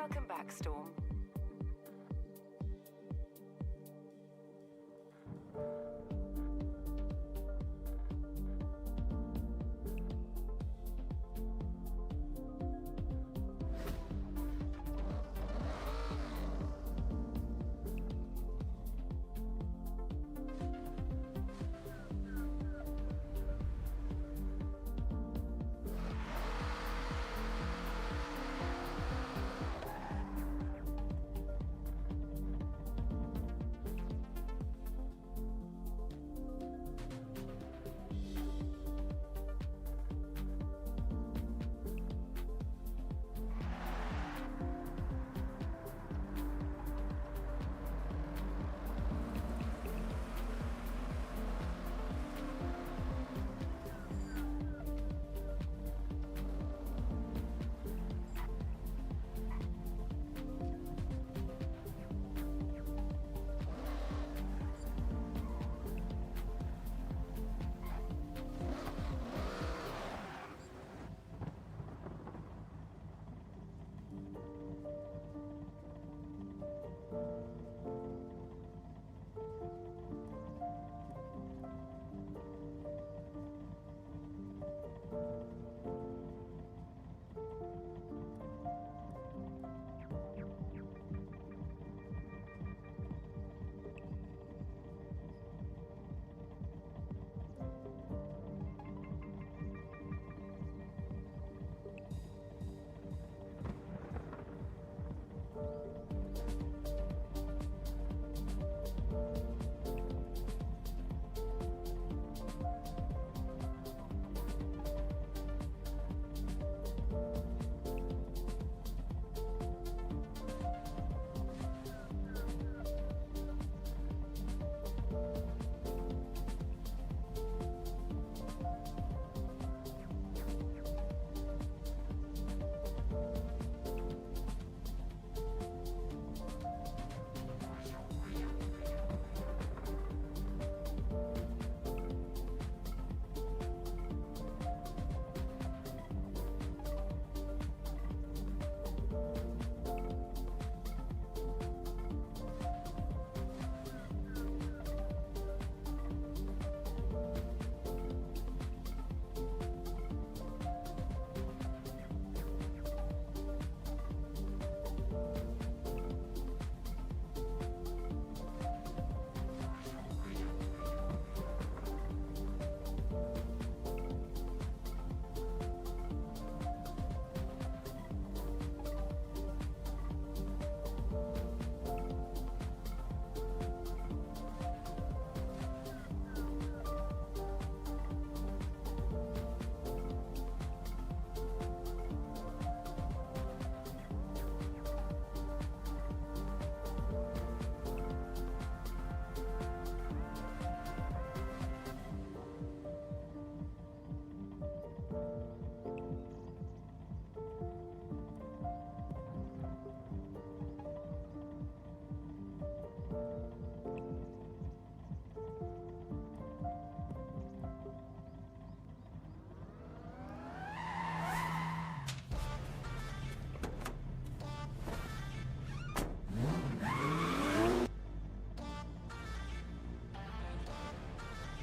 Welcome back, Storm.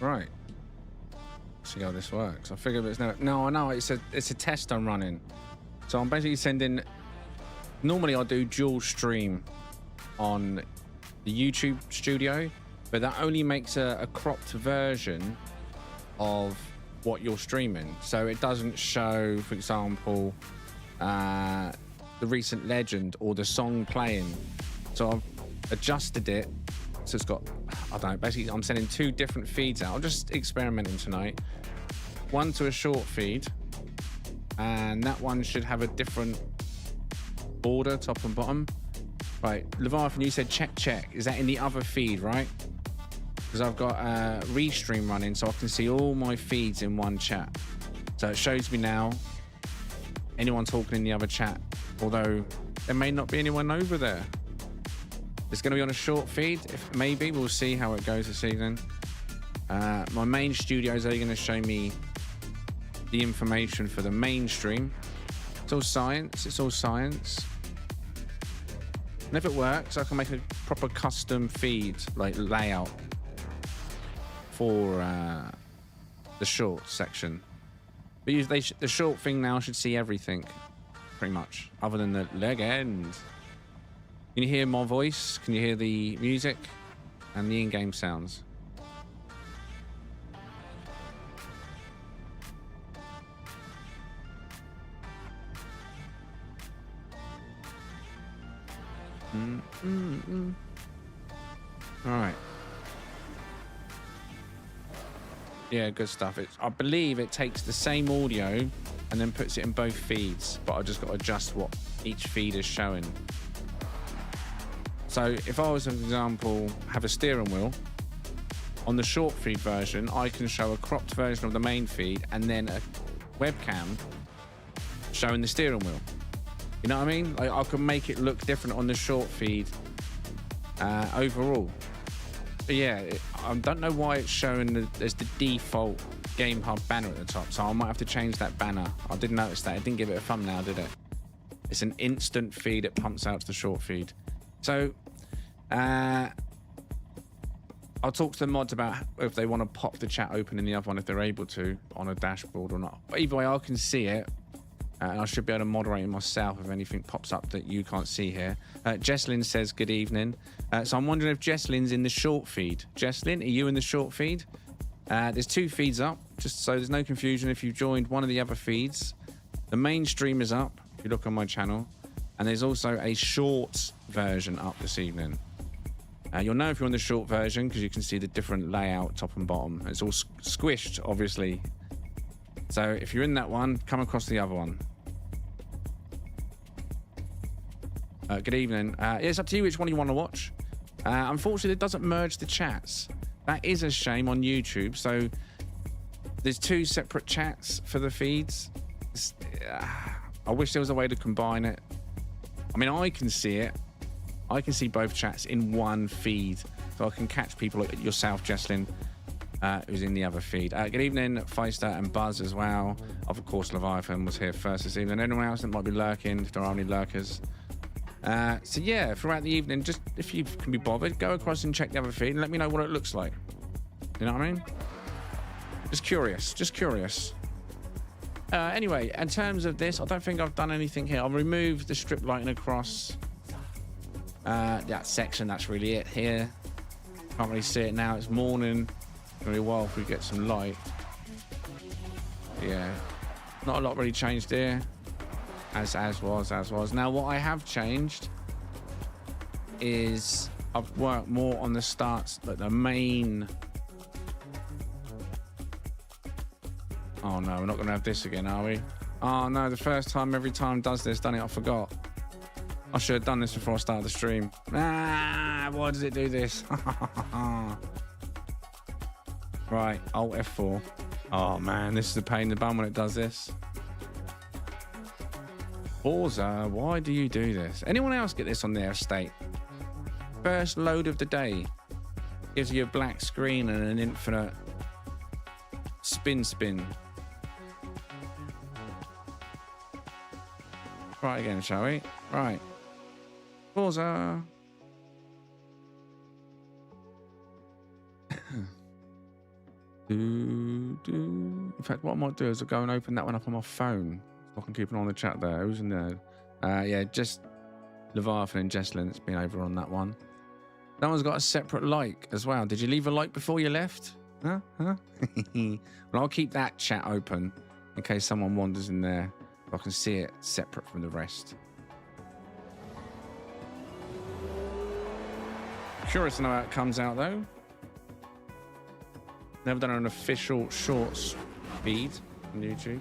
Right. See how this works. I figured it's no, I know it's a test I'm running. So I'm basically sending. Normally I do dual stream on the YouTube studio, but that only makes a cropped version of what you're streaming. So it doesn't show, for example, the recent legend or the song playing. So I've adjusted it. So it's got, I don't know, basically I'm sending two different feeds out. I'm just experimenting tonight. One to a short feed, and that one should have a different border, top and bottom. Right, Leviathan, you said check. Is that in the other feed, right? Because I've got a restream running, so I can see all my feeds in one chat. So it shows me now anyone talking in the other chat, although there may not be anyone over there. It's going to be on a short feed. If maybe we'll see how it goes this evening. My main studio is only going to show me the information for the mainstream. It's all science. And if it works, I can make a proper custom feed, like layout for the short section. But the short thing now should see everything, pretty much, other than the leg end. Can you hear my voice? Can you hear the music and the in-game sounds? All right. Yeah, good stuff. I believe it takes the same audio and then puts it in both feeds, but I just got to adjust what each feed is showing. So if I was, for example, have a steering wheel, on the short feed version, I can show a cropped version of the main feed and then a webcam showing the steering wheel. You know what I mean? Like, I can make it look different on the short feed overall. But yeah, I don't know why it's showing there's the default Game Hub banner at the top, so I might have to change that banner. I didn't notice that. It didn't give it a thumbnail, did it? It's an instant feed. It pumps out to the short feed. So I'll talk to the mods about if they want to pop the chat open in the other one, if they're able to, on a dashboard or not. But either way, I can see it. And I should be able to moderate it myself if anything pops up that you can't see here. Jesslyn says, good evening. So I'm wondering if Jesslyn's in the short feed. Jesslyn, are you in the short feed? There's two feeds up, just so there's no confusion. If you've joined one of the other feeds, the main stream is up, if you look on my channel. And there's also a short version up this evening. You'll know if you're on the short version because you can see the different layout, top and bottom. It's all squished, obviously. So if you're in that one, come across the other one. Good evening. It's up to you which one you want to watch. Unfortunately, it doesn't merge the chats. That is a shame on YouTube. So there's two separate chats for the feeds. I wish there was a way to combine it. I mean, I can see it. I can see both chats in one feed. So I can catch people like yourself, Jesslyn, who's in the other feed. Good evening, Feister and Buzz as well. Of course, Leviathan was here first this evening. Anyone else that might be lurking, if there are any lurkers. So yeah, throughout the evening, just if you can be bothered, go across and check the other feed and let me know what it looks like. You know what I mean? Just curious. Anyway, in terms of this, I don't think I've done anything here. I'll remove the strip lighting across that section. That's really it here. Can't really see it now. It's morning. It's gonna be a while if we get some light. Yeah, not a lot really changed here. As was. Now, what I have changed is I've worked more on the starts, but the main. Oh no, we're not gonna have this again, are we? Oh no, the first time every time does this, doesn't it? I forgot. I should have done this before I started the stream. Why does it do this? Right, Alt F4. Oh man, this is a pain in the bum when it does this. Forza, why do you do this? Anyone else get this on their estate? First load of the day. Gives you a black screen and an infinite spin. Right again, shall we? Right. Forza. In fact, what I might do is I'll go and open that one up on my phone. I can keep an eye on the chat there. Who's in there? Yeah, just Leviathan and Jesslyn that's been over on that one. That one's got a separate like as well. Did you leave a like before you left? Huh? Well, I'll keep that chat open in case someone wanders in there. I can see it separate from the rest. Curious to know how it comes out though. Never done an official shorts feed on YouTube.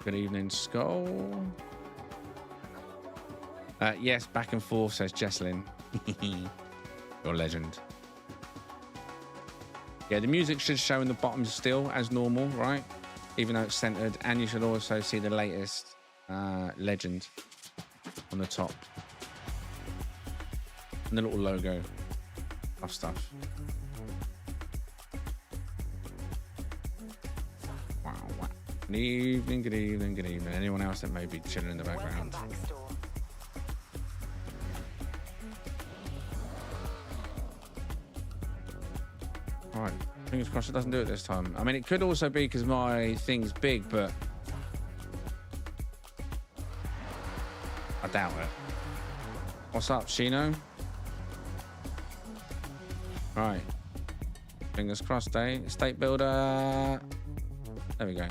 Good evening, Skull. Yes, back and forth, says Jesslyn. You're a legend. Yeah, the music should show in the bottom still as normal, right? Even though it's centered. And you should also see the latest legend on the top. And the little logo of stuff. Good evening, good evening, good evening. Anyone else that may be chilling in the background? All right, fingers crossed it doesn't do it this time. I mean, it could also be because my thing's big, but I doubt it. What's up, Shino? Right. Fingers crossed, eh? Estate builder. There we go.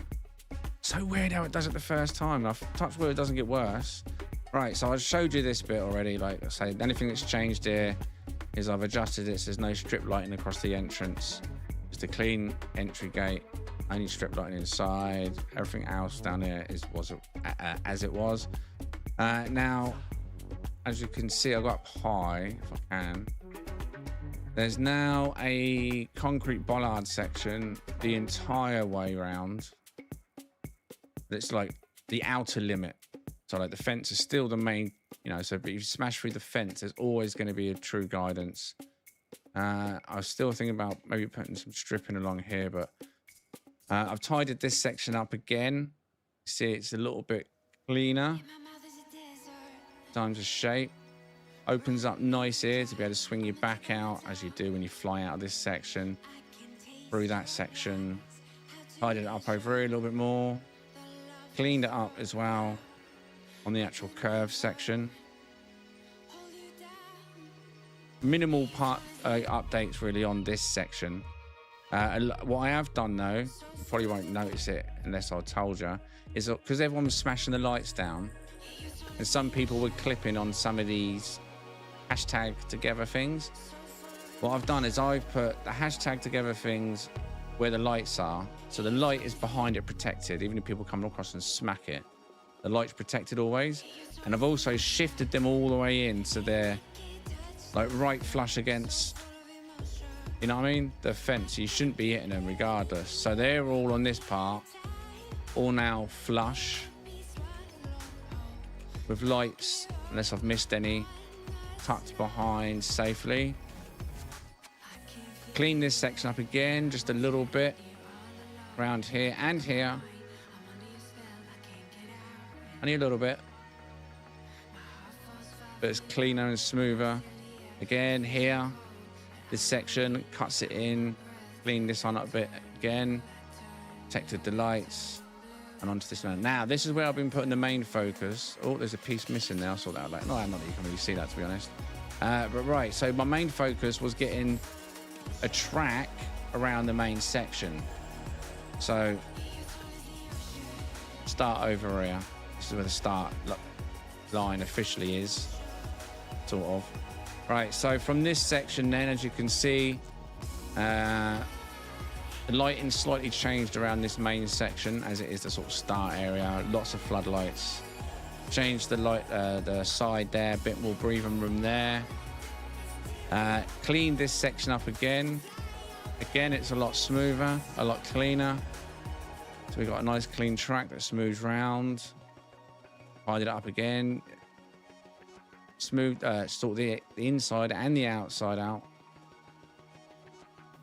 So weird how it does it the first time. I've touched wood, it doesn't get worse. Right, so I showed you this bit already. Like I say, the only thing that's changed here is I've adjusted it so there's no strip lighting across the entrance. Just a clean entry gate. Only strip lighting inside. Everything else down here was as it was. Now, as you can see, I got up high, if I can. There's now a concrete bollard section the entire way around. It's like the outer limit. So like the fence is still the main, you know, so if you smash through the fence, there's always going to be a true guidance. I was still thinking about maybe putting some stripping along here, but I've tidied this section up again. See, it's a little bit cleaner. Times a shape. Opens up nice here to be able to swing your back out as you do when you fly out of this section. Through that section. Tidied it up over here a little bit more. Cleaned it up as well on the actual curve section. Minimal part updates really on this section. What I have done though, you probably won't notice it unless I told you, is because everyone was smashing the lights down and some people were clipping on some of these hashtag together things. What I've done is I've put the hashtag together things where the lights are, so the light is behind it protected. Even if people come across and smack it, the light's protected always. And I've also shifted them all the way in so they're like right flush against, you know what I mean, the fence. You shouldn't be hitting them regardless. So they're all on this part, all now flush with lights, unless I've missed any, tucked behind safely. Clean this section up again just a little bit around here and here. Only a little bit, but it's cleaner and smoother. Again here, this section cuts it in. Clean this one up a bit again. Protected the lights and onto this one. Now this is where I've been putting the main focus. Oh, there's a piece missing there. I saw that. Like, no, not that you can really see that, to be honest. But right, so my main focus was getting a track around the main section. So start over here. This is where the start line officially is, sort of. Right, so from this section then, as you can see, the lighting slightly changed around this main section as it is the sort of start area. Lots of floodlights. Changed the light, the side there, a bit more breathing room there. Cleaned this section up again. Again, it's a lot smoother, a lot cleaner. So we've got a nice clean track that smooths round. Tidied it up again. Smooth, sort the inside and the outside out.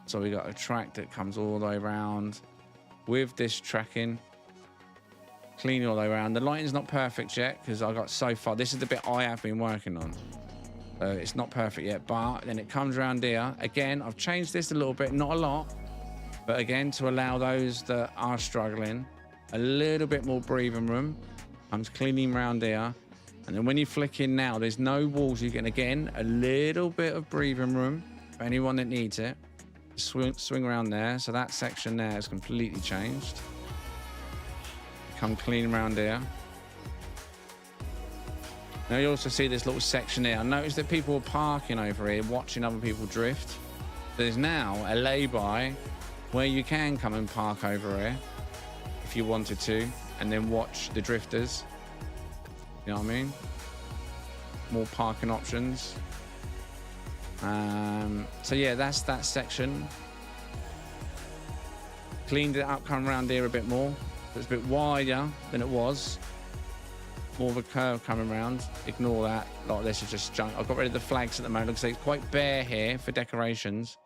So we got a track that comes all the way around with this tracking. Clean all the way around. The lighting's not perfect yet because I got so far. This is the bit I have been working on. So it's not perfect yet, but then it comes around here. Again, I've changed this a little bit, not a lot, but again, to allow those that are struggling a little bit more breathing room. I'm cleaning around here. And then when you flick in now, there's no walls. You get, again, a little bit of breathing room for anyone that needs it. Swing around there. So that section there is completely changed. Come clean around here. Now you also see this little section here. I noticed that people were parking over here, watching other people drift. There's now a lay-by where you can come and park over here if you wanted to, and then watch the drifters. You know what I mean? More parking options. So yeah, that's that section. Cleaned it up, come around here a bit more. It's a bit wider than it was. More of a curve coming around. Ignore that. A lot of this is just junk. I've got rid of the flags at the moment because it's quite bare here for decorations.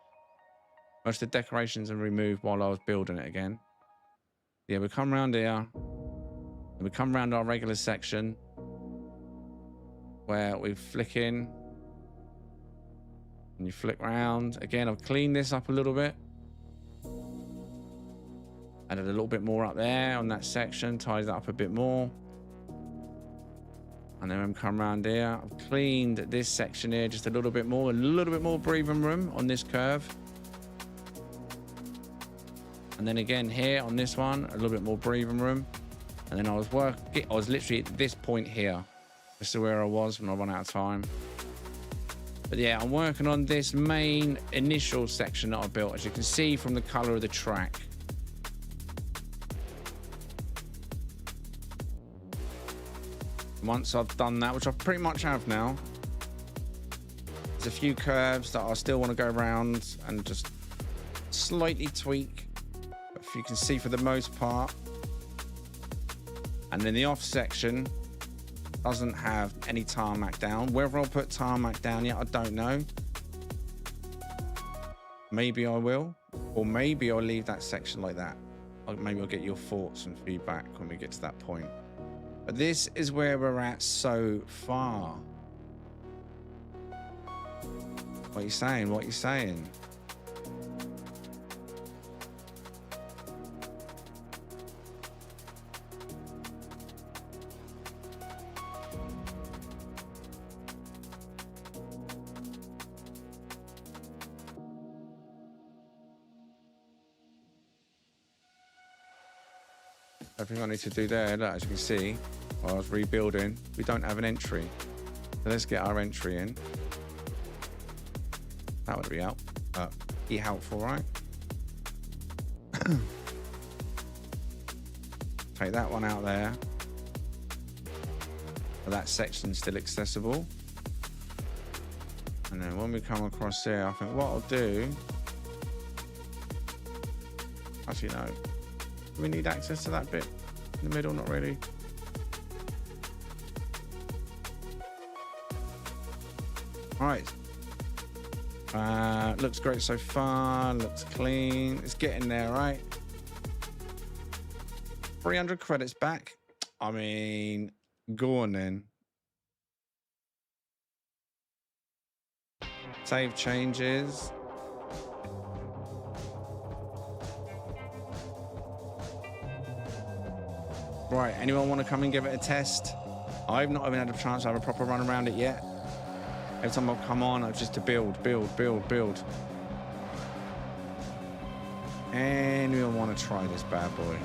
Most of the decorations are removed while I was building it again. Yeah, we come around here. And we come around our regular section where we flick in. And you flick round. Again, I've cleaned this up a little bit. Added a little bit more up there on that section. Ties that up a bit more. And then when we come around here, I've cleaned this section here just a little bit more. A little bit more breathing room on this curve. And then again here on this one, a little bit more breathing room. And then I was literally at this point here. This is where I was when I run out of time. But yeah, I'm working on this main initial section that I built, as you can see from the color of the track. Once I've done that, which I pretty much have now, there's a few curves that I still want to go around and just slightly tweak. But if you can see, for the most part. And then the off section doesn't have any tarmac down. Whether I'll put tarmac down yet, I don't know. Maybe I will, or maybe I'll leave that section like that. Maybe I'll get your thoughts and feedback when we get to that point. But this is where we're at so far. What are you saying? What are you saying? Everything I need to do there, look, as you can see, while I was rebuilding, we don't have an entry. So let's get our entry in. That would be helpful, right? Take that one out there. But that section's still accessible. And then when we come across here, I think what I'll do... Actually, no. Do we need access to that bit in the middle? Not really. All right. Looks great so far. Looks clean. It's getting there, right? 300 credits back. I mean, go on then. Save changes. Right, anyone want to come and give it a test? I've not even had a chance to have a proper run around it yet. Every time I've come on, I've just to build. Anyone want to try this bad boy?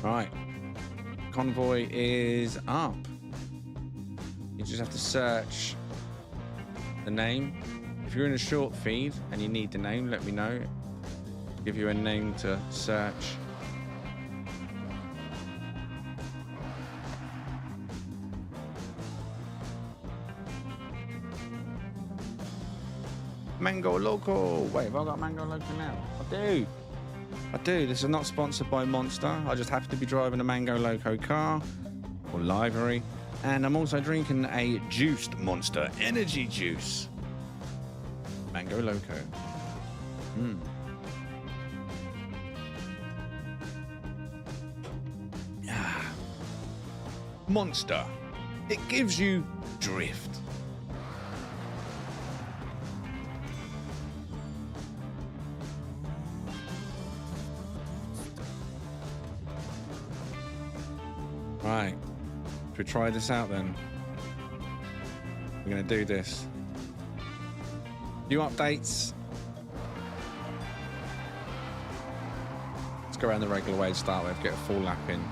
Right, convoy is up. You just have to search the name. If you're in a short feed and you need the name, let me know. I'll give you a name to search. Mango Loco. Wait, have I got Mango Loco now? I do. This is not sponsored by Monster. I just happen to be driving a Mango Loco car or livery, and I'm also drinking a juiced Monster energy juice. Mango Loco. Monster. It gives you drift. Right, should we try this out then? We're going to do this. New updates. Let's go around the regular way to start with, get a full lap in.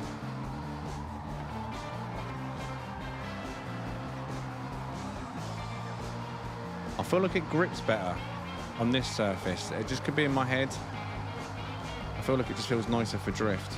I feel like it grips better on this surface. It just could be in my head. I feel like it just feels nicer for drift.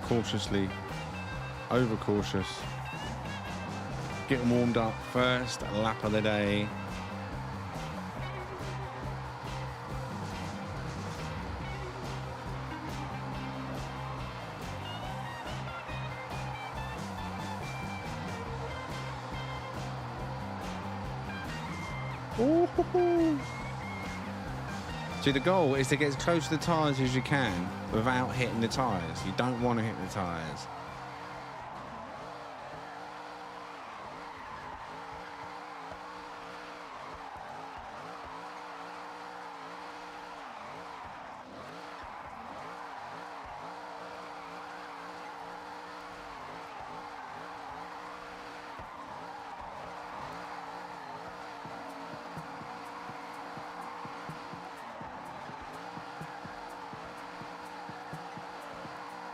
cautiously overcautious. Getting warmed up first lap of the day. Ooh. See, the goal is to get as close to the tyres as you can without hitting the tyres. You don't want to hit the tyres.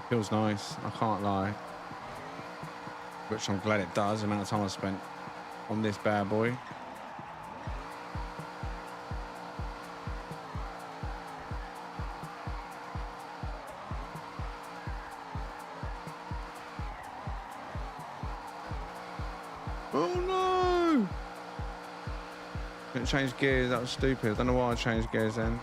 Feels nice, I can't lie. Which I'm glad it does, the amount of time I spent on this bad boy. Oh no! Didn't change gears, that was stupid. I don't know why I changed gears then.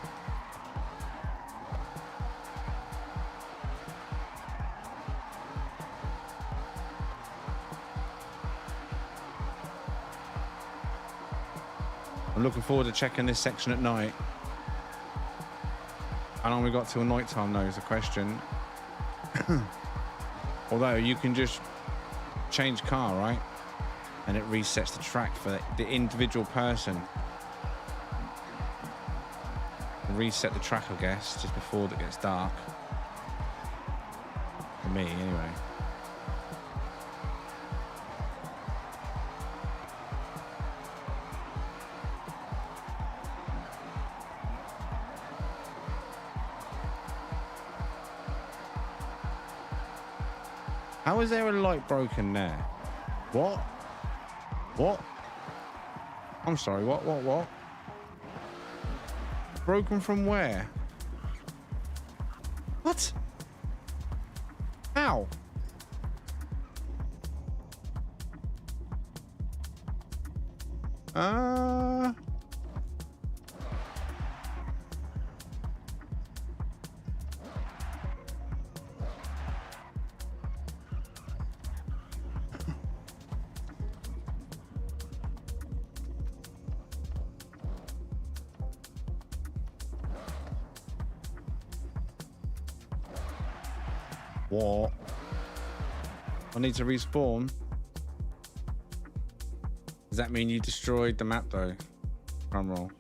I'm looking forward to checking this section at night. How long we got till night time though is the question. Although you can just change car, right? And it resets the track for the individual person. Reset the track, I guess, just before it gets dark. For me, anyway. How is there a light broken there? What? What? I'm sorry, what? Broken from where? What? How? What? I need to respawn. Does that mean you destroyed the map though? Drum roll.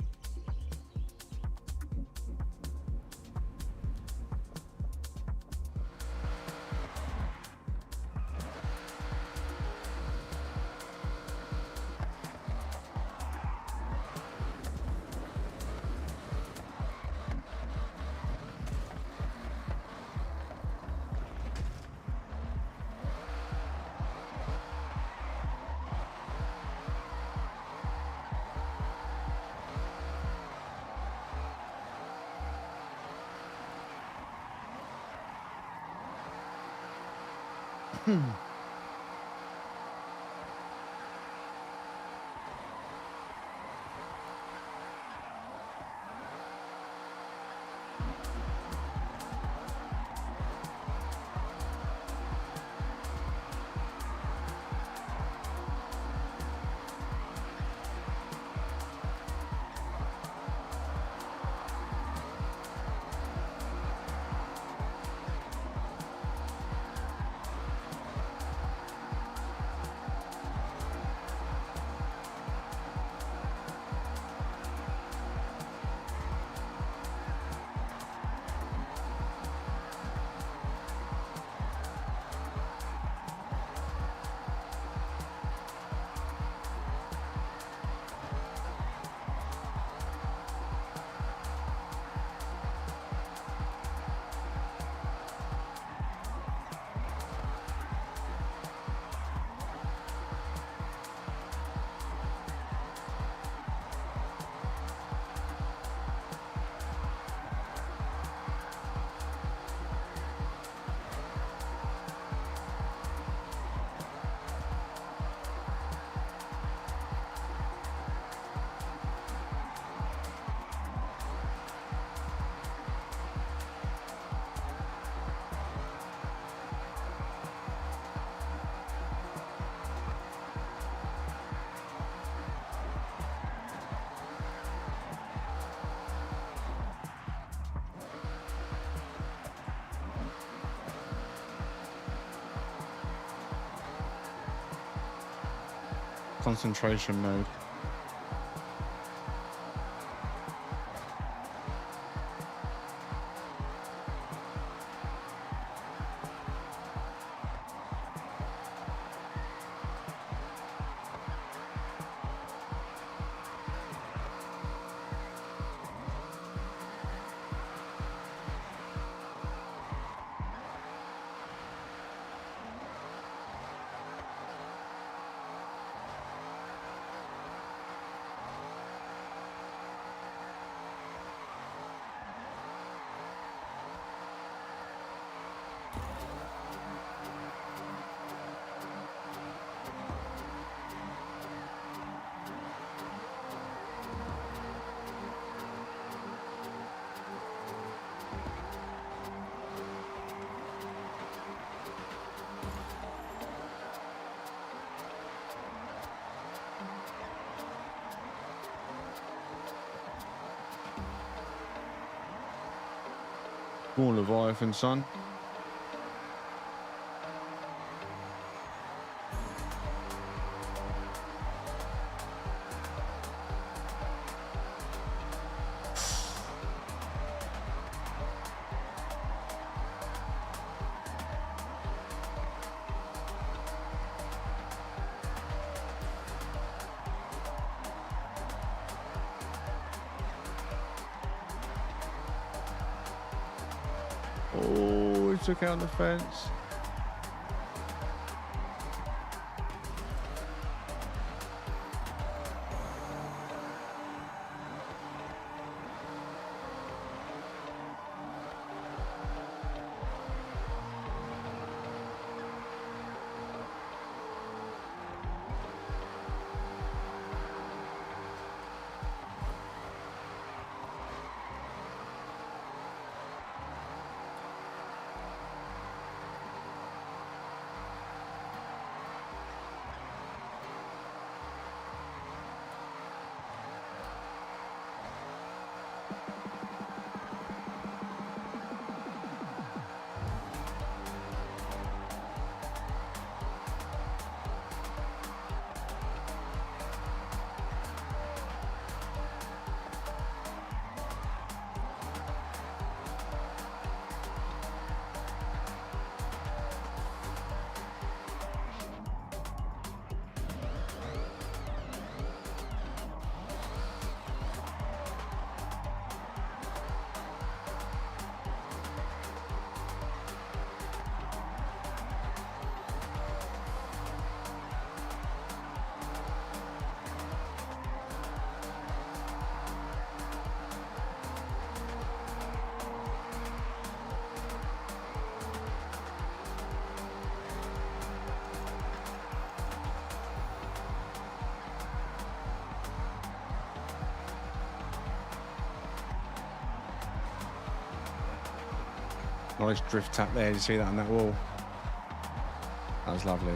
Concentration mode. More Leviathan, son. Oh, he took out the fence. Nice drift tap there. Did you see that on that wall? That was lovely.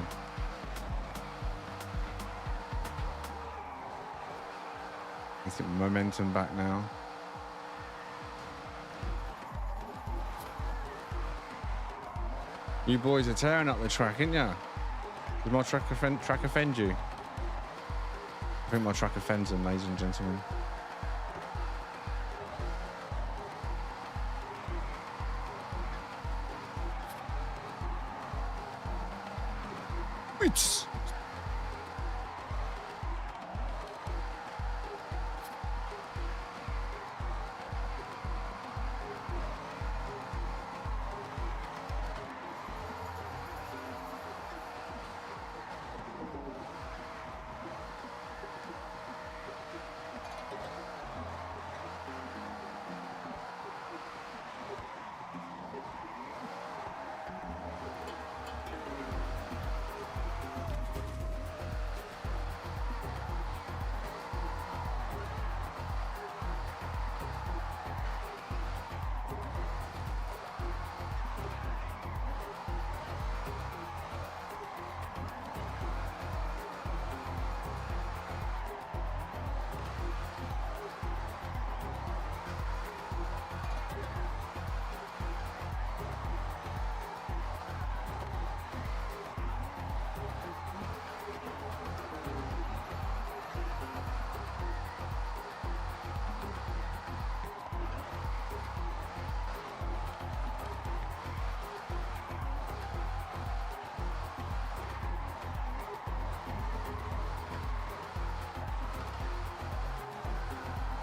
Let's get momentum back now. You boys are tearing up the track, ain't ya? Did my track offend you? I think my track offends them, ladies and gentlemen. It's...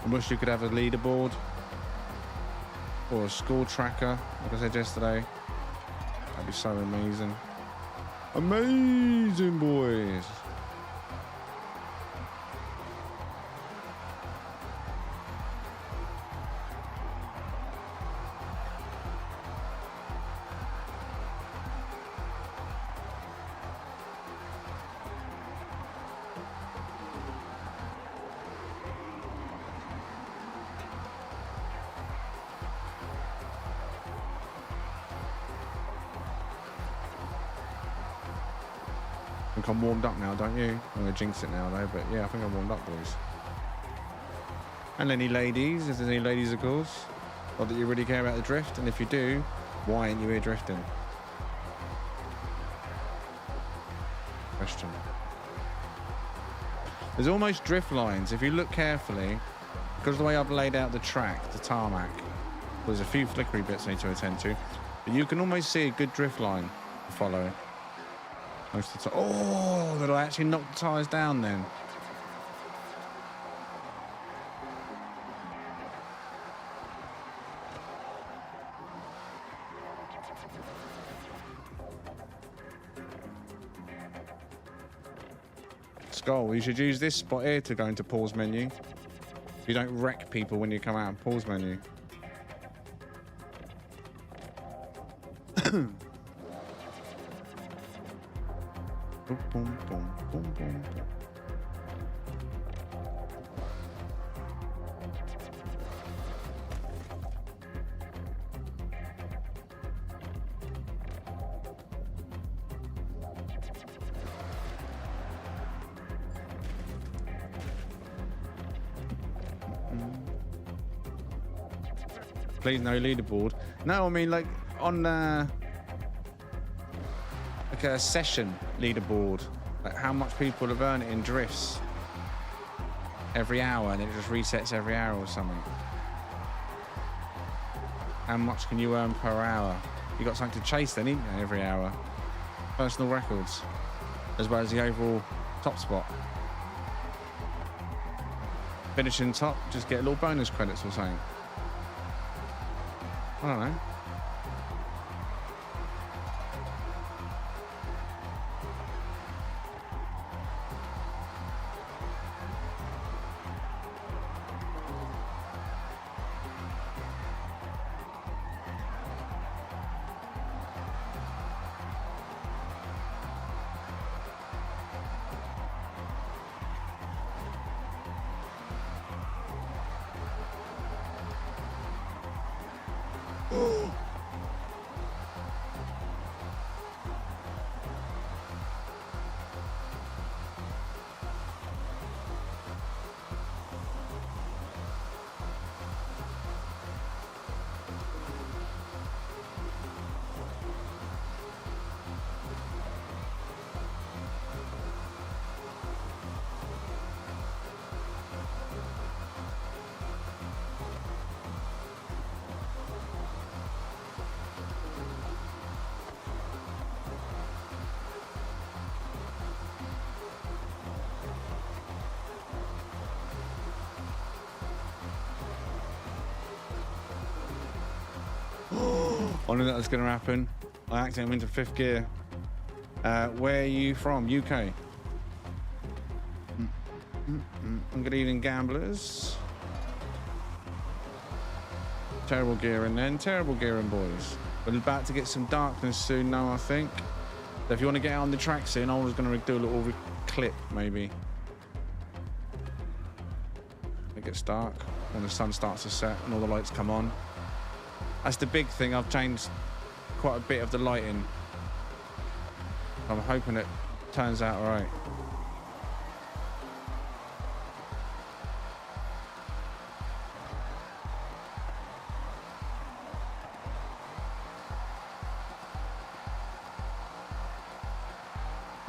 I wish you could have a leaderboard or a score tracker, like I said yesterday. That'd be so amazing. Amazing, boys. I think I'm warmed up now, don't you? I'm going to jinx it now, though, but yeah, I think I'm warmed up, boys. And any ladies, if there's any ladies, of course. Not that you really care about the drift, and if you do, why ain't you here drifting? Question. There's almost drift lines, if you look carefully, because of the way I've laid out the track, the tarmac, there's a few flickery bits I need to attend to, but you can almost see a good drift line to follow. Most of the time. Oh, did I actually knock the tyres down then? Skull, you should use this spot here to go into pause menu. You don't wreck people when you come out of pause menu. Boom, boom, boom, boom, boom. Please no leaderboard. No, I mean like on like a session leaderboard, like how much people have earned it in drifts every hour, and it just resets every hour or something. How much can you earn per hour? You got something to chase then, ain't you, every hour? Personal records, as well as the overall top spot. Finishing top, just get a little bonus credits or something. I don't know. I knew that was going to happen. I accidentally went into fifth gear. Where are you from? UK. Good evening, gamblers. Terrible gearing then. Terrible gearing, boys. We're about to get some darkness soon now, I think. So if you want to get out on the track soon, I was going to do a little clip, maybe. It gets dark when the sun starts to set and all the lights come on. That's the big thing. I've changed quite a bit of the lighting. I'm hoping it turns out all right.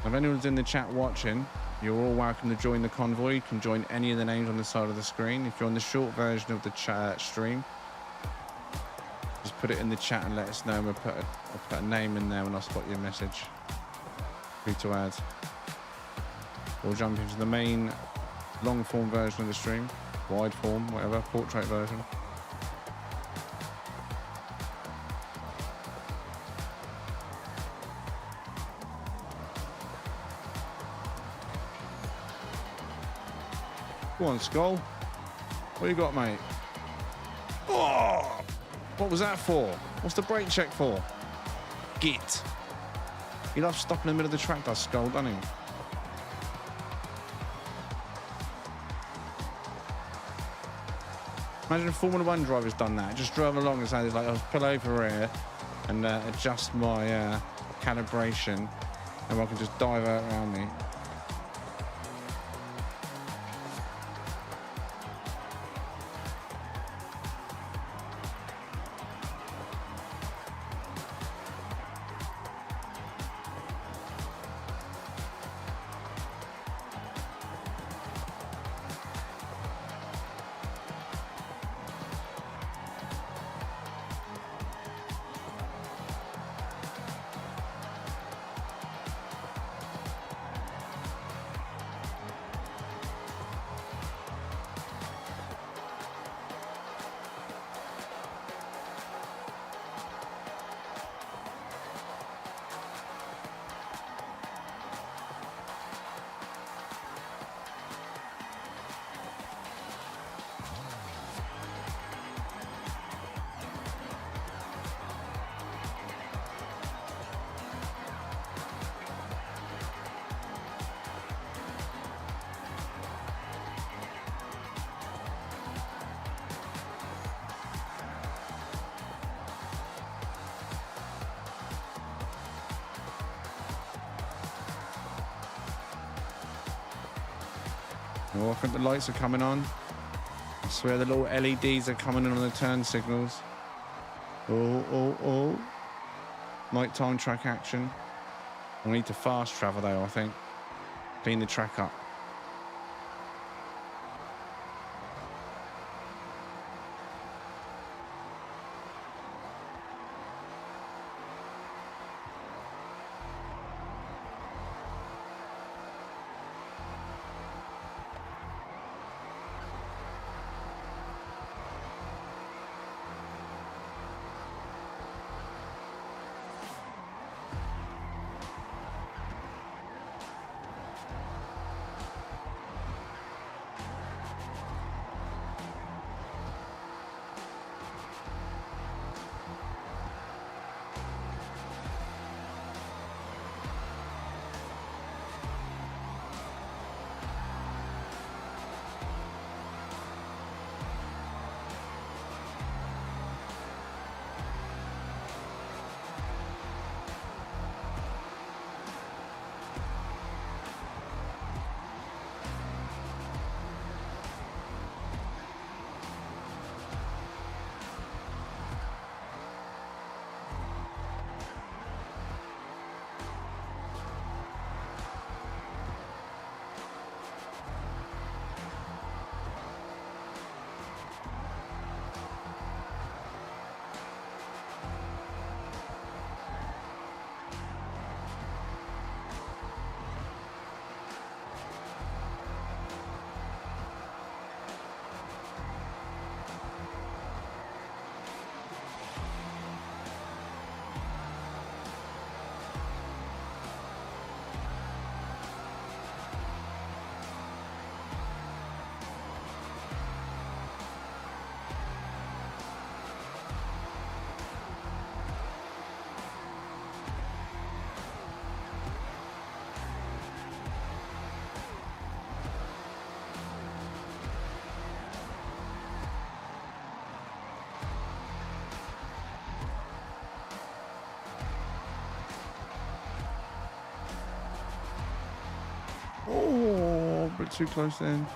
If anyone's in the chat watching, you're all welcome to join the convoy. You can join any of the names on the side of the screen. If you're on the short version of the chat stream, just put it in the chat and let us know. I'll put a name in there when I spot your message. Free to add. We'll jump into the main long form version of the stream. wide form, whatever, portrait version. Go on, Skull. What you got, mate? Oh! What was that for? What's the brake check for? Git. He loves stopping in the middle of the track, does Skull, doesn't he? Imagine if Formula 1 driver's done that. Just drove along and said, like, I'll pull over here and adjust my calibration and I can just divert around me. Oh, I think the lights are coming on. I swear the little LEDs are coming on the turn signals. Oh, oh, oh. Nighttime track action. I need to fast travel though, I think. Clean the track up. Oh, a bit too close then.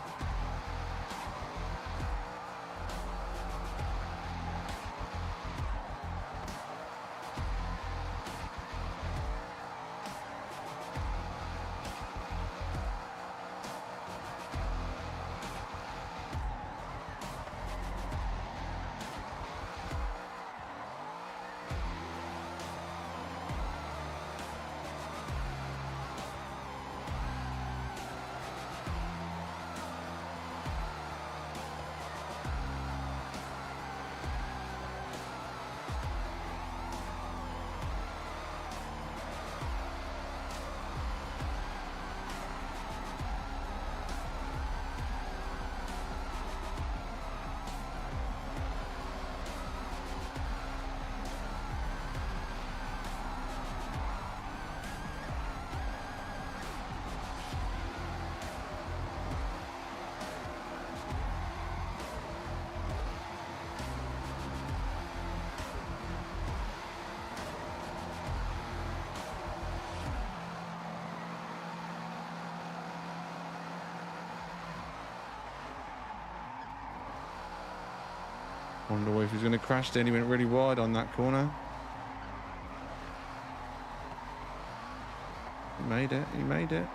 Wonder if he's going to crash then. He went really wide on that corner. He made it. He made it.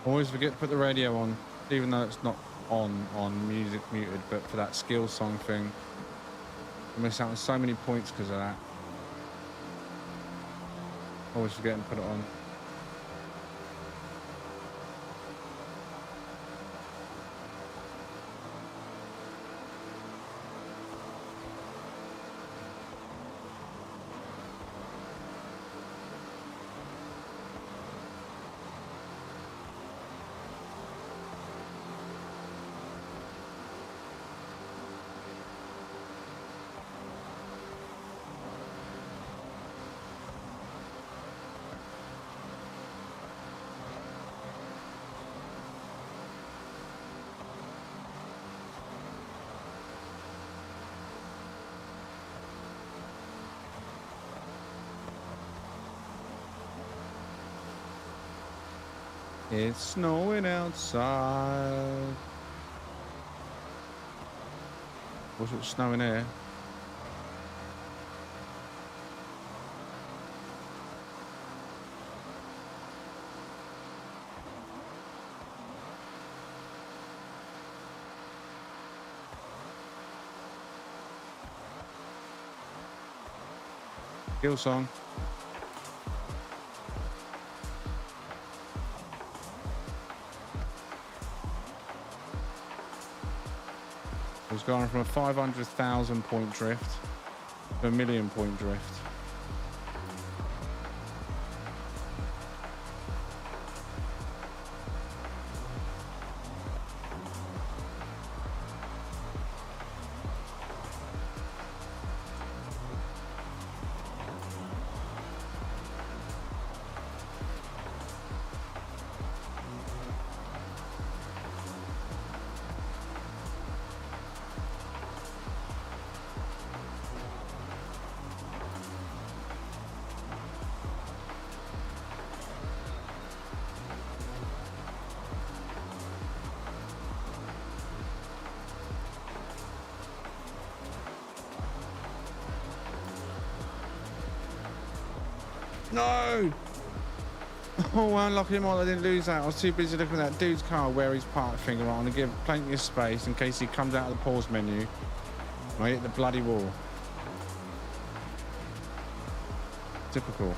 Always forget to put the radio on, even though it's not on music muted, but for that skill song thing. I miss out on so many points because of that. Always forgetting to put it on. It's snowing outside. What's it snowing here? Skill song. It's gone from a 500,000 point drift to a 1 million point drift. No! Oh, unlucky Mike, I didn't lose that. I was too busy looking at that dude's car where he's parked finger on and give plenty of space in case he comes out of the pause menu and I hit the bloody wall. Typical.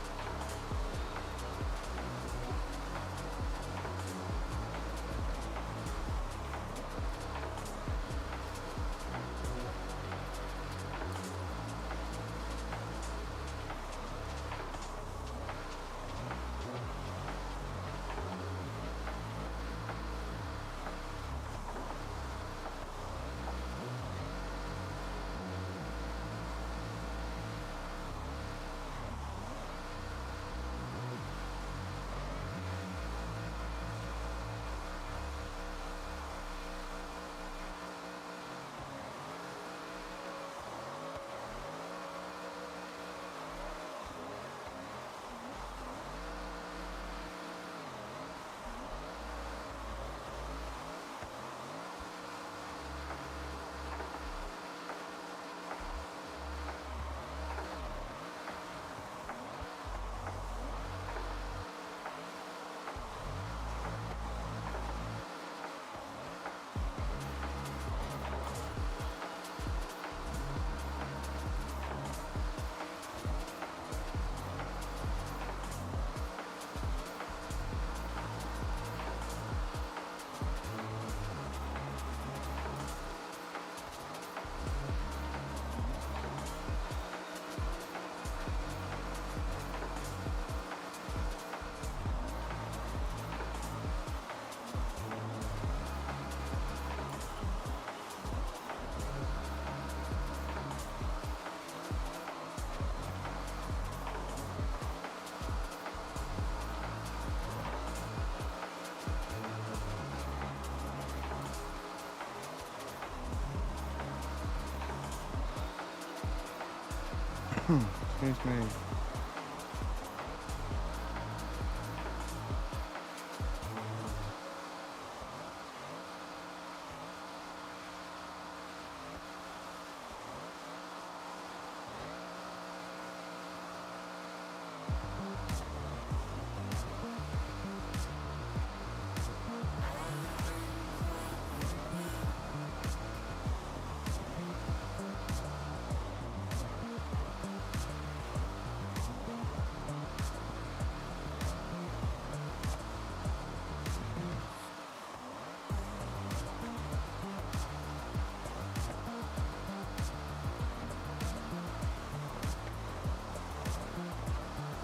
Excuse me.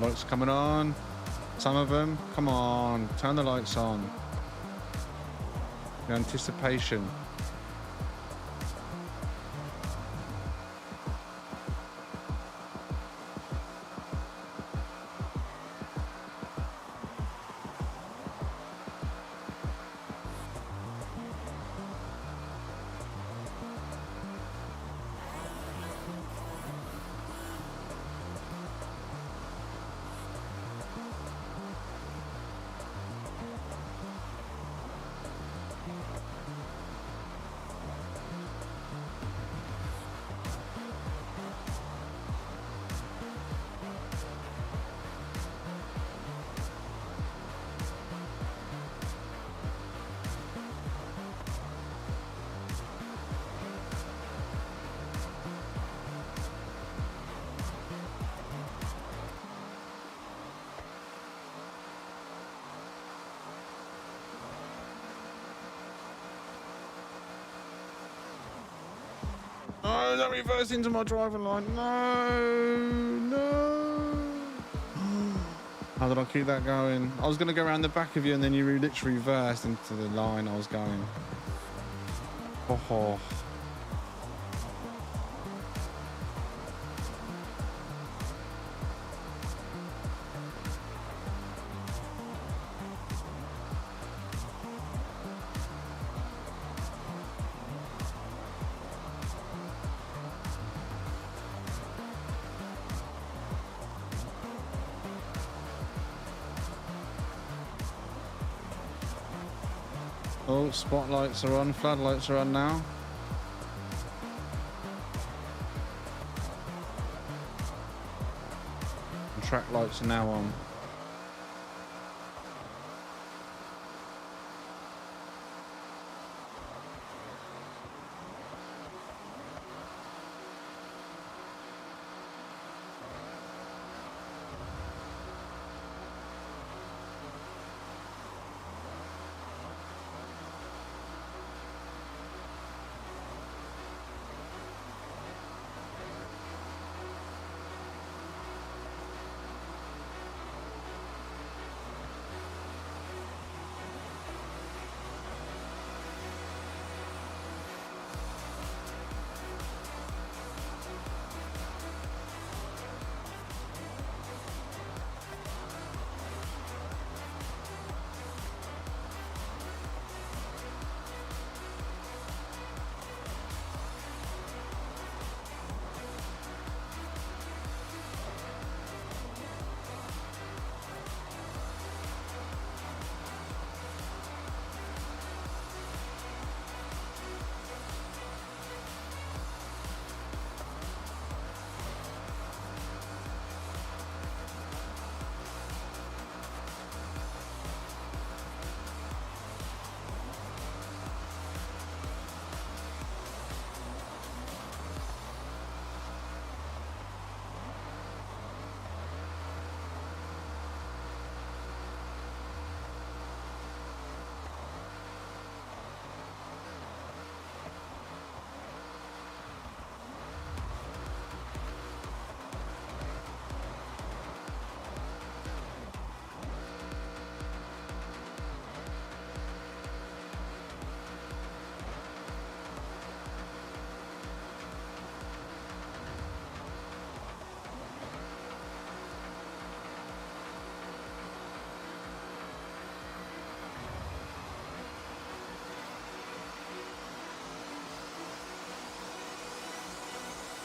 Lights coming on. Some of them. Come on. Turn the lights on. The anticipation. Oh, don't reverse into my driving line. No, no. How did I keep that going? I was going to go around the back of you and then you literally reversed into the line I was going. Oh. Oh, spotlights are on, floodlights are on now. And track lights are now on.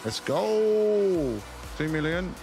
Let's go. 2 million.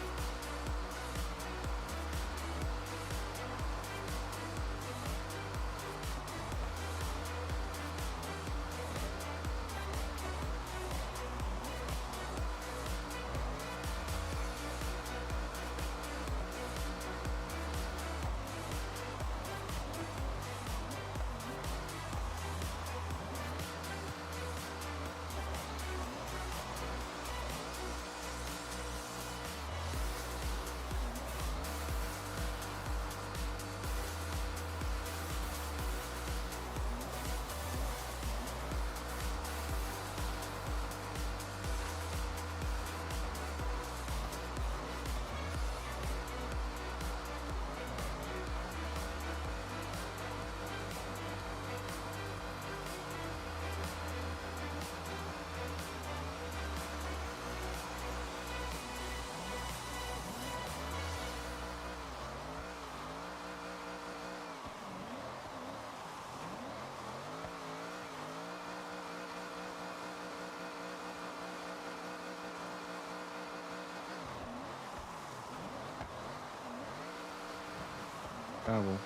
Terrible.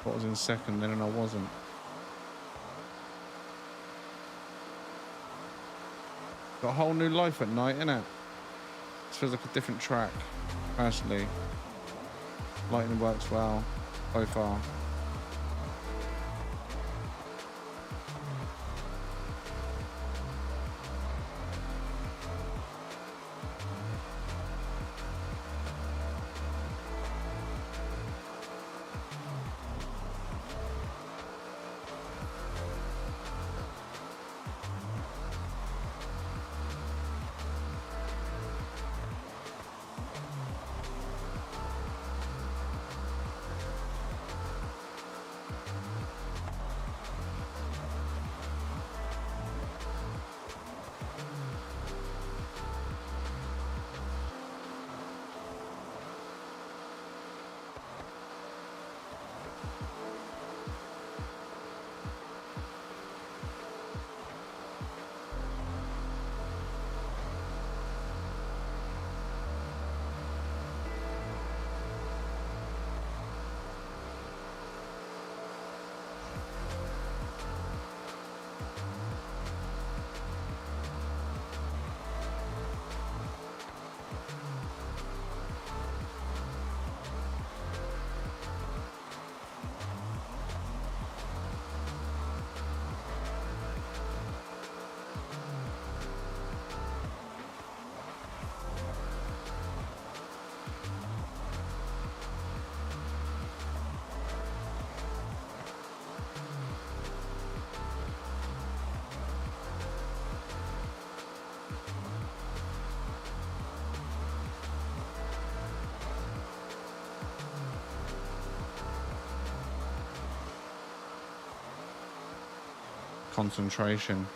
I was in second then and I wasn't. Got a whole new life at night, innit? It feels like a different track, personally. Lighting works well, so far. Concentration.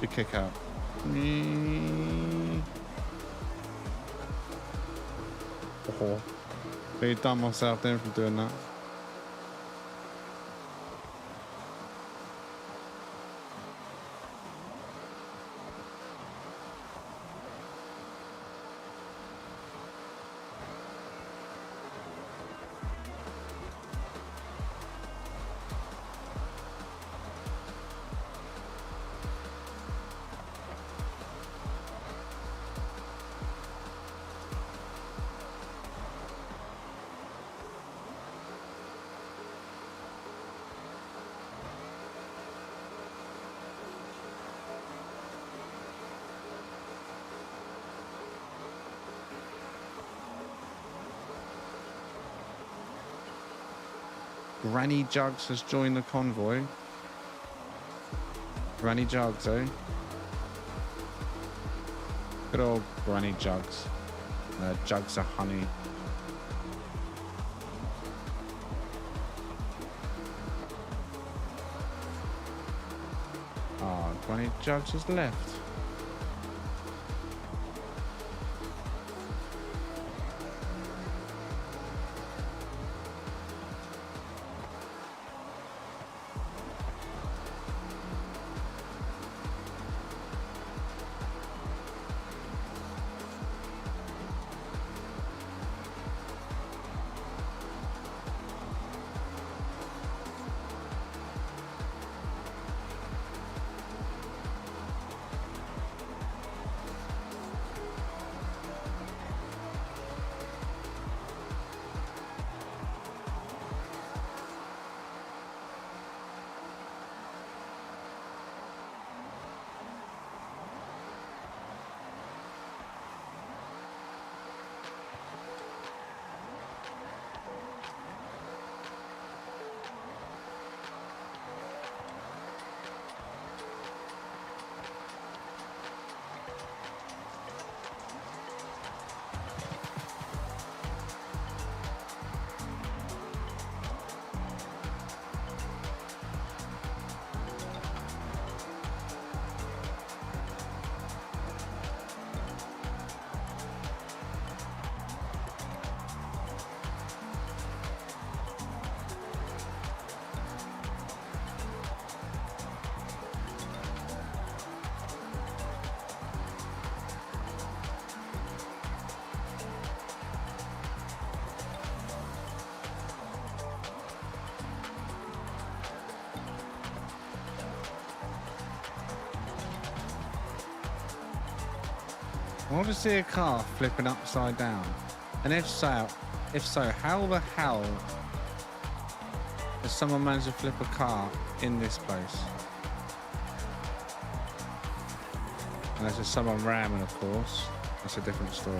Big kick out. Oh, really done myself then from doing that. Granny Jugs has joined the convoy. Granny Jugs, eh? Good old Granny Jugs. Jugs of honey. Oh, Granny Jugs has left. I want to see a car flipping upside down. And if so, how the hell has someone managed to flip a car in this place? Unless there's someone ramming, of course. That's a different story.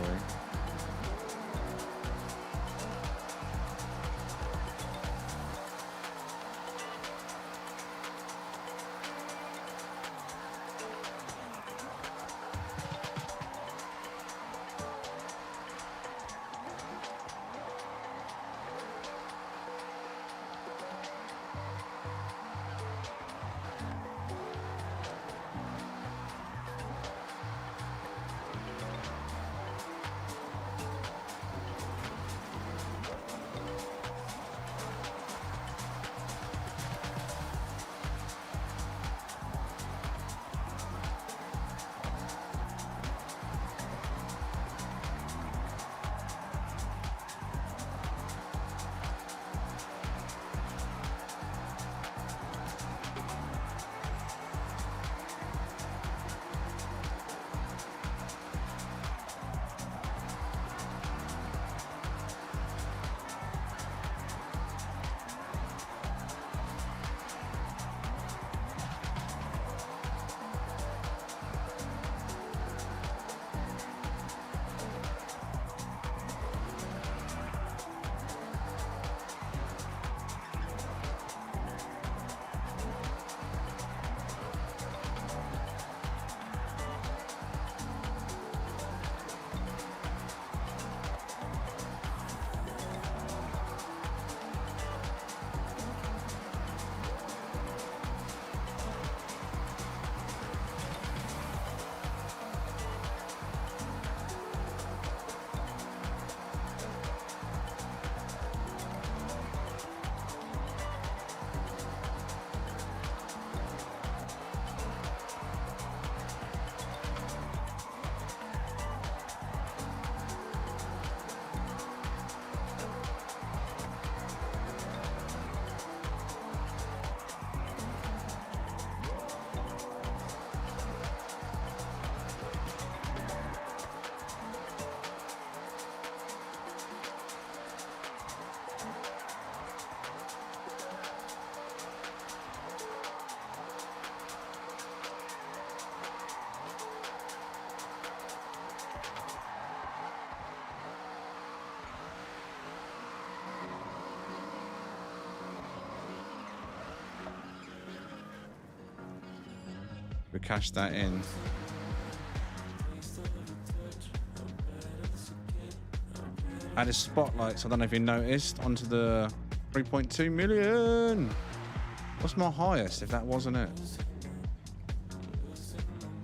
cash that in. Added spotlights, I don't know if you noticed, onto the 3.2 million. What's my highest if that wasn't it?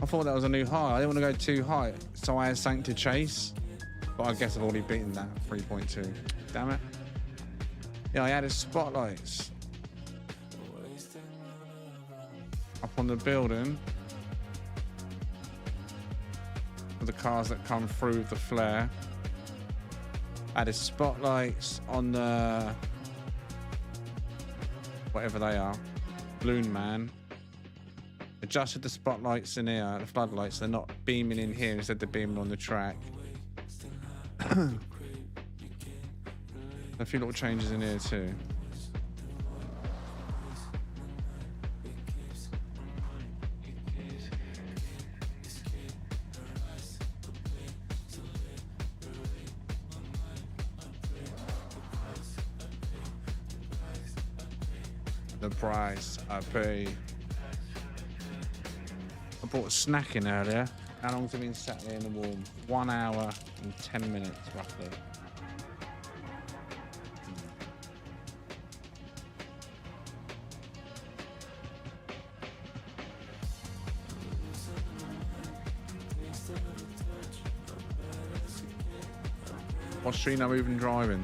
I thought that was a new high. I didn't want to go too high, so I had something to chase. But I guess I've already beaten that 3.2. Damn it. Yeah, I added spotlights up on the building for the cars that come through the flare. Added spotlights on the whatever they are, Balloon Man. Adjusted the spotlights in here, the floodlights. They're not beaming in here, instead they're beaming on the track. A few little changes in here too. The price I pay. I brought a snack in earlier. How long's it been sat there in the warm? 1 hour and 10 minutes roughly. What's Trino even driving?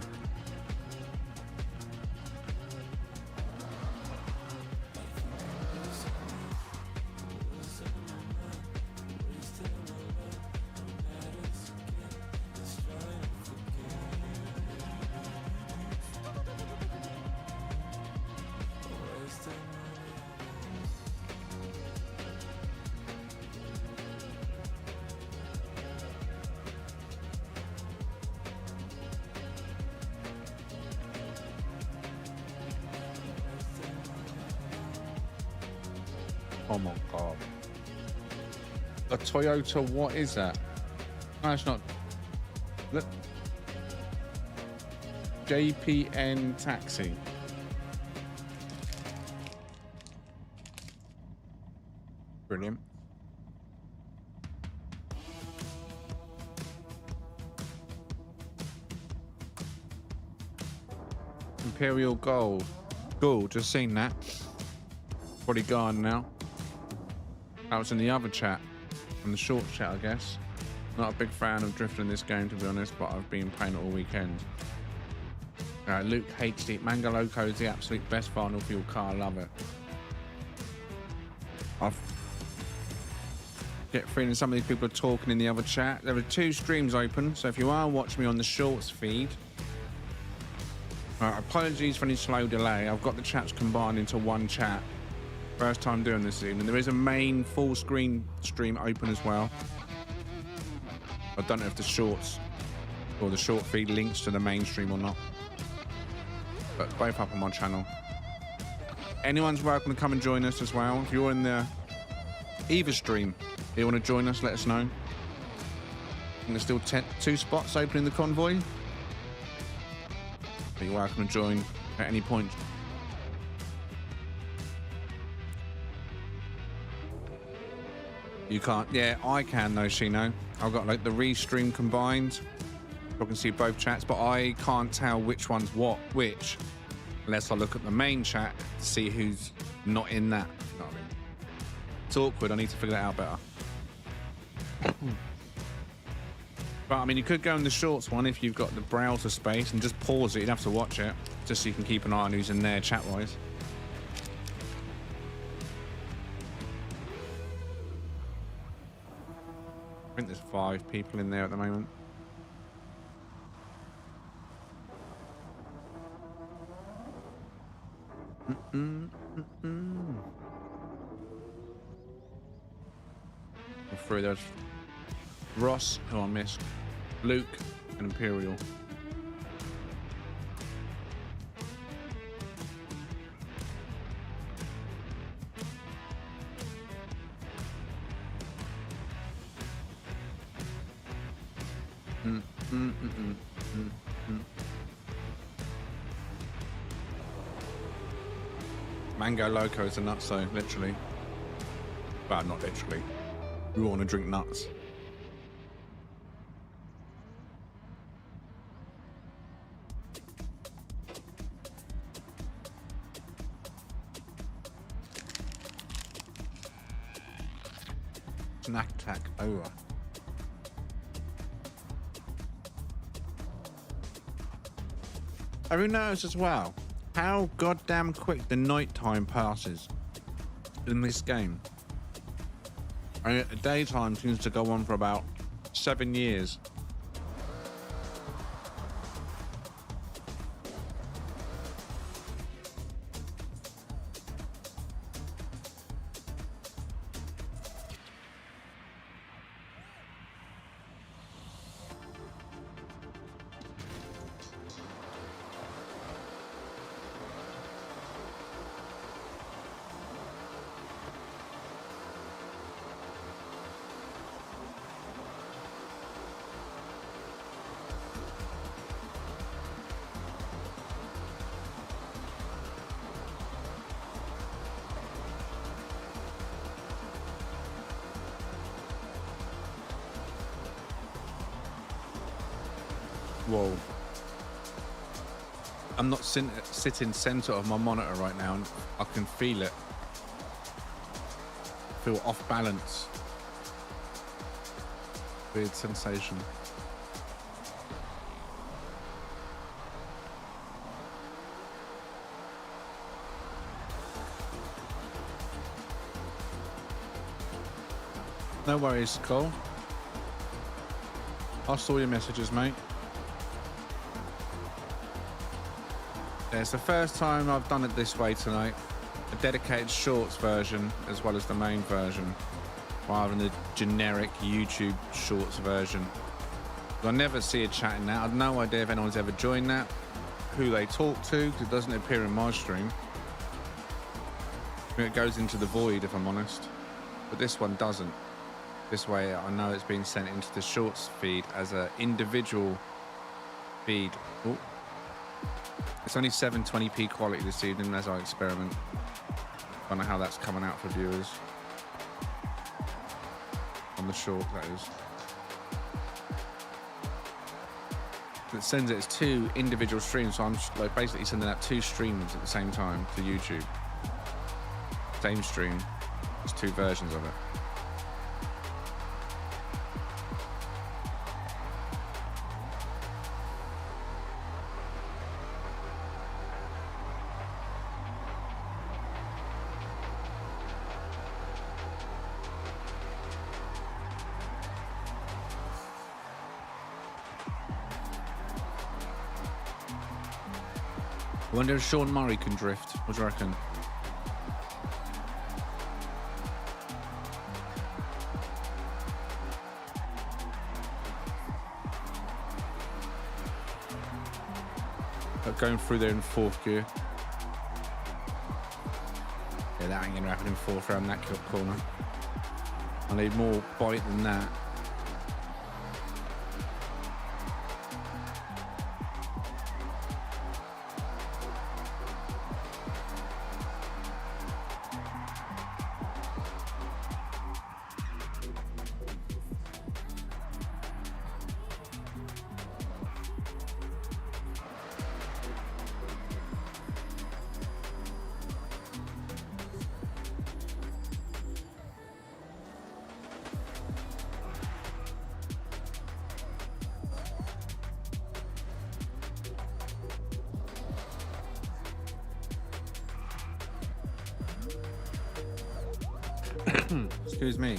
Oh my god. A Toyota, what is that? No, it's not. Look. JPN taxi. Brilliant. Imperial Gold. Cool, just seen that. Probably gone now. That was in the other chat, in the short chat, I guess. Not a big fan of drifting in this game, to be honest, but I've been playing it all weekend. Luke HD. Mango Loco is the absolute best final fuel car. I love it. I've get feeling some of these people are talking in the other chat. There are 2 streams open, so if you are watching me on the shorts feed, apologies for any slow delay. I've got the chats combined into one chat. First time doing this evening. There is a main full screen stream open as well. I don't know if the shorts or the short feed links to the main stream or not, but both up on my channel. Anyone's welcome to come and join us as well. If you're in the either stream, if you want to join us, let us know. And there's still 2 spots open in the convoy. But you're welcome to join at any point. You can't. Yeah, I can though, Shino. I've got like the restream combined. I can see both chats, but I can't tell which one's which unless I look at the main chat to see who's not in that. You know what I mean? It's awkward. I need to figure that out better. But I mean, you could go in the shorts one if you've got the browser space and just pause it. You'd have to watch it just so you can keep an eye on who's in there chat-wise. I think there's 5 people in there at the moment. Through there's Ross, who I missed, Luke, and Imperial. Mango Loco is a nutso, literally. Well, not literally. We want to drink nuts. Snack attack over. Have you noticed as well how goddamn quick the night time passes in this game? I mean, daytime seems to go on for about 7 years. Whoa. I'm not sitting center of my monitor right now, and I can feel it. Feel off balance. Weird sensation. No worries, Cole. I saw your messages, mate. Yeah, it's the first time I've done it this way tonight. A dedicated shorts version as well as the main version, rather than the generic YouTube shorts version. I never see a chat in that. I've no idea if anyone's ever joined that, who they talk to, because it doesn't appear in my stream. I mean, it goes into the void, if I'm honest. But this one doesn't. This way, I know it's been sent into the shorts feed as an individual feed. Ooh. It's only 720p quality this evening as I experiment. I don't know how that's coming out for viewers. On the short, that is. It sends it as 2 individual streams, so I'm like basically sending out 2 streams at the same time to YouTube. Same stream, there's 2 versions of it. I wonder if Sean Murray can drift. What do you reckon? Going through there in 4th gear. Yeah, that ain't gonna happen in 4th around that corner. I need more bite than that. Excuse me.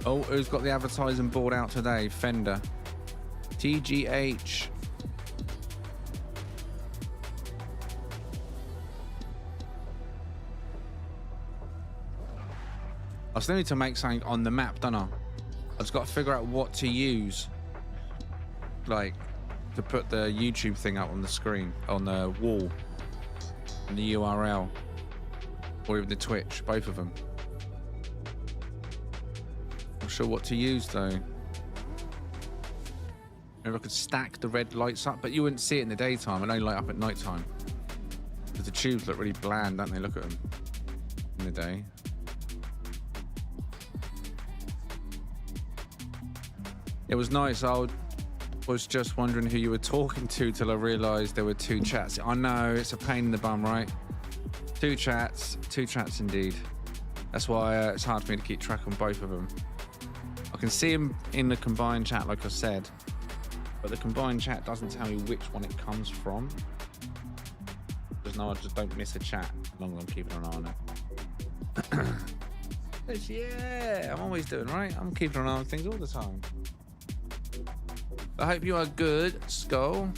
Oh, who's got the advertising board out today? Fender. TGH. I still need to make something on the map, don't I? I just got to figure out what to use. Like, to put the YouTube thing up on the screen, on the wall. And the URL. Or even the Twitch, both of them. Not sure what to use though. Maybe I could stack the red lights up, but you wouldn't see it in the daytime. It'd only light up at night time. because the tubes look really bland, don't they? Look at them in the day. It was nice. I was just wondering who you were talking to till I realised there were 2 chats. I know, it's a pain in the bum, right? 2 chats indeed. That's why it's hard for me to keep track on both of them. I can see them in the combined chat, like I said, but the combined chat doesn't tell me which one it comes from. Just know I just don't miss a chat as long as I'm keeping an eye on it. Yeah, I'm always doing, right? I'm keeping an eye on things all the time. I hope you are good, Skull.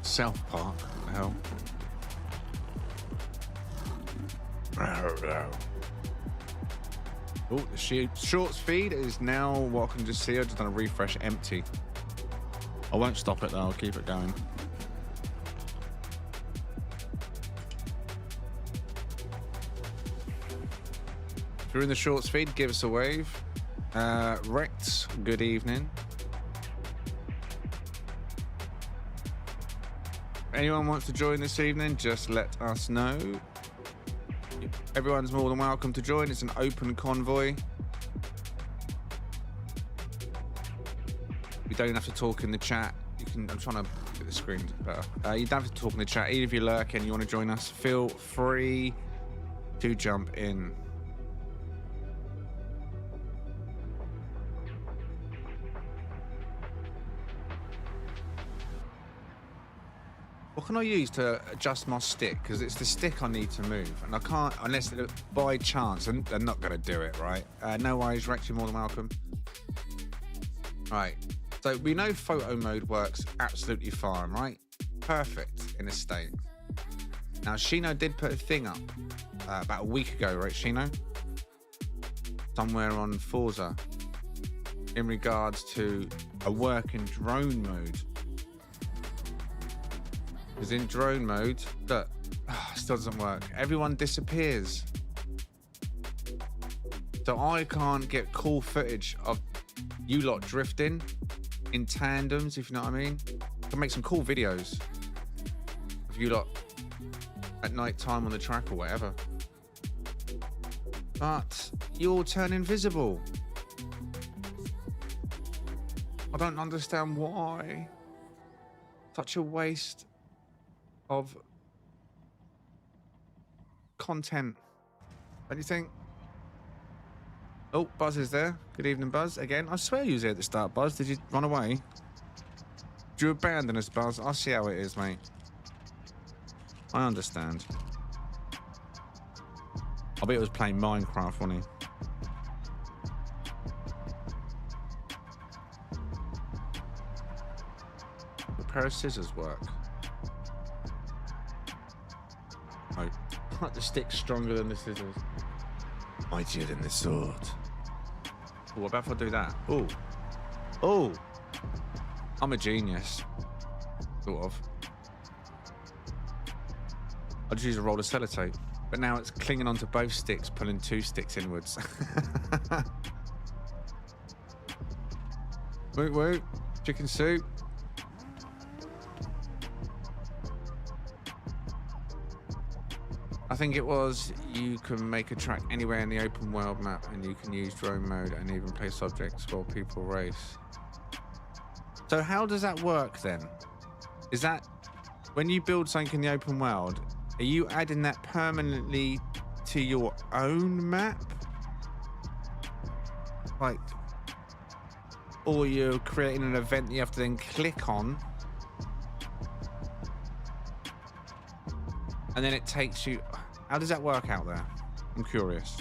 South Park, what the hell? Oh, the shorts feed is now what I can just see. I've just done a refresh, empty. I won't stop it though, I'll keep it going. If you're in the shorts feed, give us a wave. Rex, good evening. Anyone wants to join this evening, just let us know. Everyone's more than welcome to join. It's an open convoy. You don't have to talk in the chat. You can. I'm trying to get the screen better. You don't have to talk in the chat. Even if you lurk and you want to join us, feel free to jump in. What can I use to adjust my stick? Because it's the stick I need to move, and I can't unless by chance. And they're not going to do it, right? No worries, Rex. You're more than welcome. Right. So we know photo mode works absolutely fine, right? Perfect in a state. Now Shino did put a thing up about a week ago, right, Shino? Somewhere on Forza in regards to a working drone mode. Because in drone mode, look, still doesn't work. Everyone disappears. So I can't get cool footage of you lot drifting in tandems, if you know what I mean. I can make some cool videos of you lot at night time on the track or whatever. But you all turn invisible. I don't understand why. Such a waste of content. Don't you think? Oh, Buzz is there. Good evening, Buzz. Again, I swear you was here at the start, Buzz. Did you run away? Did you abandon us, Buzz? I'll see how it is, mate. I understand. I bet it was playing Minecraft, wasn't he? The pair of scissors work. Oh, the stick's stronger than the scissors. Mightier than the sword. Ooh, what about if I do that? Oh. Oh. I'm a genius. Sort of. I just use a roll of sellotape. But now it's clinging onto both sticks, pulling 2 sticks inwards. Woot woot. Chicken soup. I think it was you can make a track anywhere in the open world map and you can use drone mode and even place objects while people race. So how does that work then? Is that when you build something in the open world, are you adding that permanently to your own map? Like, or you're creating an event that you have to then click on and then it takes you... How does that work out there? I'm curious.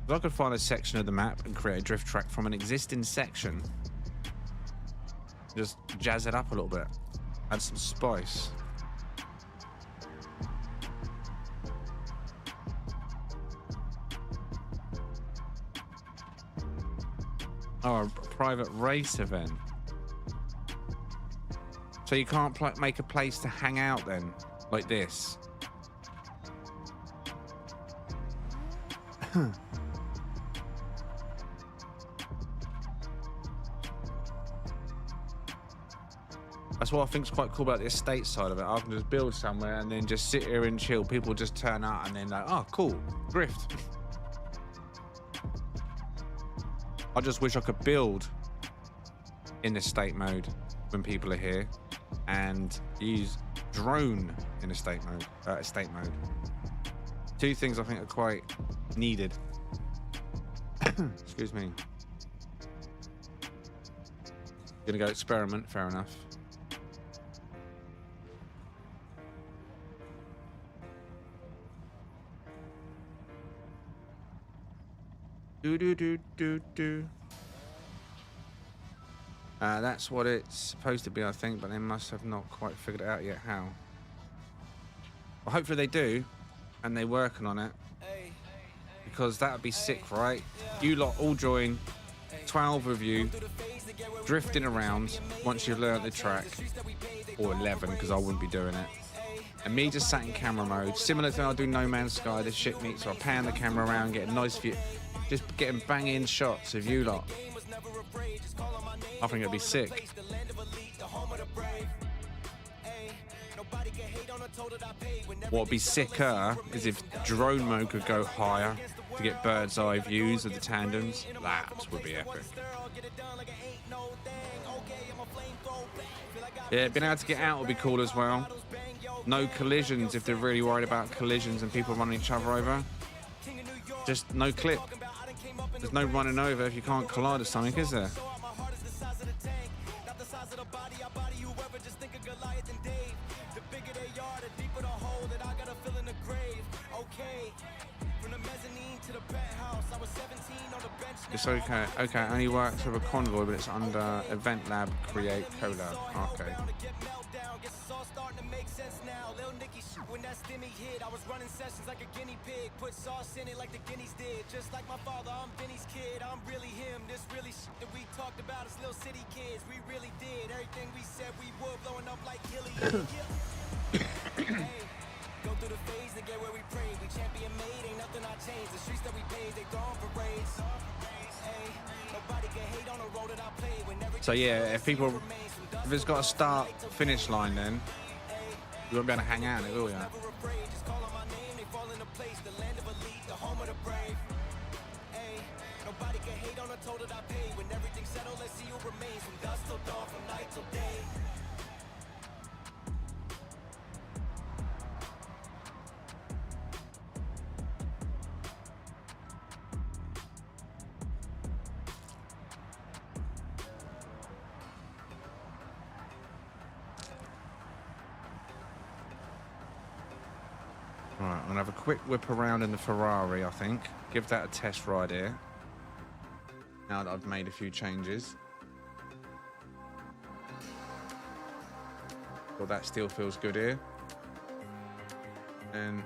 If I could find a section of the map and create a drift track from an existing section, just jazz it up a little bit, add some spice. a private race event. So you can't make a place to hang out then, like this. That's what I think is quite cool about the estate side of it. I can just build somewhere and then just sit here and chill. People just turn up and then like, oh, cool, grift. I just wish I could build in estate mode when people are here and use drone in estate mode. Two things I think are quite needed. Excuse me. Gonna go experiment, fair enough. Do. That's what it's supposed to be, I think, but they must have not quite figured it out yet how. Well, hopefully they do, and they're working on it, because that would be sick, right? You lot all join, 12 of you, drifting around once you've learnt the track, or 11, because I wouldn't be doing it. And me just sat in camera mode, similar to how I do No Man's Sky, this shit meet, so I pan the camera around, get a nice view, just getting banging shots of you lot. I think it'd be sick. What would be sicker is if drone mode could go higher to get bird's eye views of the tandems. That would be epic. Yeah, being able to get out would be cool as well. No collisions if they're really worried about collisions and people running each other over. Just no clip. There's no running over if you can't collide with something, is there? It's okay. Okay, it only works with a convoy, but it's under Event Lab, Create, Collab. Okay. When that stimmy hit, I was running sessions like a guinea pig. Put sauce in it like the guineas did. Just like my father, I'm Vinny's kid. I'm really him. This really shit that we talked about as little city kids. We really did everything we said we would, blowing up like Hilly. Hey, go through the phase to get where we pray. We champion made, ain't nothing I changed. The streets that we paved, they gone for race. Hey, nobody can hate on the road that I played. So yeah, if it's got a start finish line, then you won't be able to hang out in it, will you? Right, I'm gonna have a quick whip around in the Ferrari, I think. Give that a test ride here. Now that I've made a few changes. Well, that still feels good here. And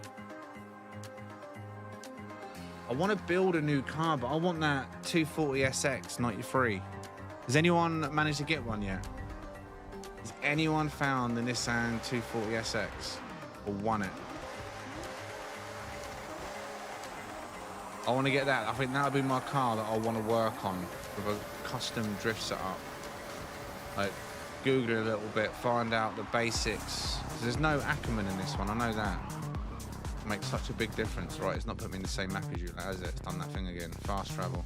I want to build a new car, but I want that 240 SX 93. Has anyone managed to get one yet? Has anyone found the Nissan 240 SX or won it? I want to get that. I think that'll be my car that I want to work on with a custom drift setup. Like, Google it a little bit, find out the basics. There's no Ackerman in this one, I know that. It makes such a big difference, right? It's not put me in the same map as you, has it? It's done that thing again. Fast travel.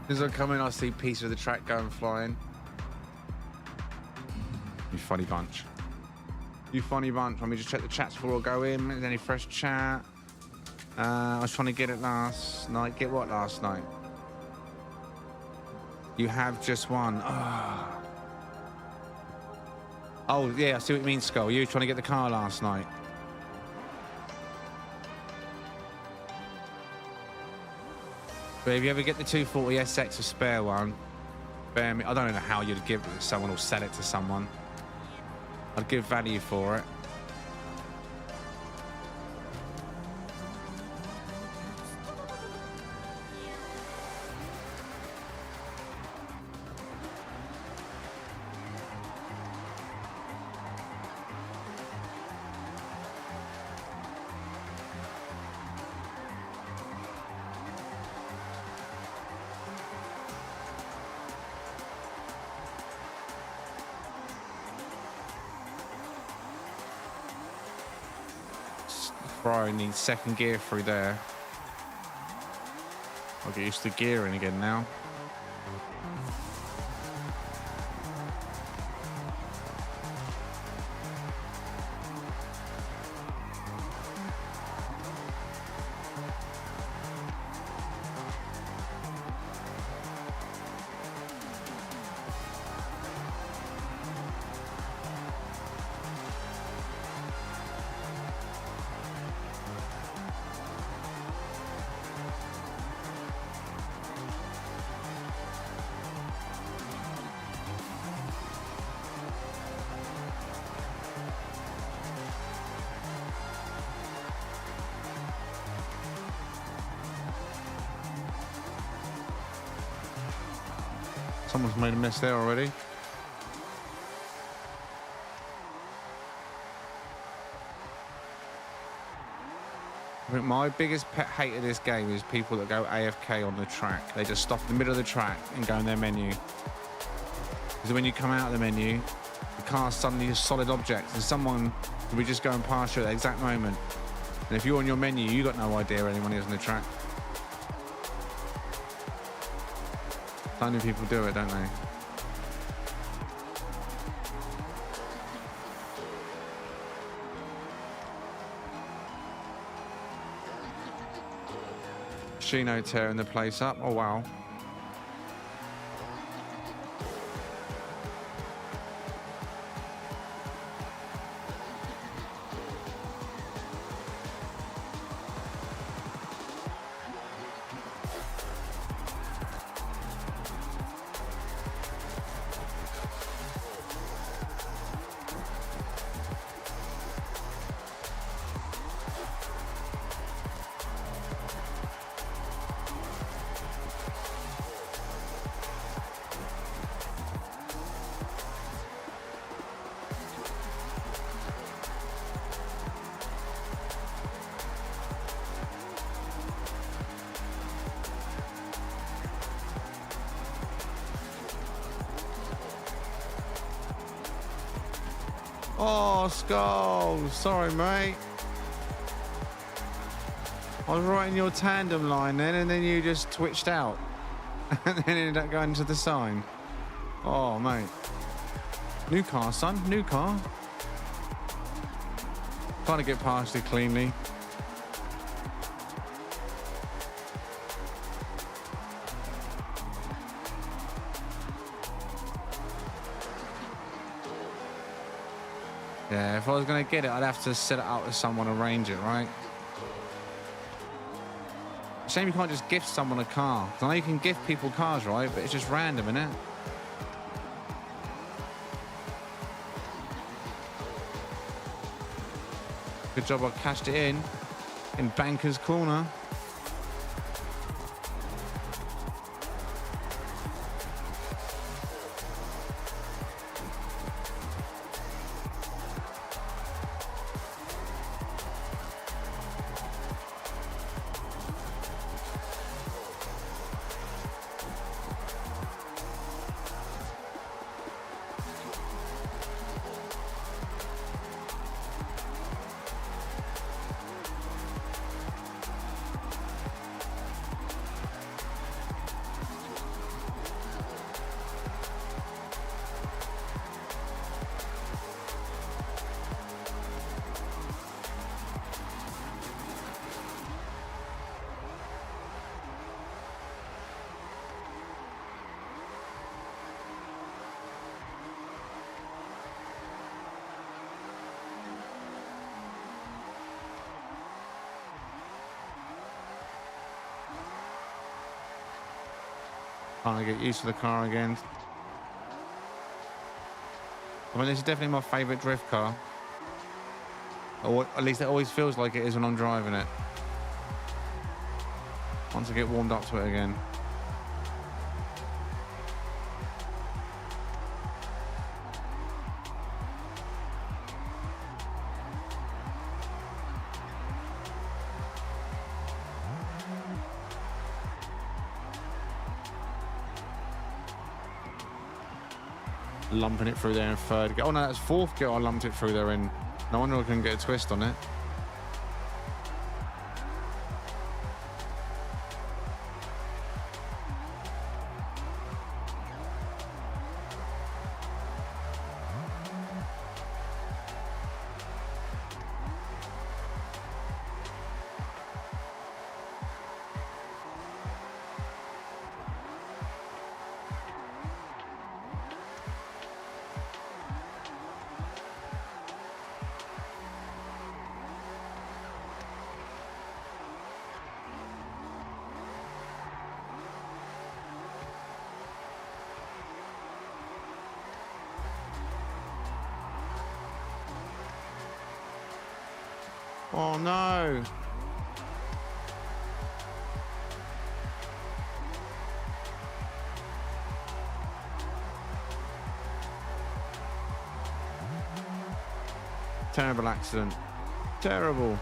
As I come in, I see pieces of the track going flying. You funny bunch. You funny bunch. Let me just check the chats before I go in. Is there any fresh chat? I was trying to get it last night. Get what last night? You have just won. Oh, yeah, I see what you mean, Skull. You were trying to get the car last night. But if you ever get the 240 SX, a spare one, bear me. I don't know how you'd give it to someone or sell it to someone. I'd give value for it. Probably need second gear through there. I'll get used to gearing again now. Someone's made a mess there already. I think my biggest pet hate of this game is people that go AFK on the track. They just stop in the middle of the track and go in their menu. Because when you come out of the menu, the car's suddenly a solid object and someone could be just going past you at the exact moment. And if you're on your menu, you got no idea anyone is on the track. So many people do it, don't they? Chino tearing the place up. Oh, wow. Oh, Skull. Sorry, mate. I was right in your tandem line then, and then you just twitched out. And then ended up going to the sign. Oh, mate. New car, son. New car. Trying to get past it cleanly. Yeah, if I was going to get it, I'd have to set it out with someone, arrange it, right? Shame you can't just gift someone a car. I know you can gift people cars, right? But it's just random, innit? Good job I cashed it in Banker's Corner. Trying to get used to the car again. I mean, this is definitely my favourite drift car. Or at least it always feels like it is when I'm driving it. Once I get warmed up to it again. Lumping it through there in third gear. Oh no, that's fourth gear I lumped it through there in. No wonder I couldn't get a twist on it. Oh no! Terrible accident. Terrible.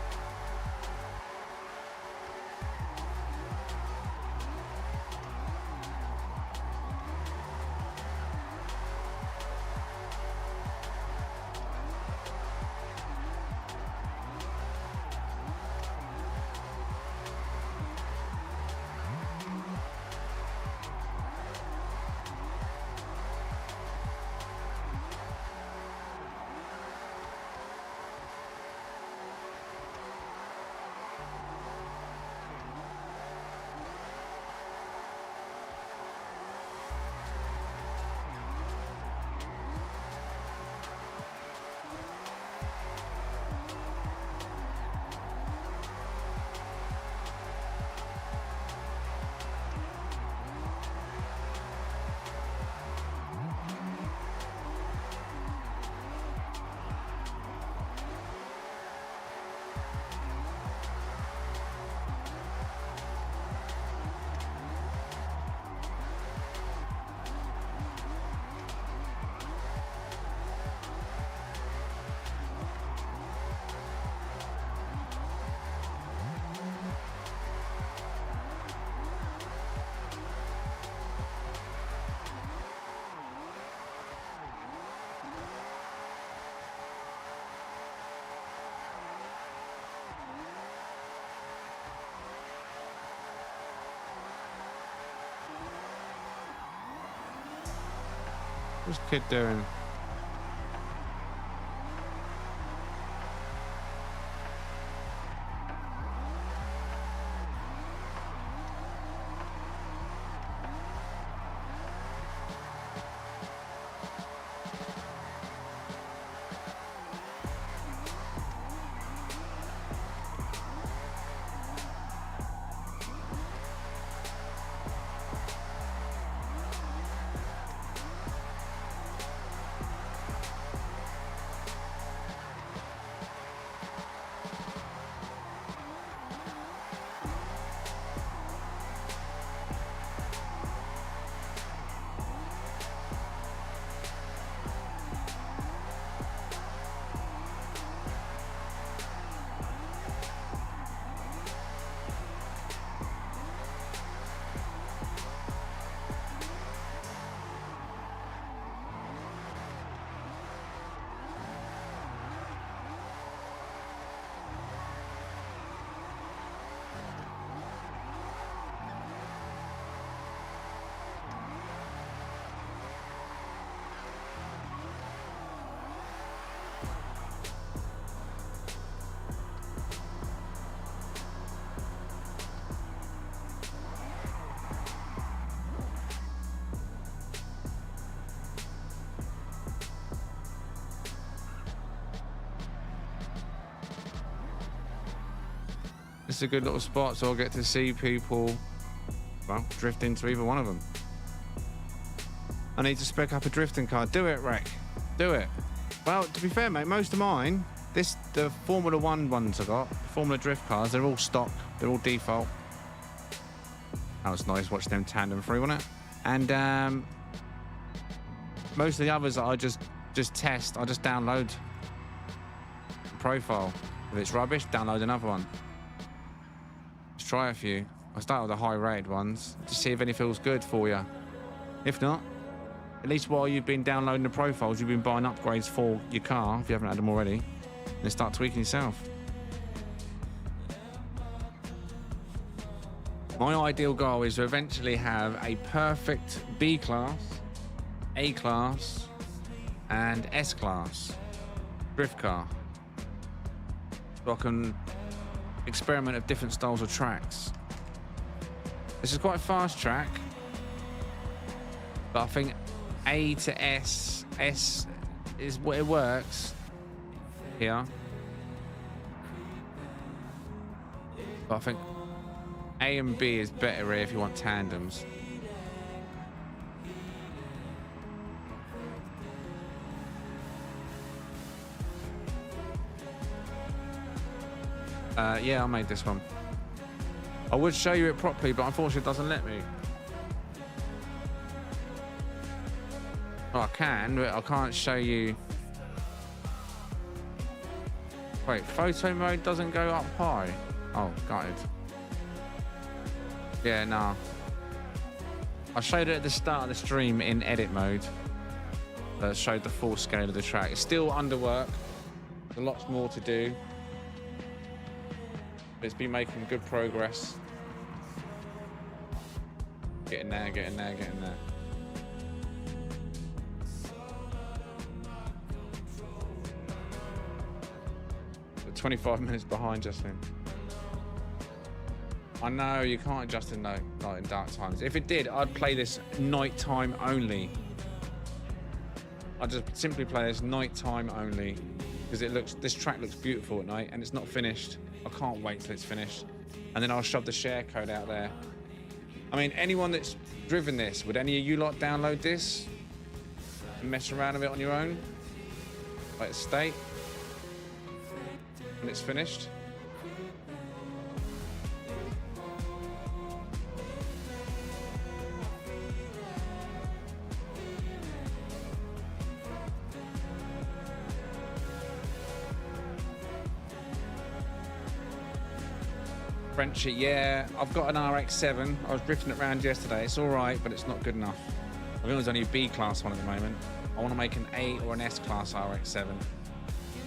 What's kid doing? It's a good little spot, so I'll get to see people, well, drift into either one of them. I need to spec up a drifting car. Do it, Rec. Do it. Well, to be fair, mate, most of mine, the Formula 1 ones I got, Formula Drift cars, they're all stock. They're all default. That was nice watching them tandem through, wasn't it? And most of the others that I just test, I just download the profile. If it's rubbish, download another one. Let's try a few. I start with the high rated ones to see if any feels good for you. If not, at least while you've been downloading the profiles, you've been buying upgrades for your car, if you haven't had them already, then start tweaking yourself. My ideal goal is to eventually have a perfect B class, A class, and S class drift car. So I can experiment with different styles of tracks. This is quite a fast track, but I think A to S is what it works here. But I think A and B is better here if you want tandems. Yeah, I made this one. I would show you it properly, but unfortunately it doesn't let me. Oh, I can, but I can't show you. Wait, photo mode doesn't go up high. Oh, gutted. Yeah, nah. I showed it at the start of the stream in edit mode. That showed the full scale of the track. It's still under work. There's lots more to do. But it's been making good progress. Getting there, getting there, getting there. We're 25 minutes behind, Justin. I know you can't adjust in night in dark times. If it did, I'd play this nighttime only. I'd just simply play this nighttime only because this track looks beautiful at night and it's not finished. I can't wait till it's finished, and then I'll shove the share code out there. I mean, anyone that's driven this, would any of you lot download this and mess around with it on your own, like state, when it's finished? Frenchie, yeah, I've got an RX-7. I was drifting it around yesterday. It's all right, but it's not good enough. I think there's only a B class one at the moment. I want to make an A or an S class RX-7.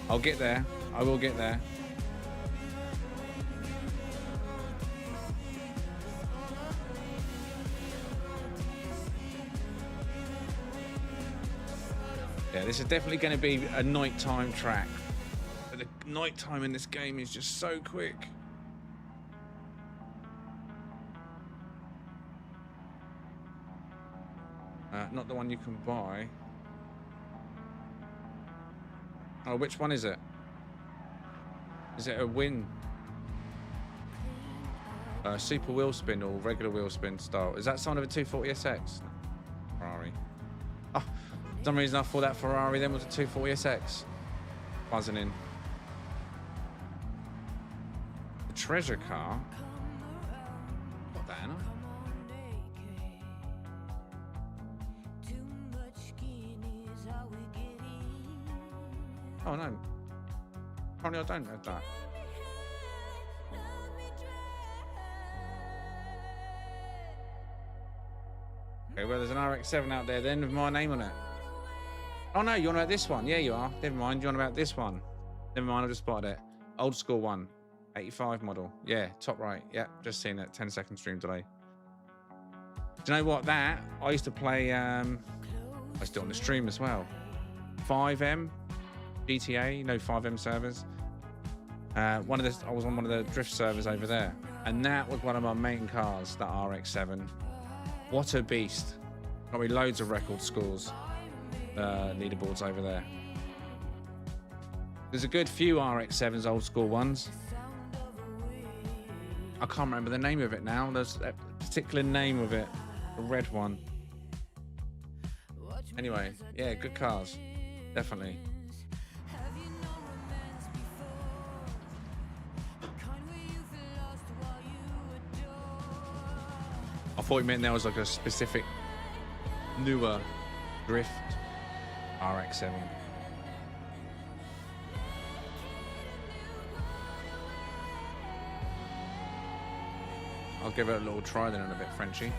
I'll get there. I will get there. Yeah, this is definitely going to be a nighttime track. But the nighttime in this game is just so quick. Not the one you can buy. Oh, which one is it? Is it a win? Super wheel spin or regular wheel spin style? Is that sound of a 240SX? Ferrari. Oh, for some reason I thought that Ferrari then was a 240SX. Buzzing in. The treasure car. Got that, Anna? Oh no. Apparently I don't have that. Okay, well there's an RX-7 out there then with my name on it. Oh no, you want about this one? Yeah, you are. Never mind, you want about this one? Never mind, I just spotted it. Old school one. 85 model. Yeah, top right. Yeah, just seen it. 10-second stream delay. Do you know what? That, I used to play, I used to do it on the stream as well. 5M. GTA, you know, 5M servers. I was on one of the drift servers over there, and that was one of my main cars, that RX-7. What a beast! Got me loads of record scores, leaderboards over there. There's a good few RX-7s, old school ones. I can't remember the name of it now. There's a particular name of it, a red one. Anyway, yeah, good cars. Definitely. I thought you meant there was like a specific newer drift RX-7. I'll give it a little try then in a bit, Frenchie.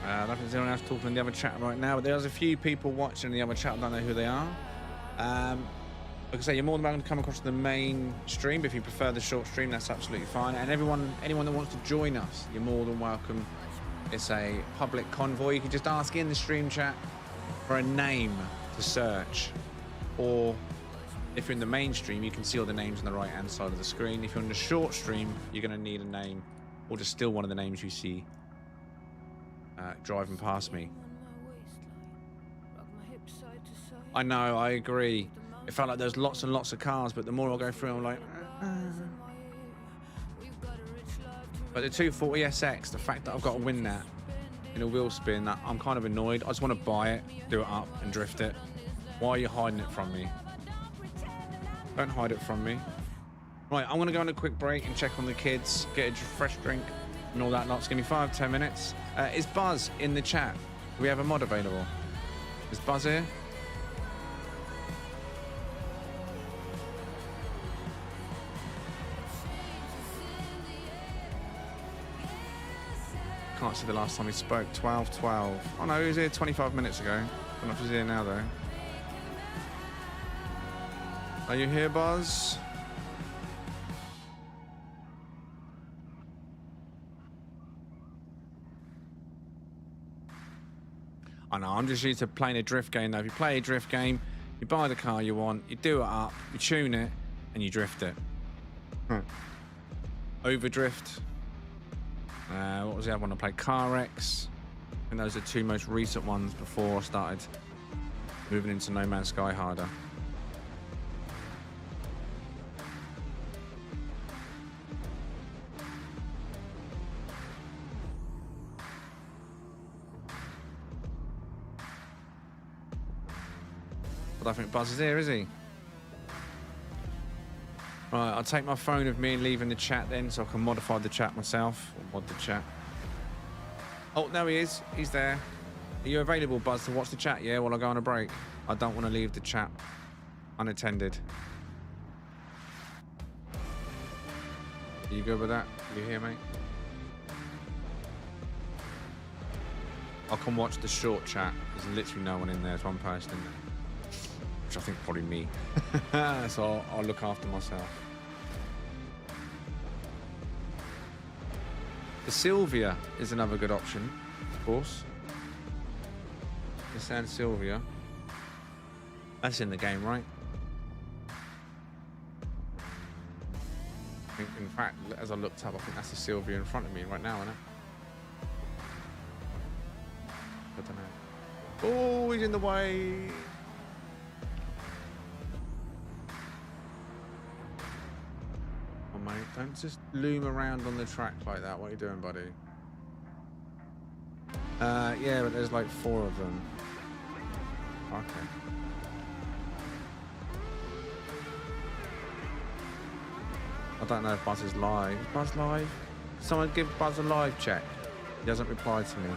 I don't think there's anyone else talking in the other chat right now, but there's a few people watching in the other chat. I don't know who they are. Like I say, you're more than welcome to come across the main stream, but if you prefer the short stream, that's absolutely fine. And anyone that wants to join us, you're more than welcome. It's a public convoy. You can just ask in the stream chat for a name to search, or if you're in the main stream, you can see all the names on the right hand side of the screen. If you're in the short stream, you're going to need a name, or just steal one of the names you see driving past me. I know, I agree. It felt like there's lots and lots of cars, but the more I go through, I'm like, But the 240SX, the fact that I've got to win that in a wheel spin, I'm kind of annoyed. I just want to buy it, do it up, and drift it. Why are you hiding it from me? Don't hide it from me. Right, I'm going to go on a quick break and check on the kids, get a fresh drink, and all that lot. It's going to be 5-10 minutes. Is Buzz in the chat? Do we have a mod available? Is Buzz here? Can't see the last time he spoke. 12:12. Oh no, he was here 25 minutes ago. I don't know if he's here now though. Are you here, Buzz? I know, I'm just used to playing a drift game though. If you play a drift game, you buy the car you want, you do it up, you tune it, and you drift it. Overdrift. What was the other one I played? CarX. And those are the two most recent ones before I started moving into No Man's Sky harder. But I think Buzz is here, is he? Right, I'll take my phone with me and leave in the chat then, so I can modify the chat myself. Or mod the chat. Oh, no, he is. He's there. Are you available, Buzz, to watch the chat, yeah, while I go on a break? I don't want to leave the chat unattended. Are you good with that? Are you here, mate? I can watch the short chat. There's literally no one in there. There's one person in there. Which I think probably me. So I'll look after myself. The Sylvia is another good option, of course. Nissan Sylvia. That's in the game, right? I think, in fact, as I looked up, I think that's the Sylvia in front of me right now, isn't it? I don't know. Oh, he's in the way. Oh, mate, don't just loom around on the track like that. What are you doing, buddy? Yeah, but there's like 4 of them. Okay. I don't know if Buzz is live. Is Buzz live? Someone give Buzz a live check. He hasn't replied to me.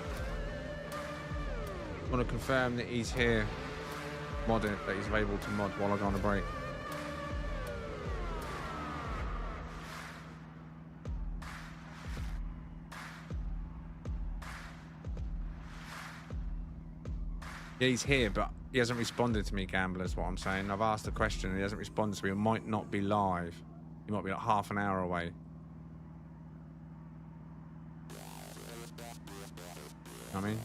I want to confirm that he's here modding, that he's available to mod while I go on a break. Yeah, he's here, but he hasn't responded to me, Gambler, is what I'm saying. I've asked a question and he hasn't responded to me. It might not be live. He might be like half an hour away. You know what I mean?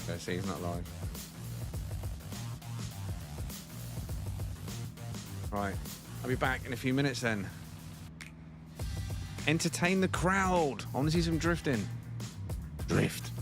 Okay, see, he's not live. Right. I'll be back in a few minutes then. Entertain the crowd. I want to see some drifting. Drift.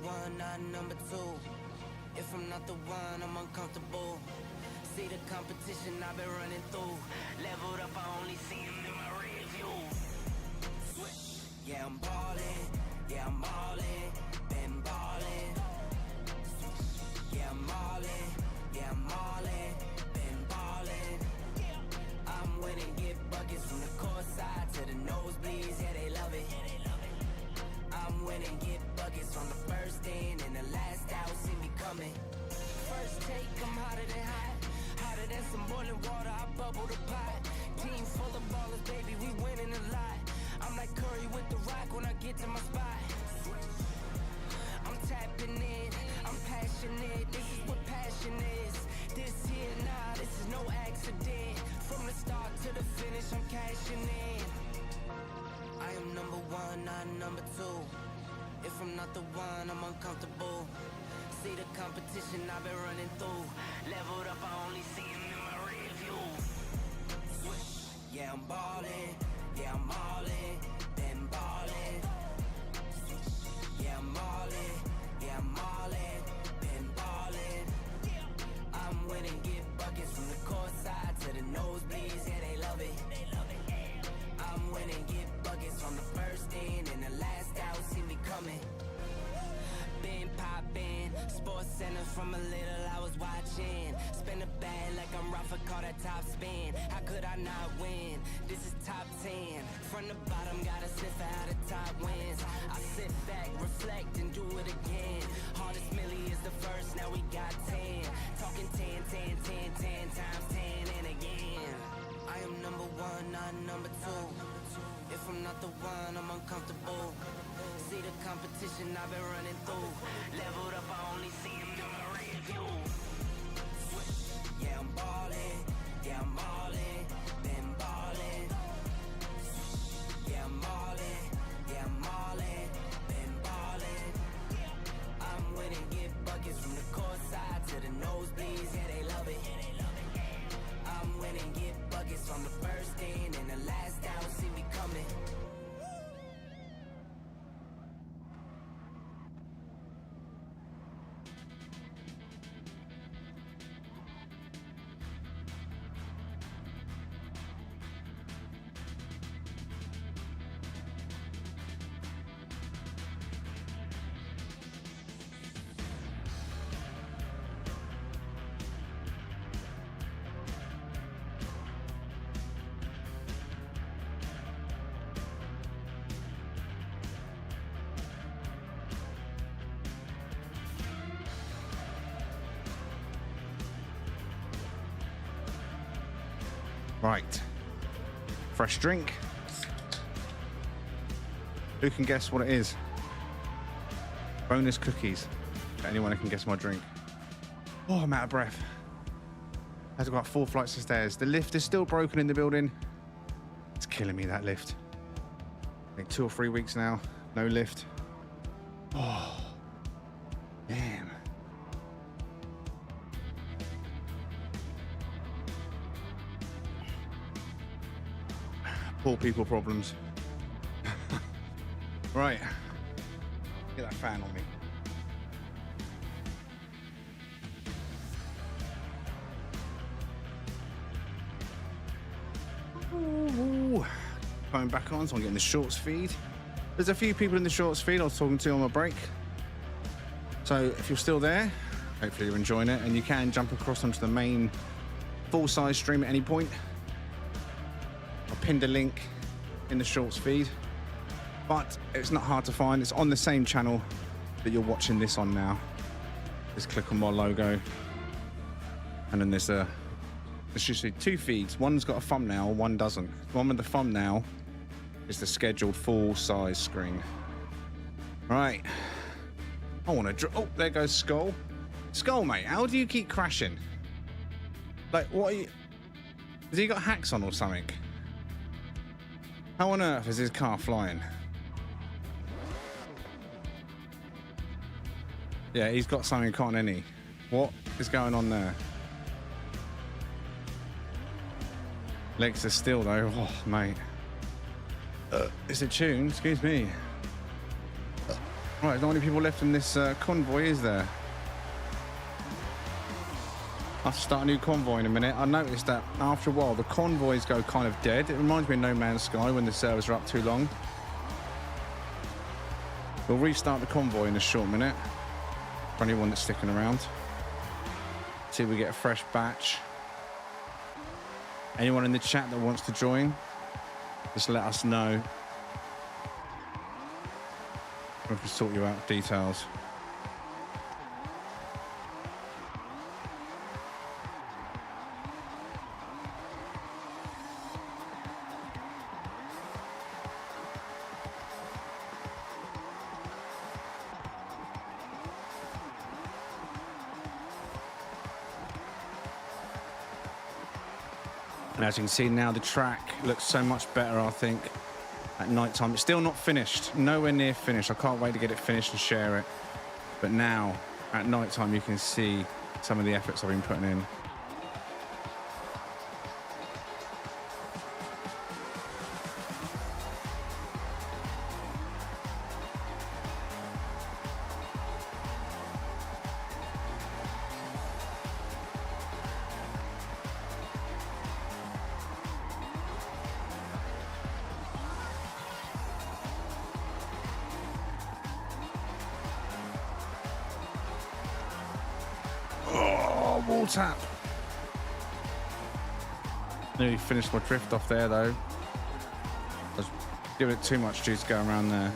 one, not number two. If I'm not the one, I'm uncomfortable. See the competition I've been running through. Leveled up, I only see him in my rear view. Switch. Yeah, I'm ballin'. Yeah, I'm all in. Been ballin'. Yeah, I'm all in. Yeah, I'm all in. Been ballin'. I'm winning, get buckets from the court side to the nosebleeds. Yeah, they love it. I'm winning, get buckets from the first in and the last out. See me coming. First take, I'm hotter than hot. Hotter than some boiling water, I bubble the pot. Team full of ballers, baby, we winning a lot. I'm like Curry with the rock when I get to my spot. I'm tapping in, I'm passionate. This is what passion is. This here, nah, this is no accident. From the start to the finish, I'm cashing in. I am number one, not number two. If I'm not the one, I'm uncomfortable. See the competition I've been running through. Leveled up, I only see him in my rear view. Switch. Yeah, I'm ballin'. Yeah, I'm all in. Been ballin'. Yeah, I'm all in. Yeah, I'm all in. Been ballin'. I'm winning, get buckets from the court side to the nosebleeds. Yeah, they love it. I'm winning, get buckets from the first in and the last out. See me coming. Been poppin', Sports Center from a little I was watching. Spin a bag like I'm Rafa, call that top spin. How could I not win? This is top 10. From the bottom, gotta sniff out the top wins. I sit back, reflect, and do it again. Hardest Millie is the first, now we got 10. Talking 10, 10, 10, 10 times 10 and again. I am number one, not number two. If I'm not the one, I'm uncomfortable. See the competition I've been running through. Leveled up, I only see him in my rear view. Switch. Yeah, I'm ballin'. Yeah, I'm all in. Been ballin'. Yeah, I'm all in. Yeah, I'm all in. Been ballin'. I'm winning, get buckets from the court side to the nosebleeds. Yeah, they love it. I'm winning, get buckets from the first in and the last out. See me coming. Right. Fresh drink. Who can guess what it is? Bonus cookies. Anyone who can guess my drink. Oh, I'm out of breath. I had to go up 4 flights of stairs. The lift is still broken in the building. It's killing me, that lift. I think 2 or 3 weeks now. No lift. Oh, damn. Poor people problems. Right. Get that fan on me. Ooh. Going back on, so I'm getting the shorts feed. There's a few people in the shorts feed I was talking to on my break. So if you're still there, hopefully you're enjoying it, and you can jump across onto the main full-size stream at any point. I pinned a link in the shorts feed, but it's not hard to find. It's on the same channel that you're watching this on now. Just click on my logo, and then there's usually 2 feeds. One's got a thumbnail, one doesn't. The one with the thumbnail is the scheduled full-size screen. Right. I want to. Oh, there goes Skull. Skull, mate, how do you keep crashing? Like, what are you? Has he got hacks on or something? How on earth is his car flying? Yeah, he's got something on, hasn't he? What is going on there? Legs are still though. Oh, mate. Is it tuned? Excuse me. Right, there's not many people left in this convoy, is there? I'll have to start a new convoy in a minute. I noticed that after a while, the convoys go kind of dead. It reminds me of No Man's Sky when the servers are up too long. We'll restart the convoy in a short minute. For anyone that's sticking around. See if we get a fresh batch. Anyone in the chat that wants to join, just let us know. We can sort you out details. And as you can see now, the track looks so much better, I think, at night time. It's still not finished, nowhere near finished. I can't wait to get it finished and share it. But now, at night time, you can see some of the efforts I've been putting in. Wall tap. Nearly finished my drift off there though. I was giving it too much juice going around there.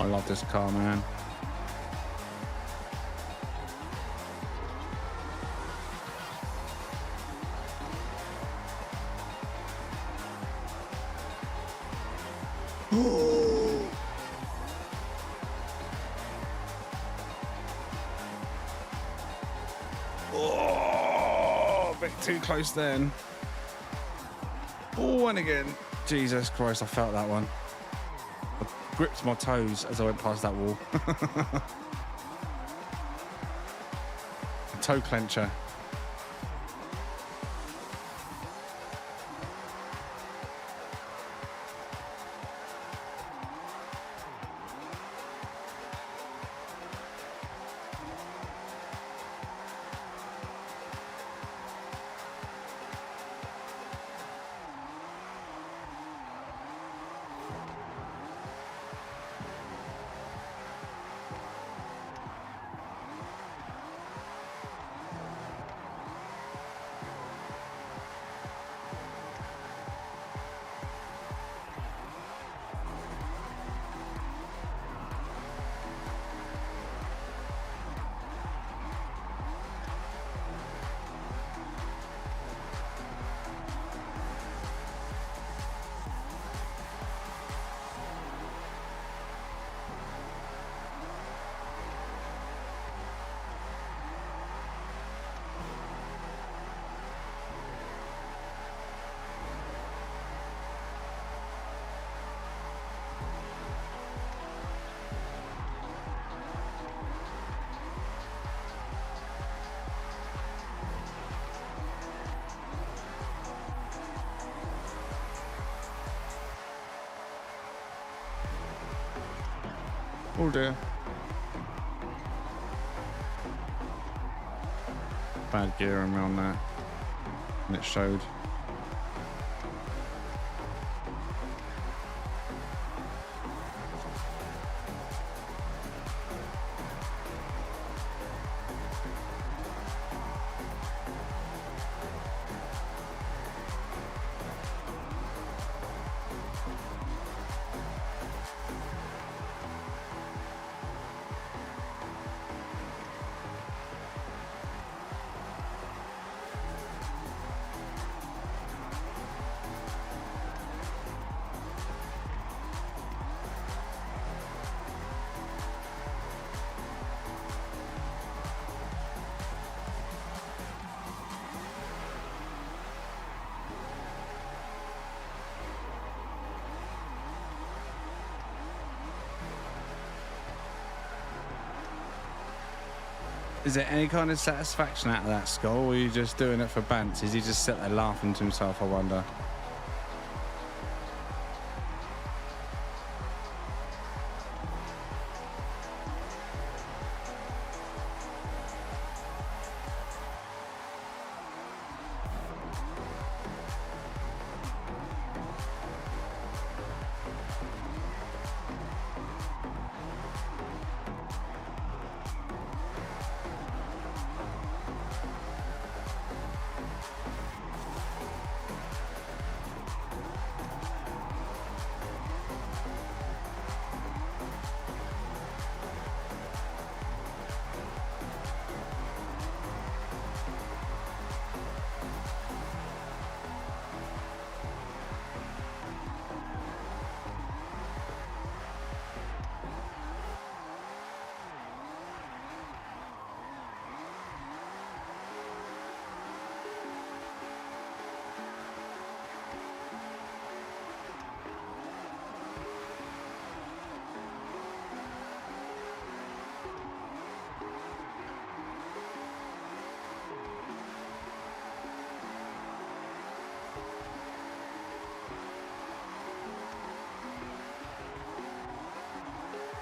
I love this car, man. Oh, a bit too close then. Oh, and again. Jesus Christ, I felt that one. Gripped my toes as I went past that wall. A toe clencher. Oh dear. Bad gearing around that. And it showed. Is there any kind of satisfaction out of that, Skull, or are you just doing it for bants? Is he just sitting there laughing to himself, I wonder?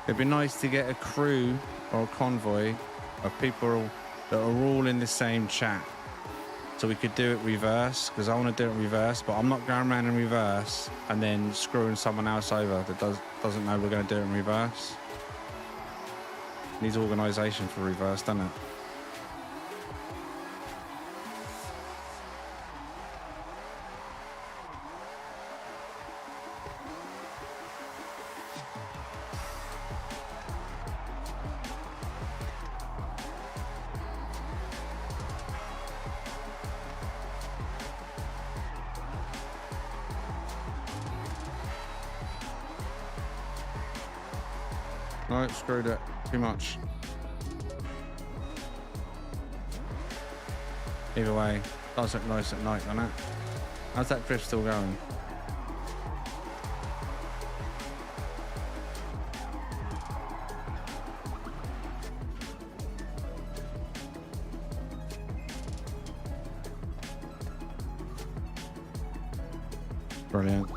It'd be nice to get a crew or a convoy of people that are all in the same chat. So we could do it reverse, because I want to do it reverse, but I'm not going around in reverse and then screwing someone else over that doesn't know we're going to do it in reverse. Needs organisation for reverse, doesn't it? No, screwed it. Too much. Either way, does look nice at night, doesn't it? How's that drift still going? Brilliant.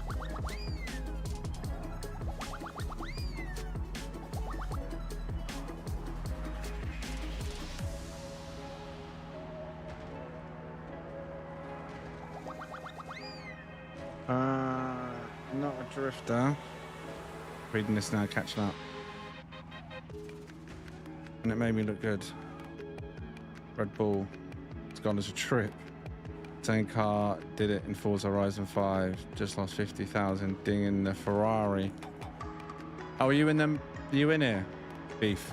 Not a drifter. Reading this now, catching up. And it made me look good. Red Bull. It's gone as a trip. Same car did it in Forza Horizon 5. Just lost 50,000 dinging the Ferrari. Oh, are you in them? Are you in here, Beef?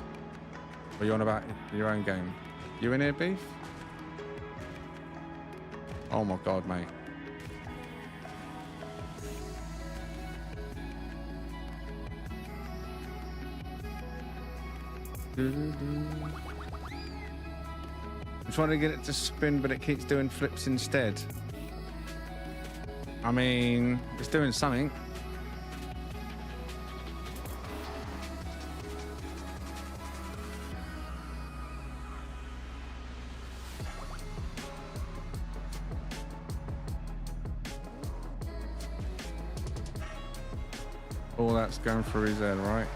Or are you on about your own game? You in here, Beef? Oh my God, mate. I'm trying to get it to spin, but it keeps doing flips instead. I mean, it's doing something. All that's going through his head, right?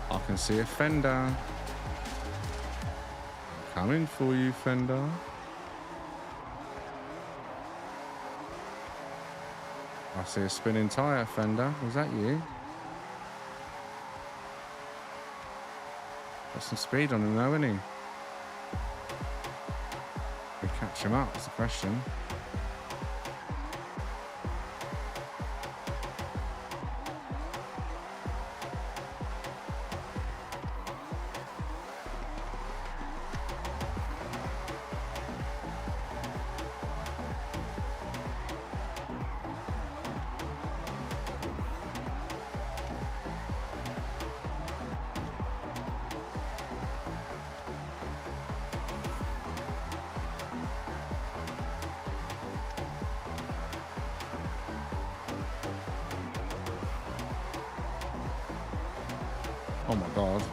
I can see a fender. Coming for you, fender. I see a spinning tyre, fender. Was that you? Got some speed on him though, isn't he? We catch him up, that's the question. Oh my god.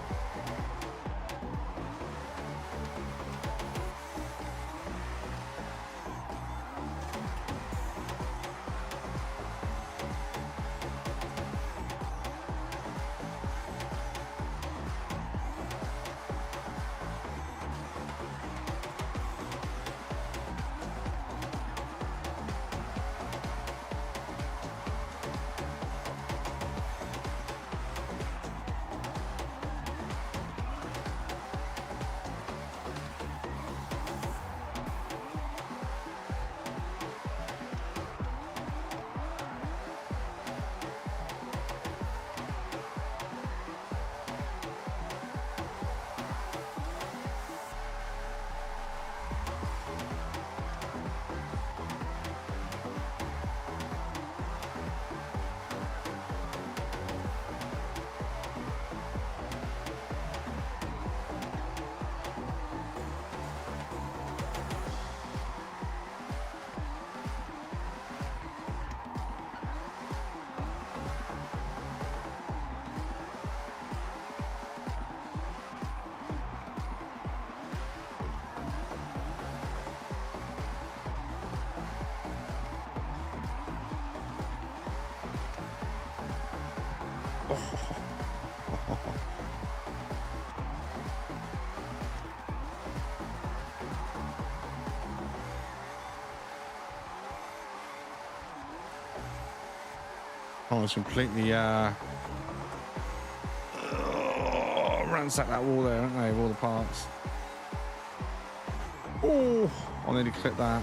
Oh, it's completely ransacked that wall there, haven't they? Of all the parts. Oh, I nearly clipped that.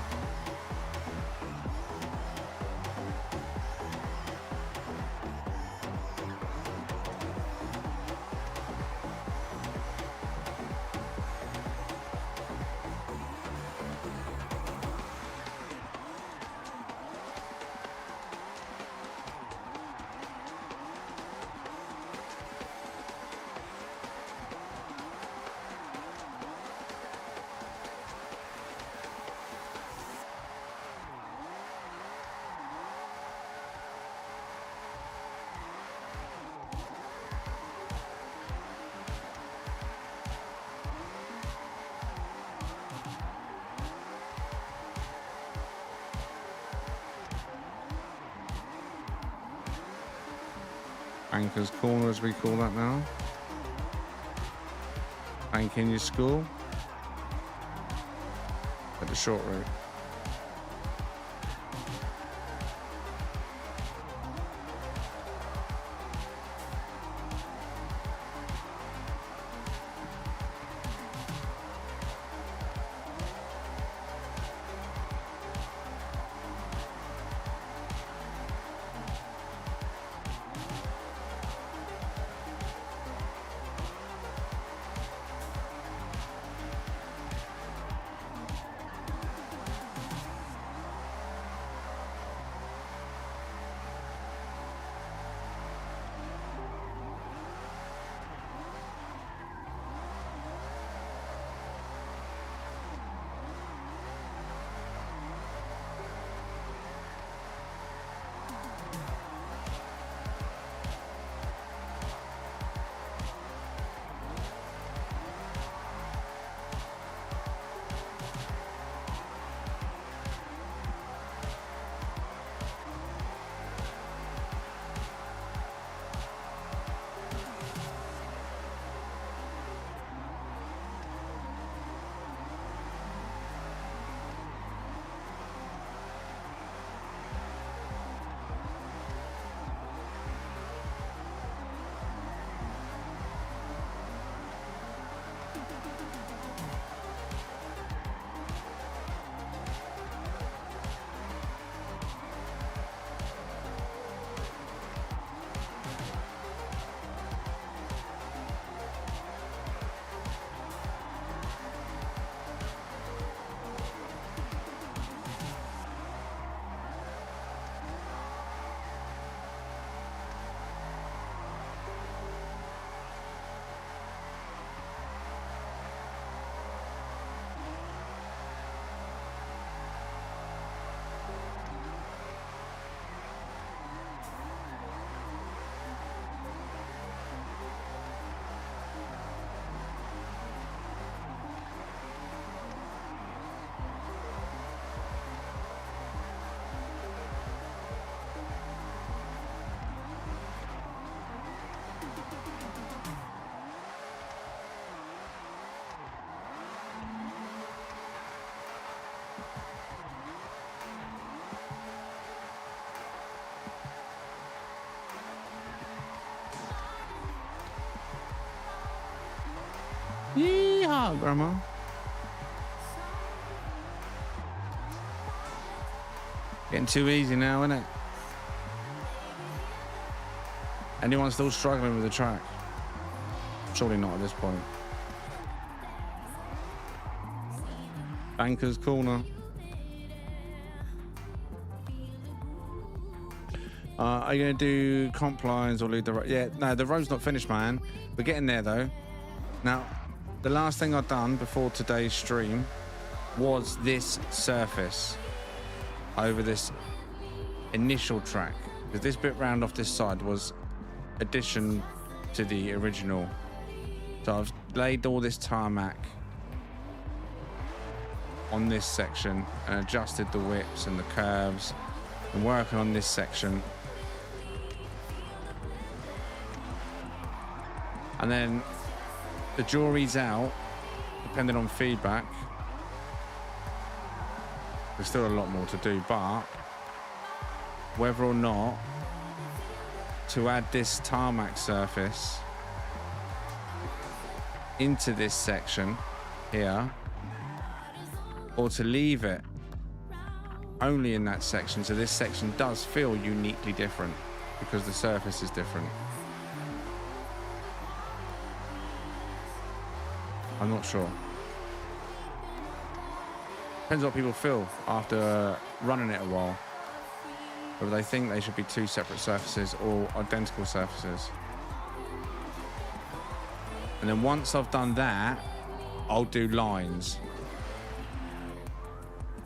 Anchor's Corner, as we call that now. Bank in your school. At the short route. Yeehaw, Grandma. Getting too easy now, isn't it? Anyone still struggling with the track? Surely not at this point. Banker's Corner. Are you going to do comp lines or lead the road? Yeah, no, the road's not finished, man. We're getting there, though. Now, the last thing I've done before today's stream was this surface over this initial track. Because this bit round off this side was addition to the original. So I've laid all this tarmac on this section and adjusted the whips and the curves and working on this section. And then the jury's out, depending on feedback. There's still a lot more to do, but whether or not to add this tarmac surface into this section here, or to leave it only in that section, so this section does feel uniquely different because the surface is different. I'm not sure. Depends what people feel after running it a while. Whether they think they should be two separate surfaces or identical surfaces. And then once I've done that, I'll do lines.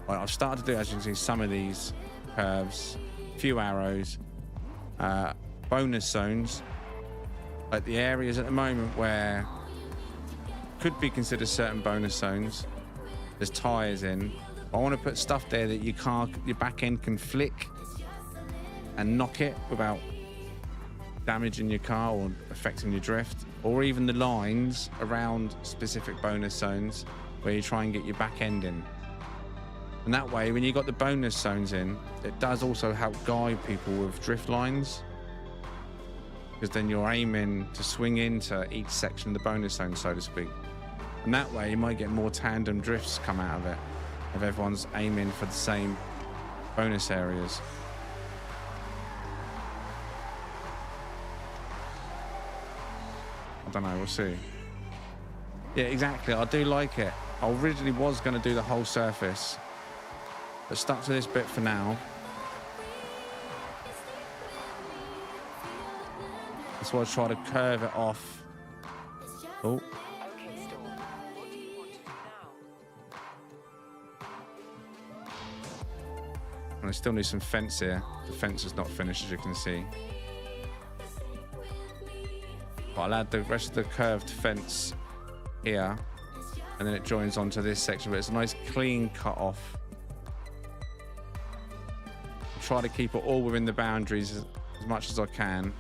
Right, I've started to do, as you can see, some of these curves, a few arrows, bonus zones, like the areas at the moment where could be considered certain bonus zones. There's tyres in. I want to put stuff there that your back end can flick and knock it without damaging your car or affecting your drift, or even the lines around specific bonus zones where you try and get your back end in. And that way, when you got the bonus zones in, it does also help guide people with drift lines, because then you're aiming to swing into each section of the bonus zone, so to speak. And that way, you might get more tandem drifts come out of it, if everyone's aiming for the same bonus areas. I don't know, we'll see. Yeah, exactly, I do like it. I originally was going to do the whole surface, but stuck to this bit for now. That's why I try to curve it off. Oh. And I still need some fence here. The fence is not finished, as you can see. But I'll add the rest of the curved fence here, and then it joins onto this section, but it's a nice clean cut off. Try to keep it all within the boundaries as much as I can.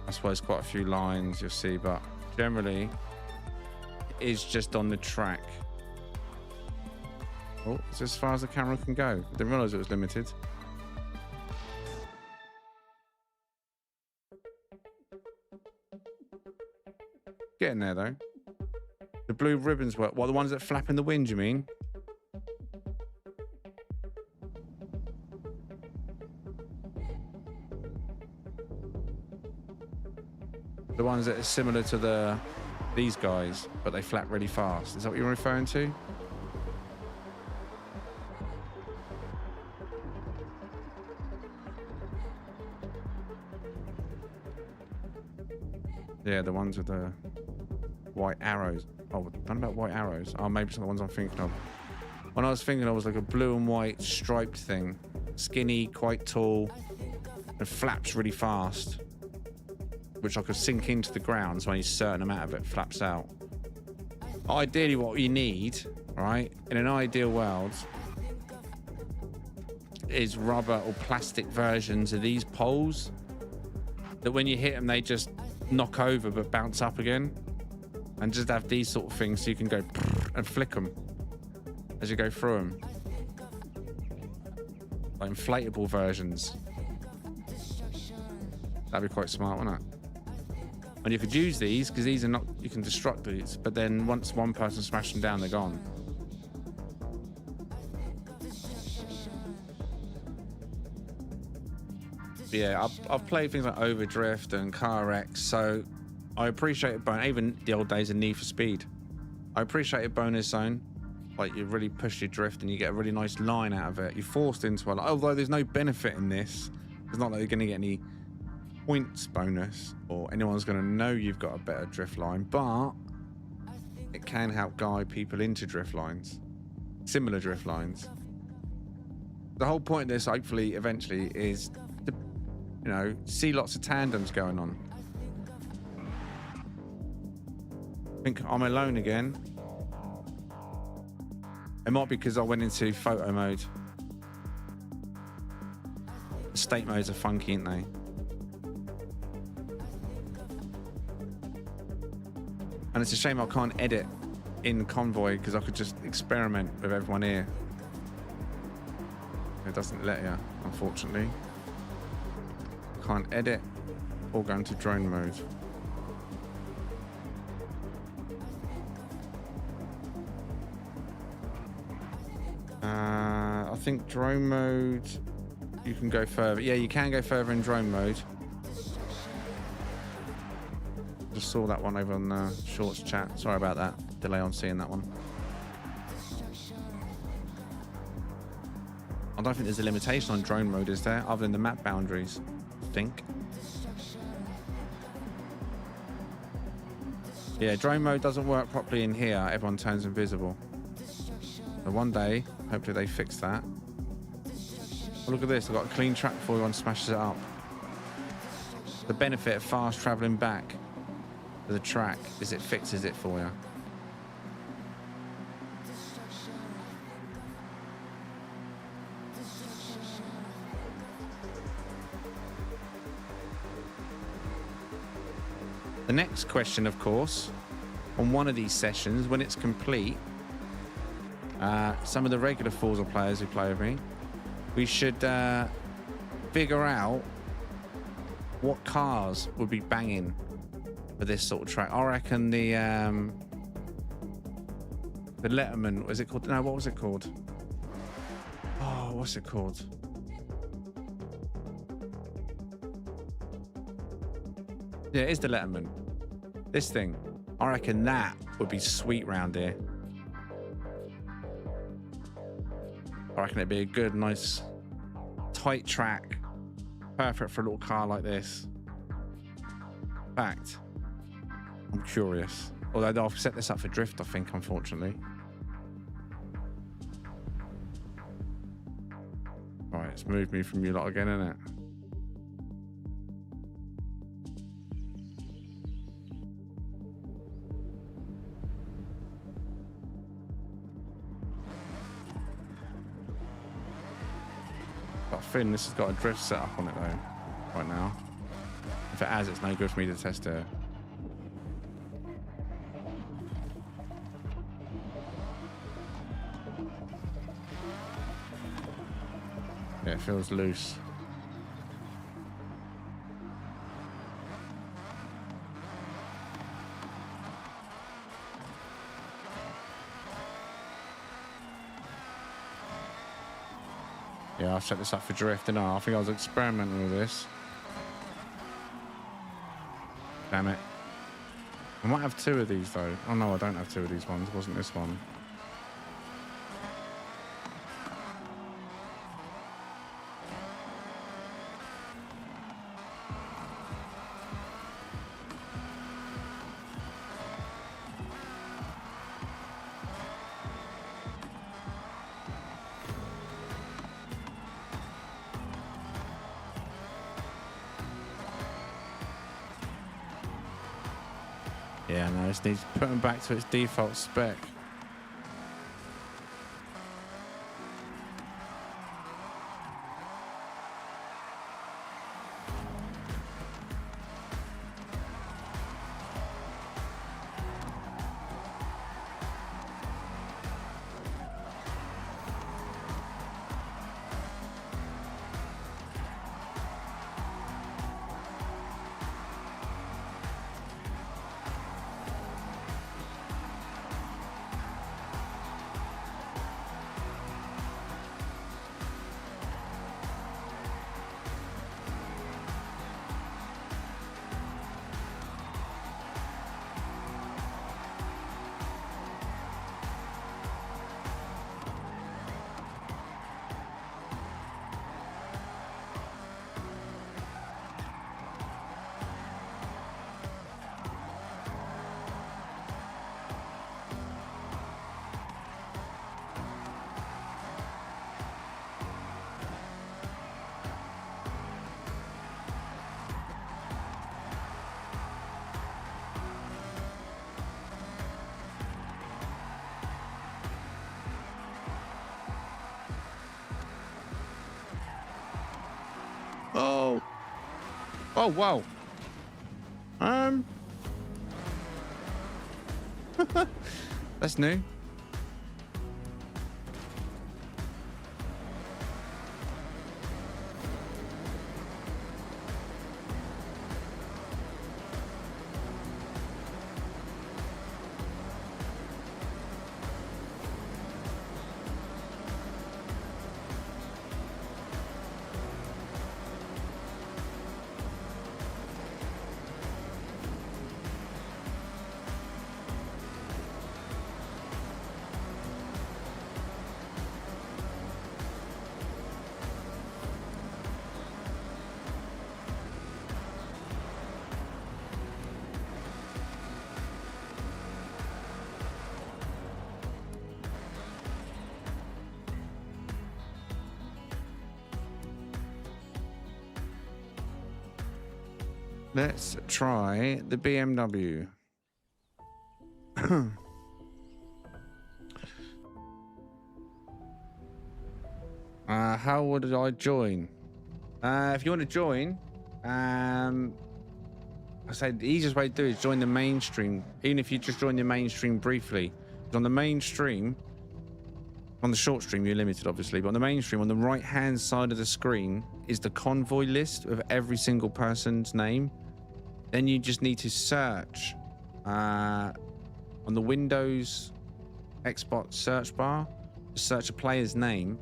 I suppose quite a few lines you'll see, but generally it is just on the track. Oh, it's as far as the camera can go. I didn't realise it was limited. Getting there though. The blue ribbons work. What, the ones that flap in the wind, you mean? The ones that are similar to these guys, but they flap really fast. Is that what you're referring to? Yeah, the ones with the white arrows. Oh, none about white arrows. Oh, maybe some of the ones I'm thinking of. When I was thinking, I was like a blue and white striped thing. Skinny, quite tall, and flaps really fast, which I could sink into the ground, so only a certain amount of it flaps out. Ideally, what you need, right, in an ideal world, is rubber or plastic versions of these poles that when you hit them, they just knock over but bounce up again, and just have these sort of things so you can go and flick them. as you go through them. Like inflatable versions. That'd be quite smart, wouldn't it? And you could use these because these are not, you can destruct these, but then once one person smashes them down, they're gone. But yeah, I've played things like Overdrift and Car X, so I appreciated even the old days of Need for Speed. I appreciated bonus zone. Like, you really push your drift and you get a really nice line out of it. You're forced into it. Although there's no benefit in this, it's not like you're going to get any points bonus or anyone's going to know you've got a better drift line, but it can help guide people into drift lines, similar drift lines. The whole point of this, hopefully, eventually, is to, you know, see lots of tandems going on. I think I'm alone again. It might be because I went into photo mode. The state modes are funky, aren't they? And it's a shame I can't edit in Convoy because I could just experiment with everyone here. It doesn't let you, unfortunately. Can't edit or go into drone mode. I think drone mode, you can go further. Yeah, you can go further in drone mode. Just saw that one over on the shorts chat. Sorry about that. Delay on seeing that one. I don't think there's a limitation on drone mode, is there? Other than the map boundaries, I think. Yeah, drone mode doesn't work properly in here. Everyone turns invisible. So one day, hopefully they fix that. Oh, look at this. I've got a clean track before everyone smashes it up. The benefit of fast travelling back to the track is it fixes it for you. The next question, of course, on one of these sessions, when it's complete, some of the regular Forza players who play with me, we should figure out what cars would be banging for this sort of track. I reckon the Letterman, was it called? No, what was it called? Oh, what's it called? Yeah, it is the Letterman. This thing. I reckon that would be sweet round here. I reckon it'd be a good, nice, tight track. Perfect for a little car like this. In fact, I'm curious. Although I've set this up for drift, I think, unfortunately. Right, it's moved me from you lot again, isn't it? Got a feeling this has got a drift set up on it though, right now. If it has, it's no good for me to test it. Yeah, it feels loose. Yeah, I've set this up for drift, didn't I? I think I was experimenting with this. Damn it. I might have two of these though. Oh no, I don't have two of these ones. It wasn't this one. Yeah, no, this needs putting back to its default spec. Oh, whoa. That's new. Let's try the BMW. How would I join? If you want to join, I say the easiest way to do it is join the mainstream. Even if you just join the mainstream briefly, on the mainstream, on the short stream, you're limited, obviously, but on the mainstream, on the right-hand side of the screen is the convoy list of every single person's name. Then you just need to search on the Windows Xbox search bar, search a player's name,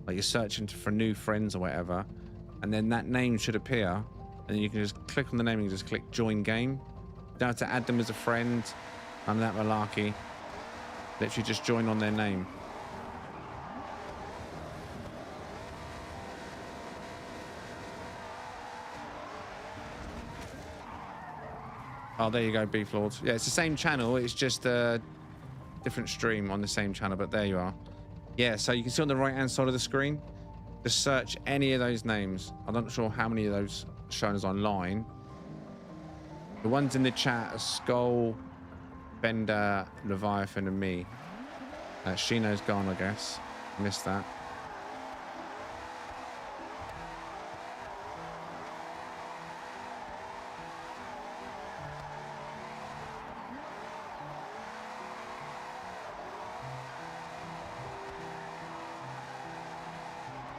like you're searching for new friends or whatever, and then that name should appear, and then you can just click on the name and just click join game. You don't have to add them as a friend, none of that malarkey. Literally just join on their name. Oh, there you go, Beef Lords. Yeah, it's the same channel. It's just a different stream on the same channel, but there you are. Yeah, so you can see on the right-hand side of the screen, just search any of those names. I'm not sure how many of those shown us online. The ones in the chat are Skull, Bender, Leviathan, and me. Shino's gone, I guess. Missed that.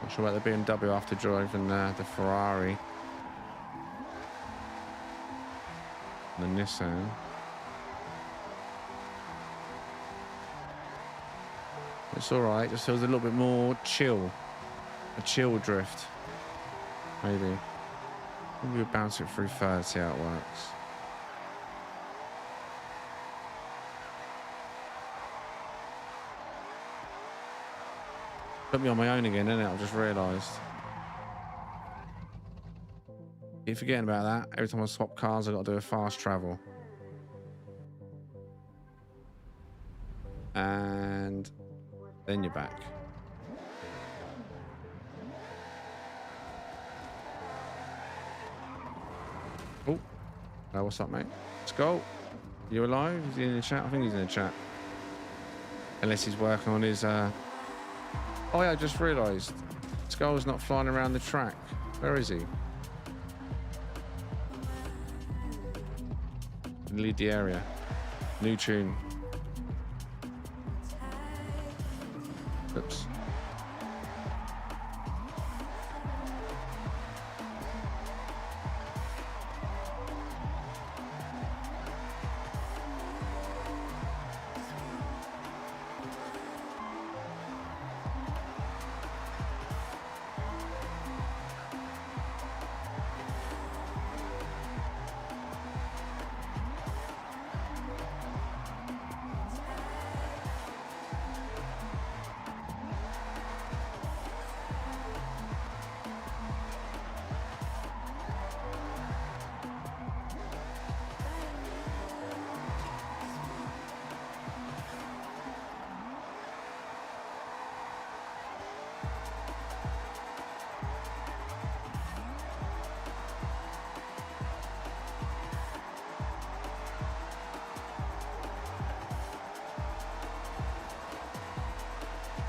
Not sure about the BMW after driving the Ferrari. The Nissan. It's alright, just feels a little bit more chill. A chill drift. Maybe. Maybe we'll bounce it through third, see how it works. Put me on my own again, innit? I've just realised. Keep forgetting about that. Every time I swap cars, I've got to do a fast travel. And then you're back. Oh, what's up, mate? Let's go. You alive? Is he in the chat? I think he's in the chat. Unless he's working on his... Oh, yeah, I just realised. Skull's not flying around the track. Where is he? Lead the area. New tune. Oops.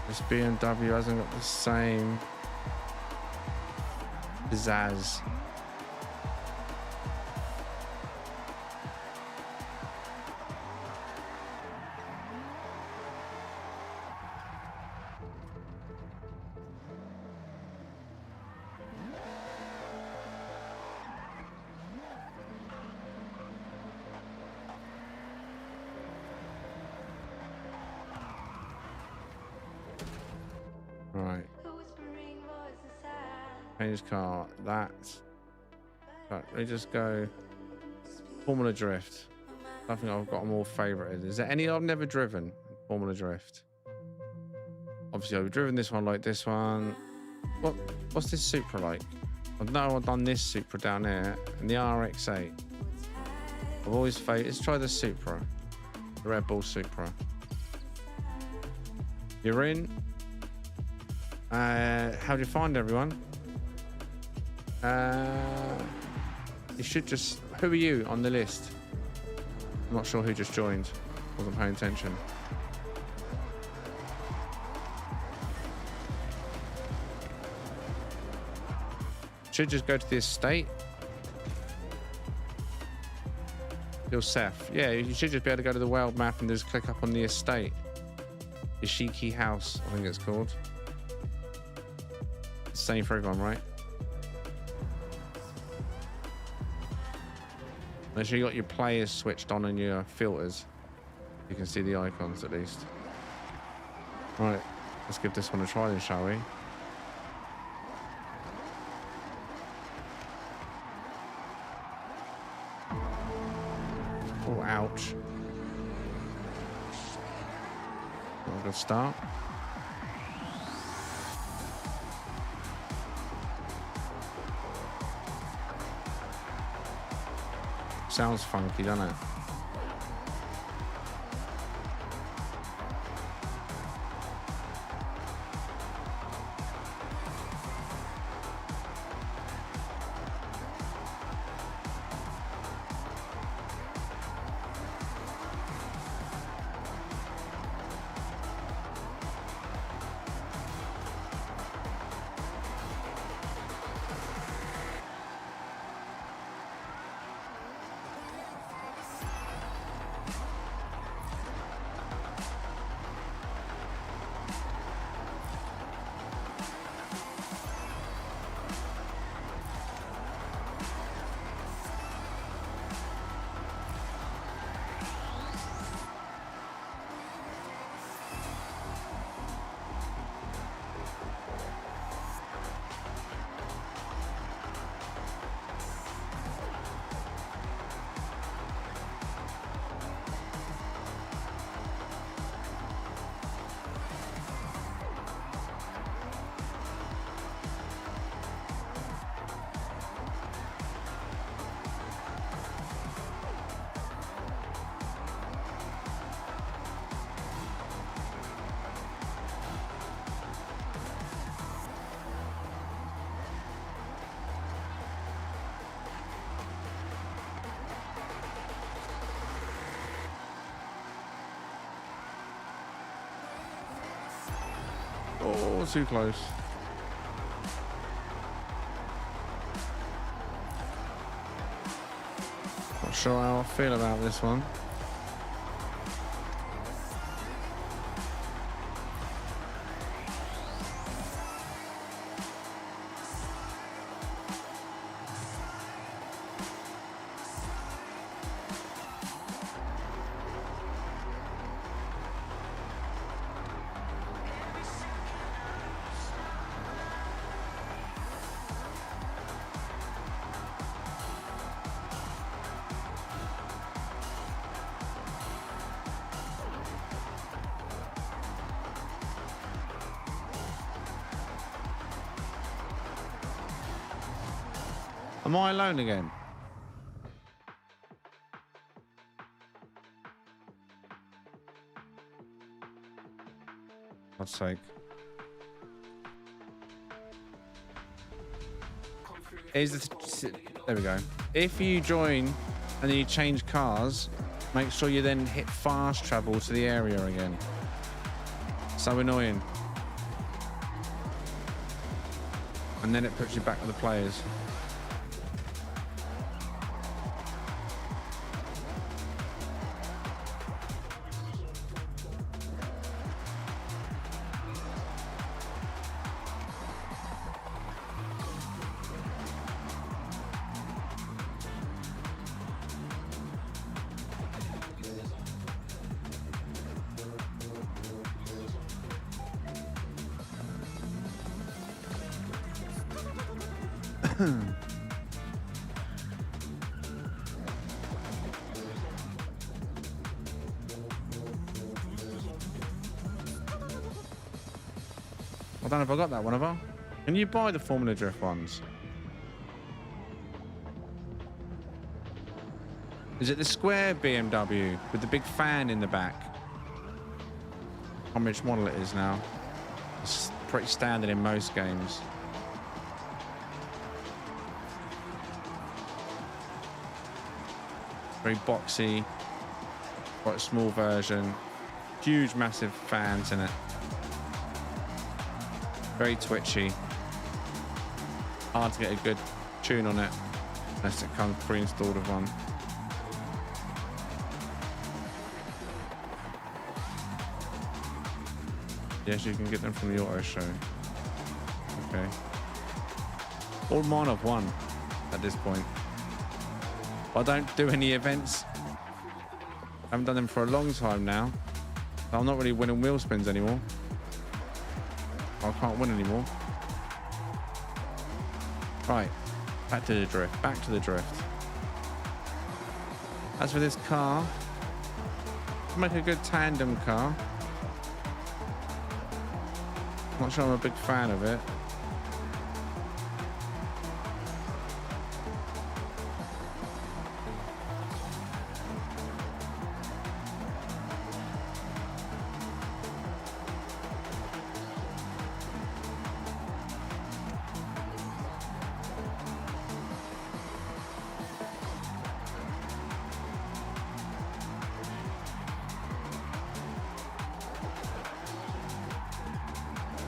This BMW hasn't got the same pizzazz. Right. Change car. That's. Right, let me just go. Formula Drift. I think I've got them all favorited. Is there any I've never driven? Formula Drift. Obviously, I've driven this one like this one. What's this Supra like? I know I've done this Supra down here and the RX-8. I've always favored. Let's try the Supra, the Red Bull Supra. You're in. How do you find everyone? You should just. Who are you on the list? I'm not sure who just joined. Wasn't paying attention. Should just go to the estate. You're Seth. Yeah, you should just be able to go to the world map and just click up on the estate. Ishiki House, I think it's called. Same for everyone, right? Make sure you got your players switched on and your filters. You can see the icons at least. Right, let's give this one a try then, shall we? Oh, ouch. Not a good start. Sounds funky, doesn't it? Oh, too close. Not sure how I feel about this one. Am I alone again? God's sake. There we go. If you join and then you change cars, make sure you then hit fast travel to the area again. So annoying. And then it puts you back with the players. I don't know if I got that one, have I? Can you buy the Formula Drift ones? Is it the square BMW with the big fan in the back? How much model it is now? It's pretty standard in most games. Very boxy, quite a small version. Huge, massive fans in it. Very twitchy. Hard to get a good tune on it unless it comes pre-installed with one. Yes, you can get them from the auto show. Okay. All mine I've won at this point. I don't do any events. I haven't done them for a long time now. I'm not really winning wheel spins anymore. I can't win anymore. Right, back to the drift, back to the drift. As for this car, make a good tandem car. Not sure I'm a big fan of it.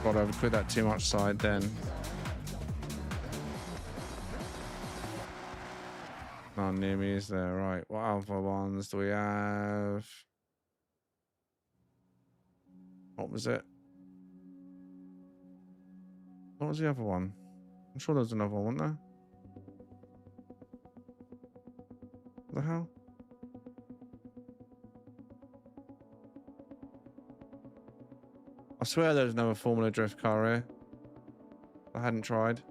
God, I've put that too much side then. Not near me, is there? Right, what other ones do we have? What was it? What was the other one? I'm sure there's another one, wasn't there? What the hell? I swear there's another Formula Drift car here. I hadn't tried.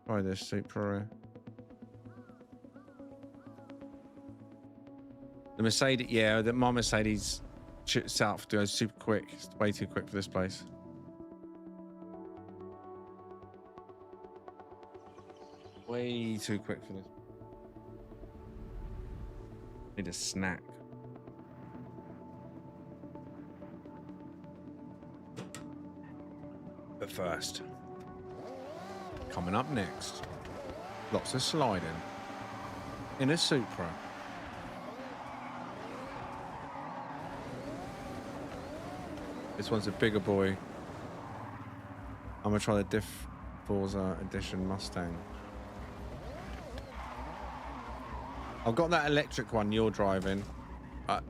Try this Supra here. The Mercedes, yeah, my Mercedes shoots out to go super quick. It's way too quick for this place. Way too quick for this. Need a snack. But first, coming up next, lots of sliding in a Supra. This one's a bigger boy. I'm gonna try the Diff Forza Edition Mustang. I've got that electric one you're driving.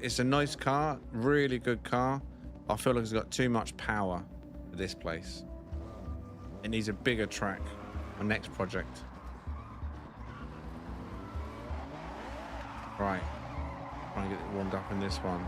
It's a nice car, really good car. I feel like it's got too much power for this place. It needs a bigger track. My next project. Right. Trying to get it warmed up in this one.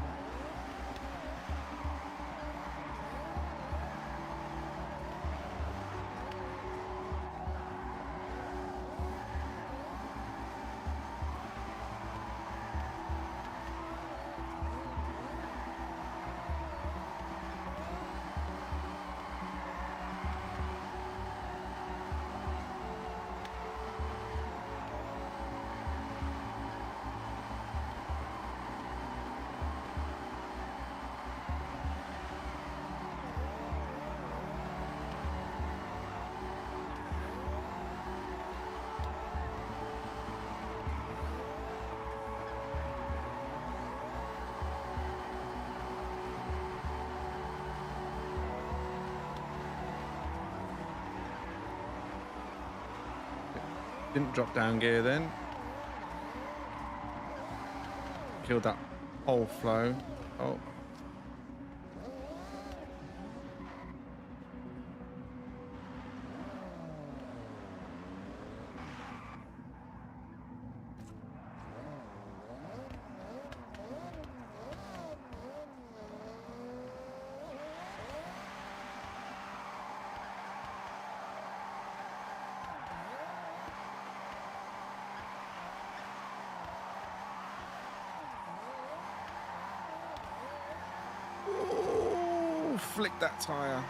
Didn't drop down gear then. Killed that whole flow. Oh. Oh, flick that tyre.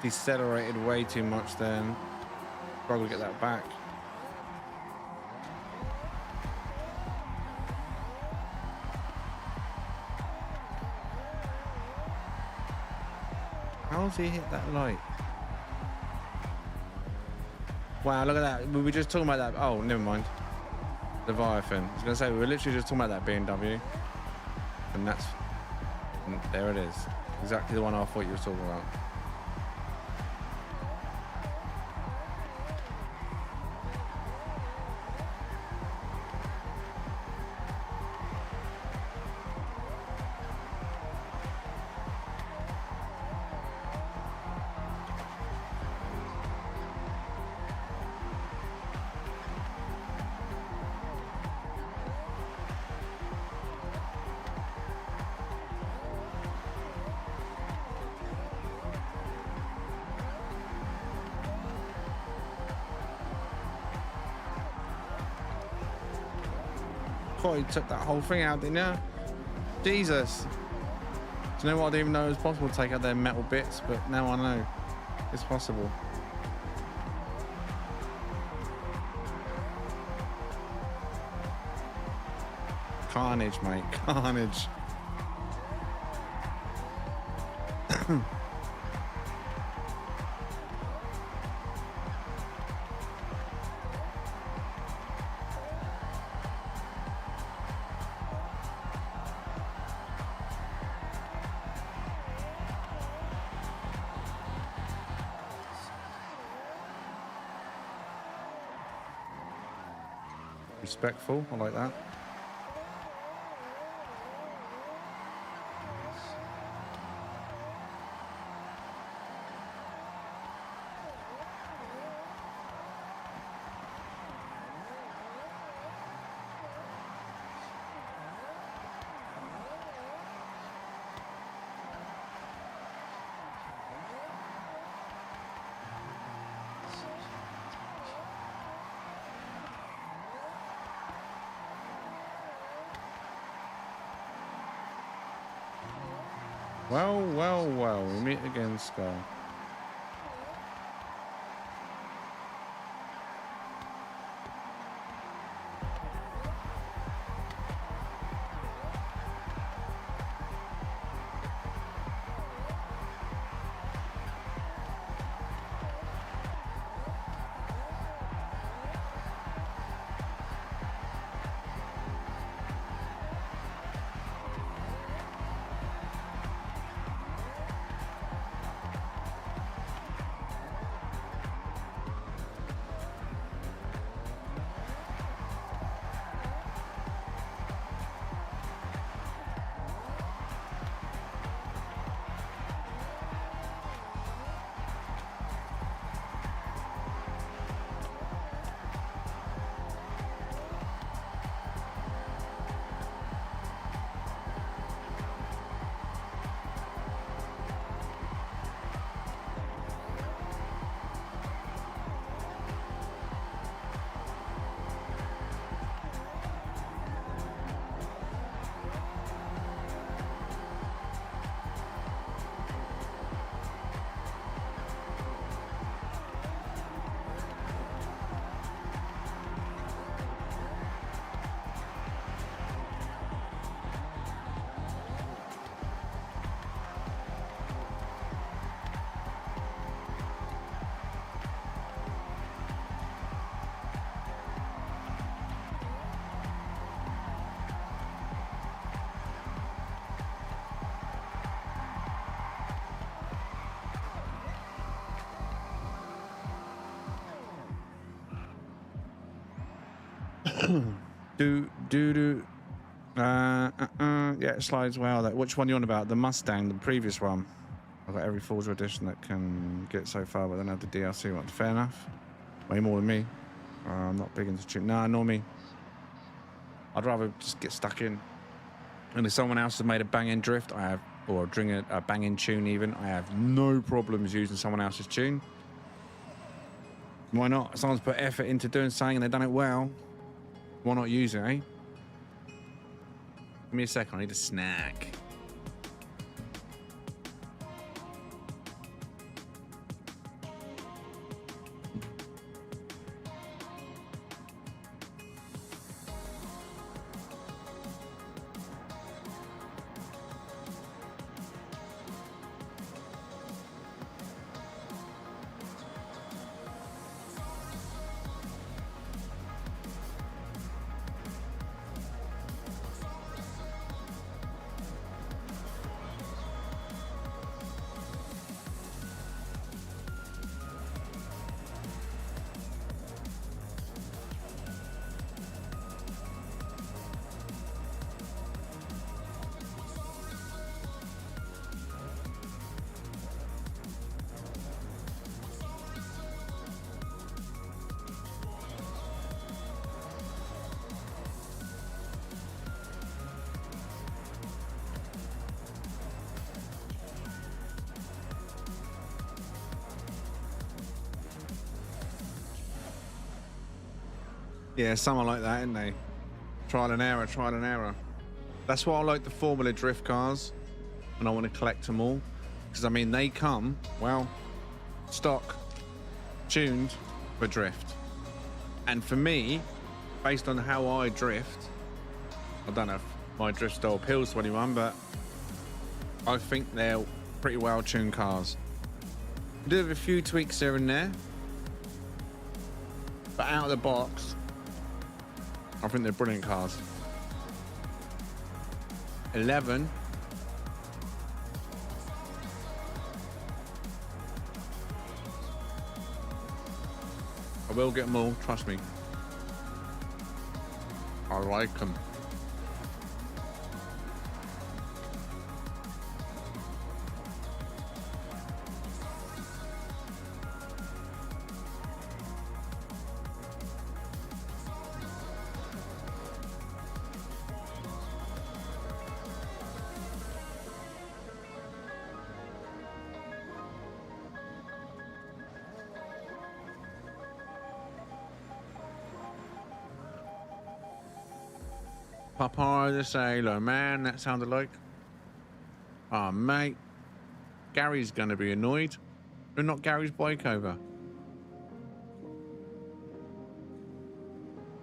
Decelerated way too much then. Struggle to get that back. How's he hit that light? Wow, look at that. We were just talking about that. Oh, never mind. Leviathan. I was going to say, we were literally just talking about that BMW. And that's... And there it is. Exactly the one I thought you were talking about. He took that whole thing out, didn't you? Jesus. Do you know what? I didn't even know it was possible to take out their metal bits, but now I know it's possible. Carnage, mate. Carnage. Respectful, I like that. Well, well, well, we meet again, Sky. do. Yeah, it slides well. Which one you on about? The Mustang, the previous one. I've got every Forza edition that can get so far, but then I have the DLC one. Fair enough. Way more than me. I'm not big into tune. Nah, nor me. I'd rather just get stuck in. And if someone else has made a banging drift, or a banging tune even, I have no problems using someone else's tune. Why not? Someone's put effort into doing something and they've done it well. Why not use it, eh? Give me a second, I need a snack. Yeah, someone like that, isn't they? Trial and error, trial and error. That's why I like the Formula Drift cars, and I want to collect them all. Because, I mean, they come, well, stock, tuned for drift. And for me, based on how I drift, I don't know if my drift style appeals to anyone, but I think they're pretty well-tuned cars. I do have a few tweaks here and there, but out of the box, I think they're brilliant cars. 11. I will get them all, trust me. I like them. Popeye the Sailor Man, that sounded like. Oh, mate. Gary's going to be annoyed. We're not Gary's bike over.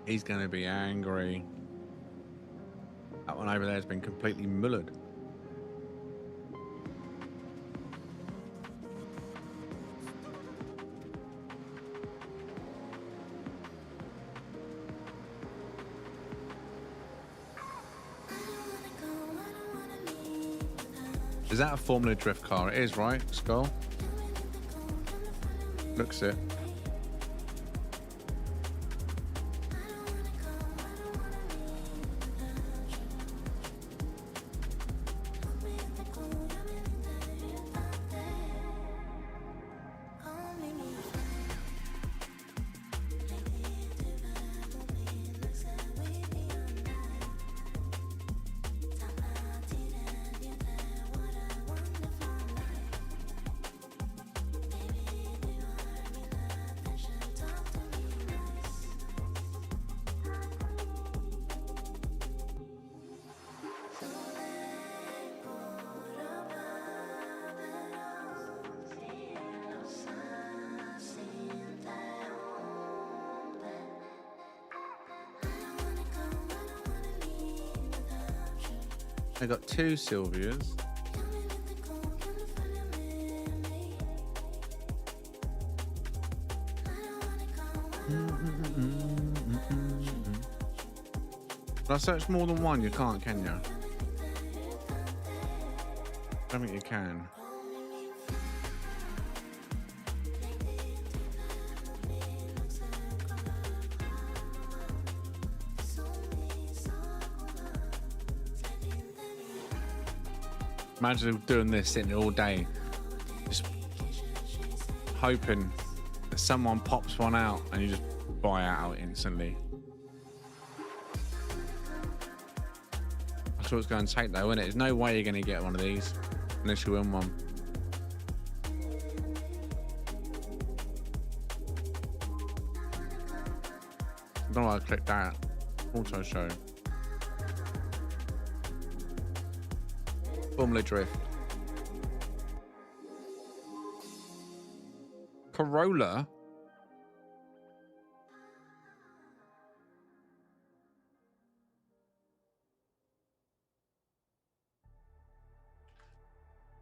He's going to be angry. That one over there has been completely mullered. Is that a Formula Drift car? It is, right? Skull? Looks it. I got two Sylvias. But I search more than one, you can't, can you? I don't think you can. Imagine doing this, sitting there all day, just hoping that someone pops one out and you just buy out instantly. That's what it's going to take though, isn't it? There's no way you're going to get one of these unless you win one. I don't know why I clicked that. Auto show. Formula Drift. Corolla.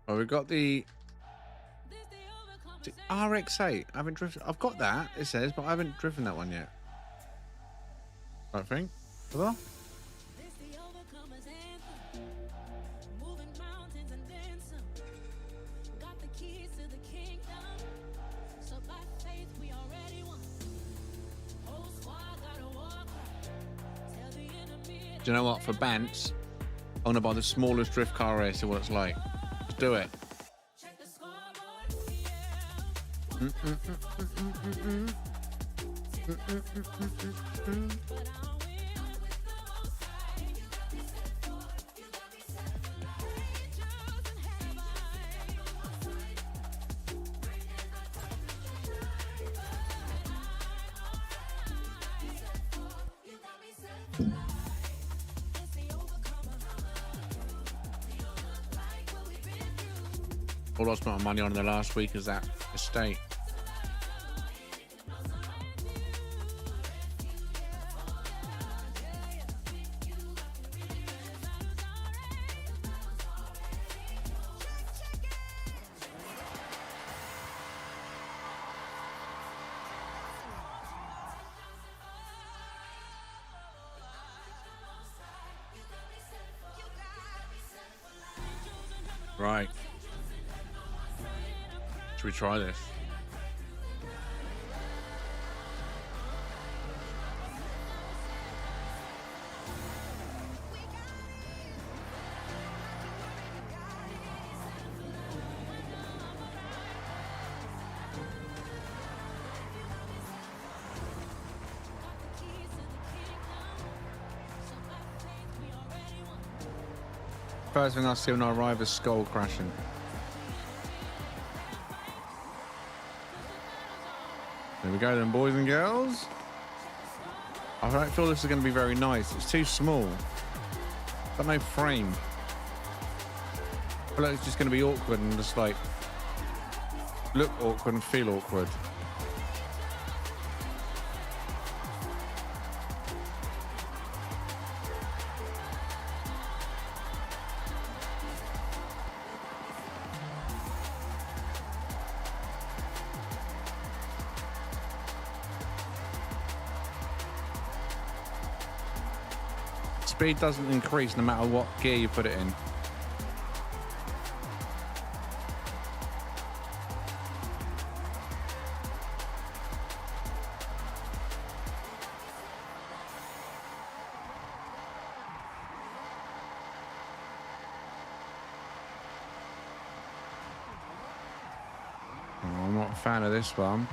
Oh, we've got the RX-8. I haven't driven. I've got that, it says, but I haven't driven that one yet. I think. Hello? Do you know what? For Bants, I want to buy the smallest drift car race, see what it's like. Let's do it. All I spent my money on in the last week is that estate. Right. Should we try this? First thing I see when I arrive is skull crashing. There we go then, boys and girls. I don't feel this is going to be very nice. It's too small. Got no frame. I feel like it's just going to be awkward and just like look awkward and feel awkward. Speed doesn't increase no matter what gear you put it in. Oh, I'm not a fan of this one.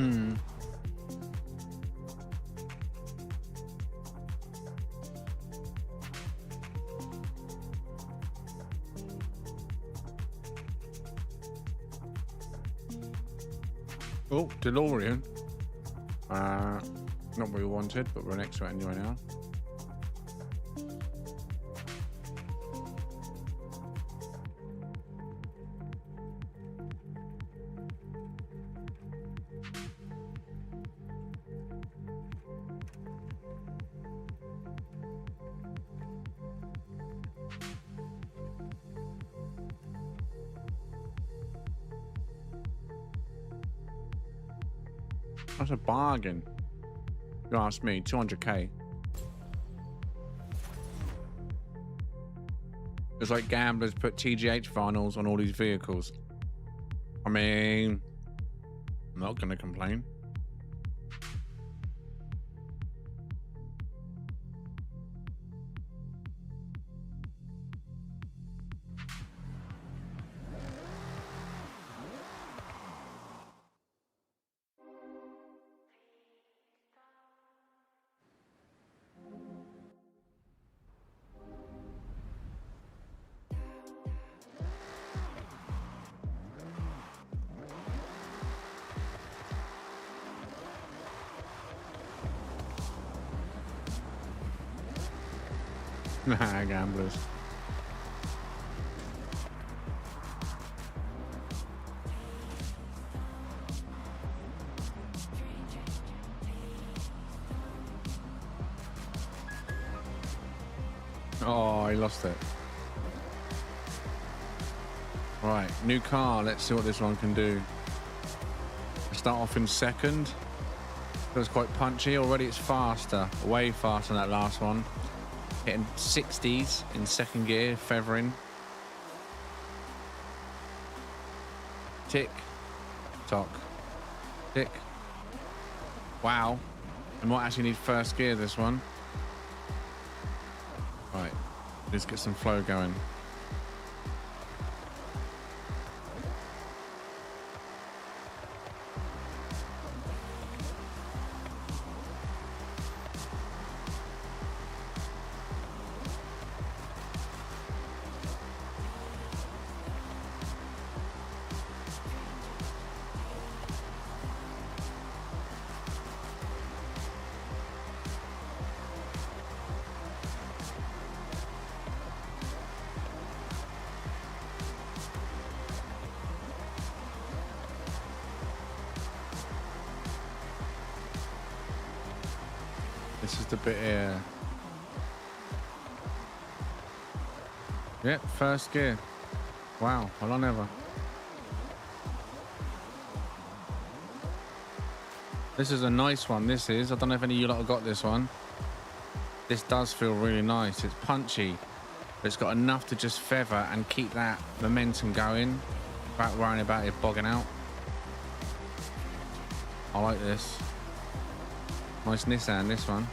Hmm. Oh, DeLorean. Not what we wanted, but we're next to it anyway now. That's a bargain. You ask me, 200k. It's like gamblers put TGH vinyls on all these vehicles. I mean, I'm not going to complain. Nah, gamblers. Oh, he lost it. Right, new car. Let's see what this one can do. Start off in second. Feels quite punchy. Already it's faster. Way faster than that last one. Hitting 60s in second gear, feathering. Tick. Tock. Tick. Wow. I might actually need first gear this one. Right. Let's get some flow going. This is the bit here. Yep, first gear. Wow, well on ever. This is a nice one, this is. I don't know if any of you lot have got this one. This does feel really nice. It's punchy. But it's got enough to just feather and keep that momentum going without worrying about it bogging out. I like this. Nice Nissan, this one.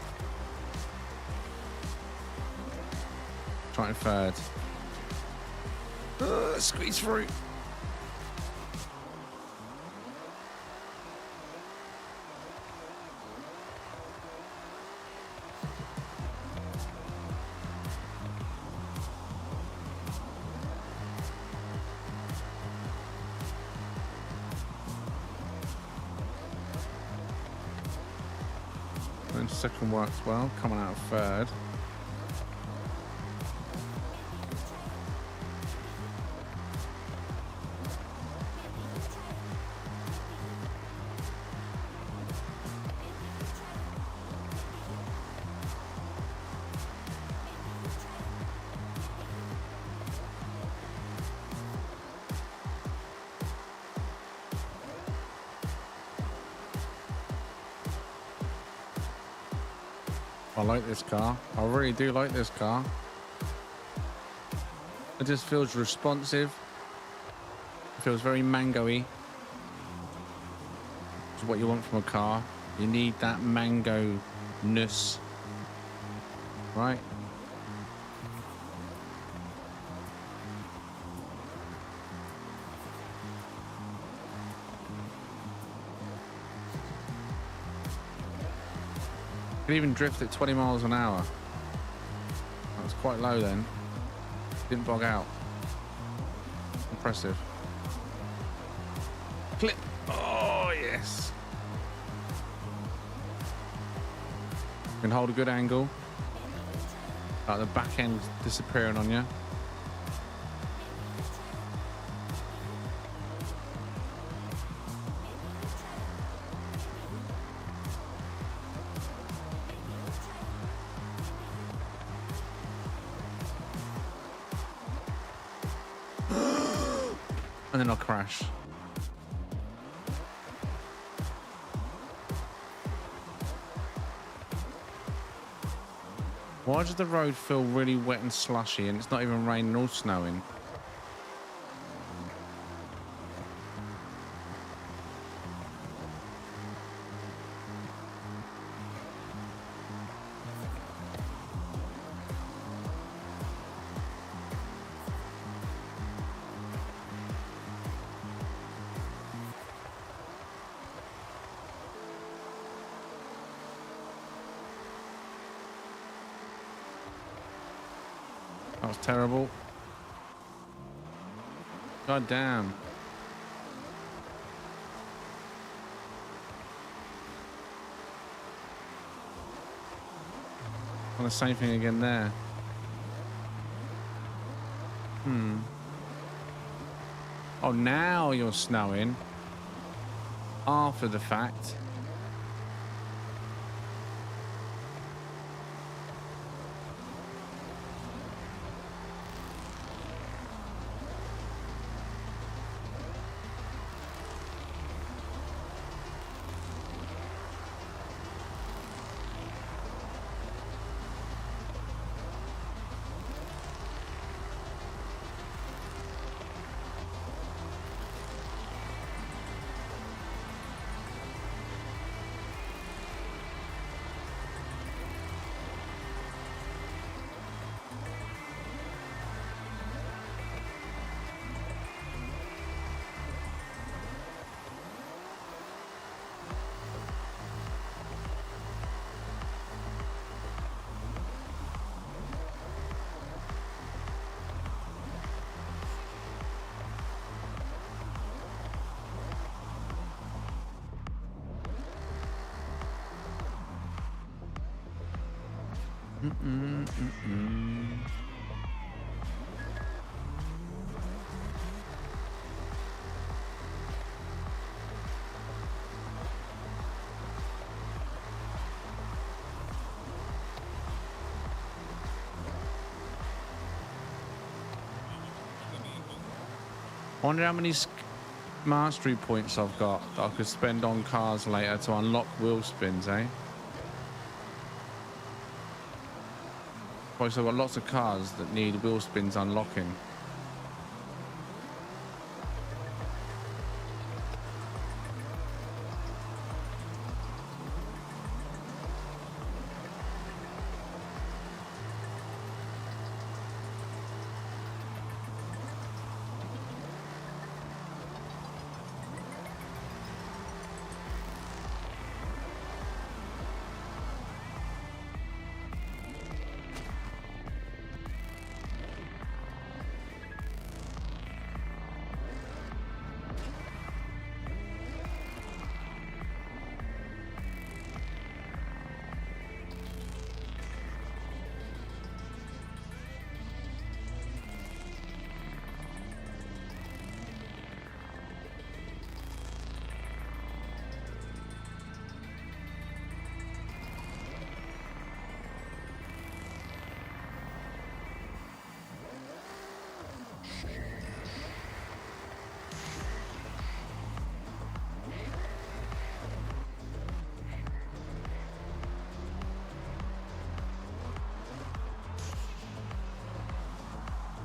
Trying third. Squeeze through. And second works well, coming out of third. I like this car. I really do like this car. It just feels responsive. It feels very mango-y. It's what you want from a car. You need that mango-ness. Right? Could even drift at 20 miles an hour. That was quite low then. Didn't bog out. Impressive. Clip. Oh, yes. Can hold a good angle. Like the back end disappearing on you. And then I'll crash. Why does the road feel really wet and slushy and it's not even raining or snowing? That was terrible. God damn. On the same thing again there. Oh, now you're snowing. After the fact. I wonder how many mastery points I've got that I could spend on cars later to unlock wheel spins, eh? Probably I've got lots of cars that need wheel spins unlocking.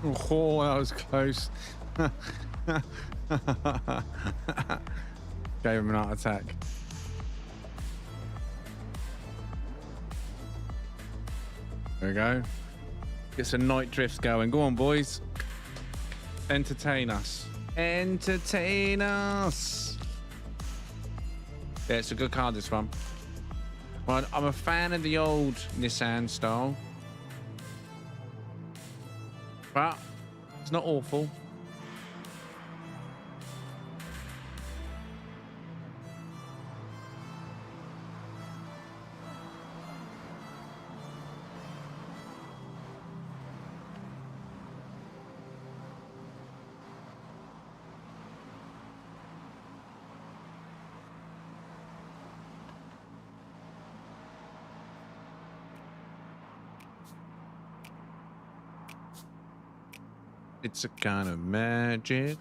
Oh, that was close. Gave him an heart attack. There we go. Get some night drifts going. Go on, boys. Entertain us. Entertain us. Yeah, it's a good car, this one. Well, I'm a fan of the old Nissan style, but it's not awful. It's a kind of magic.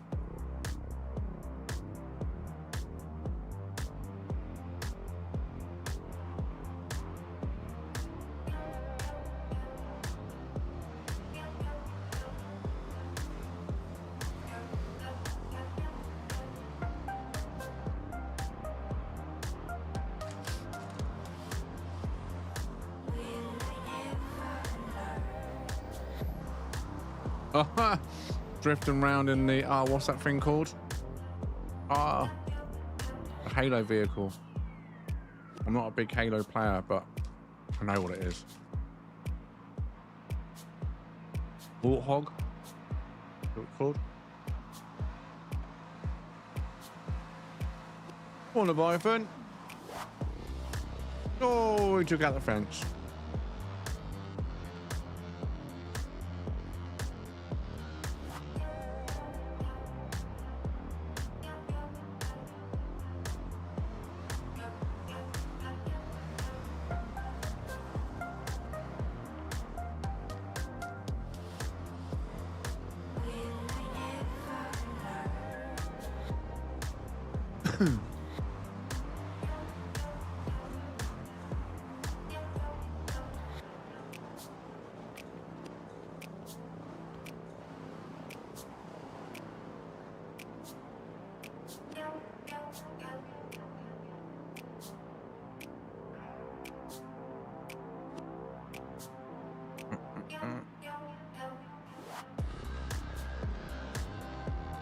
Oh, drifting around in the what's that thing called? A Halo vehicle. I'm not a big Halo player, but I know what it is. Warthog. What's it called? On a Leviathan. Oh, he took out the fence.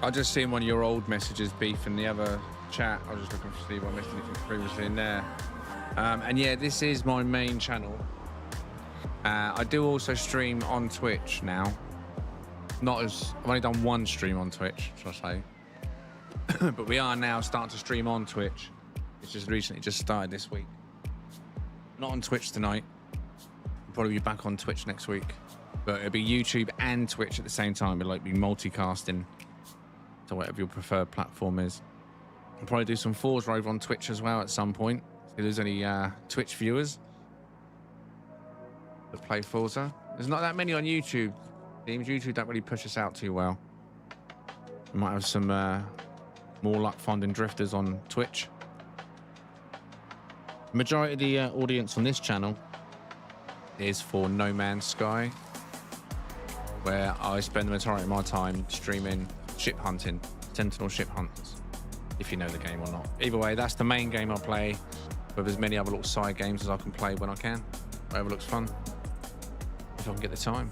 I just seen one of your old messages, Beef, in the other chat. I was just looking to see if I missed anything previously in there. And yeah, this is my main channel. I do also stream on Twitch now. I've only done one stream on Twitch, shall I say. But we are now starting to stream on Twitch. It's just recently just started this week. Not on Twitch tonight. I'll probably be back on Twitch next week. But it'll be YouTube and Twitch at the same time. It'll like be multicasting to whatever your preferred platform is. I'll probably do some Forza over on Twitch as well at some point. If there's any Twitch viewers that play Forza. There's not that many on YouTube. YouTube don't really push us out too well. We might have some more luck finding drifters on Twitch. The majority of the audience on this channel is for No Man's Sky, where I spend the majority of my time streaming ship hunting, Sentinel ship hunters, if you know the game or not. Either way, that's the main game I play, but there's many other little side games as I can play when I can. Whatever looks fun, if I can get the time.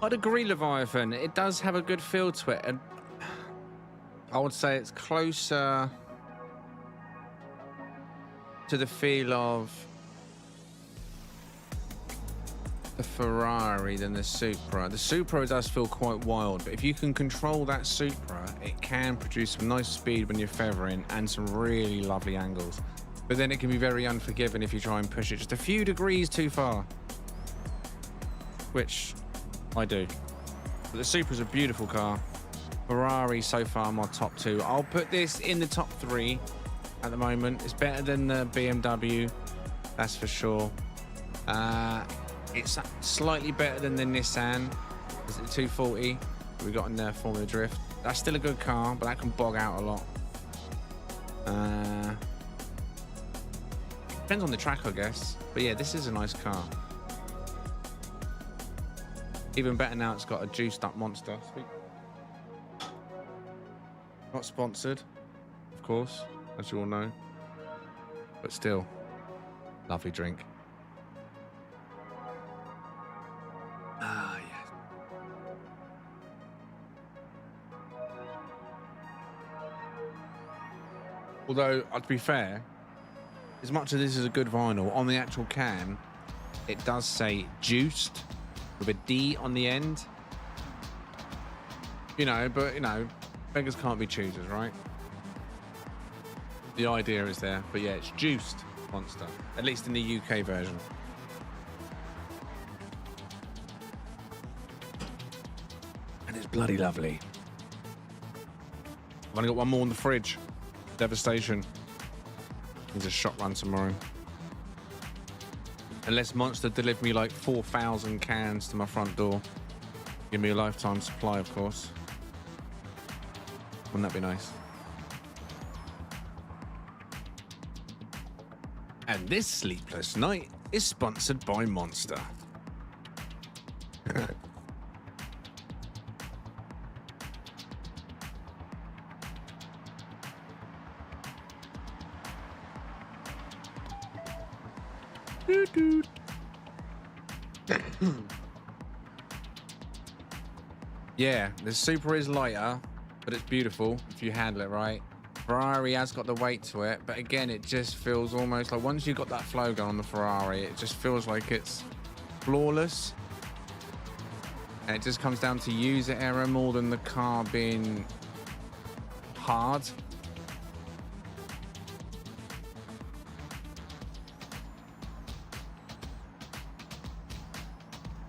I'd agree, Leviathan. It does have a good feel to it, and I would say it's closer to the feel of the Ferrari than the Supra. The Supra does feel quite wild, but if you can control that Supra, it can produce some nice speed when you're feathering and some really lovely angles. But then it can be very unforgiving if you try and push it just a few degrees too far, which I do. But the Supra's a beautiful car. Ferrari so far my top two. I'll put this in the top three at the moment. It's better than the BMW, that's for sure. It's slightly better than the Nissan. Is it the 240 we got in there, Formula Drift? That's still a good car, but that can bog out a lot. Depends on the track, I guess. But yeah, this is a nice car. Even better now, it's got a juiced up monster. Sweet. Not sponsored, of course, as you all know. But still, lovely drink. Ah, yes. Although, to be fair, as much as this is a good vinyl, on the actual can, it does say juiced with a D on the end. You know, but, you know, beggars can't be choosers, right? The idea is there, but yeah, it's juiced monster, at least in the UK version. And it's bloody lovely. I've only got one more in the fridge. Devastation. There's a shot run tomorrow. Unless Monster deliver me like 4,000 cans to my front door. Give me a lifetime supply, of course. Wouldn't that be nice? And this sleepless night is sponsored by Monster. Yeah, the Super is lighter, but it's beautiful if you handle it right. Ferrari has got the weight to it, but again, it just feels almost like once you've got that flow going on the Ferrari, it just feels like it's flawless. And it just comes down to user error more than the car being hard.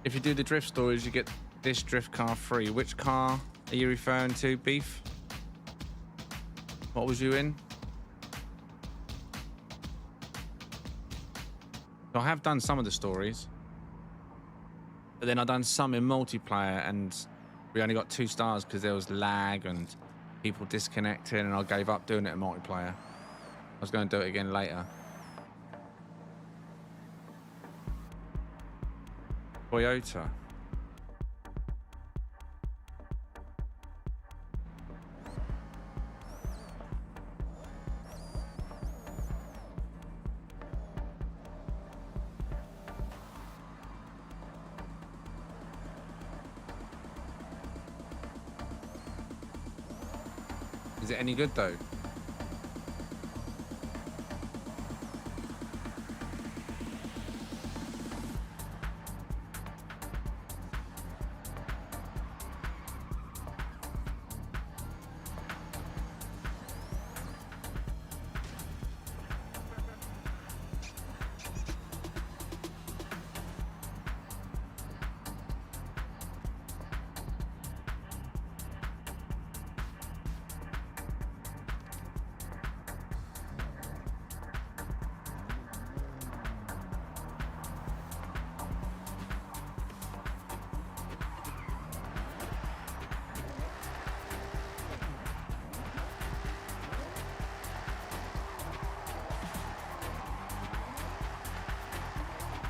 If you do the drift stories, you get this drift car free. Which car are you referring to, Beef? What was you in? So I have done some of the stories, but then I've done some in multiplayer and we only got 2 stars because there was lag and people disconnecting, and I gave up doing it in multiplayer. I was going to do it again later. Toyota. Is it any good though?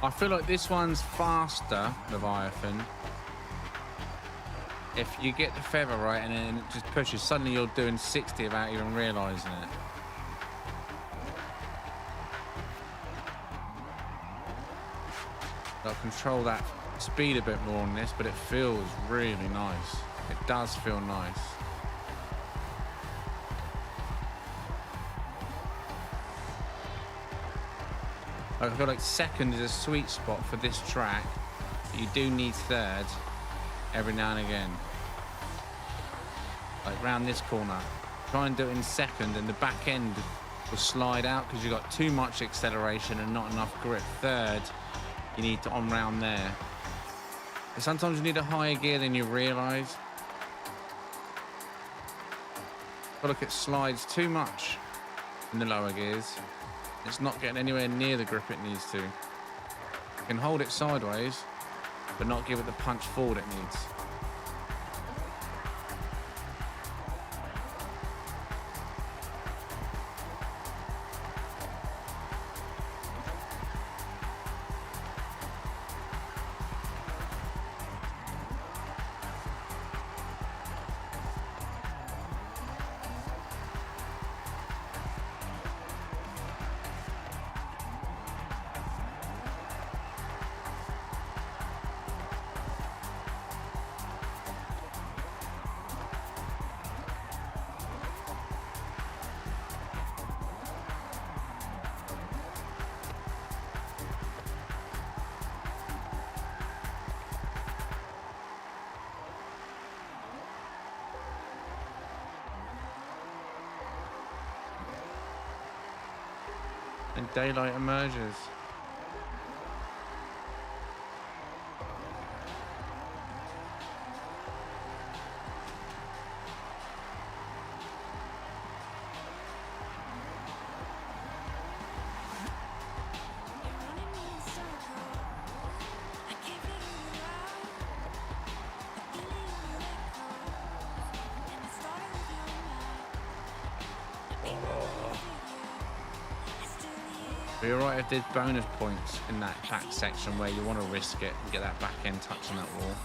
I feel like this one's faster, Leviathan. If you get the feather right and then it just pushes, suddenly you're doing 60 without even realising it. I'll control that speed a bit more on this, but it feels really nice. It does feel nice. I feel like second is a sweet spot for this track, but you do need third every now and again. Like round this corner, try and do it in second and the back end will slide out because you've got too much acceleration and not enough grip. Third, you need to on round there. And sometimes you need a higher gear than you realise. I feel like it slides too much in the lower gears. It's not getting anywhere near the grip it needs to. You can hold it sideways, but not give it the punch forward it needs. and daylight emerges. But you're right, if there's bonus points in that back section where you want to risk it and get that back end touch on that wall.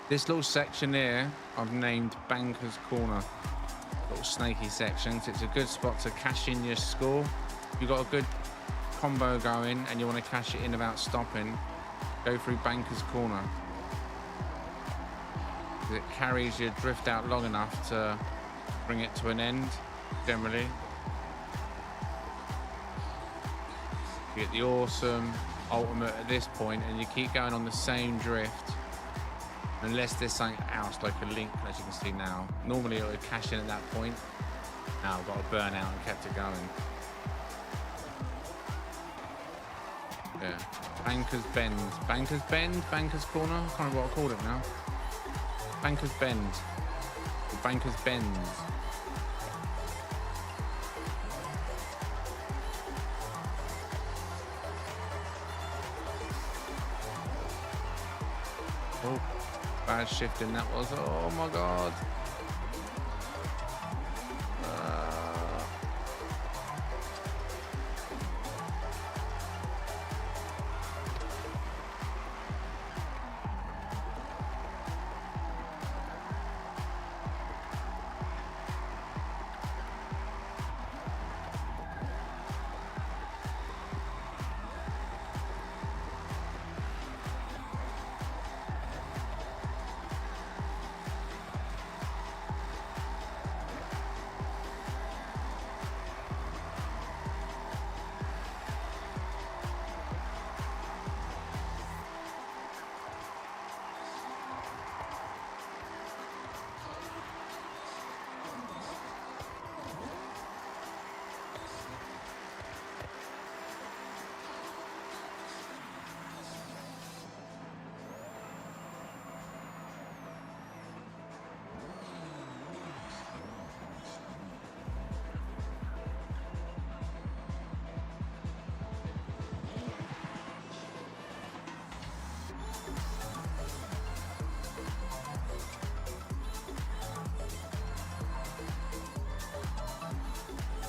This little section here, I've named Banker's Corner. Little snaky section. So it's a good spot to cash in your score. If you've got a good combo going and you want to cash it in without stopping, go through Banker's Corner. It carries your drift out long enough to bring it to an end, generally. You get the awesome ultimate at this point and you keep going on the same drift. Unless there's something else, like a link, as you can see now. Normally it would cash in at that point. Now I've got a burnout and kept it going. Yeah. Banker's Bend. Banker's Bend? Banker's Corner? I can't remember what I called it now. Banker's Bend. Or Banker's Bend. Oh. Bad shifting that was. Oh my god.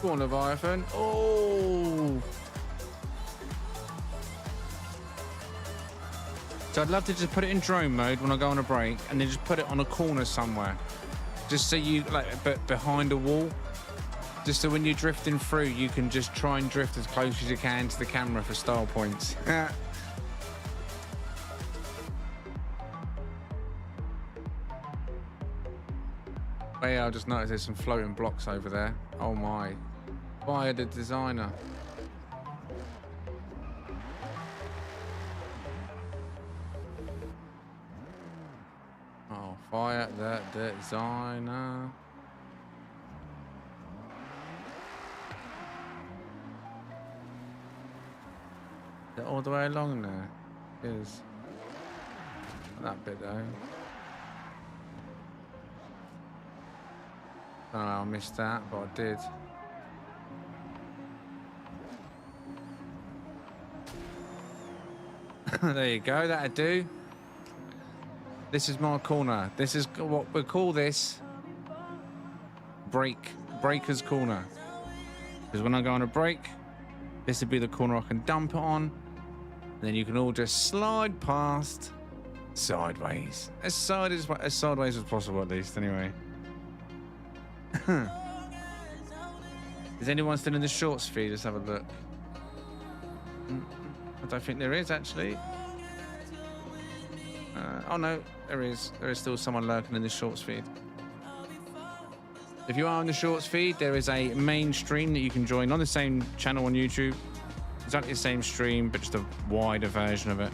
Go on, Leviathan. Oh. So I'd love to just put it in drone mode when I go on a break, and then just put it on a corner somewhere, just so you but behind a wall, just so when you're drifting through, you can just try and drift as close as you can to the camera for style points. Oh yeah, I just noticed there's some floating blocks over there. Oh my. Fire the designer. Oh, fire the designer. Is it all the way along there? It is. That bit though. Oh, I missed that, but I did. There you go, that'd do. This is my corner. This is what we call this. Breaker's corner. Because when I go on a break, this would be the corner I can dump it on. And then you can all just slide past sideways. As sideways as possible, at least, anyway. Is anyone still in the shorts feed? Let's have a look. I don't think there is, actually. Oh no, there is. There is still someone lurking in the shorts feed. If you are on the shorts feed, there is a main stream that you can join on the same channel on YouTube. Exactly the same stream, but just a wider version of it.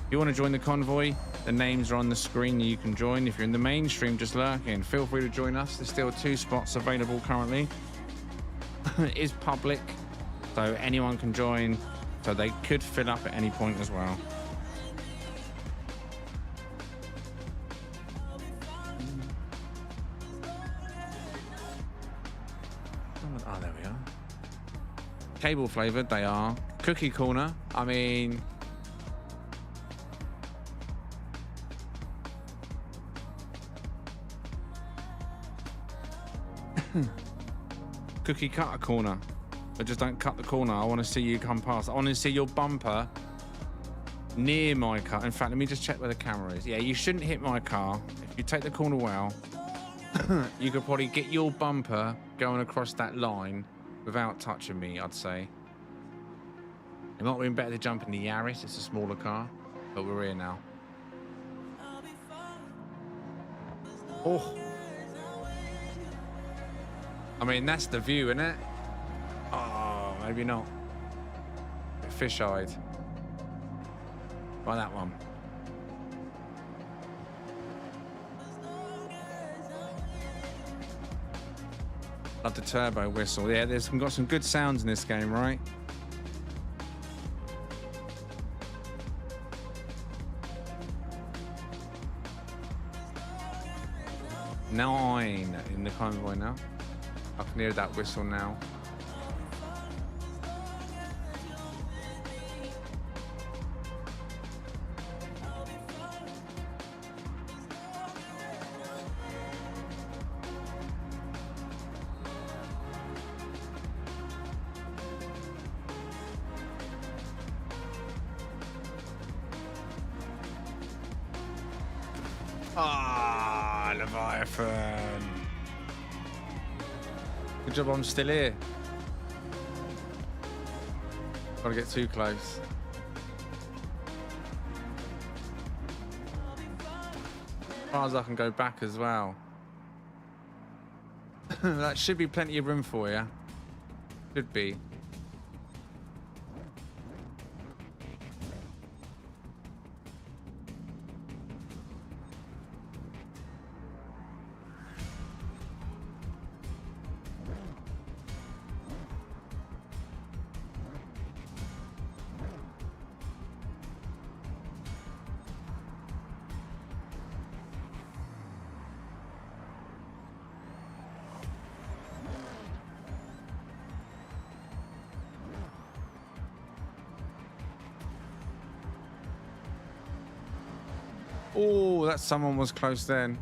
If you want to join the convoy, the names are on the screen that you can join. If you're in the mainstream just lurking, feel free to join us. There's still 2 spots available currently. It is public, so anyone can join, so they could fill up at any point as well. Oh, there we are. Cable flavored they are. Cookie corner, I mean, cookie cutter corner, but just don't cut the corner. I want to see you come past. I want to see your bumper near my car. In fact, let me just check where the camera is. Yeah, you shouldn't hit my car. If you take the corner well, you could probably get your bumper going across that line without touching me, I'd say. It might have been better to jump in the Yaris. It's a smaller car, but we're here now. Oh. I mean, that's the view, isn't it? Oh, maybe not. Fish-eyed. By that one. Love the turbo whistle. Yeah, we've got some good sounds in this game, right? Nine in the convoy now. I can hear that whistle now. Ah, Leviathan. Good job I'm still here. Gotta get too close. As far as I can go back as well. That should be plenty of room for you. Should be. Oh, that someone was close then.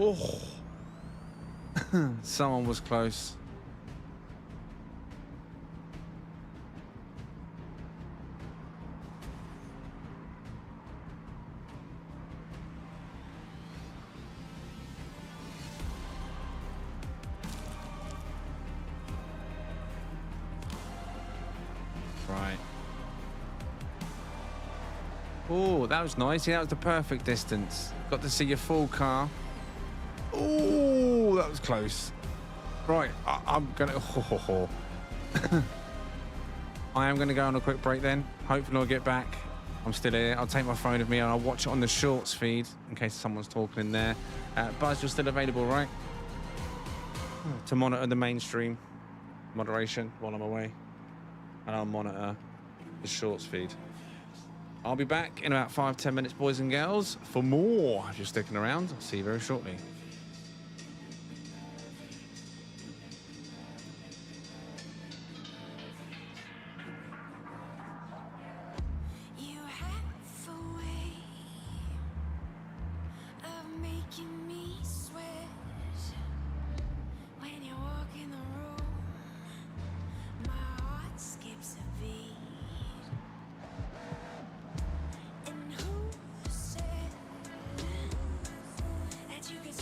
Oh. Someone was close. Right. Oh, that was nice. Yeah, that was the perfect distance. Got to see your full car. Oh, that was close. Right, I'm gonna. I am gonna go on a quick break then. Hopefully, I'll get back. I'm still here. I'll take my phone with me and I'll watch it on the shorts feed in case someone's talking in there. Buzz, you're still available, right? To monitor the mainstream moderation while I'm away, and I'll monitor the shorts feed. I'll be back in about 5-10 minutes, boys and girls, for more. If you're sticking around, I'll see you very shortly. You have a way of making me sweat when you walk in the room. My heart skips a beat. And who said that you could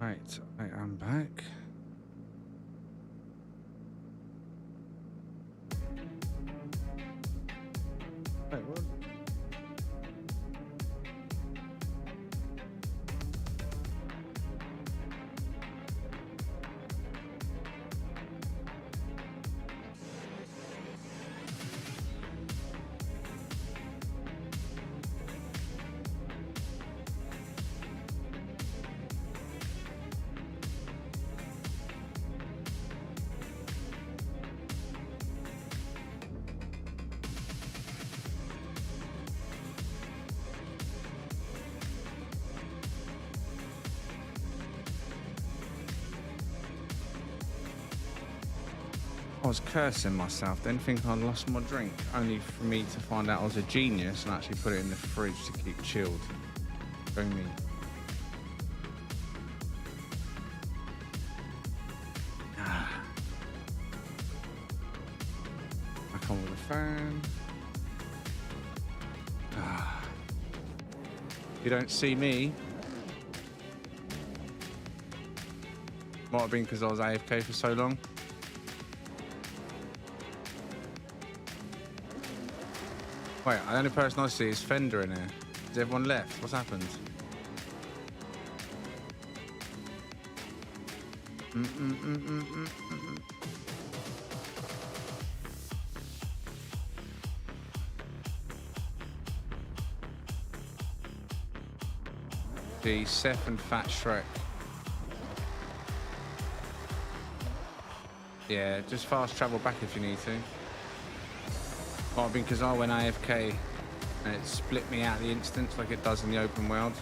Right, I'm back. Wait, what? I was cursing myself, then thinking I'd lost my drink, only for me to find out I was a genius and actually put it in the fridge to keep chilled. Go me. Back on with the fan. You don't see me. Might have been because I was AFK for so long. Wait, the only person I see is Fender in here. Has everyone left? What's happened? The Seth and Fat Shrek. Yeah, just fast travel back if you need to. Might have been because I went AFK and it split me out the instance like it does in the open world.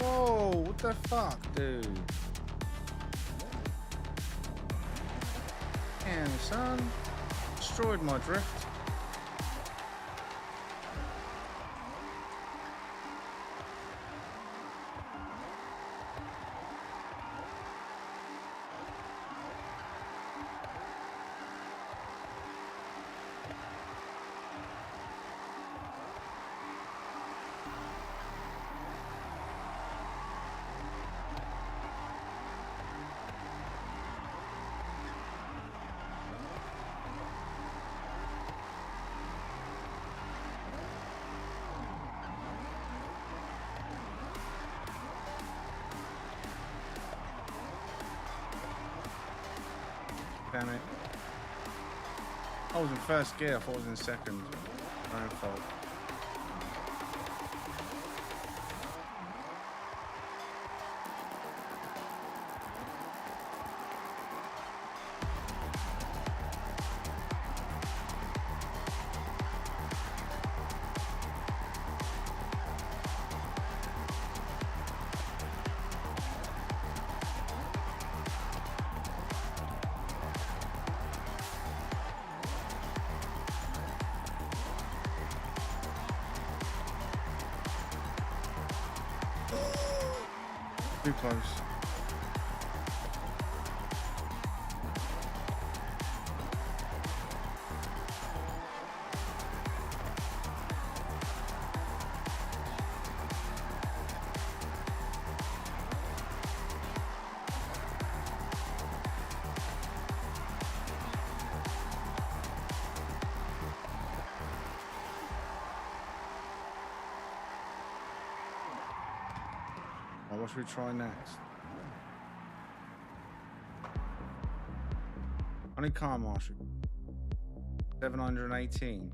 Whoa, what the fuck, dude? Damn, son. Destroyed my drift. damn it. I was in first gear. I thought I was in second. My own fault. Too close. Well, what should we try next? Only car marshal. 718.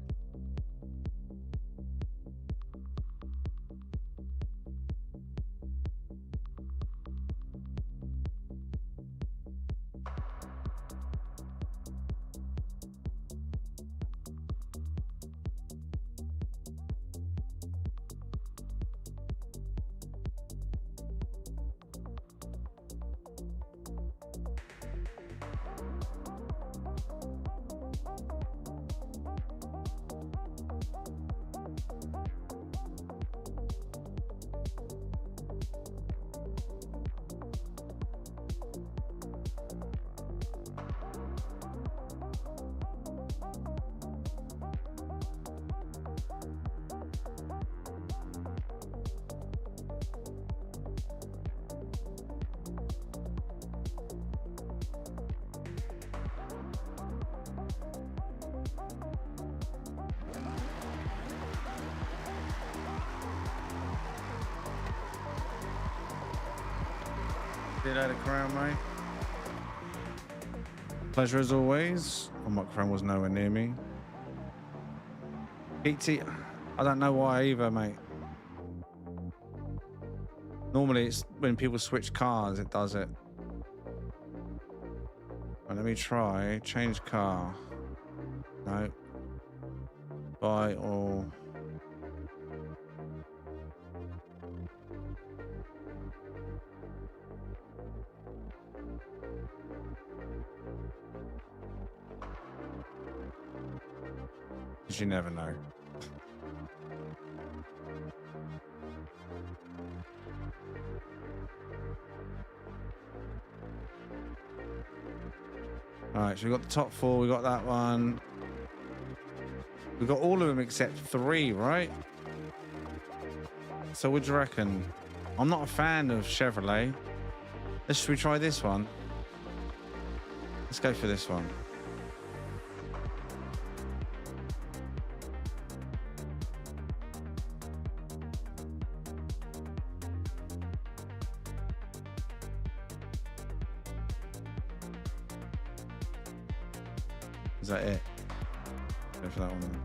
See you later, Crown, mate. Pleasure as always. My microphone was nowhere near me. PT, I don't know why either, mate. Normally it's when people switch cars, it does it. Right, let me try. Change car. No. Buy all. You never know. All right, so we got the top four. We got that one. We got all of them except 3, right? So what do you reckon? I'm not a fan of Chevrolet. Should we try this one? Let's go for this one. Is that it? Go for that one then.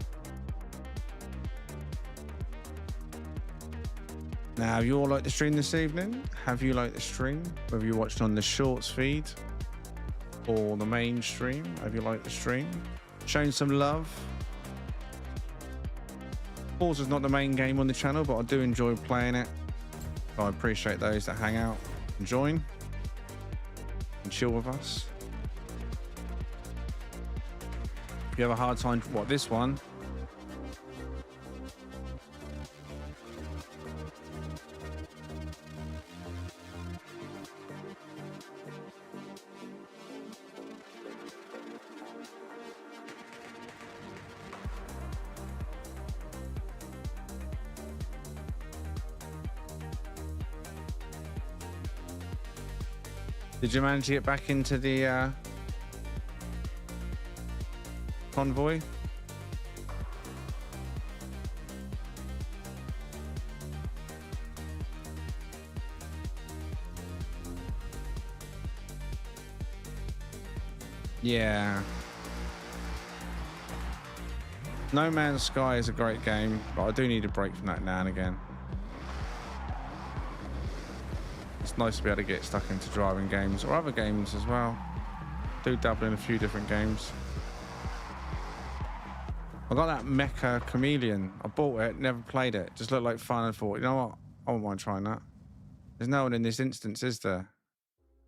Now, have you all liked the stream this evening? Have you liked the stream? Whether you watched on the shorts feed or the main stream, have you liked the stream? Showing some love. Forza's not the main game on the channel, but I do enjoy playing it. So I appreciate those that hang out and join and chill with us. If you have a hard time, what, this one? Did you manage to get back into the convoy? Yeah. No Man's Sky is a great game, but I do need a break from that now and again. It's nice to be able to get stuck into driving games or other games as well. Do dabble in a few different games. I got that Mecha Chameleon. I bought it, never played it. Just looked like fun and thought, you know what? I wouldn't mind trying that. There's no one in this instance, is there?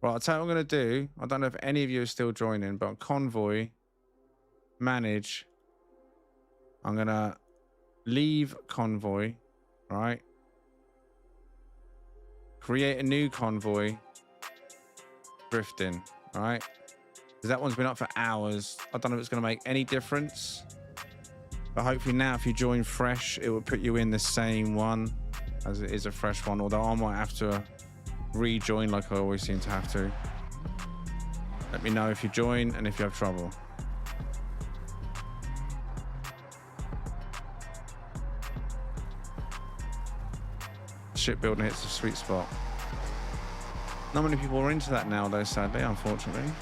Right, I'll tell you what I'm going to do. I don't know if any of you are still joining, but Convoy, manage. I'm going to leave Convoy, right? Create a new Convoy. Drifting, right? Because that one's been up for hours. I don't know if it's going to make any difference. But hopefully now if you join fresh, it will put you in the same one as it is a fresh one. Although I might have to rejoin like I always seem to have to. Let me know if you join and if you have trouble. Shipbuilding hits the sweet spot. Not many people are into that nowadays, sadly, unfortunately.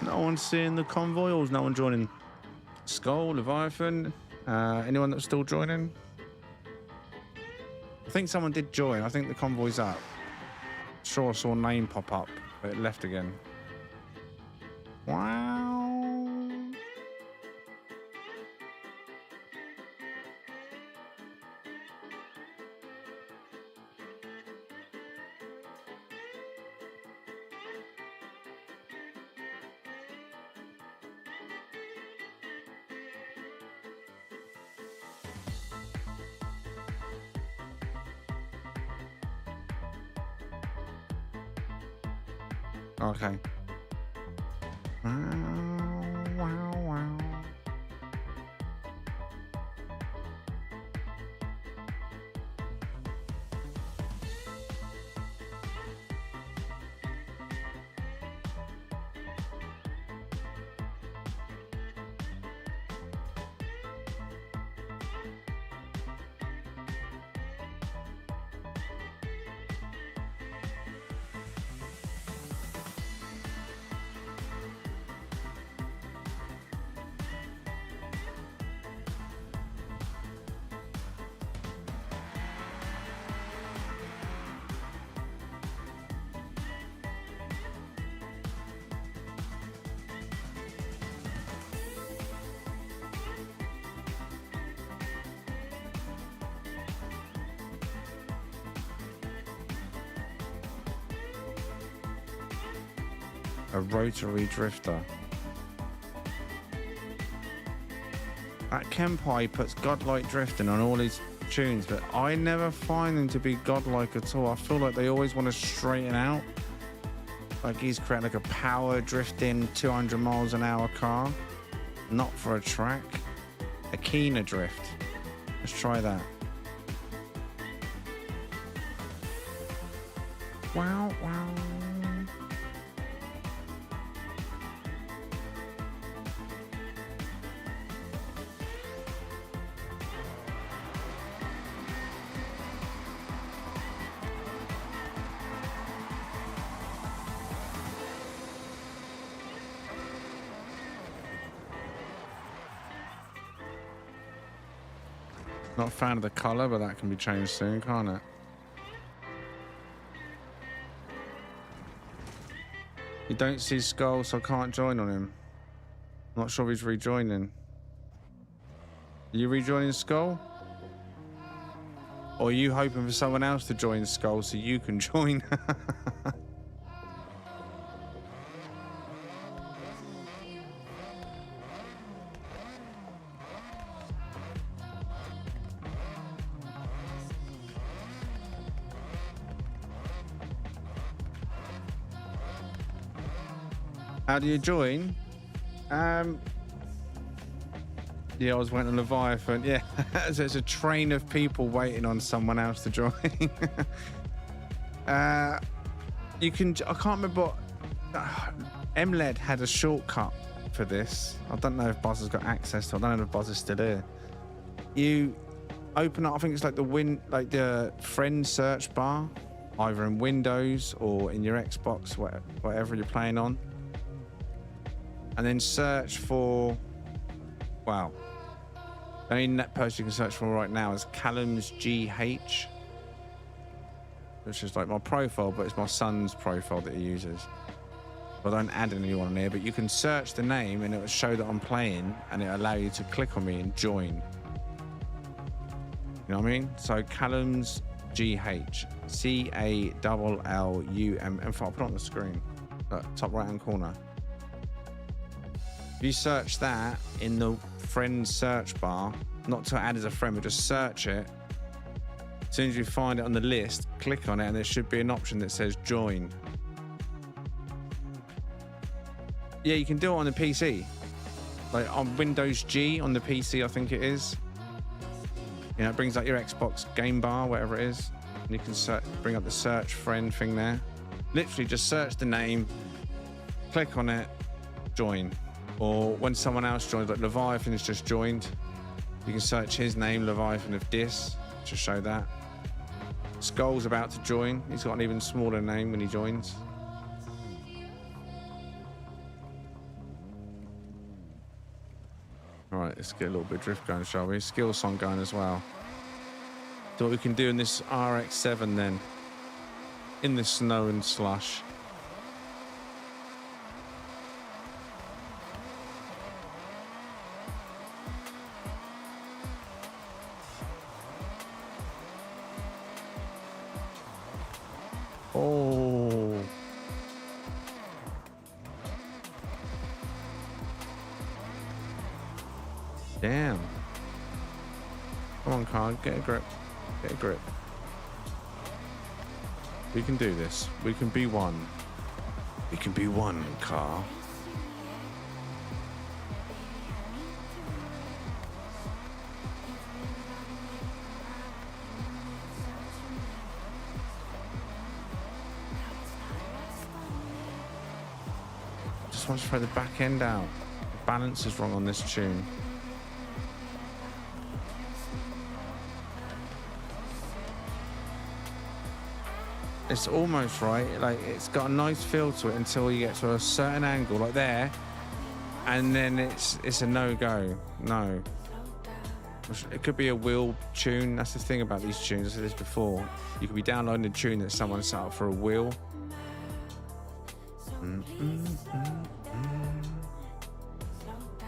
No one seeing the convoy, or is no one joining? Skull, Leviathan, anyone that's still joining? I think someone did join. I think the convoy's up. Sure, I saw a name pop up, but it left again. Wow. Okay. Wow. A rotary drifter. That Kenpai puts godlike drifting on all his tunes, but I never find them to be godlike at all. I feel like they always want to straighten out. Like he's creating like a power drifting 200 miles an hour car. Not for a track. A keener drift. Let's try that. Wow, wow. Not a fan of the colour, but that can be changed soon, can't it? You don't see Skull, so I can't join on him. Not sure if he's rejoining. Are you rejoining Skull? Or are you hoping for someone else to join Skull so you can join? How do you join? Yeah, I was waiting on Leviathan. Yeah, so it's a train of people waiting on someone else to join. You can. I can't remember. What, MLED had a shortcut for this. I don't know if Buzz has got access to it. I don't know if Buzz is still here. You open up. I think it's like the friend search bar, either in Windows or in your Xbox, whatever you're playing on. And then search for, wow. The only post you can search for right now is Callum's GH, which is like my profile, but it's my son's profile that he uses. I don't add anyone on here, but you can search the name and it will show that I'm playing and it'll allow you to click on me and join. You know what I mean? So Callum's GH, CALLUM. In fact, I'll put it on the screen, top right hand corner. If you search that in the friend search bar, not to add as a friend, but just search it. As soon as you find it on the list, click on it and there should be an option that says join. Yeah, you can do it on the PC. Like on Windows G on the PC, I think it is. You know, it brings up your Xbox game bar, whatever it is. And you can bring up the search friend thing there. Literally just search the name, click on it, join. Or when someone else joins, like Leviathan has just joined, you can search his name, Leviathan of Dis, to show that. Skull's about to join. He's got an even smaller name when he joins. All right, let's get a little bit of drift going, shall we? Skill song going as well. So what we can do in this RX-7 then, in the snow and slush. Oh. Damn. Come on, car, get a grip. Get a grip. We can do this. We can be one. We can be one, car. Just want to throw the back end out. The balance is wrong on this tune. It's almost right, like it's got a nice feel to it until you get to a certain angle, like there, and then it's a no-go. No. It could be a wheel tune. That's the thing about these tunes. I said this before. You could be downloading a tune that someone set up for a wheel.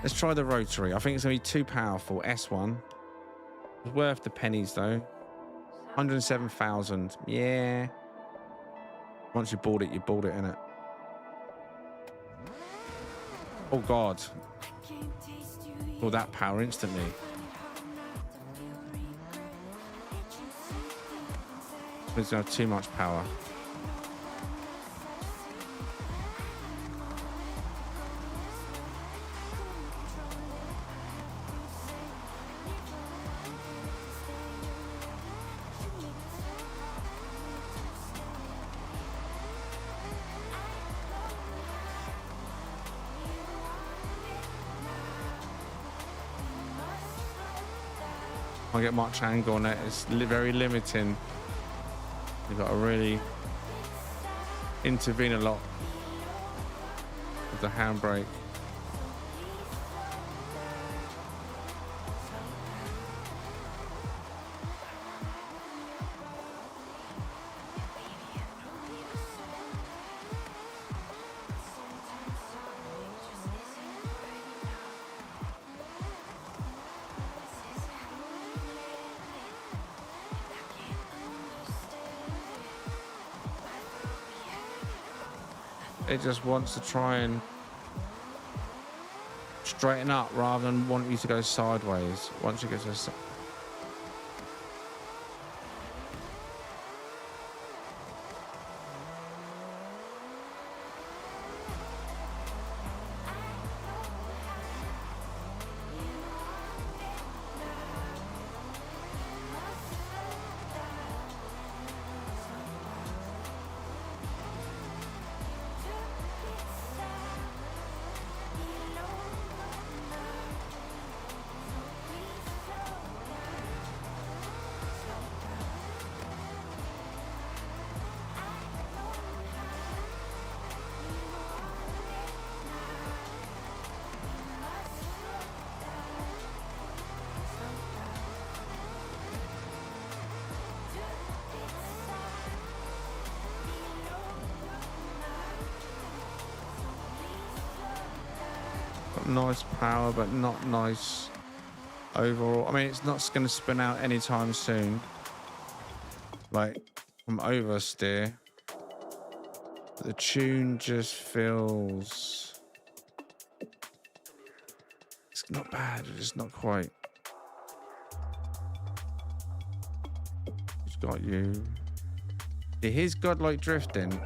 Let's try the rotary. I think it's going to be too powerful. S1. It's worth the pennies, though. 107,000. Yeah. Once you bought it, innit? Oh God. All that power instantly. It's gonna have too much power. Can't get much angle on it. It's very limiting. You've got to really intervene a lot with the handbrake. It just wants to try and straighten up rather than want you to go sideways. Once you get to nice power, but not nice overall. I mean, it's not going to spin out anytime soon, like from oversteer. The tune just feels, it's not bad, it's not quite. He's got you. Yeah, his godlike drifting,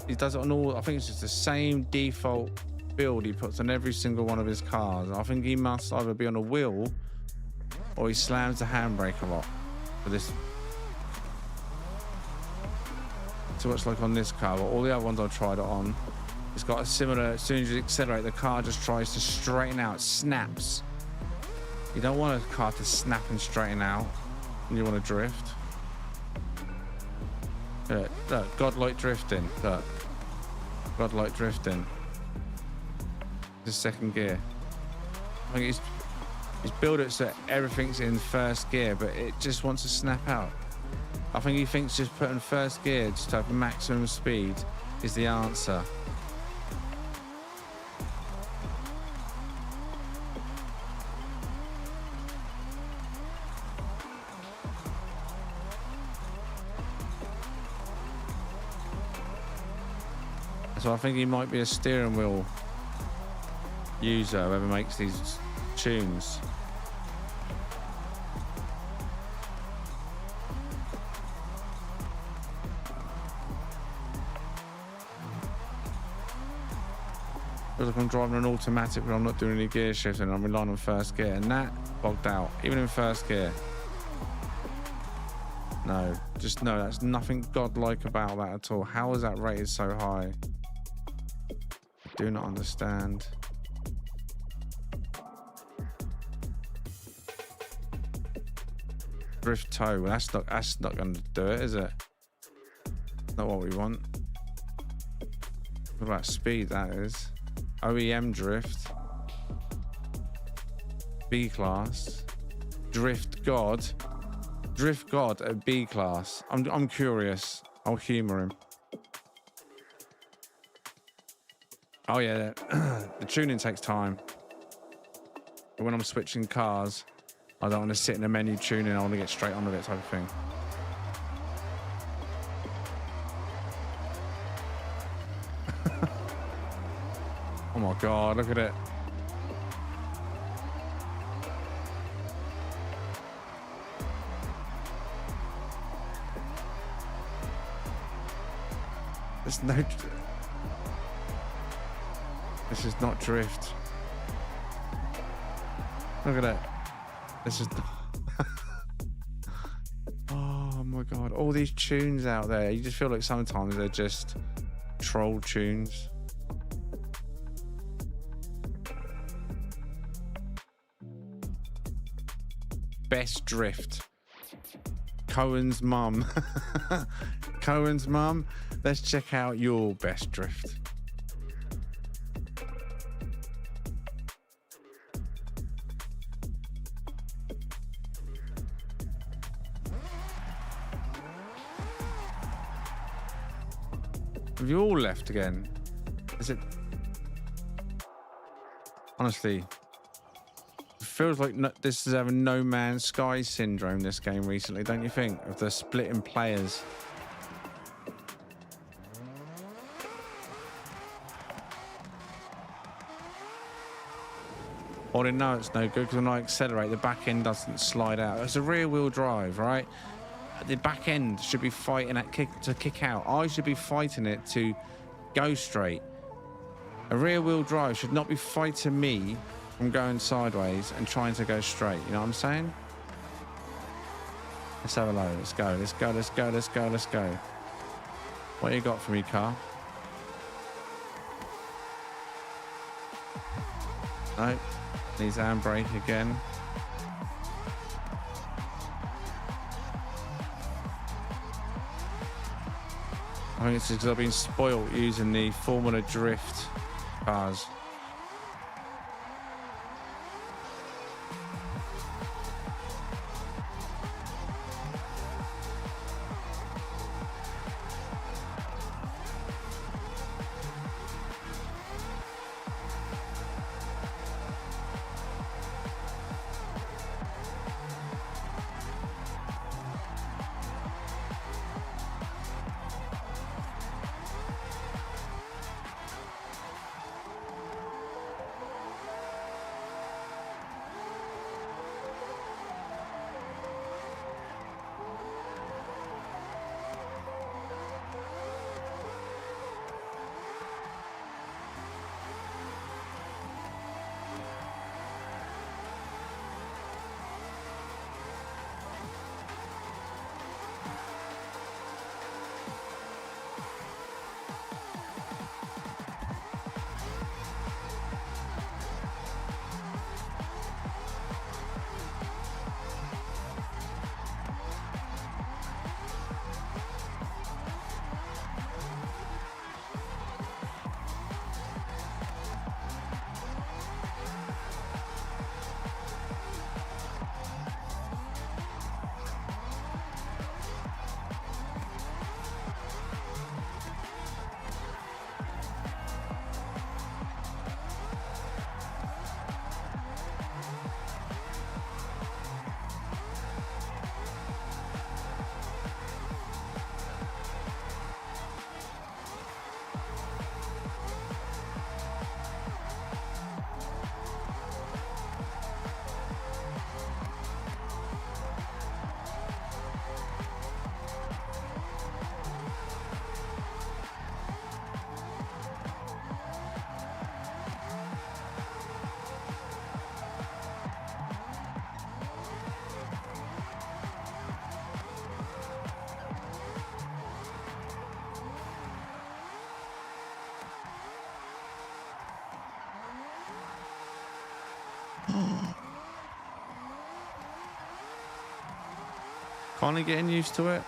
he does it on all, I think it's just the same default build he puts on every single one of his cars. I think he must either be on a wheel or he slams the handbrake a lot for this. Too much like on this car, but all the other ones I've tried it on, it's got a similar, as soon as you accelerate, the car just tries to straighten out, snaps. You don't want a car to snap and straighten out when you want to drift. Look, godlike drifting, look. Godlike drifting. The second gear. I think he's built it so everything's in first gear, but it just wants to snap out. I think he thinks just putting first gear just to have maximum speed is the answer. So I think he might be a steering wheel user, whoever makes these tunes. Feels like I'm driving an automatic, but I'm not doing any gear shifting. I'm relying on first gear, and that bogged out, even in first gear. No, just no. That's nothing godlike about that at all. How is that rated so high? I do not understand. Drift toe. Well, that's not going to do it, is it? Not what we want. What about speed? That is OEM drift. B class. Drift God. Drift God at B class. I'm curious. I'll humour him. Oh yeah, the tuning takes time. But when I'm switching cars, I don't want to sit in the menu tuning. I want to get straight on with it, type of thing. Oh my God, look at it. There's no... This is not drift. Look at that. This is... Oh my God. All these tunes out there. You just feel like sometimes they're just troll tunes. Best drift. Cohen's mum. Cohen's mum. Let's check out your best drift. Have you all left again? Is it... Honestly, it feels like this is having No Man's Sky syndrome, this game recently, don't you think? Of the splitting players. I didn't know it's no good because when I accelerate, the back end doesn't slide out. It's a rear wheel drive, right? The back end should be fighting at kick out. I should be fighting it to go straight. A rear wheel drive should not be fighting me from going sideways and trying to go straight. You know what I'm saying? Let's have a load. Let's go. Let's go. Let's go. Let's go. Let's go. What you got for me, car? No. Needs handbrake again. I think it's because I've been spoilt using the Formula Drift cars. Finally getting used to it.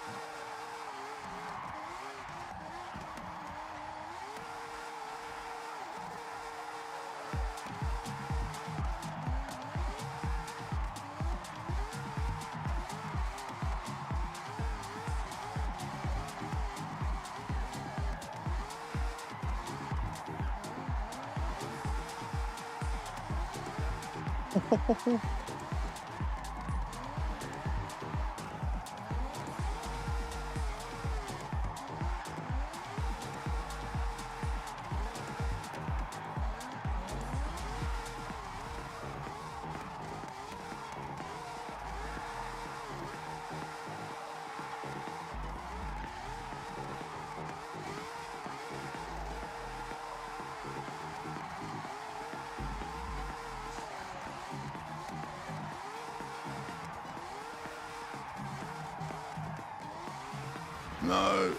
No.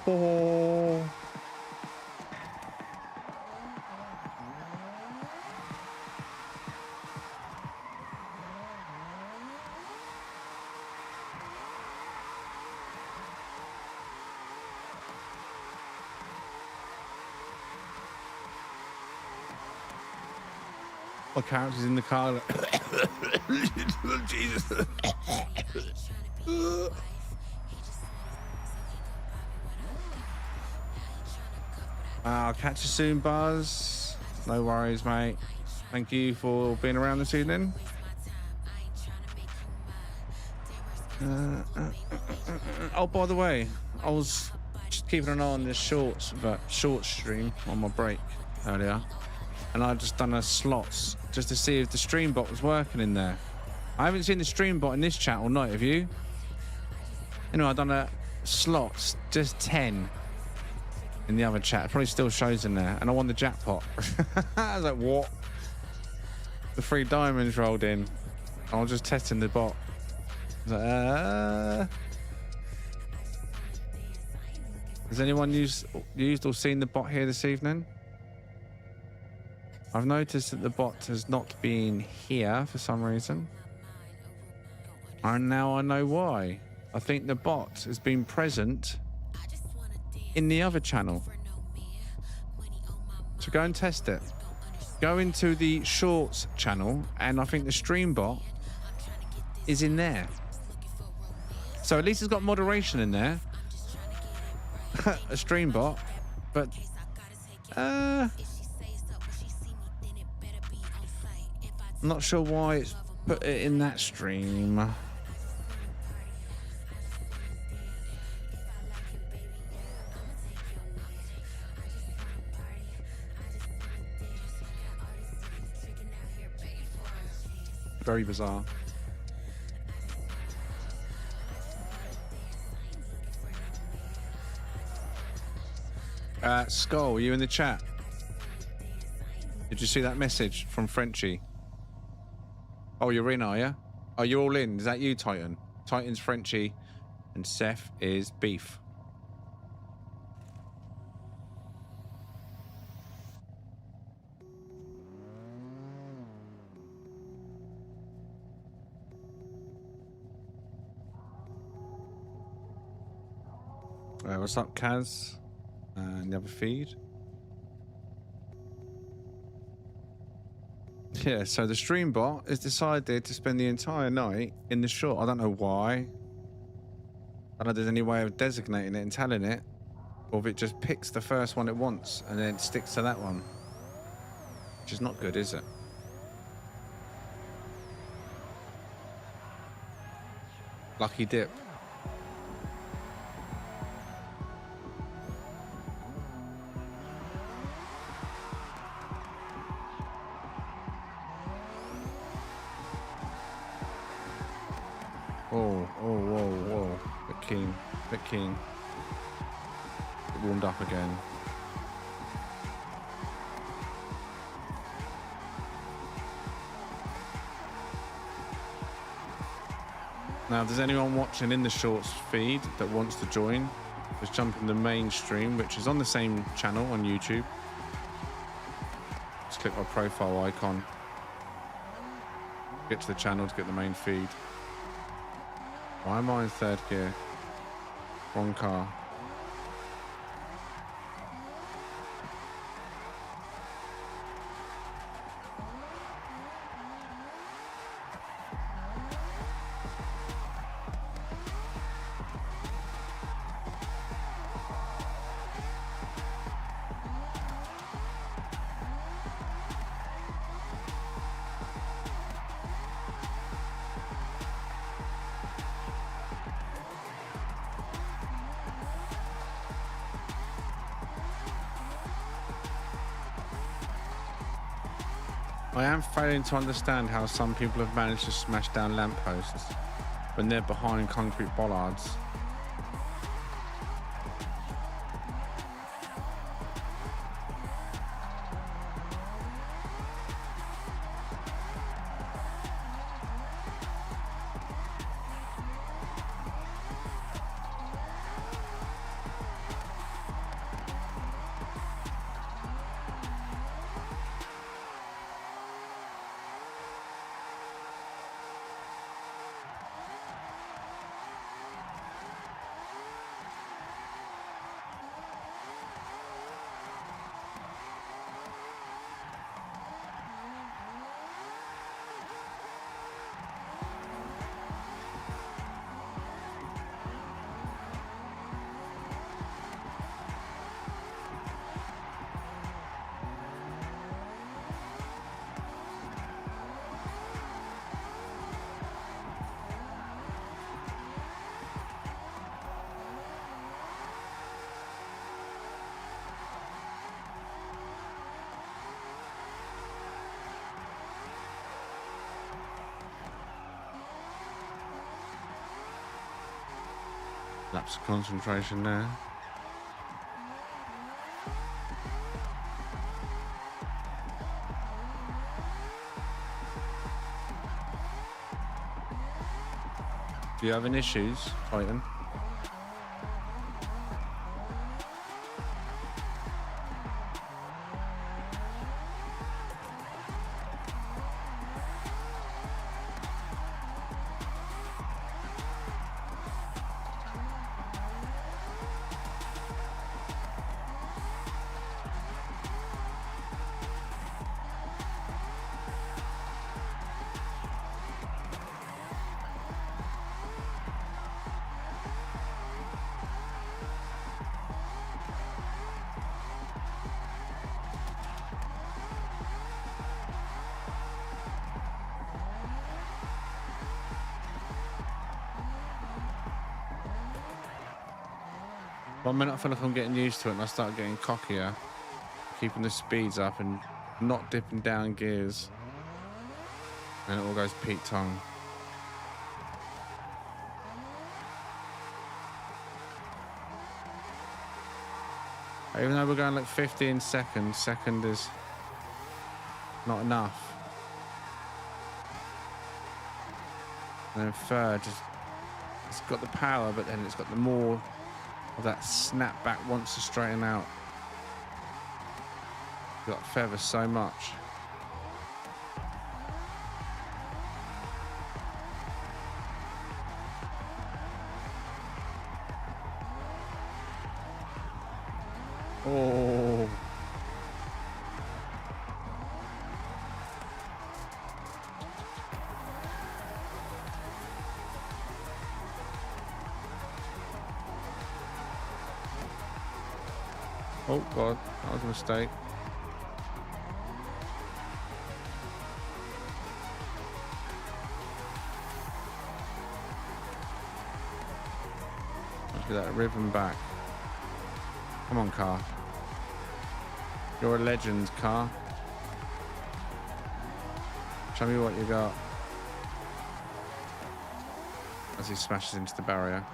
Oh. My character's in the car. Jesus. I'll catch you soon, Buzz. No worries, mate. Thank you for being around this evening. Oh, by the way, I was just keeping an eye on this short stream on my break earlier, and I just done a slots just to see if the stream bot was working in there. I haven't seen the stream bot in this chat all night, have you? Anyway, I've done a slots, just 10 in the other chat. It probably still shows in there, and I won the jackpot. I was like, what? The 3 diamonds rolled in. I was just testing the bot. I was like, Has anyone used or seen the bot here this evening? I've noticed that the bot has not been here for some reason. And now I know why. I think the bot has been present in the other channel. So go and test it. Go into the Shorts channel, and I think the stream bot is in there. So at least it's got moderation in there. A stream bot, but I'm not sure why it's put it in that stream. Very bizarre. Skull, are you in the chat? Did you see that message from Frenchie? Oh, you're in, are you? Oh, you're all in. Is that you, Titan? Titan's Frenchie, and Seth is Beef. What's up, Kaz? And the other feed. Yeah, so the stream bot has decided to spend the entire night in the short. I don't know why. I don't know if there's any way of designating it and telling it, or if it just picks the first one it wants and then sticks to that one. Which is not good, is it? Lucky dip. whoa. Bit keen. Get warmed up again. Now, if there's anyone watching in the shorts feed that wants to join, just jump in the main stream, which is on the same channel on YouTube. Just click my profile icon. Get to the channel to get the main feed. Why am I in third gear? Wrong car. I am failing to understand how some people have managed to smash down lampposts when they're behind concrete bollards. Lapse of concentration there. Do you have any issues, Titan? One minute I feel like I'm getting used to it and I start getting cockier, keeping the speeds up and not dipping down gears. And it all goes Pete tongue. Even though we're going like 15 seconds, second is not enough. And then third, it's got the power, but then it's got the more of that snap back wants to straighten out. Got feather so much. Oh. Oh God, that was a mistake. Let's get that ribbon back. Come on, car. You're a legend, car. Show me what you got. as he smashes into the barrier.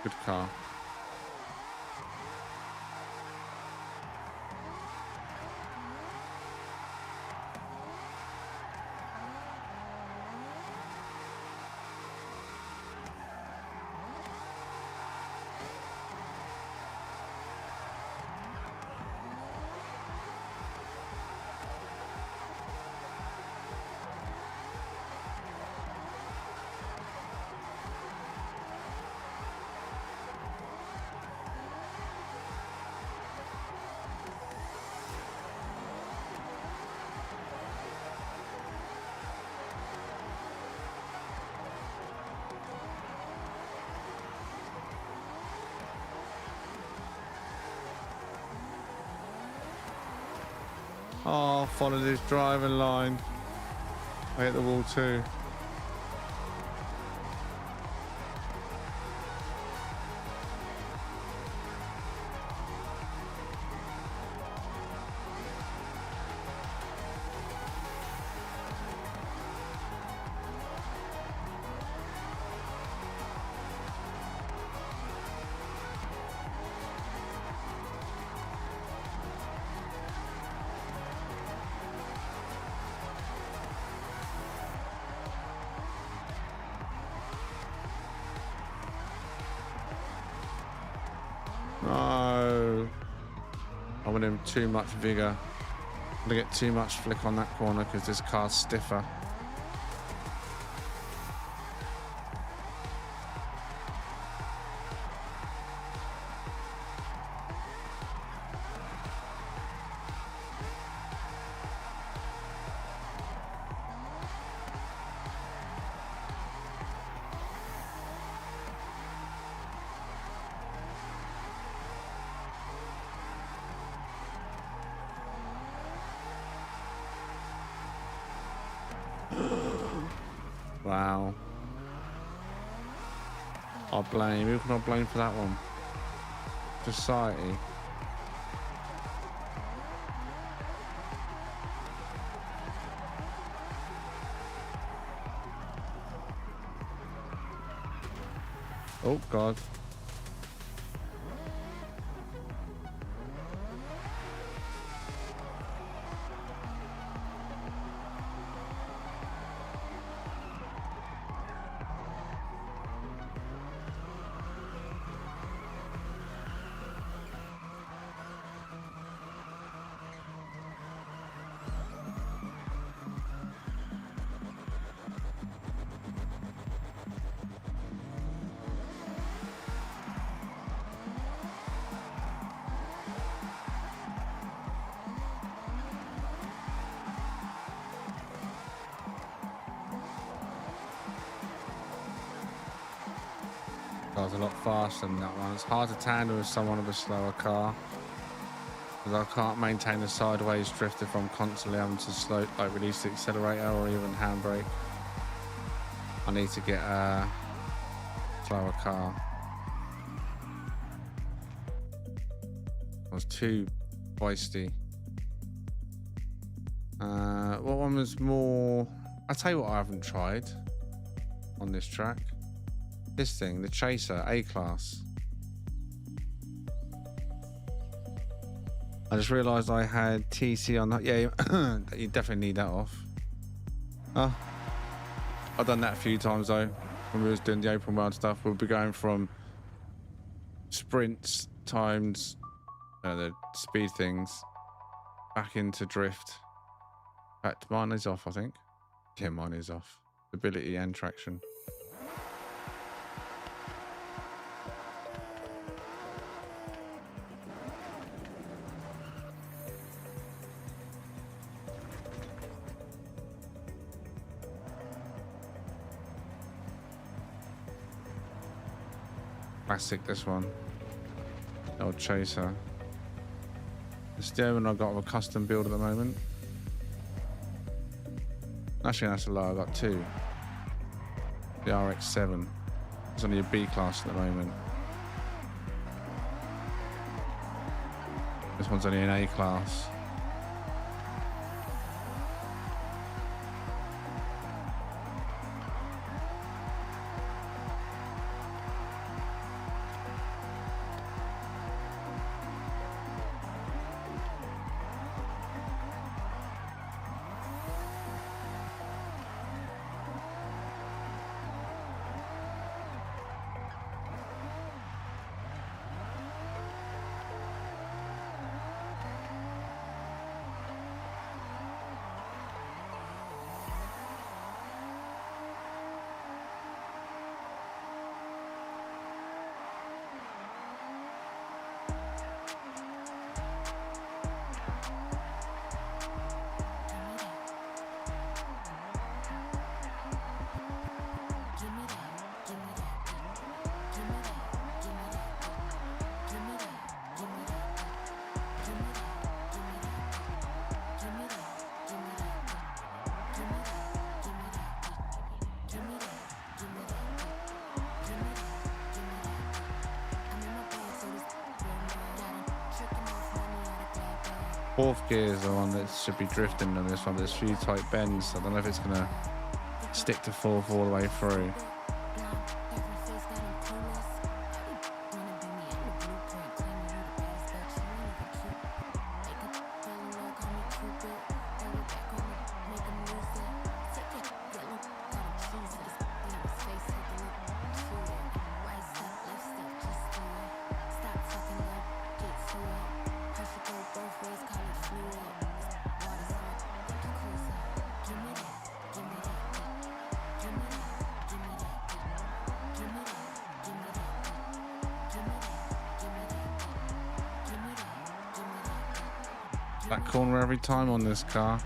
Good car. Oh, followed his driving line. I hit the wall too. No. I want him too much vigor. I'm gonna get too much flick on that corner because this car's stiffer. Wow. I blame. Who can I blame for that one? Society. Oh, God. Car's a lot faster than that one. It's hard to tandem with someone with a slower car because I can't maintain a sideways drift if I'm constantly having to release the accelerator or even handbrake. I need to get a slower car. I was too feisty. What one was more? I'll tell you what I haven't tried on this track. This thing, the Chaser A-Class. I just realised I had TC on that. Yeah, you definitely need that off. Oh, I've done that a few times though. When we was doing the open world stuff, we'll be going from sprints times the speed things back into drift. In fact, mine is off, I think. Yeah, mine is off. Stability and traction. Classic, this one. The old Chaser. The steering I've got a custom build at the moment. Actually, that's a lie. I've got two. The RX-7. It's only a B class at the moment. This one's only an A class. Fourth gear is the one that should be drifting on this one. There's a few tight bends. I don't know if it's gonna stick to fourth all the way through. That corner every time on this car.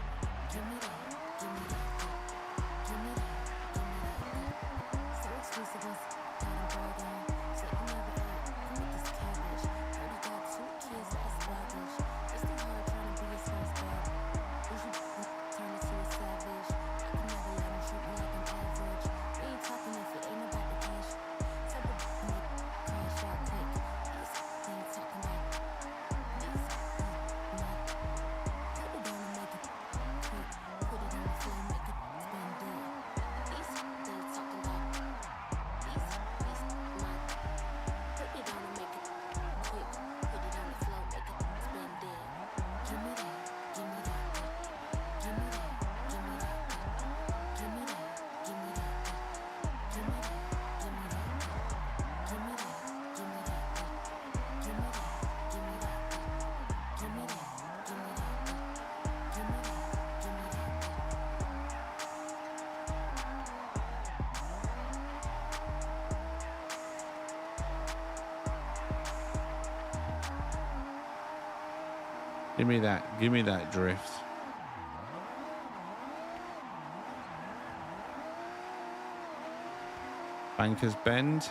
Give me that drift. Bankers Bend.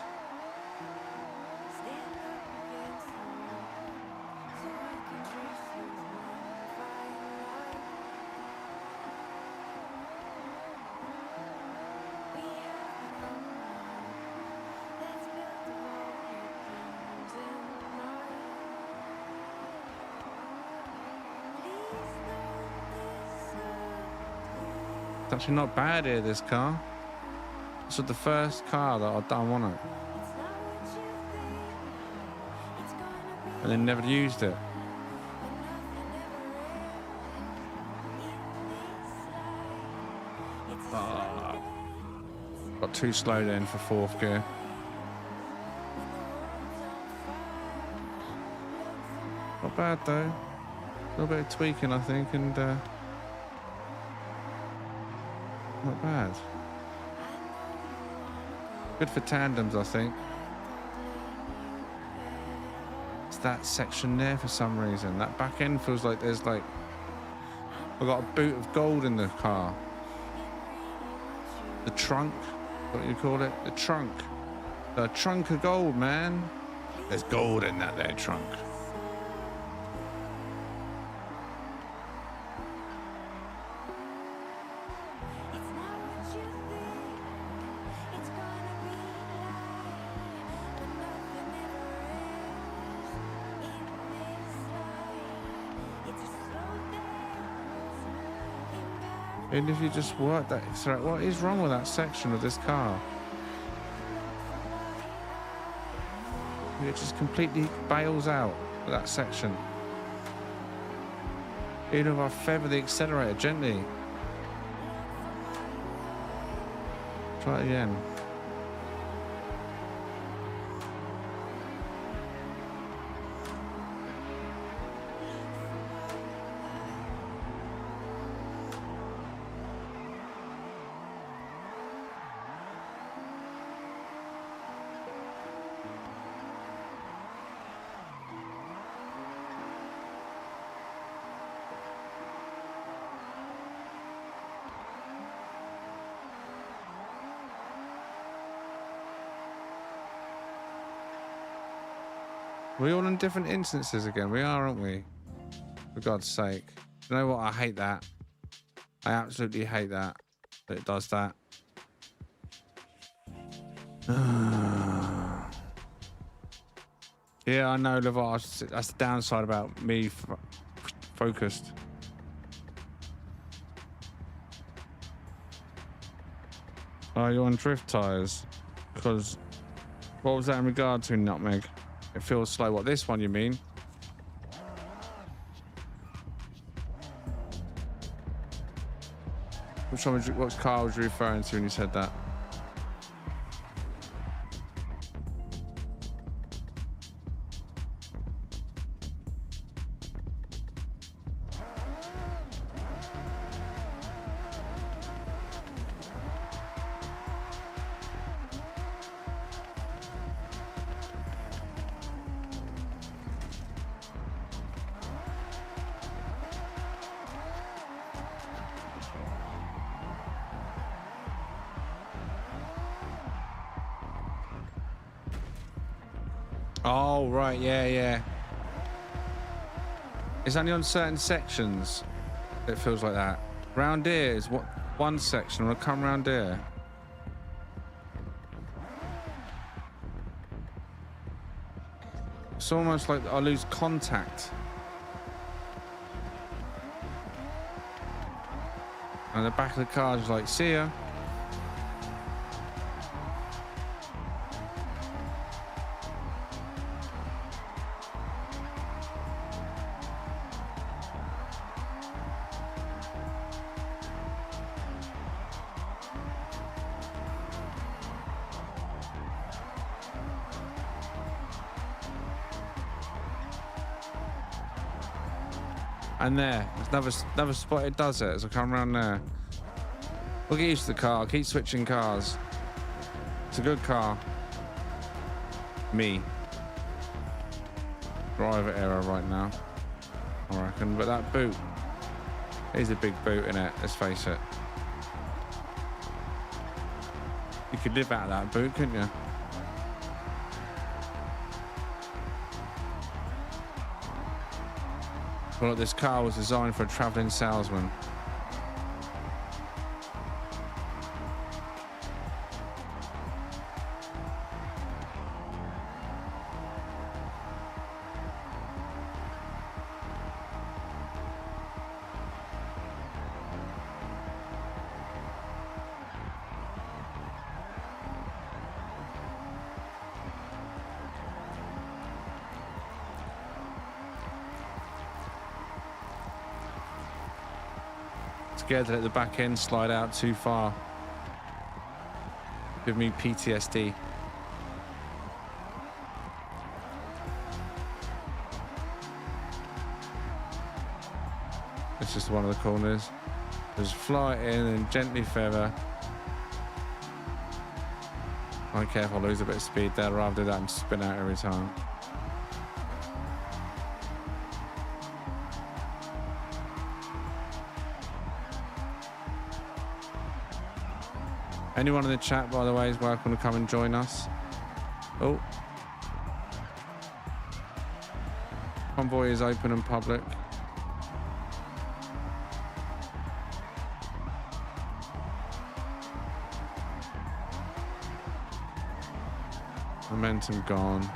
It's actually not bad here, this car. This was the first car that I've done on it. And then never used it. Got too slow then for fourth gear. Not bad though. A little bit of tweaking, I think, and not bad. Good for tandems, I think. It's that section there for some reason. That back end feels like there's like... I've got a boot of gold in the car. The trunk, what do you call it? The trunk. The trunk of gold, man. There's gold in that there trunk. And if you just work that, sorry, what is wrong with that section of this car? It just completely bails out of that section. Even if I feather the accelerator gently. Try it again. We're all in different instances again. We are, aren't we? For God's sake. You know what? I hate that. I absolutely hate that. That it does that. Yeah, I know, Levar. That's the downside about me focused. Oh, you're on drift tires? Because what was that in regard to, Nutmeg? It feels slow. What, this one you mean? Which one was you, what car was you referring to when you said that? Oh, right, yeah. It's only on certain sections it feels like that. Round here is what one section. When I come round here, it's almost like I lose contact. And the back of the car is like, see ya. And there, there's another spot it does it as I come around there. We'll get used to the car. I'll keep switching cars. It's a good car. Me. Driver error right now, I reckon. But that boot is a big boot in it, let's face it. You could live out of that boot, couldn't you? Well, this car was designed for a travelling salesman. Scared to let the back end slide out too far. Give me PTSD. It's just one of the corners. Just fly it in and gently feather. I don't care if I lose a bit of speed there, I'd rather do that and spin out every time. Anyone in the chat, by the way, is welcome to come and join us. Oh. Convoy is open and public. Momentum gone.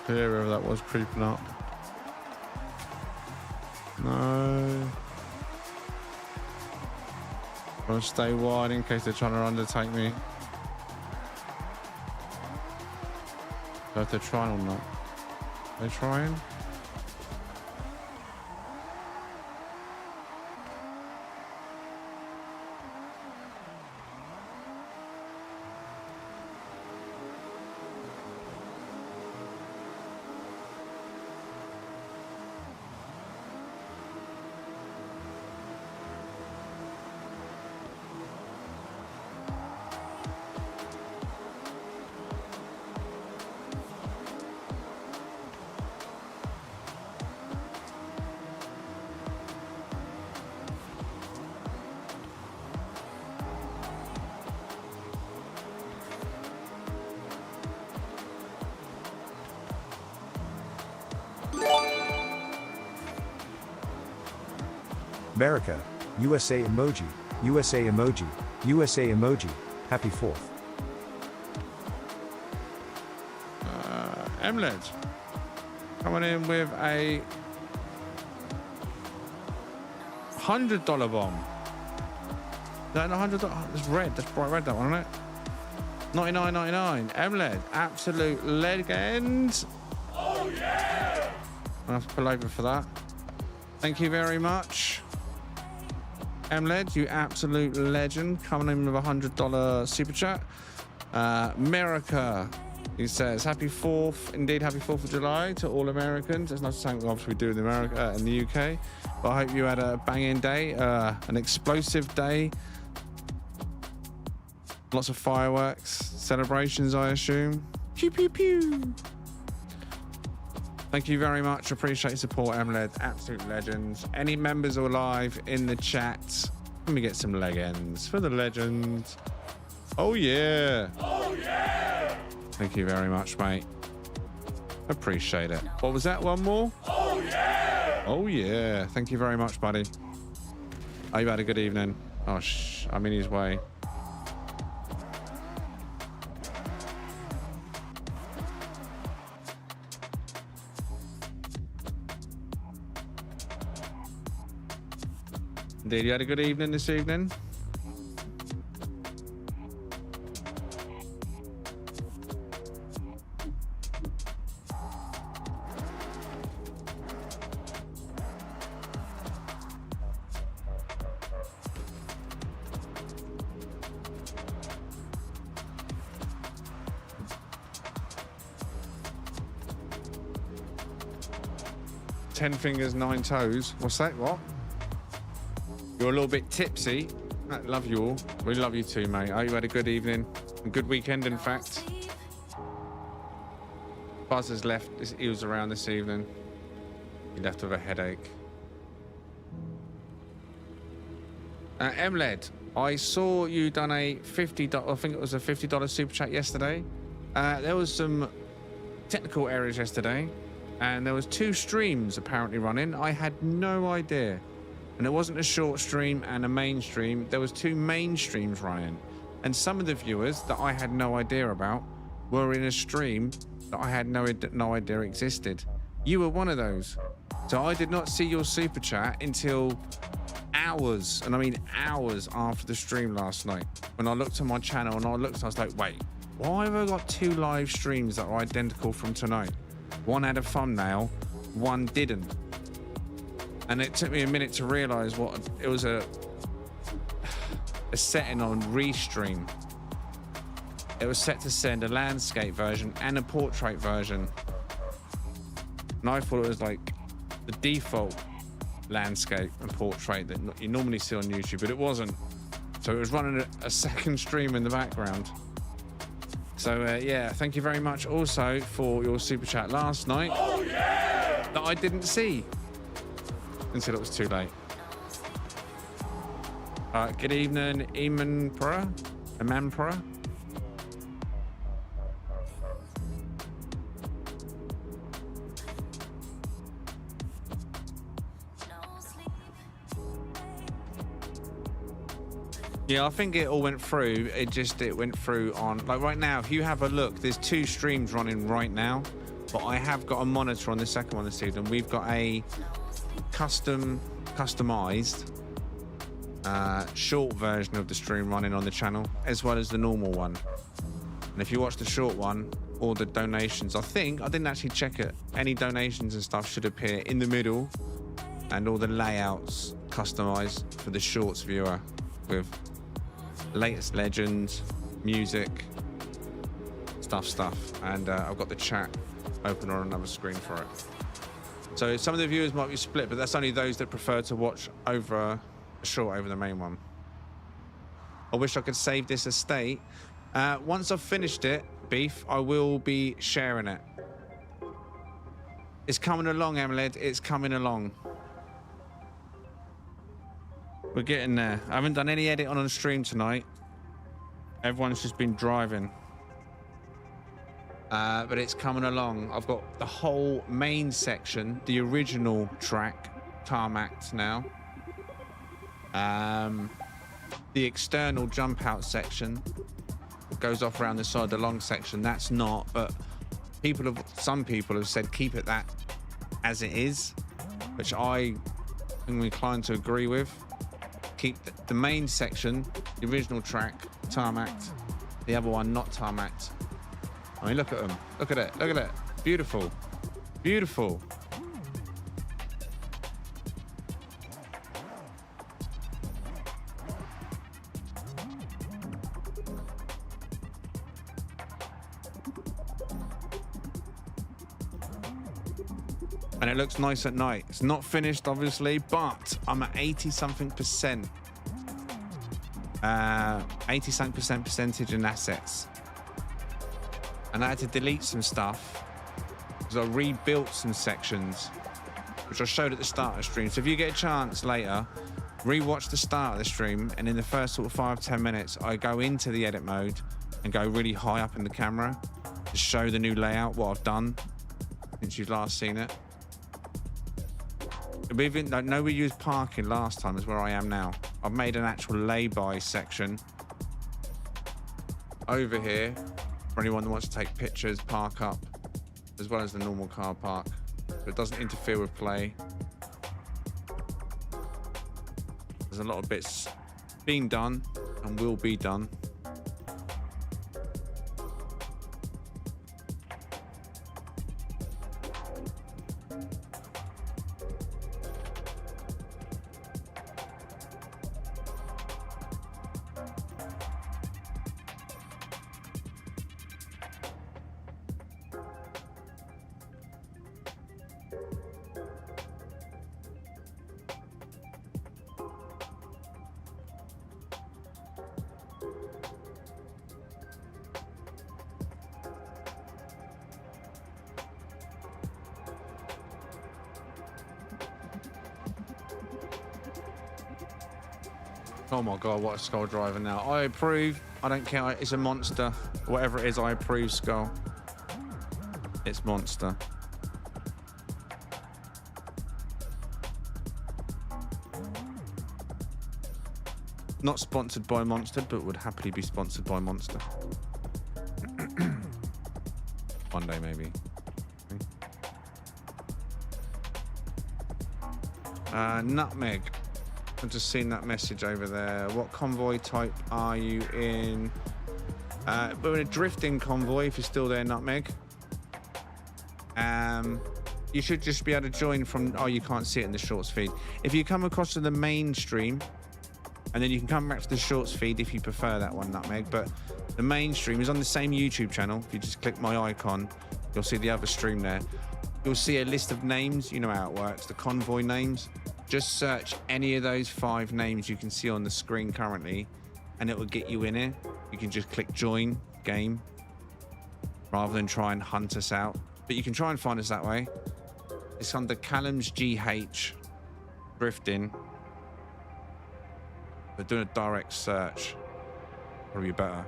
whoever that was creeping up. No. Gotta stay wide in case they're trying to undertake me. So if they're trying or not. They're trying? America, USA emoji, USA emoji, USA emoji, happy 4th. Emlet coming in with a $100 bomb. Is that a $100? It's red. That's bright red, that one, isn't it? 99.99. Emlet, absolute legend. Oh yeah! I'll have to pull over for that. Thank you very much. Emled, you absolute legend, coming in with a $100 super chat. America, he says, happy 4th, indeed, happy 4th of July to all Americans. It's not something obviously we do in America, in the UK, but I hope you had a banging day, an explosive day. Lots of fireworks, celebrations, I assume. Pew, pew, pew. Thank you very much. Appreciate your support, Emled. Absolute legends. Any members are live in the chat? Let me get some legends for the legends. Oh, yeah. Oh, yeah. Thank you very much, mate. Appreciate it. What was that? One more? Oh, yeah. Oh, yeah. Thank you very much, buddy. Oh, you had a good evening. Oh, I'm in his way. Indeed, you had a good evening this evening. Ten fingers, 9 toes. What's that? What? You're a little bit tipsy. I love you all. We love you too, mate. Oh, you had a good evening. A good weekend, in fact. Buzz has left. He was around this evening. He left with a headache. Emled, I saw you done a $50, I think it was a $50 super chat yesterday. There was some technical errors yesterday, and there was 2 streams apparently running. I had no idea. And it wasn't a short stream and a main stream. There was 2 main streams running. And some of the viewers that I had no idea about were in a stream that I had no idea existed. You were one of those. So I did not see your super chat until hours, and I mean hours after the stream last night. When I looked at my channel and I was like, wait, why have I got 2 live streams that are identical from tonight? One had a thumbnail, one didn't. And it took me a minute to realize what it was, a setting on restream. It was set to send a landscape version and a portrait version. And I thought it was like the default landscape and portrait that you normally see on YouTube, but it wasn't. So it was running a second stream in the background. So yeah, thank you very much also for your super chat last night. Oh, yeah! That I didn't see until it was too late. Good evening, Imanpura. Yeah, I think it all went through. It went through on, like right now, if you have a look, there's 2 streams running right now. but I have got a monitor on the second one this evening. We've got a customized short version of the stream running on the channel, as well as the normal one. And if you watch the short one, all the donations, I didn't actually check it, any donations and stuff should appear in the middle, and all the layouts customized for the shorts viewer with latest legends, music, stuff. And I've got the chat open on another screen for it. So some of the viewers might be split, but that's only those that prefer to watch over a short over the main one. I wish I could save this estate. Once I've finished it, Beef, I will be sharing it. It's coming along, Emled. It's coming along. We're getting there. I haven't done any edit on the stream tonight. Everyone's just been driving. But it's coming along. I've got the whole main section, the original track, tarmacked now. The external jump out section goes off around the side of the long section. That's not, but some people have said keep it that as it is, which I am inclined to agree with. Keep the main section, the original track, tarmacked, the other one not tarmacked. I mean, look at them. Look at it. Look at it. Beautiful. Beautiful. And it looks nice at night. It's not finished, obviously, but I'm at 80-something%. 80-something% percentage in assets. And I had to delete some stuff because I rebuilt some sections, which I showed at the start of the stream. So if you get a chance later, rewatch the start of the stream, and in the first sort of 5-10 minutes, I go into the edit mode and go really high up in the camera to show the new layout, what I've done since you've last seen it. We used parking last time is where I am now. I've made an actual lay-by section over here for anyone that wants to take pictures, park up, as well as the normal car park, so it doesn't interfere with play. There's a lot of bits being done and will be done. Oh my god, what a Skull driver now. I approve. I don't care. It's a monster. Whatever it is, I approve, Skull. It's monster. Not sponsored by Monster, but would happily be sponsored by Monster. One day, maybe. Nutmeg. I've just seen that message over there. What convoy type are you in? We're in a drifting convoy, if you're still there, Nutmeg. You should just be able to join from... Oh, you can't see it in the shorts feed. If you come across to the main stream, and then you can come back to the shorts feed if you prefer that one, Nutmeg. But the main stream is on the same YouTube channel. If you just click my icon, you'll see the other stream there. You'll see a list of names. You know how it works, the convoy names. Just search any of those 5 names you can see on the screen currently, and it will get you in here. You can just click join game rather than try and hunt us out. But you can try and find us that way. It's under Callum's GH drifting. But doing a direct search probably better.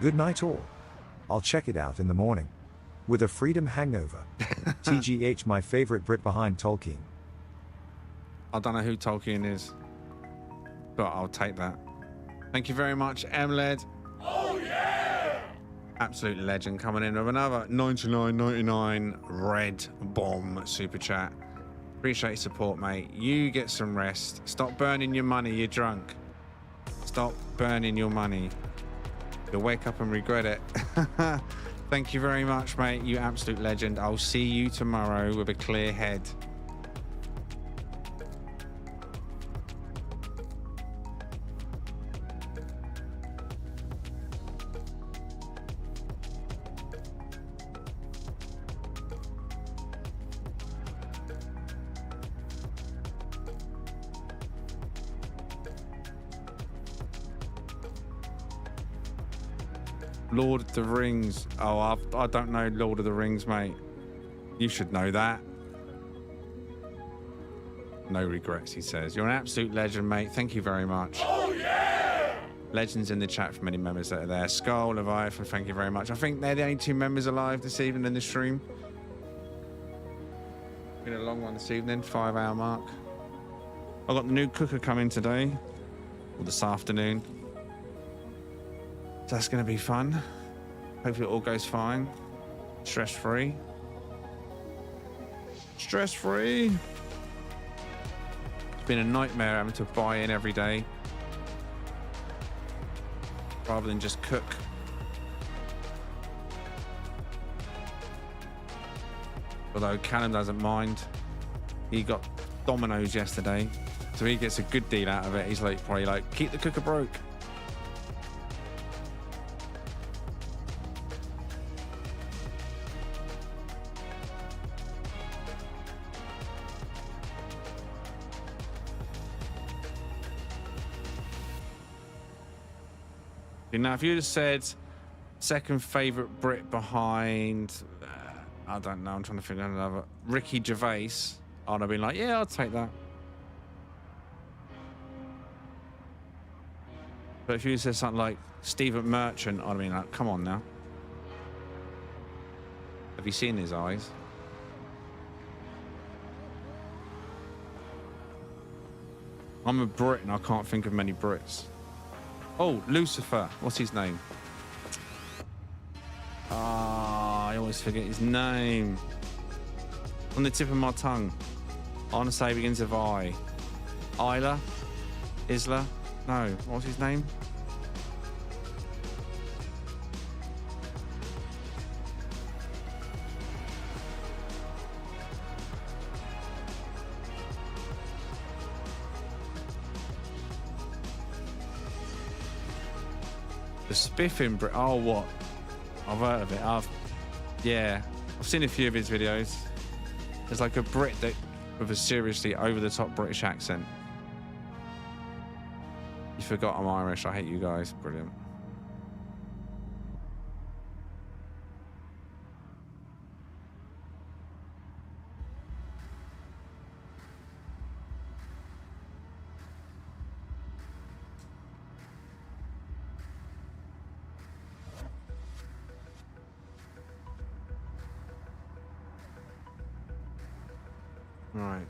Good night all. I'll check it out in the morning. With a freedom hangover. TGH, my favorite Brit behind Tolkien. I don't know who Tolkien is, but I'll take that. Thank you very much, MLED. Oh, yeah! Absolute legend coming in with another 99.99 red bomb super chat. Appreciate your support, mate. You get some rest. Stop burning your money. You're drunk. Stop burning your money. You'll wake up and regret it. Thank you very much, mate. You absolute legend. I'll see you tomorrow with a clear head. Lord of the Rings. Oh, I don't know Lord of the Rings, mate. You should know that. No regrets, he says. You're an absolute legend, mate. Thank you very much. Oh, yeah! Legends in the chat for many members that are there. Skull, Leviathan, thank you very much. I think they're the only 2 members alive this evening in the stream. Been a long one this evening, 5-hour mark. I got the new cooker coming today, or this afternoon. So that's going to be fun. Hopefully it all goes fine. Stress-free. Stress-free. It's been a nightmare having to buy in every day rather than just cook. Although Callum doesn't mind. He got Domino's yesterday, so he gets a good deal out of it. He's like, probably like, keep the cooker broke. Now, if you'd have said second favourite Brit behind, I don't know, I'm trying to figure out another, Ricky Gervais, I'd have been like, yeah, I'll take that. But if you said something like Stephen Merchant, I'd have been like, come on now. Have you seen his eyes? I'm a Brit and I can't think of many Brits. Oh, Lucifer. What's his name? Ah, I always forget his name. On the tip of my tongue. I want to say it begins with I. Isla? Isla? No. What's his name? The spiffing Brit. Oh, what? I've heard of it. I've seen a few of his videos. There's like a Brit that with a seriously over-the-top British accent. You forgot I'm Irish. I hate you guys. Brilliant. Right.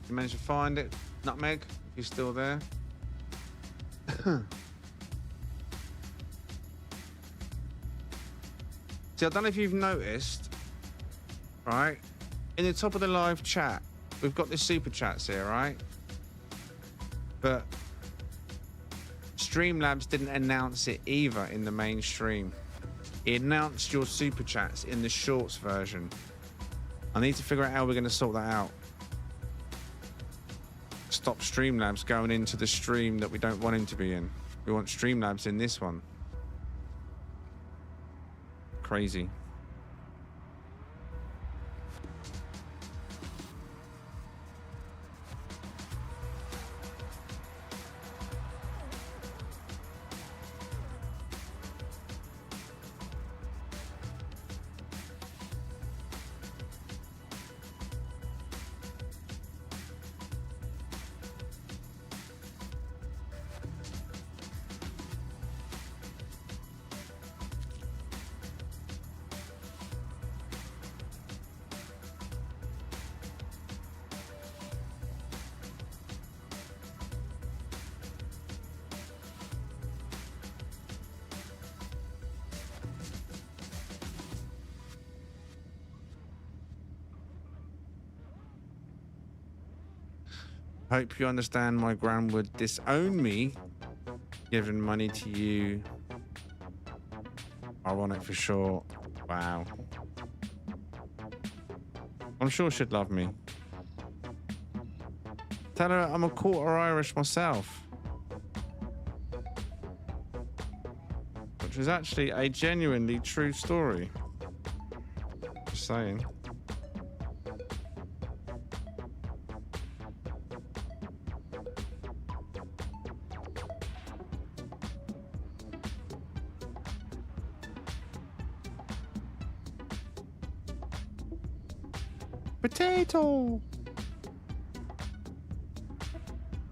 You managed to find it, Nutmeg? If you're still there. See, I don't know if you've noticed, right? In the top of the live chat, we've got the super chats here, right? But Streamlabs didn't announce it either in the mainstream. It announced your super chats in the shorts version. I need to figure out how we're going to sort that out. Stop Streamlabs going into the stream that we don't want him to be in. We want Streamlabs in this one. Crazy. Hope you understand my gran would disown me giving money to you. Ironic for sure. Wow. I'm sure she'd love me. Tell her I'm a quarter Irish myself. Which is actually a genuinely true story. Just saying. Potato!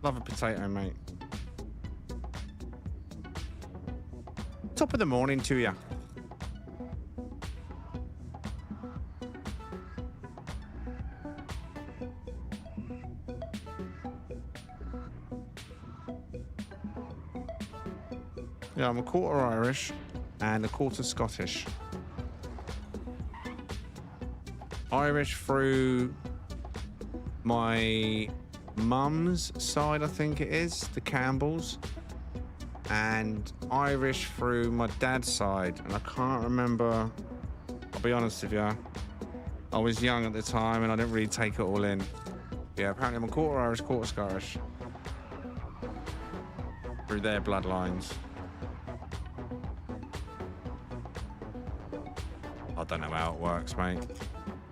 Love a potato, mate. Top of the morning to ya. Yeah, I'm a quarter Irish and a quarter Scottish. Irish through my mum's side, I think it is, the Campbells, and Irish through my dad's side. And I can't remember, I'll be honest with you, I was young at the time and I didn't really take it all in. Yeah, apparently I'm a quarter Irish, quarter Scottish through their bloodlines. I don't know how it works, mate.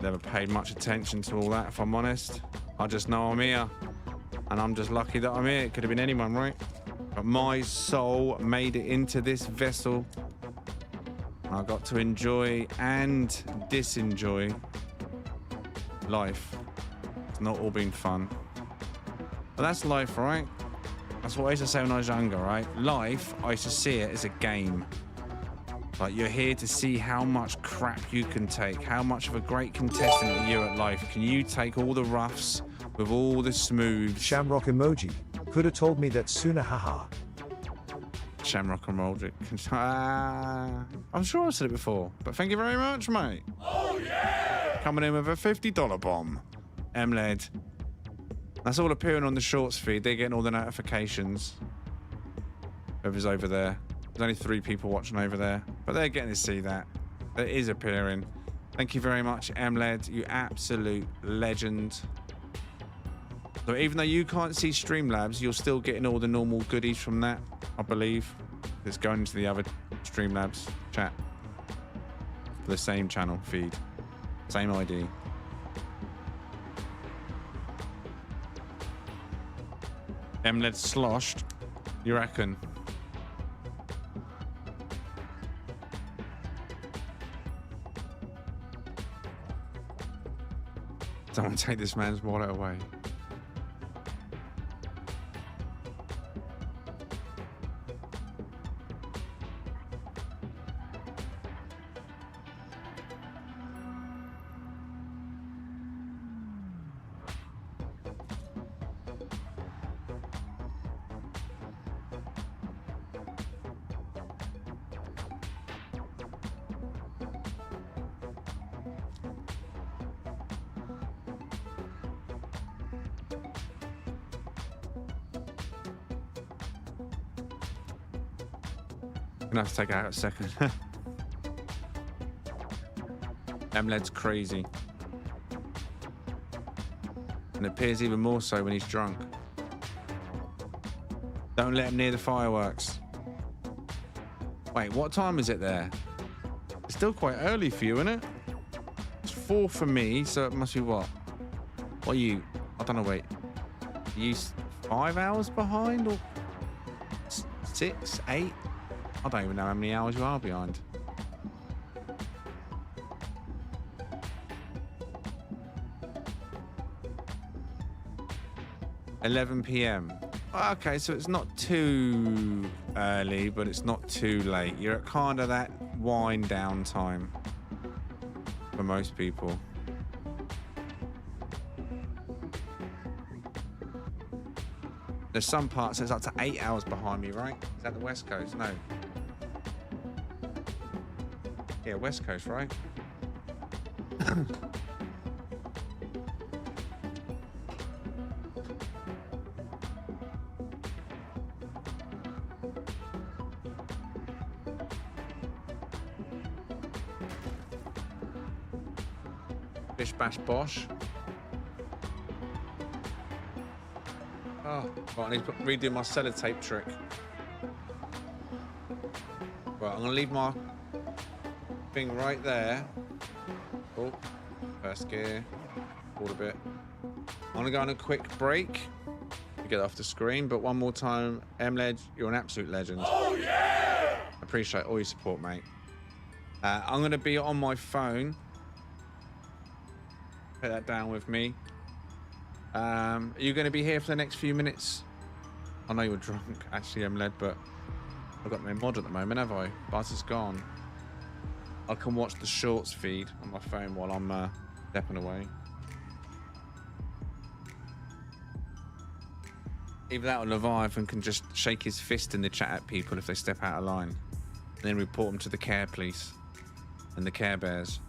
Never paid much attention to all that, if I'm honest. I just know I'm here. And I'm just lucky that I'm here. It could have been anyone, right? But my soul made it into this vessel. I got to enjoy and disenjoy life. It's not all been fun. But that's life, right? That's what I used to say when I was younger, right? Life, I used to see it as a game. Like, you're here to see how much crap you can take, how much of a great contestant are you at life. Can you take all the roughs with all the smooths? Shamrock emoji. Could have told me that sooner, haha. Shamrock emoji. I'm sure I've said it before, but thank you very much, mate. Oh, yeah! Coming in with a $50 bomb. MLED. That's all appearing on the shorts feed. They're getting all the notifications. Whoever's over there. There's only 3 people watching over there, but they're getting to see that. It is appearing. Thank you very much, MLED, you absolute legend. So even though you can't see Streamlabs, you're still getting all the normal goodies from that, I believe. It's going into the other Streamlabs chat. For the same channel feed. Same ID. MLED sloshed, you reckon? Someone take this man's wallet away. Gonna have to take it out a second. MLED's crazy. And it appears even more so when he's drunk. Don't let him near the fireworks. Wait, what time is it there? It's still quite early for you, isn't it? It's 4 for me, so it must be what? What are you? I don't know, wait. Are you 5 hours behind or 6, 8? I don't even know how many hours you are behind. $11 p.m. Okay, so it's not too early, but it's not too late. You're at kind of that wind down time for most people. There's some parts that's up to 8 hours behind me, right? Is that the West Coast? No. Yeah, West Coast, right? Bish bash bosh. Oh, right, I need to redo my sellotape trick. Right, I'm gonna leave my thing right there. Oh, first gear. Forward a bit. I'm gonna go on a quick break to get off the screen, but one more time, M-Ledge, you're an absolute legend. Oh yeah! Appreciate all your support, mate. I'm gonna be on my phone. Put that down with me. Are you gonna be here for the next few minutes? I know you're drunk, actually, M-Led, but I've got no mod at the moment, have I? Buzz is gone. I can watch the shorts feed on my phone while I'm stepping away. Either that or Leviathan can just shake his fist in the chat at people if they step out of line. And then report them to the care police and the Care Bears.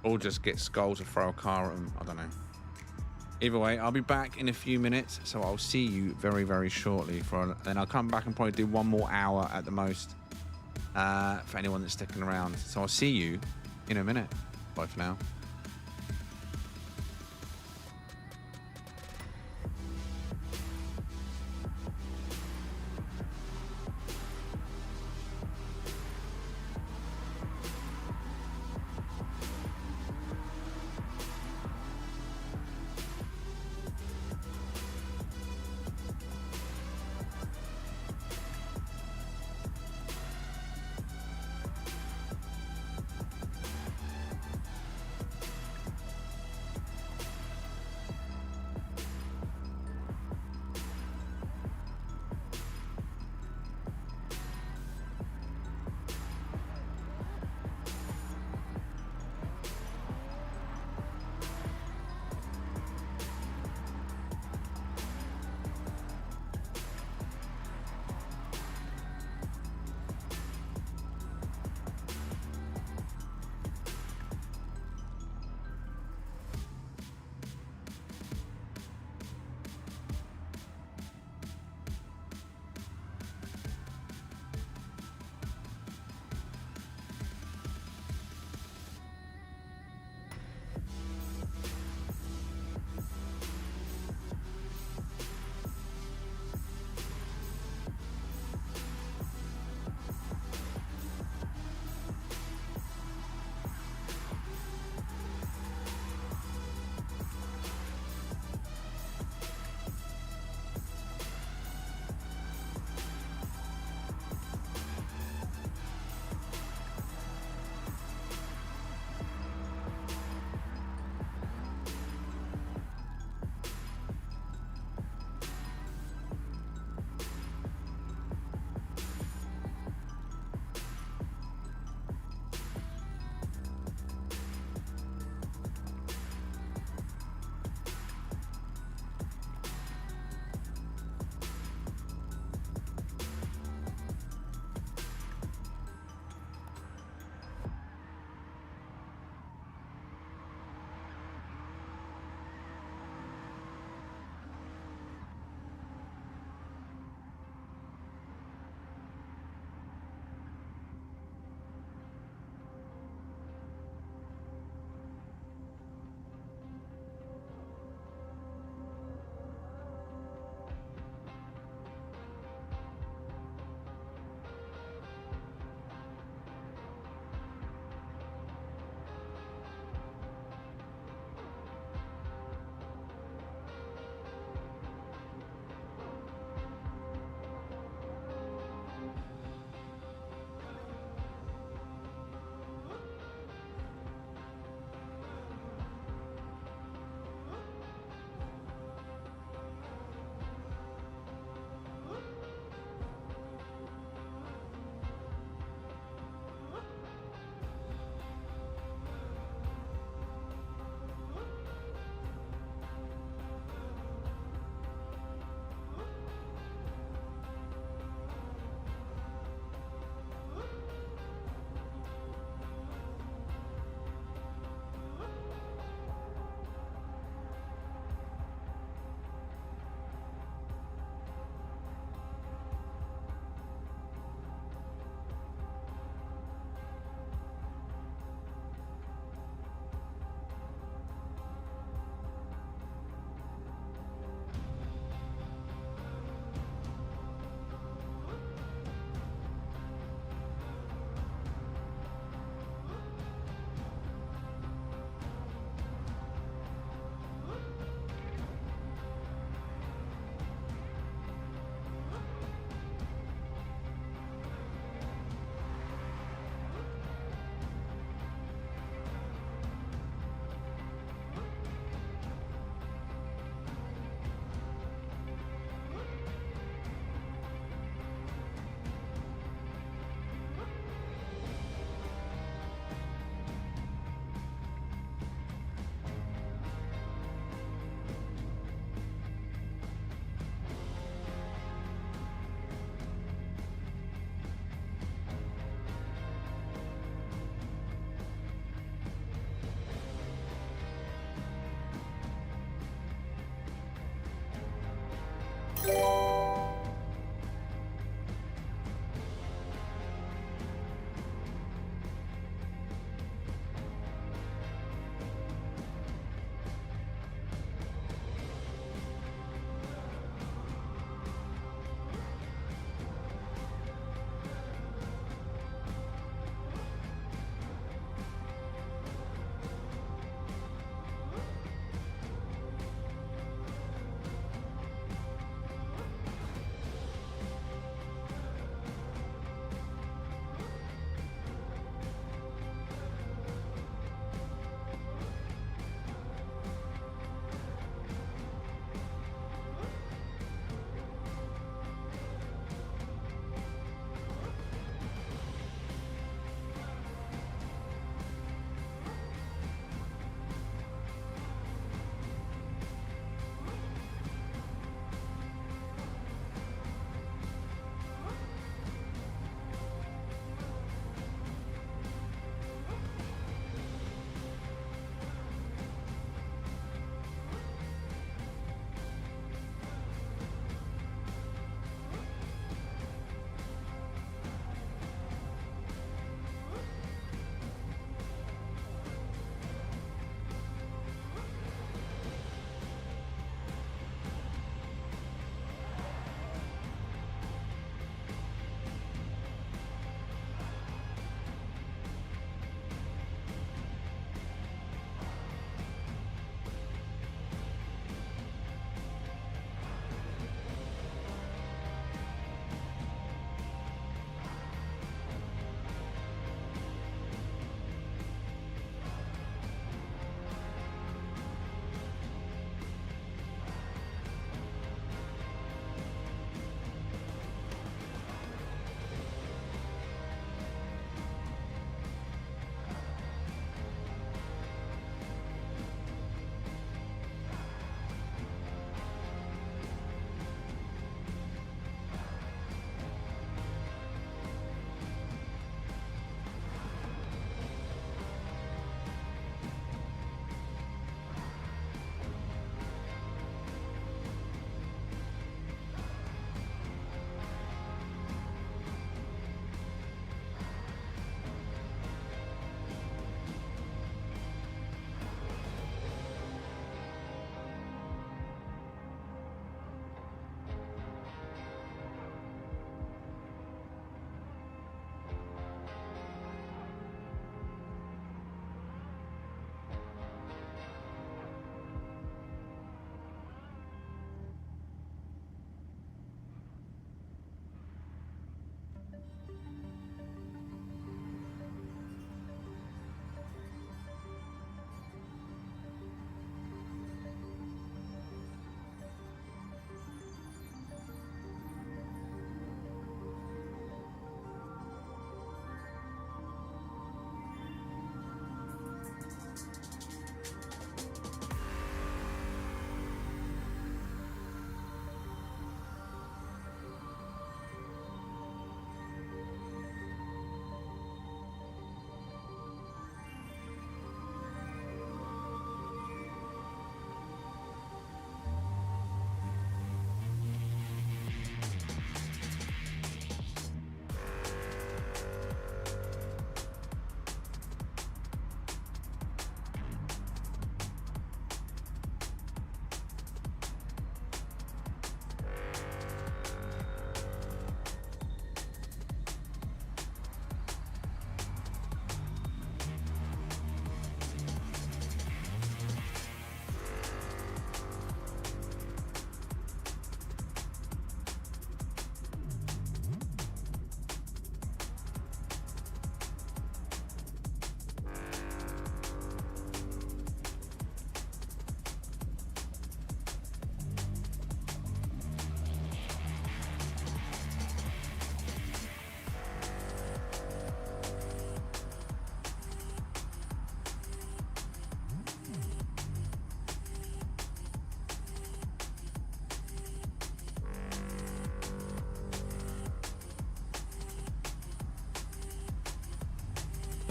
Or just get Skull to throw a car at them. I don't know. Either way, I'll be back in a few minutes, so I'll see you very, very shortly. Then I'll come back and probably do 1 more hour at the most for anyone that's sticking around. So I'll see you in a minute. Bye for now.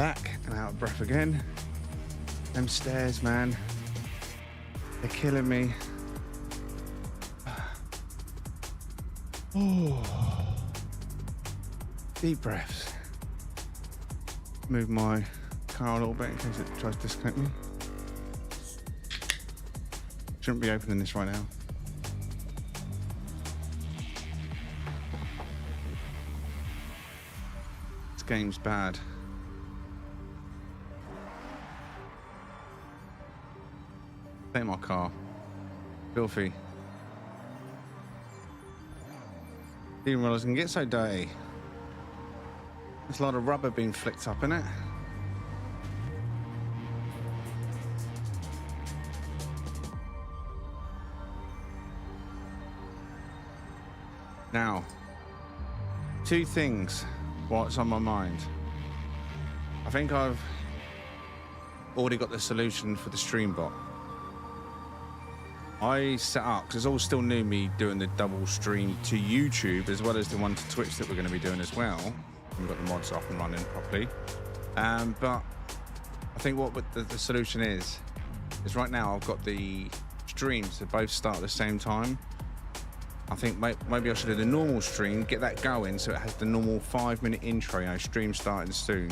back and out of breath again. Them stairs, man. They're killing me. Oh. Deep breaths. Move my car a little bit in case it tries to disconnect me. Shouldn't be opening this right now. This game's bad. Take my car. Filthy. Didn't realise it can get so dirty. There's a lot of rubber being flicked up in it. Now, two things what's on my mind. I think I've already got the solution for the stream bot. I set up, because it's all still new, me doing the double stream to YouTube as well as the one to Twitch that we're going to be doing as well. We've got the mods off and running properly. But I think what the solution is right now I've got the streams that both start at the same time. I think maybe I should do the normal stream, get that going so it has the normal 5-minute intro, you know, stream starting soon.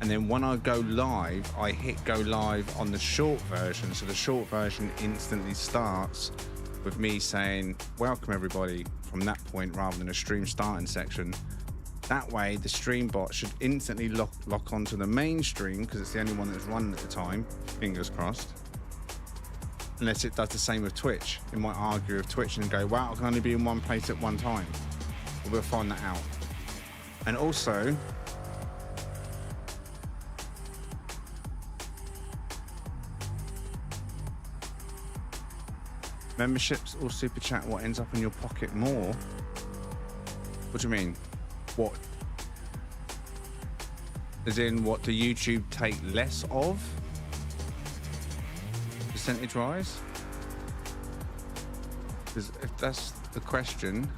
And then when I go live, I hit go live on the short version. So the short version instantly starts with me saying, welcome everybody from that point rather than a stream starting section. That way the stream bot should instantly lock onto the main stream because it's the only one that's running at the time, fingers crossed. Unless it does the same with Twitch. It might argue with Twitch and go, wow, I can only be in one place at one time. But we'll find that out. And also, memberships or super chat, what ends up in your pocket more? What do you mean? What? As in, what do YouTube take less of? Percentage wise? Because if that's the question,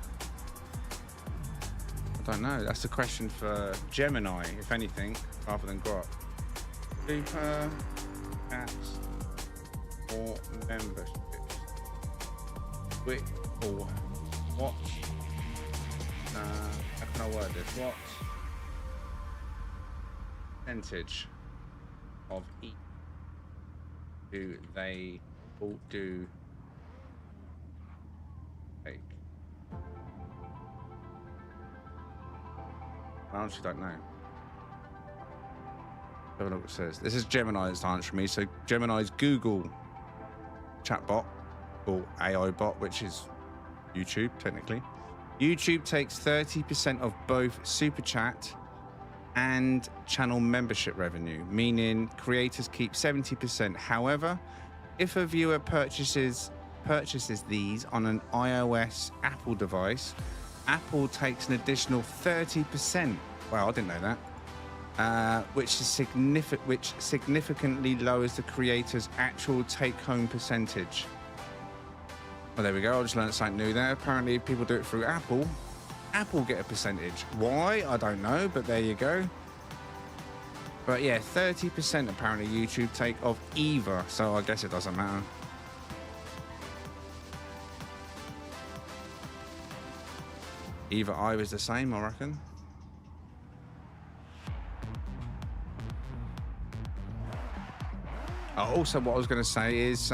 I don't know. That's the question for Gemini, if anything, rather than Grok. Super chats or memberships? Quick or what? How can I word this? What percentage of each do they all do take? I honestly don't know. Have a look what it says. This is Gemini that's answering me. So Gemini's Google chatbot or AI bot, which is YouTube technically. YouTube takes 30% of both super chat and channel membership revenue, meaning creators keep 70%. However, if a viewer purchases these on an iOS Apple device, Apple takes an additional 30%. Wow, I didn't know that. Which significantly lowers the creator's actual take-home percentage. Well, there we go. I just learned something new there. Apparently, if people do it through Apple, Apple get a percentage. Why? I don't know, but there you go. But yeah, 30% apparently YouTube take of either, so I guess it doesn't matter. Either is the same, I reckon. Also, what I was going to say is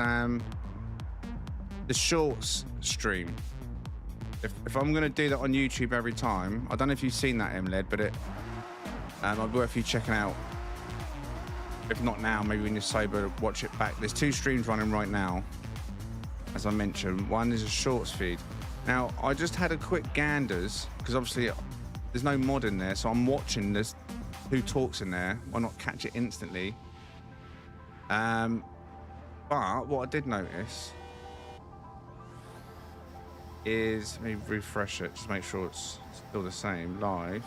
the shorts stream. If I'm going to do that on YouTube every time, I don't know if you've seen that, MLED, but it might be worth you checking out. If not now, maybe when you're sober, watch it back. There's 2 streams running right now, as I mentioned. One is a shorts feed. Now, I just had a quick ganders, because obviously there's no mod in there, so I'm watching this, who talks in there. Why not catch it instantly? But what I did notice is, let me refresh it, just make sure it's still the same, live.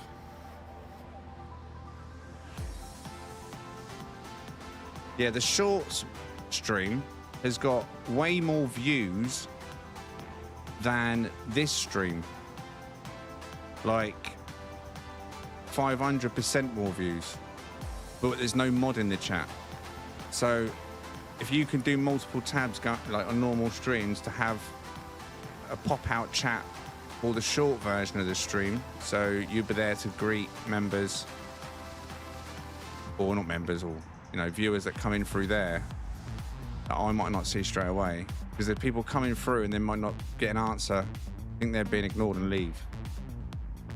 Yeah, the shorts stream has got way more views than this stream. Like 500% more views. but there's no mod in the chat. So if you can do multiple tabs, like on normal streams, to have a pop-out chat or the short version of the stream, so you'll be there to greet members, or not members, or viewers that come in through there that I might not see straight away, because there are people coming through and they might not get an answer, think they're being ignored and leave,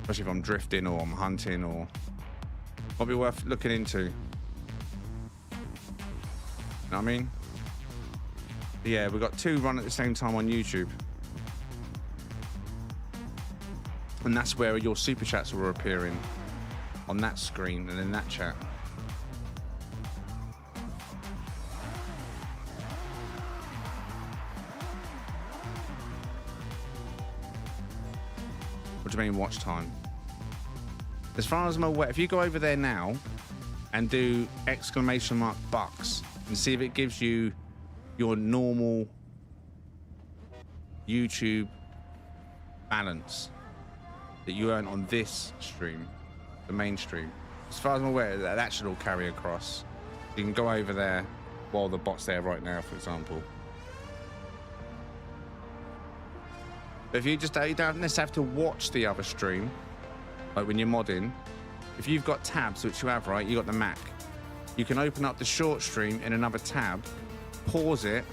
especially if I'm drifting or I'm hunting, or might be worth looking into. You know what I mean? But yeah, we've got 2 run at the same time on YouTube. And that's where your super chats were appearing, on that screen and in that chat. What do you mean watch time? As far as I'm aware, if you go over there now and do !bucks and see if it gives you your normal YouTube balance that you earn on this stream, the main stream. As far as I'm aware, that should all carry across. You can go over there while the bot's there right now, for example. But if you don't necessarily have to watch the other stream, like when you're modding, if you've got tabs, which you have, right, you got the Mac, you can open up the short stream in another tab, pause it,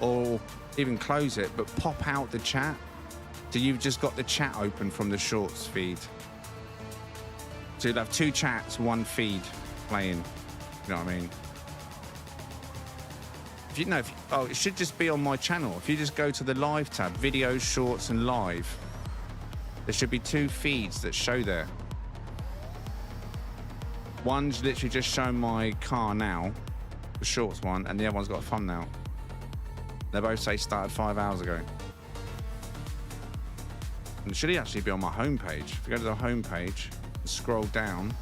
or even close it, but pop out the chat. So you've just got the chat open from the shorts feed. So you'll have 2 chats, 1 feed playing. You know what I mean? It should just be on my channel. If you just go to the live tab, videos, shorts, and live, there should be 2 feeds that show there. One's literally just showing my car now, the shorts one, and the other one's got a thumbnail. They both say started 5 hours ago. And it should actually be on my homepage. If you go to the homepage and scroll down,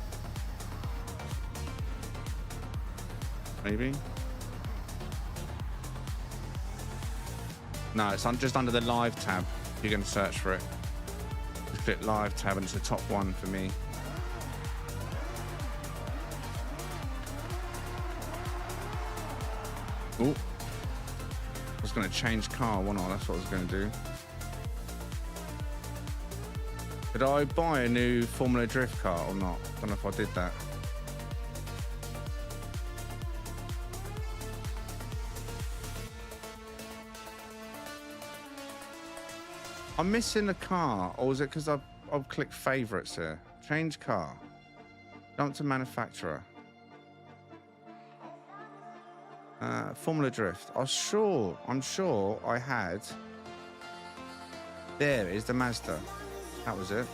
maybe. No, it's just under the live tab. You're going to search for it. Just click live tab, and it's the top one for me. Oh, I was going to change car, wasn't I? That's what I was going to do. Did I buy a new Formula Drift car or not? I don't know if I did that. I'm missing a car, or is it because I've clicked favourites here? Change car. Jump to manufacturer. Formula Drift. I'm sure I had. There is the Mazda. That was it.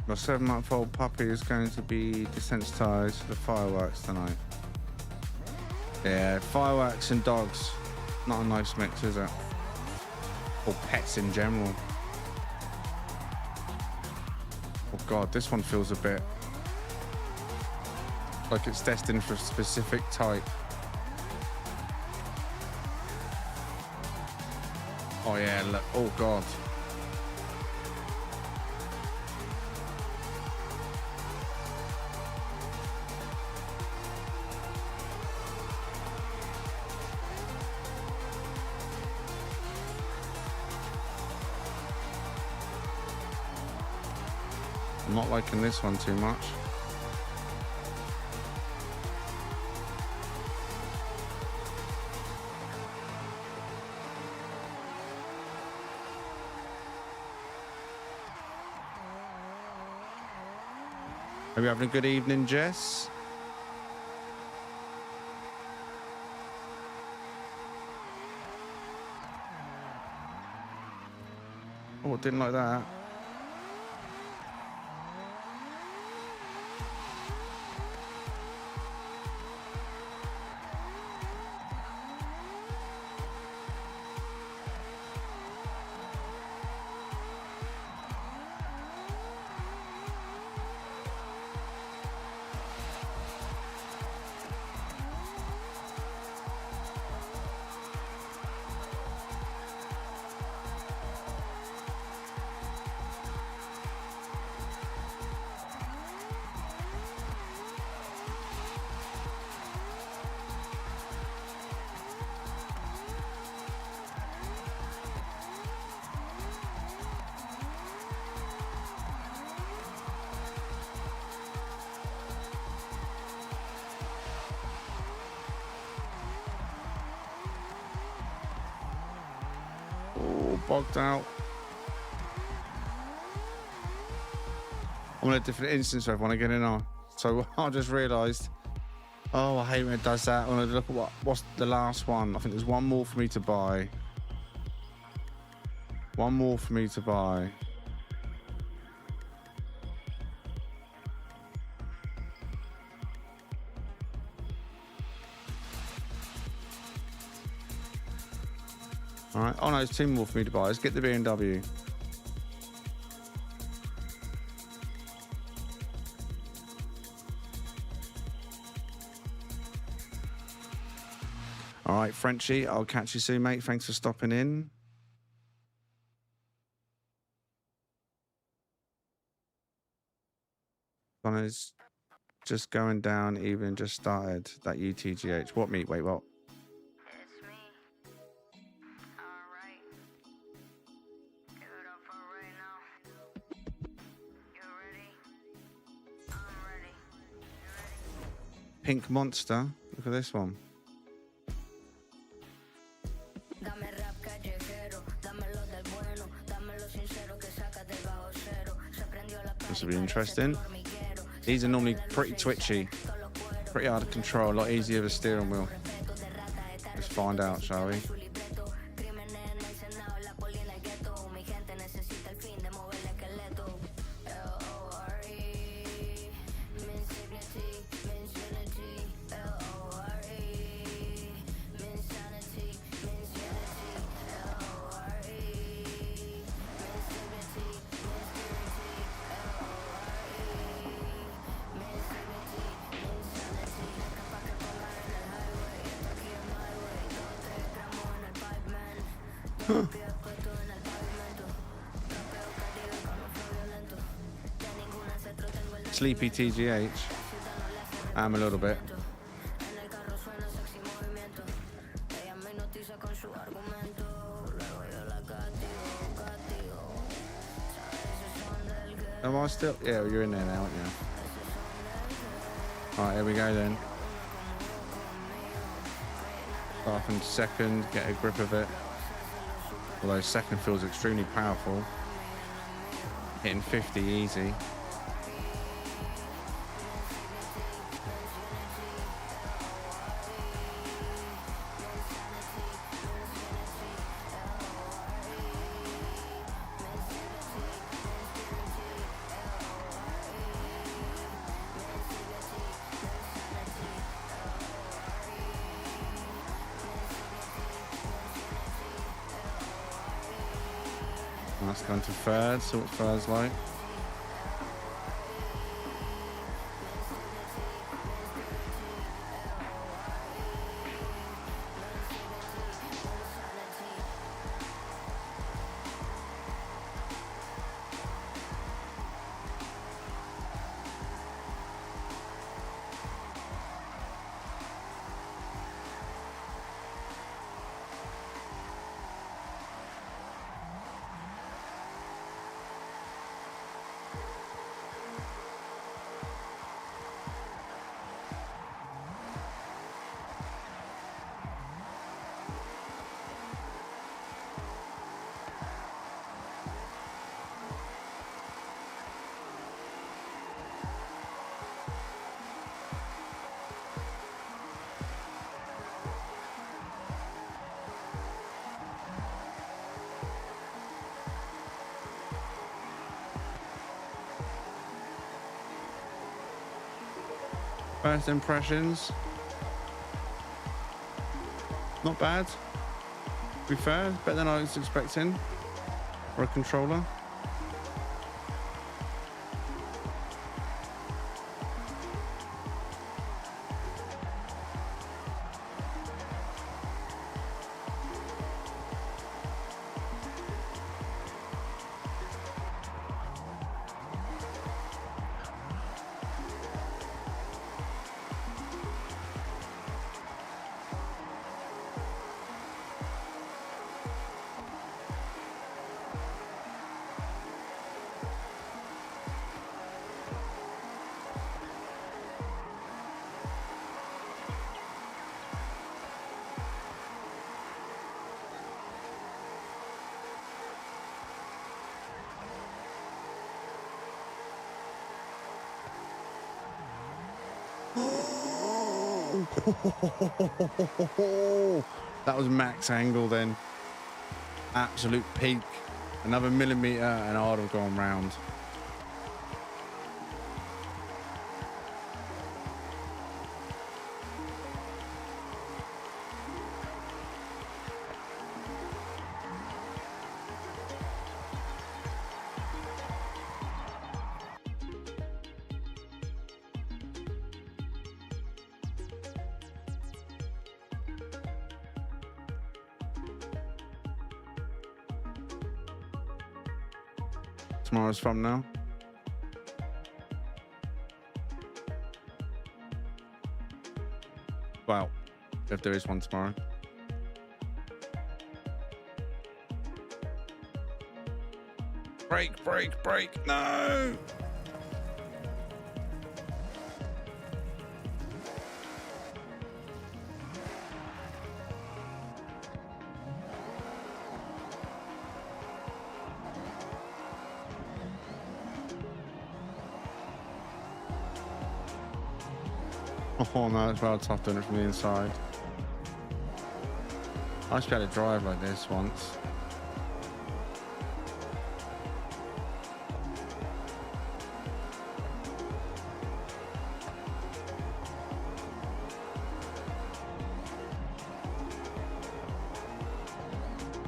My 7-month-old puppy is going to be desensitized to the fireworks tonight. Yeah, fireworks and dogs. Not a nice mix, is it? Or pets in general. Oh god, this one feels a bit like it's destined for a specific type. Oh yeah, look. Oh god. I'm not liking this one too much. Are you having a good evening, Jess? Oh, didn't like that. Oh, bogged out. I'm in a different instance of everyone again, now. So I just realised. Oh, I hate when it does that. When I look at what's the last one. I think there's one more for me to buy. One more for me to buy. All right. Oh no, there's two more for me to buy. Let's get the BMW. All right, Frenchie, I'll catch you soon, mate. Thanks for stopping in. Sun is just going down, even just started. That UTGH. What meet? Wait, what? It's me. Alright. Give it up for right now. You ready? I'm ready. You ready? Pink Monster. Look at this one. Dame rap callejero, dámelo del bueno, dámelo sincero que saca del bajo cero. Se prendió la This will be interesting. These are normally pretty twitchy, pretty hard to control, a lot easier with a steering wheel. Let's find out, shall we? Sleepy TGH. I'm a little bit. Am I still? Yeah, you're in there now, aren't you? Alright, here we go then. Start from second, get a grip of it. Although second feels extremely powerful. Hitting 50 easy. That's going to third, see what third's like. First impressions. Not bad. To be fair, better than I was expecting for a controller. That was max angle then. Absolute peak. Another millimetre and I would have gone round. Tomorrow's from now. Well, if there is one tomorrow. Brake, brake, brake, no! Oh no, it's well tough doing it from the inside. I used to be able to drive like this once.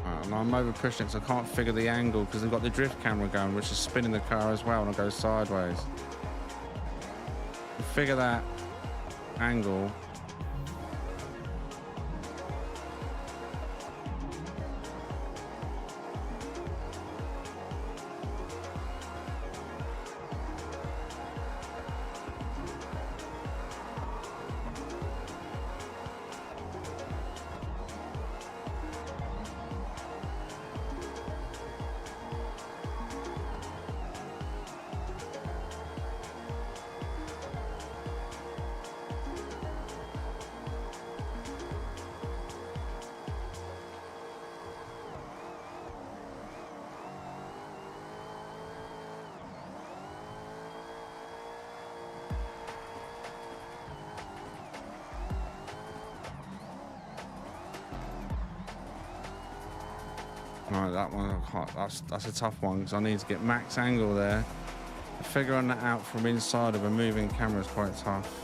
And I'm over pushing it, so I can't figure the angle because they've got the drift camera going, which is spinning the car as well, and it goes sideways. Figure that angle. No, that one I can't. That's a tough one because I need to get max angle there. Figuring that out from inside of a moving camera is quite tough.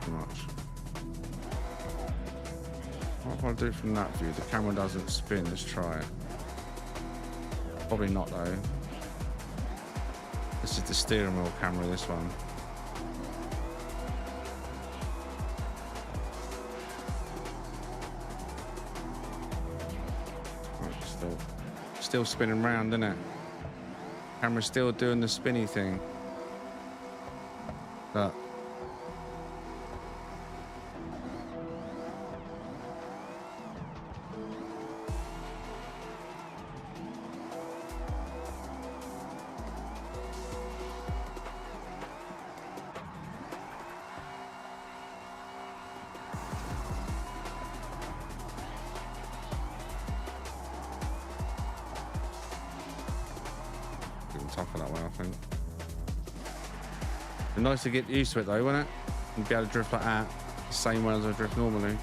Much. What if I do from that view? The camera doesn't spin. Let's try it. Probably not though. This is the steering wheel camera, this one. Right, still spinning round, isn't it? Camera's still doing the spinny thing. But tougher that way, I think. It's nice to get used to it though, wouldn't it? And be able to drift like that, the same way as I drift normally.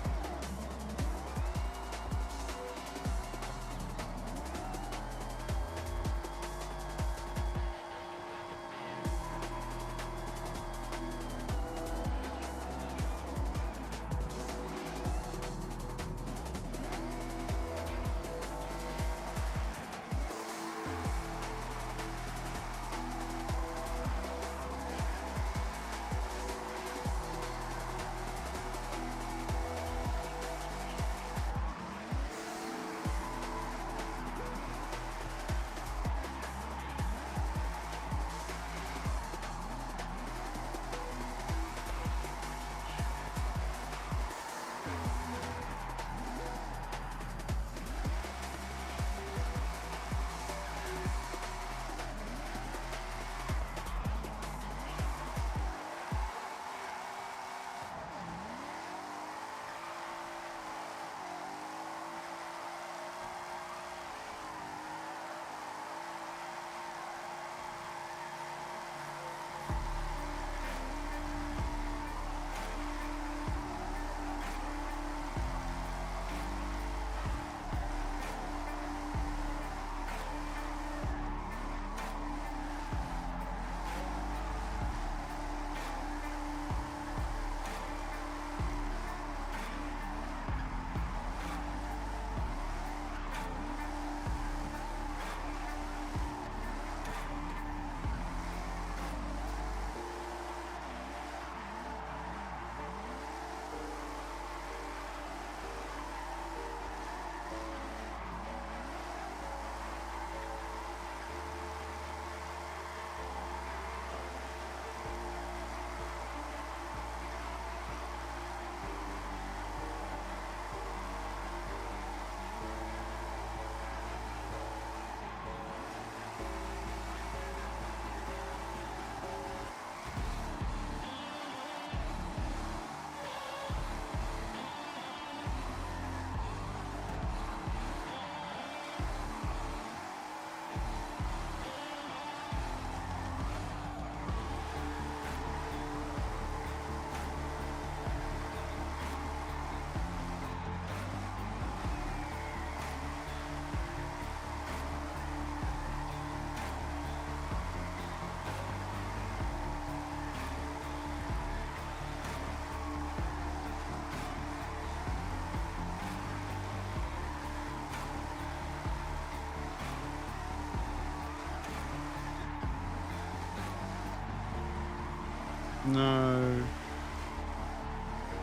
No.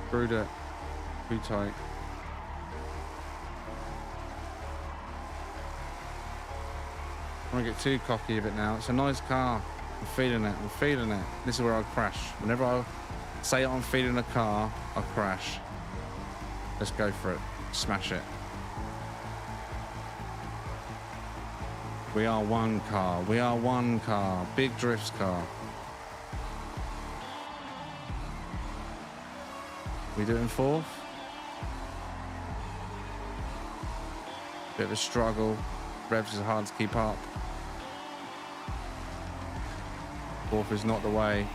Screwed it. Too tight. I want to get too cocky with it now. It's a nice car. I'm feeling it. I'm feeling it. This is where I crash. Whenever I say I'm feeling a car, I crash. Let's go for it. Smash it. We are one car. We are one car. Big Drifts car. We do it in fourth. Bit of a struggle. Revs is hard to keep up. Fourth is not the way.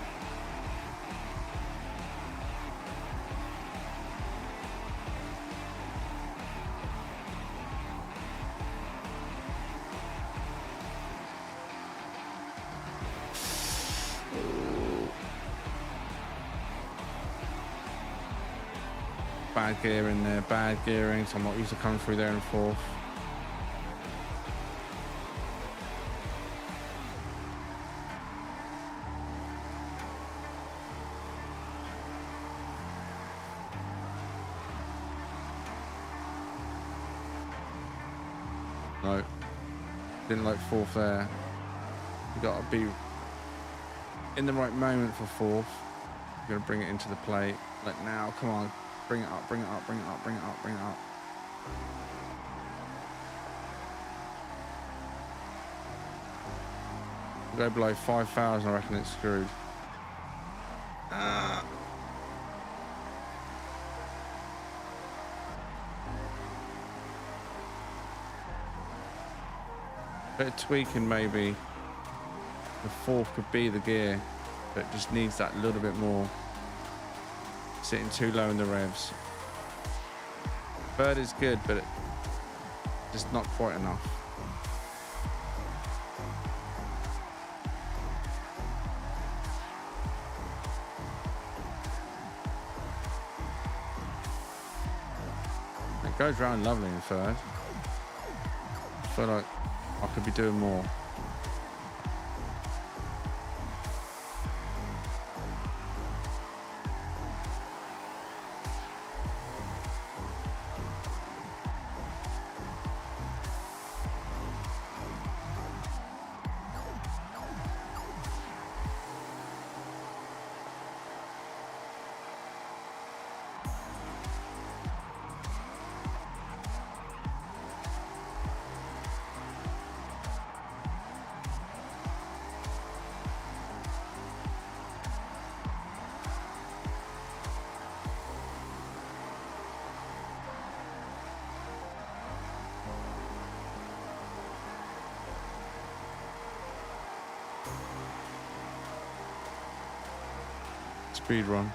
Bad gear in there, bad gearing, so I'm not used to coming through there in fourth. No, didn't like fourth there. You gotta be in the right moment for fourth. You're gonna bring it into the plate. Like now, come on. Bring it up, bring it up, bring it up, bring it up, bring it up. Go below 5,000, I reckon it's screwed. Bit of tweaking maybe. The fourth could be the gear, but just needs that little bit more. Sitting too low in the revs. Third is good, but just not quite enough. It goes round lovely in third. I feel like I could be doing more. Speed run.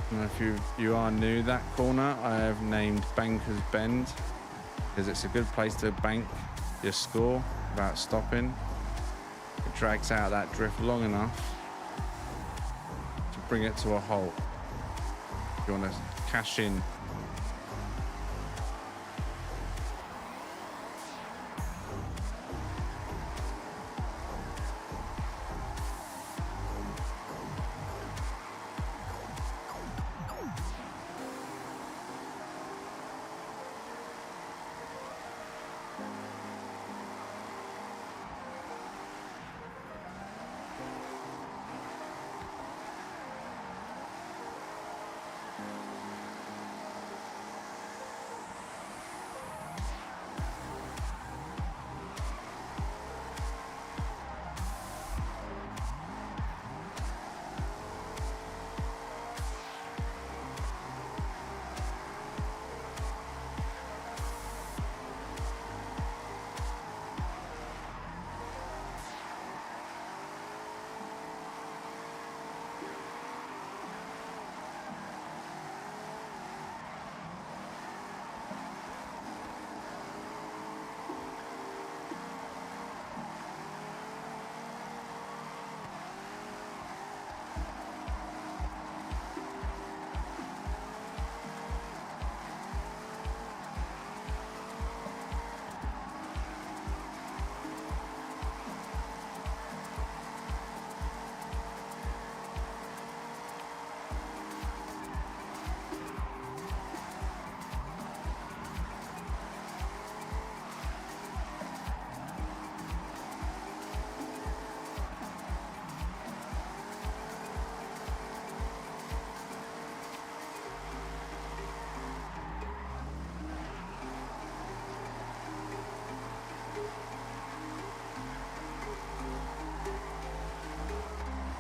And if you are new, that corner I have named Banker's Bend because it's a good place to bank your score without stopping. It drags out that drift long enough to bring it to a halt. If you want to cash in.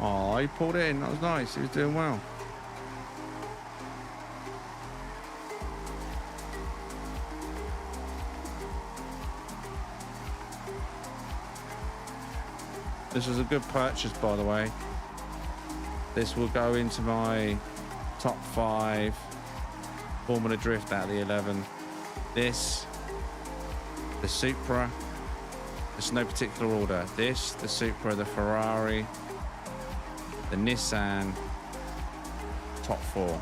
Oh, he pulled it in. That was nice. He was doing well. This was a good purchase, by the way. This will go into my top 5 Formula Drift out of the 11. This, the Supra. There's no particular order. This, the Supra, the Ferrari, the Nissan, top 4.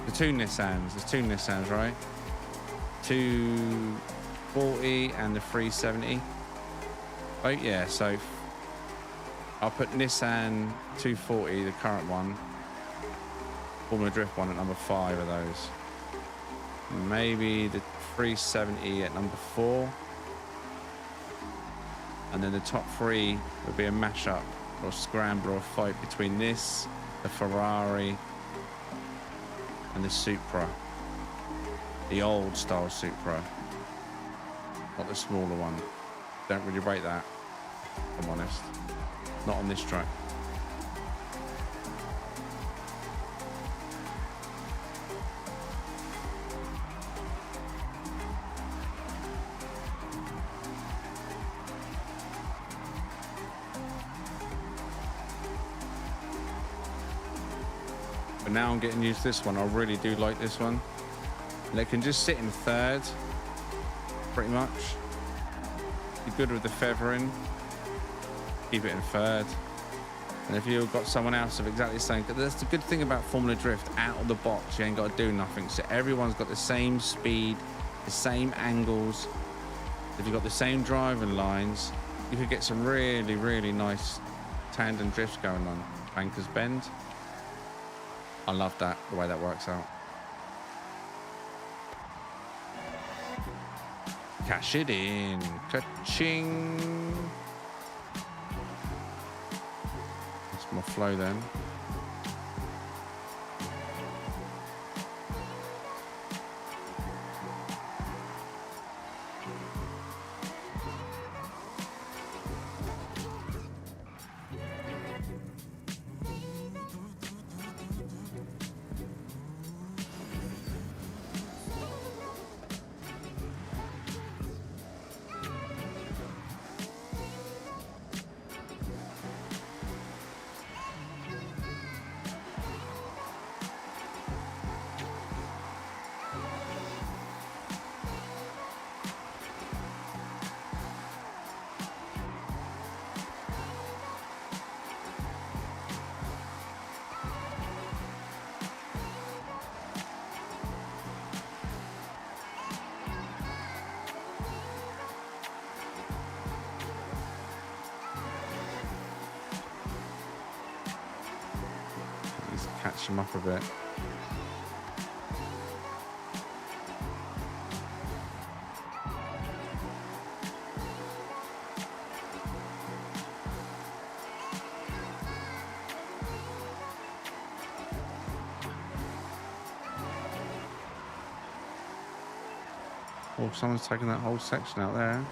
The 2 Nissans. There's 2 Nissans, right? 240 and the 370. Oh yeah, so I'll put Nissan 240, the current one, Formula Drift one at number 5 of those. Maybe the 370 at number 4. And then the top 3 would be a mashup or a scramble or a fight between this, the Ferrari, and the Supra. The old style Supra. Not the smaller one. Don't really rate that, if I'm honest. Not on this track. But now I'm getting used to this one. I really do like this one. And it can just sit in third, pretty much. You're good with the feathering. Keep it in third. And if you've got someone else of exactly the same, that's the good thing about Formula Drift. Out of the box, you ain't got to do nothing. So everyone's got the same speed, the same angles. If you've got the same driving lines, you could get some really, really nice tandem drifts going on. Bankers Bend. I love that, the way that works out. Cash it in. Ka-ching. That's my flow then. Catch him up a bit. Oh, someone's taking that whole section out there.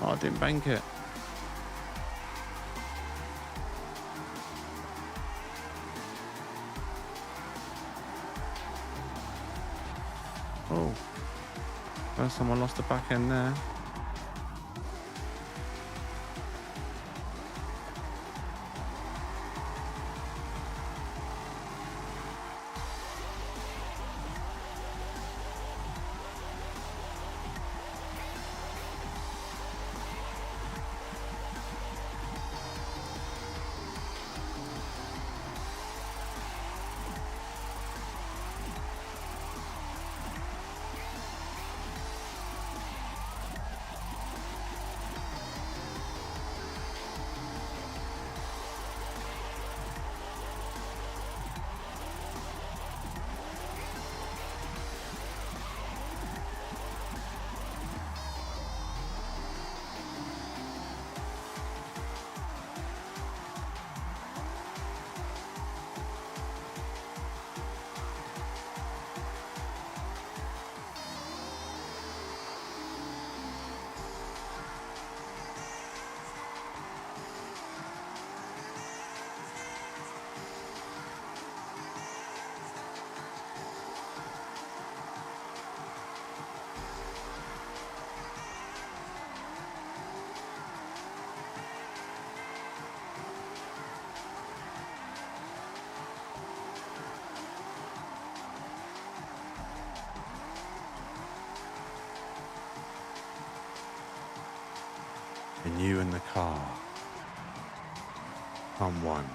Oh, I didn't bank it. First time I lost the back end there. And you and the car. I'm one.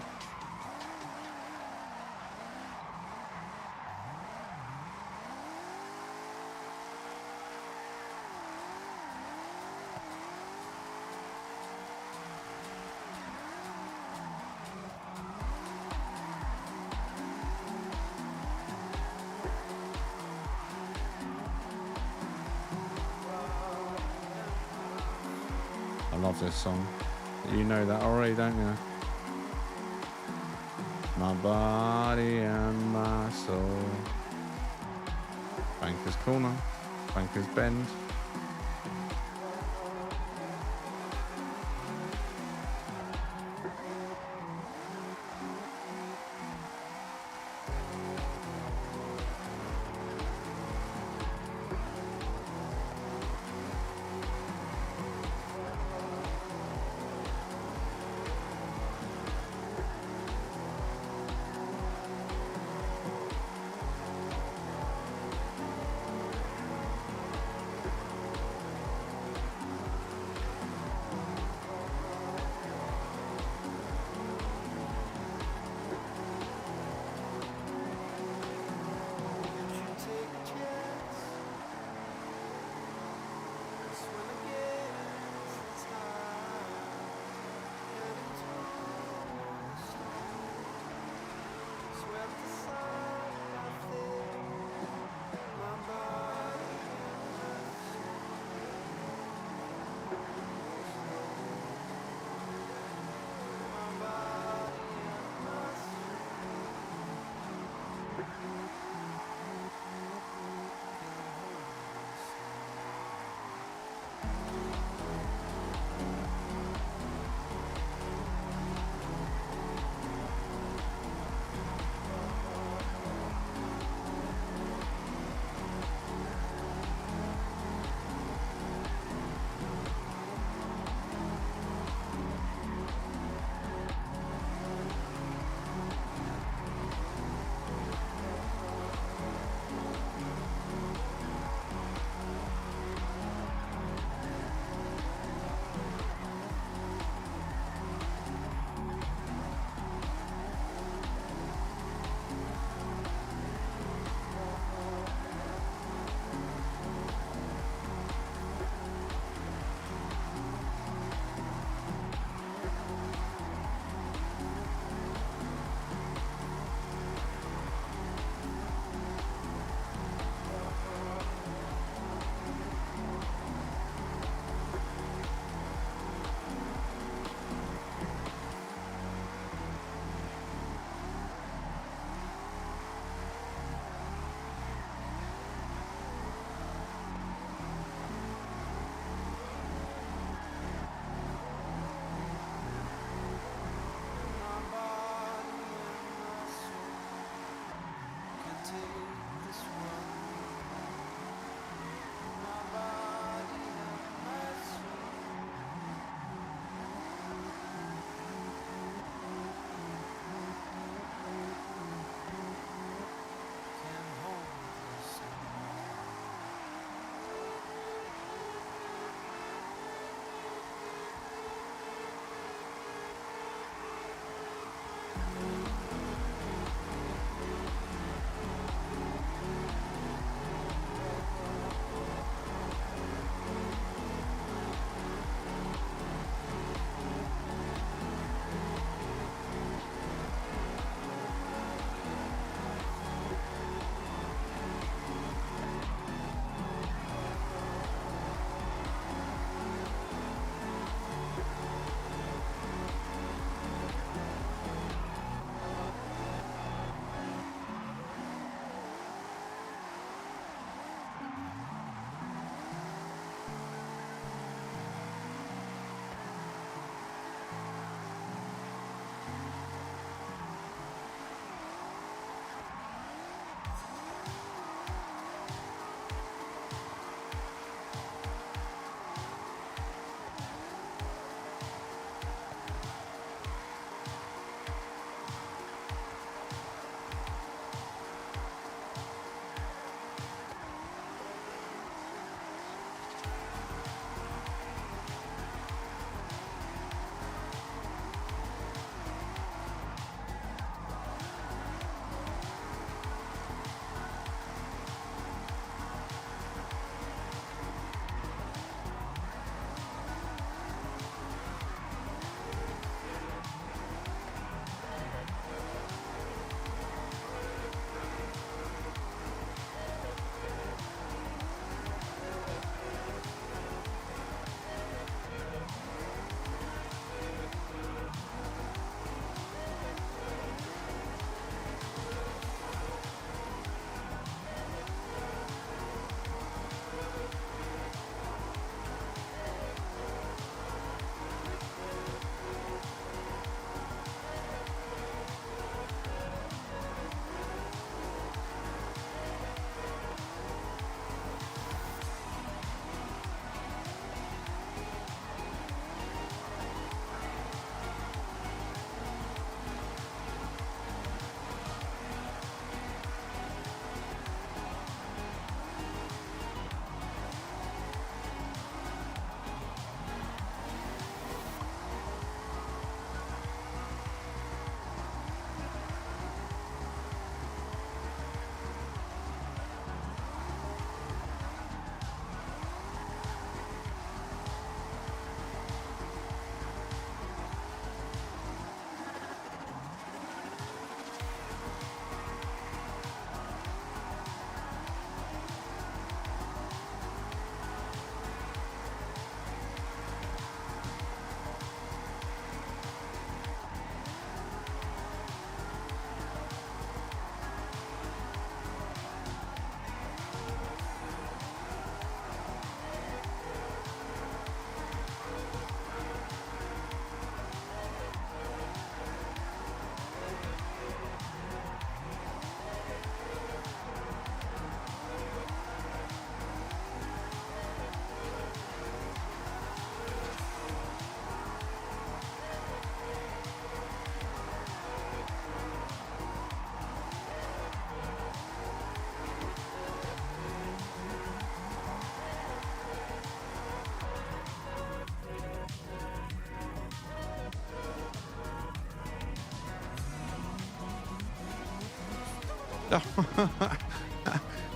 I love this song. You know that already, don't you? My body and my soul. Banker's Corner. Banker's Bend.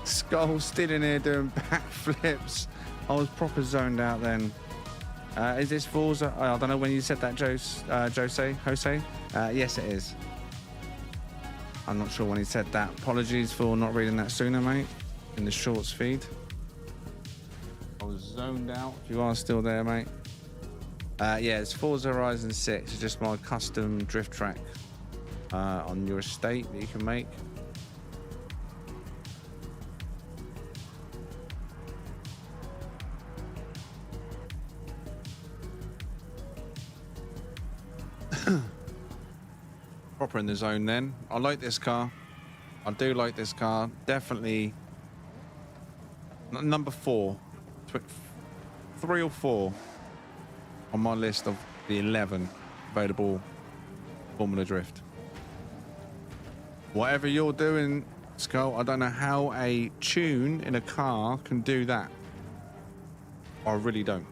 Skull still in here doing backflips. I was proper zoned out then. Is this Forza? I don't know when you said that, Jose. Yes, it is. I'm not sure when he said that. Apologies for not reading that sooner, mate. In the shorts feed. I was zoned out. If you are still there, mate. Yeah, it's Forza Horizon 6. It's just my custom drift track on your estate that you can make. Proper in the zone then. I like this car. I do like this car. Definitely number 4. 3 or 4 on my list of the 11 available Formula Drift. Whatever you're doing, Skull, I don't know how a tune in a car can do that. I really don't.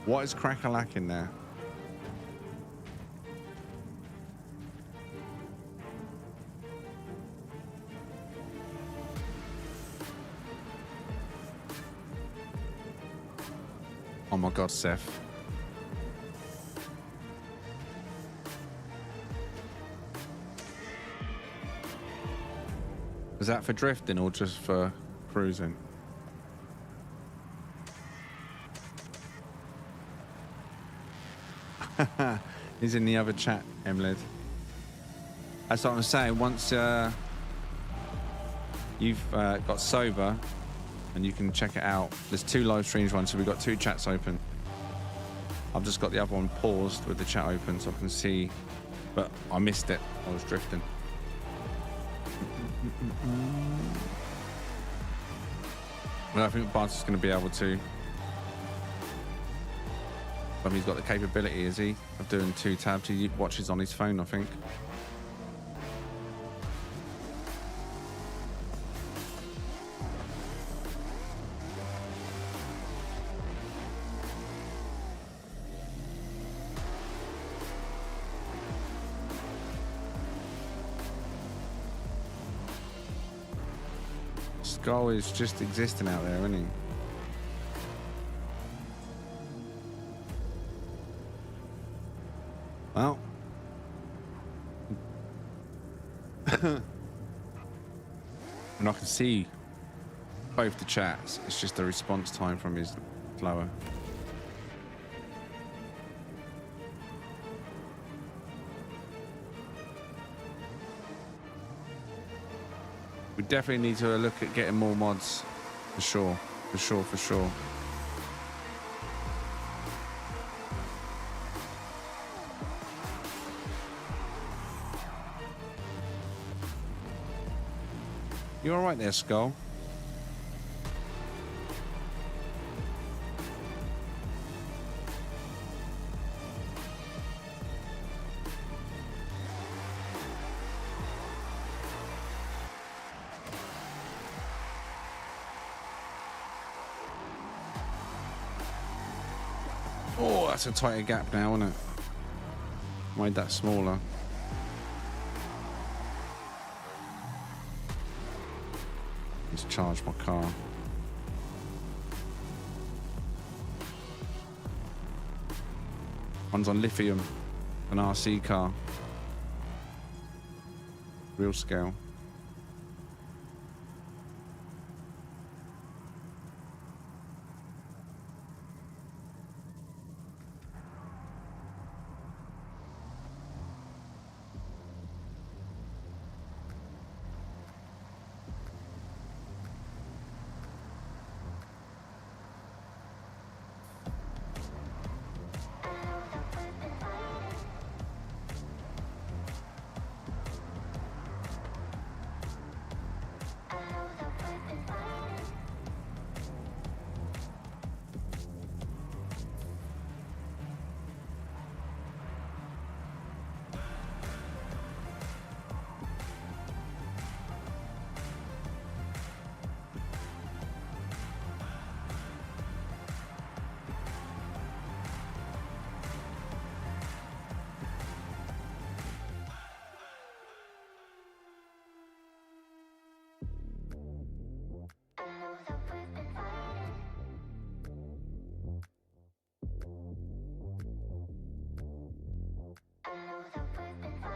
What is crack-a-lack in there? Oh my God, Seth. Is that for drifting or just for cruising? He's in the other chat, Emlid. That's what I'm saying. Once you've got sober, and you can check it out. There's 2 live streams running, so we've got 2 chats open. I've just got the other one paused with the chat open so I can see, but I missed it. I was drifting. Well, I think Bart's going to be able to. I mean, he's got the capability, is he, of doing 2 tabs? He watches on his phone, I think. Skull is just existing out there, isn't he? Well. And I can see both the chats. It's just the response time from his slower. We definitely need to look at getting more mods, for sure, for sure, for sure. You all right there, Skull? Oh, that's a tighter gap now, isn't it? Made that smaller. Let's charge my car. One's on lithium, an RC car. Real scale.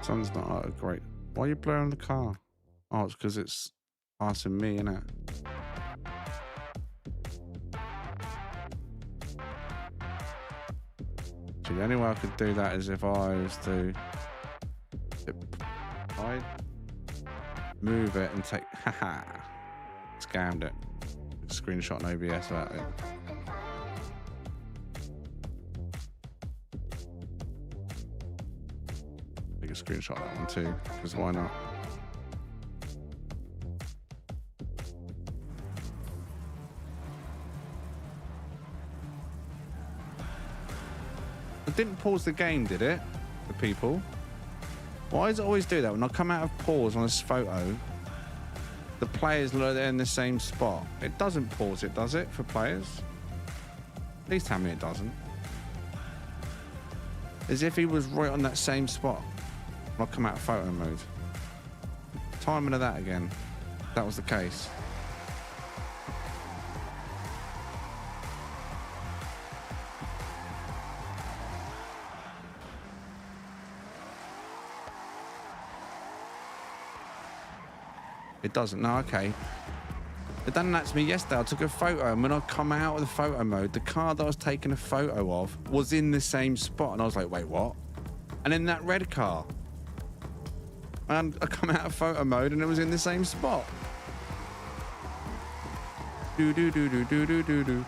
Sun's not like a great. Why are you blurring the car? Oh, it's because it's passing me, innit? So the only way I could do that is if I was to move it and take. Haha. Scammed it. Screenshot and OBS about it. Take a screenshot of that one too, because why not? It didn't pause the game, did it? The people? Why does it always do that? When I come out of pause on this photo, the players look in the same spot. It doesn't pause it, does it, for players? Please tell me it doesn't. As if he was right on that same spot. I'll come out of photo mode. Timing of that again. That was the case. It doesn't. No, okay. It done that to me yesterday. I took a photo, and when I come out of the photo mode, the car that I was taking a photo of was in the same spot, and I was like, wait, what? And then that red car. And I come out of photo mode, and it was in the same spot. Do do do do do do do do.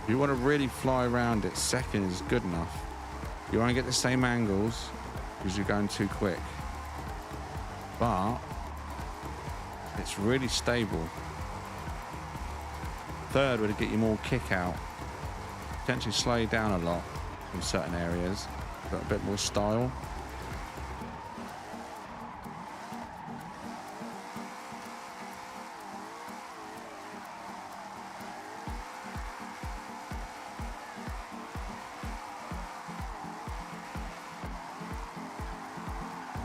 If you want to really fly around it, second is good enough. You won't get the same angles because you're going too quick. But it's really stable. Third would get you more kick out. Potentially slow you down a lot in certain areas. Got a bit more style.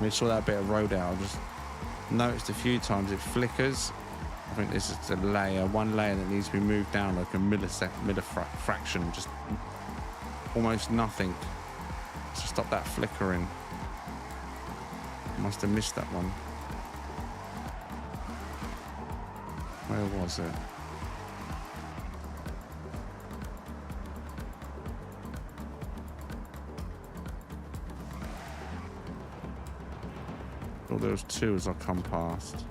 We saw that bit of road out. I just noticed a few times it flickers. I think this is a layer, one layer that needs to be moved down like a fraction, just almost nothing to stop that flickering. Must have missed that one. Where was it? Oh, there was two as I come past.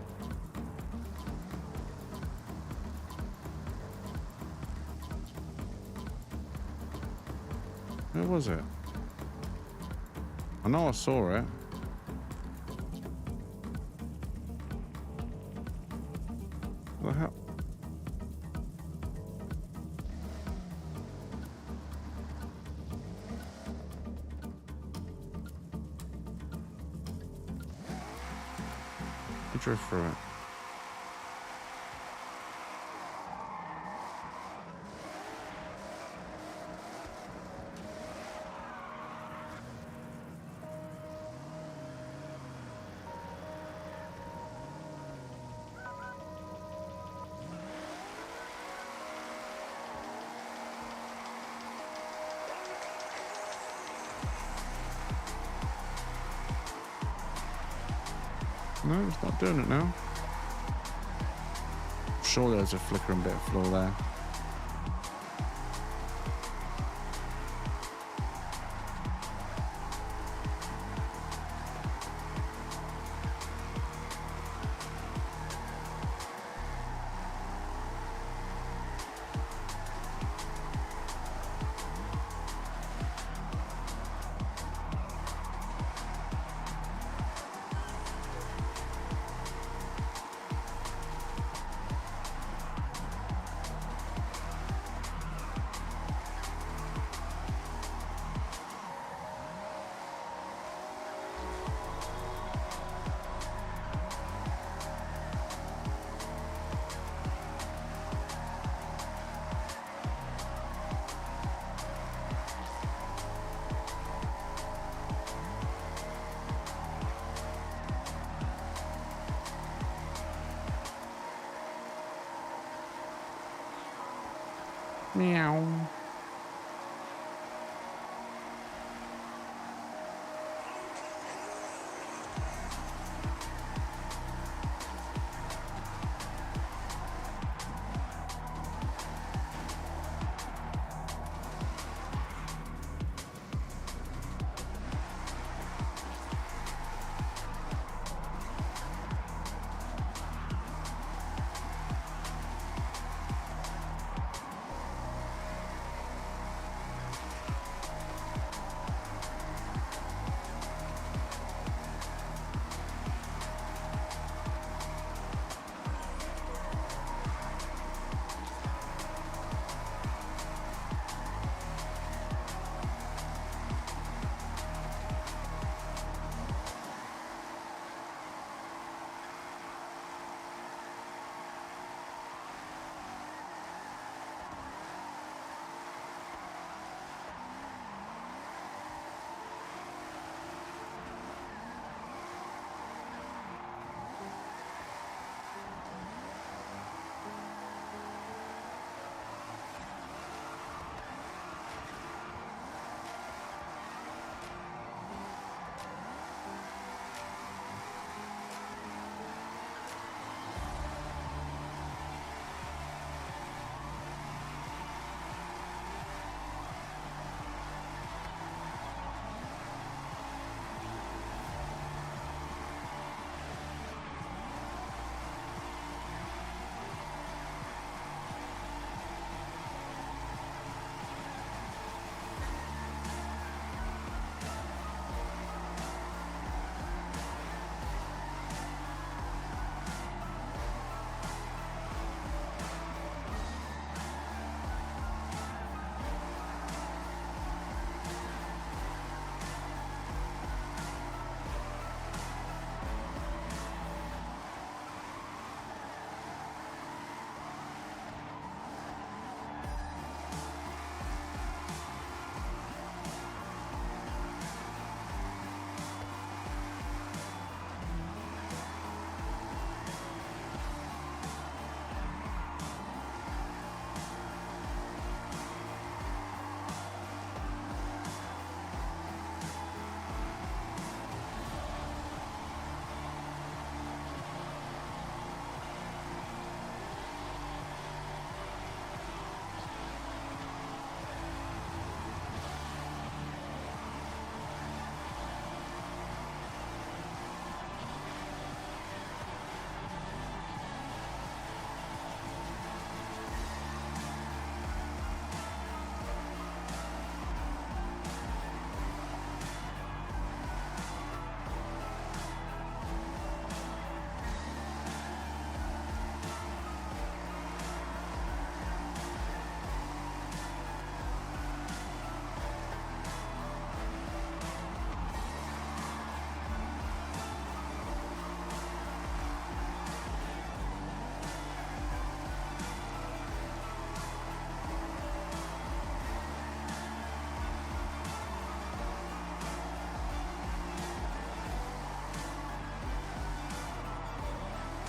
Where was it? I know I saw it. What the hell? I drove through it. No, it's not doing it now. Sure, there's a flickering bit of floor there. Meow.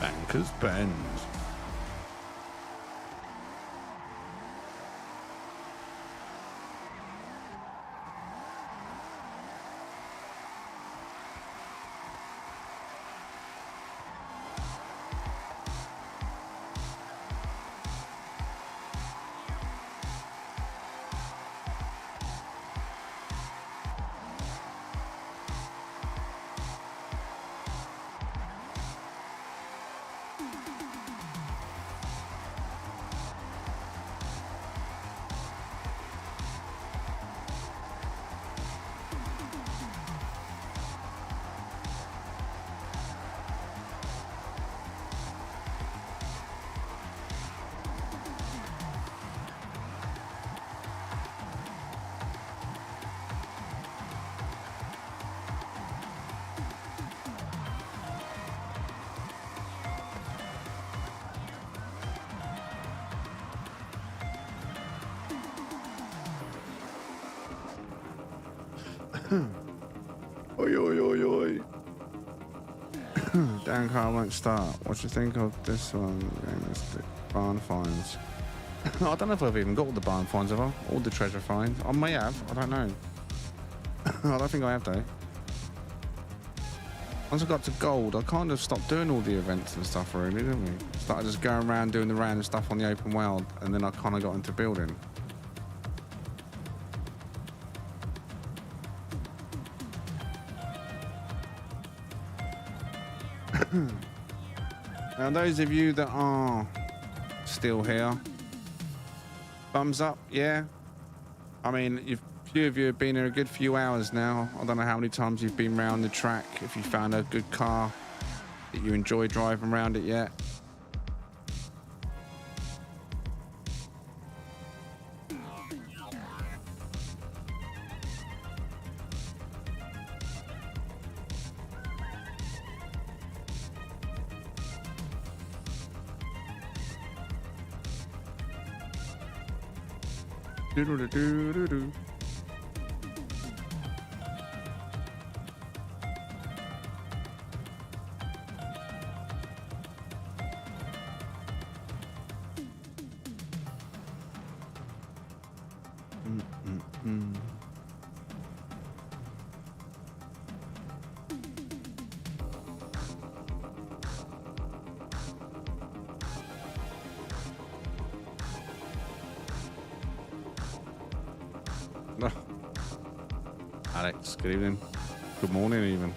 Bankers Bend. Oi, oi, oi, oi. Dan car won't start. What do you think of this one? Realistic barn finds. I don't know if I've even got all the barn finds, have I? All the treasure finds. I may have. I don't know. I don't think I have, though. Once I got to gold, I kind of stopped doing all the events and stuff, really, didn't we? Started just going around doing the random stuff on the open world, and then I kind of got into building. Now, those of you that are still here, thumbs up, yeah. I mean, a few of you have been here a good few hours now. I don't know how many times you've been around the track, if you found a good car that you enjoy driving around it yet. Do-do-do-do-do-do. Alex, good evening. Good morning, even.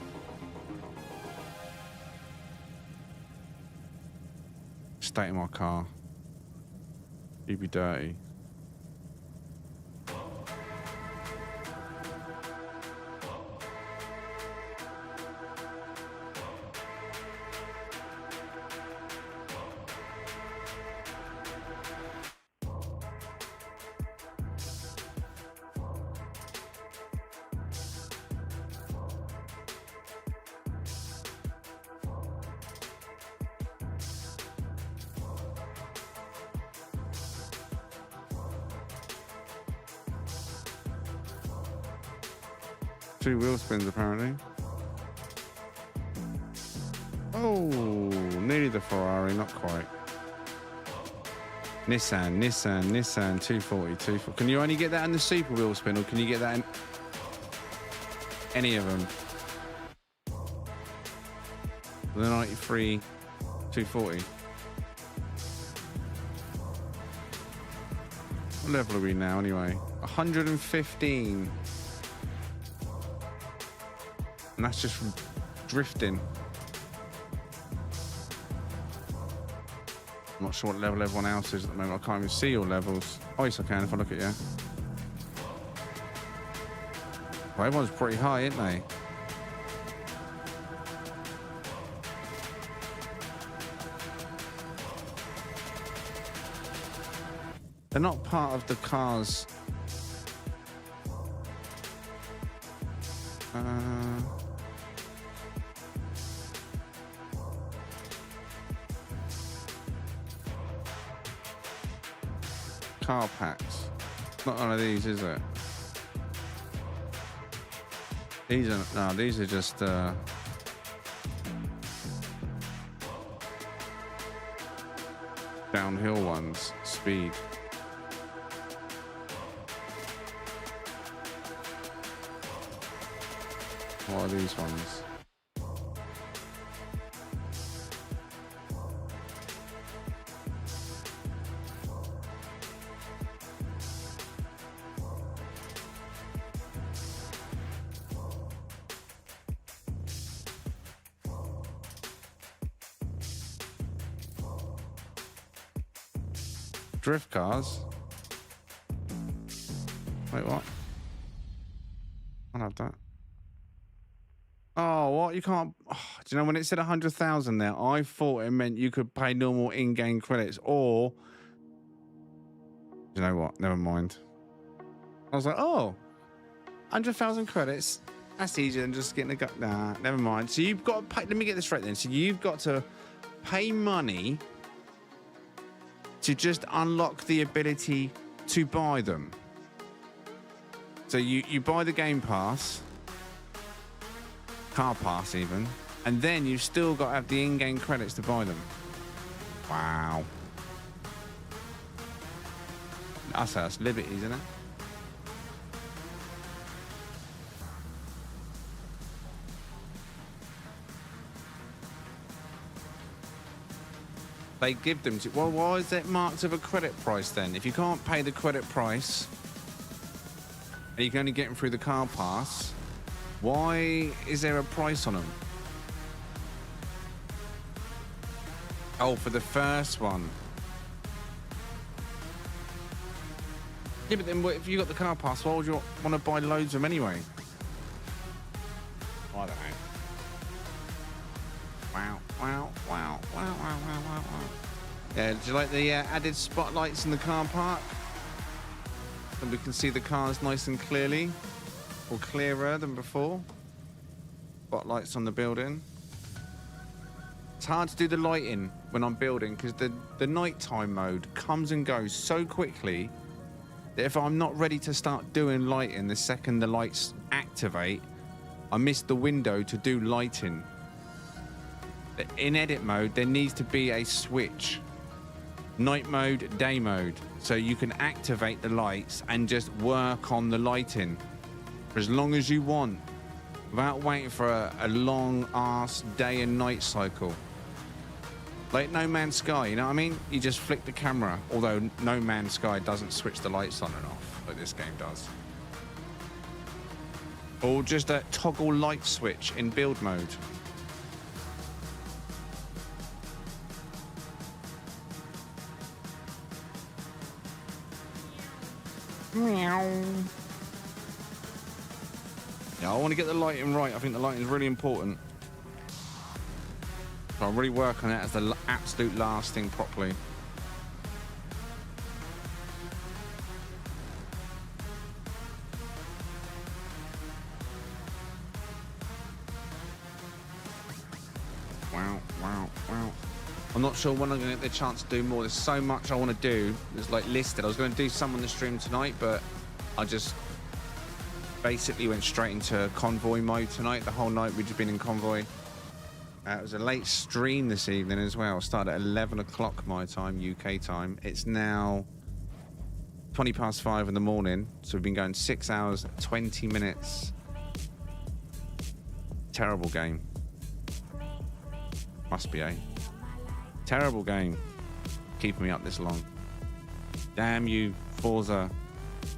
State in my car. You be dirty. Two wheel spins, apparently. Oh, nearly the Ferrari, not quite. Nissan 240. Can you only get that in the super wheel spin, or can you get that in any of them? The 93 240. What level are we now, anyway? 115. And that's just from drifting. I'm not sure what level everyone else is at the moment. I can't even see your levels. Oh, yes, I can if I look at you. Well, everyone's pretty high, aren't they? They're not part of the cars. Car packs. Not one of these, is it? These are no. These are just downhill ones. Speed. What are these ones? Drift cars? Wait, what? I'll have that. Oh, what? You can't... Oh, do you know when it said 100,000 there, I thought it meant you could pay normal in-game credits, or... You know what? Never mind. I was like, oh, 100,000 credits? That's easier than just getting a... Nah, never mind. So you've got to pay... Let me get this right then. So you've got to pay money to just unlock the ability to buy them. So you buy the game pass, car pass even, and then you've still got to have the in-game credits to buy them. Wow. I say that's Liberties, isn't it? They give them to... Well, why is it marked of a credit price then? If you can't pay the credit price and you can only get them through the car pass, why is there a price on them? Oh, for the first one. Yeah, but then if you got the car pass, why would you want to buy loads of them anyway? I don't know. Wow, wow, wow, wow, wow, wow, wow, wow. Yeah, do you like the added spotlights in the car park? And we can see the cars nice and clearly, or clearer than before. Spotlights on the building. It's hard to do the lighting when I'm building because the nighttime mode comes and goes so quickly that if I'm not ready to start doing lighting the second the lights activate, I miss the window to do lighting. In edit mode, there needs to be a switch. Night mode, day mode. So you can activate the lights and just work on the lighting for as long as you want without waiting for a long ass day and night cycle. Like No Man's Sky, you know what I mean? You just flick the camera, although No Man's Sky doesn't switch the lights on and off like this game does. Or just a toggle light switch in build mode. Meow. Yeah, I want to get the lighting right. I think the lighting is really important. So I'll really work on it as the absolute last thing properly. Wow, wow, wow. I'm not sure when I'm going to get the chance to do more. There's so much I want to do. There's like listed. I was going to do some on the stream tonight, but I just basically went straight into convoy mode tonight. The whole night we've just been in convoy. It was a late stream this evening as well. Started at 11 o'clock my time, UK time. It's now 20 past 5 in the morning. So we've been going 6 hours, 20 minutes. Terrible game. Must be, eh? Terrible game. Keeping me up this long. Damn you, Forza.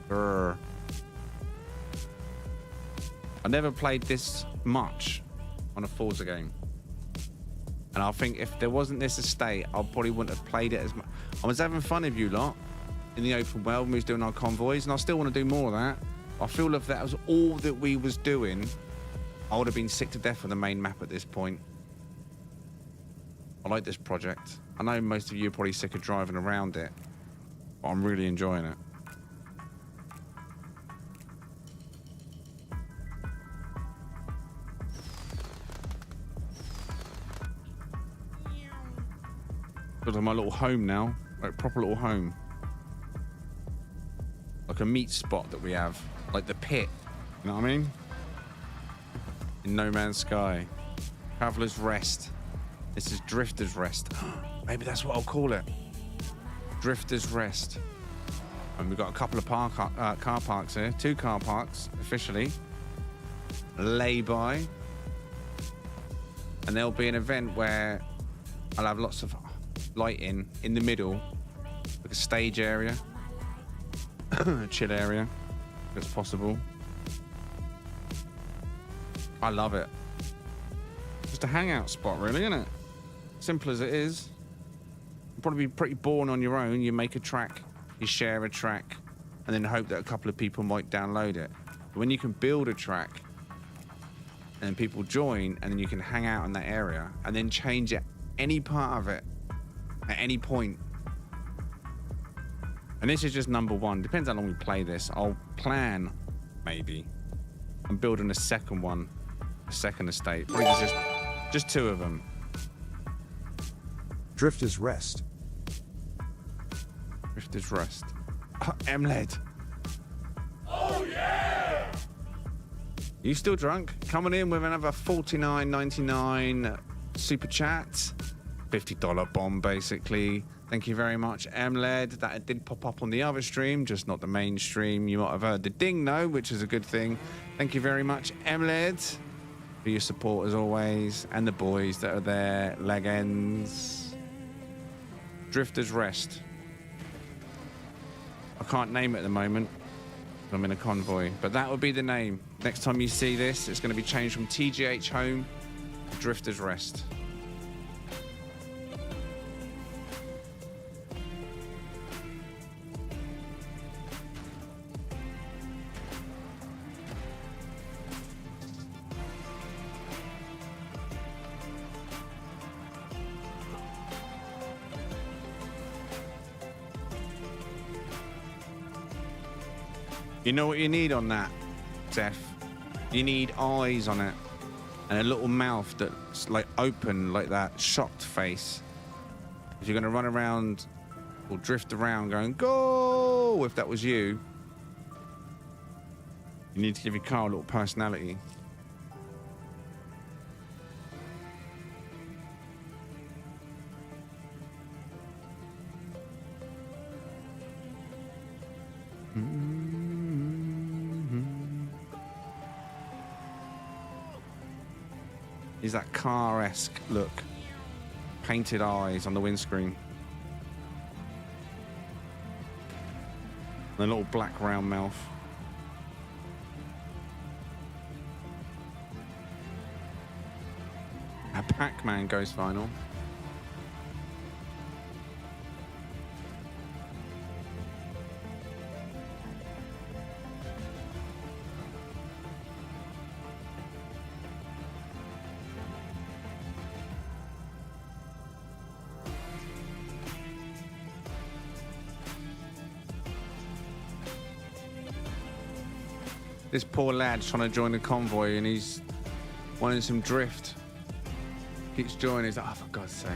Brr. I never played this much on a Forza game. And I think if there wasn't this estate, I probably wouldn't have played it as much. I was having fun with you lot in the open world when we was doing our convoys, and I still want to do more of that. I feel if that was all that we was doing, I would have been sick to death of the main map at this point. I like this project. I know most of you are probably sick of driving around it, but I'm really enjoying it. Got to my little home now, like proper little home. Like a meat spot that we have, like the pit, you know what I mean? In No Man's Sky. Traveler's Rest. This is Drifter's Rest. Maybe that's what I'll call it. Drifter's Rest. And we've got a couple of car parks here. 2 car parks, officially. Lay-by. And there'll be an event where I'll have lots of lighting in the middle. Like a stage area. A chill area. If it's possible. I love it. Just a hangout spot, really, isn't it? Simple as it is. You'll probably be pretty boring on your own. You make a track, you share a track, and then hope that a couple of people might download it. But when you can build a track, and people join, and then you can hang out in that area, and then change it, any part of it, at any point. And this is just number 1. Depends how long we play this. I'll plan, maybe. I'm building a second one, a second estate. Probably just 2 of them. Drifter's Rest. Drifter's Rest. M-Led. Oh, yeah! You still drunk? Coming in with another $49.99 super chat. $50 bomb, basically. Thank you very much, MLED. That did pop up on the other stream, just not the main stream. You might have heard the ding though, which is a good thing. Thank you very much, MLED, for your support as always, and the boys that are there, leg ends. Drifter's Rest. I can't name it at the moment. I'm in a convoy, but that would be the name. Next time you see this, it's going to be changed from TGH Home to Drifter's Rest. You know what you need on that, Zeph? You need eyes on it. And a little mouth that's like open, like that shocked face. If you're going to run around or drift around going, go! If that was you, you need to give your car a little personality. Is that car-esque look. Painted eyes on the windscreen. And a little black round mouth. A Pac-Man goes final. This poor lad's trying to join the convoy and he's wanting some drift. Keeps joining, he's like, oh, for God's sake.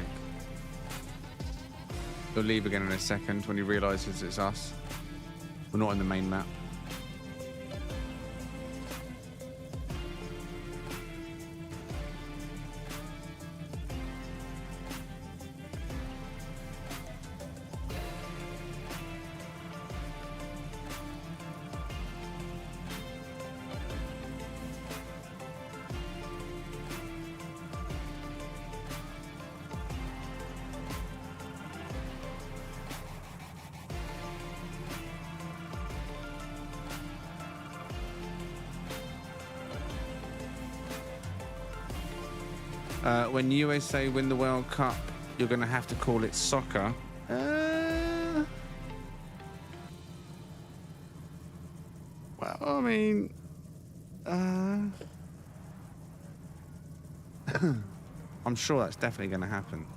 He'll leave again in a second when he realises it's us. We're not in the main map. When USA win the World Cup, you're going to have to call it soccer. Well, I mean, I'm sure that's definitely going to happen.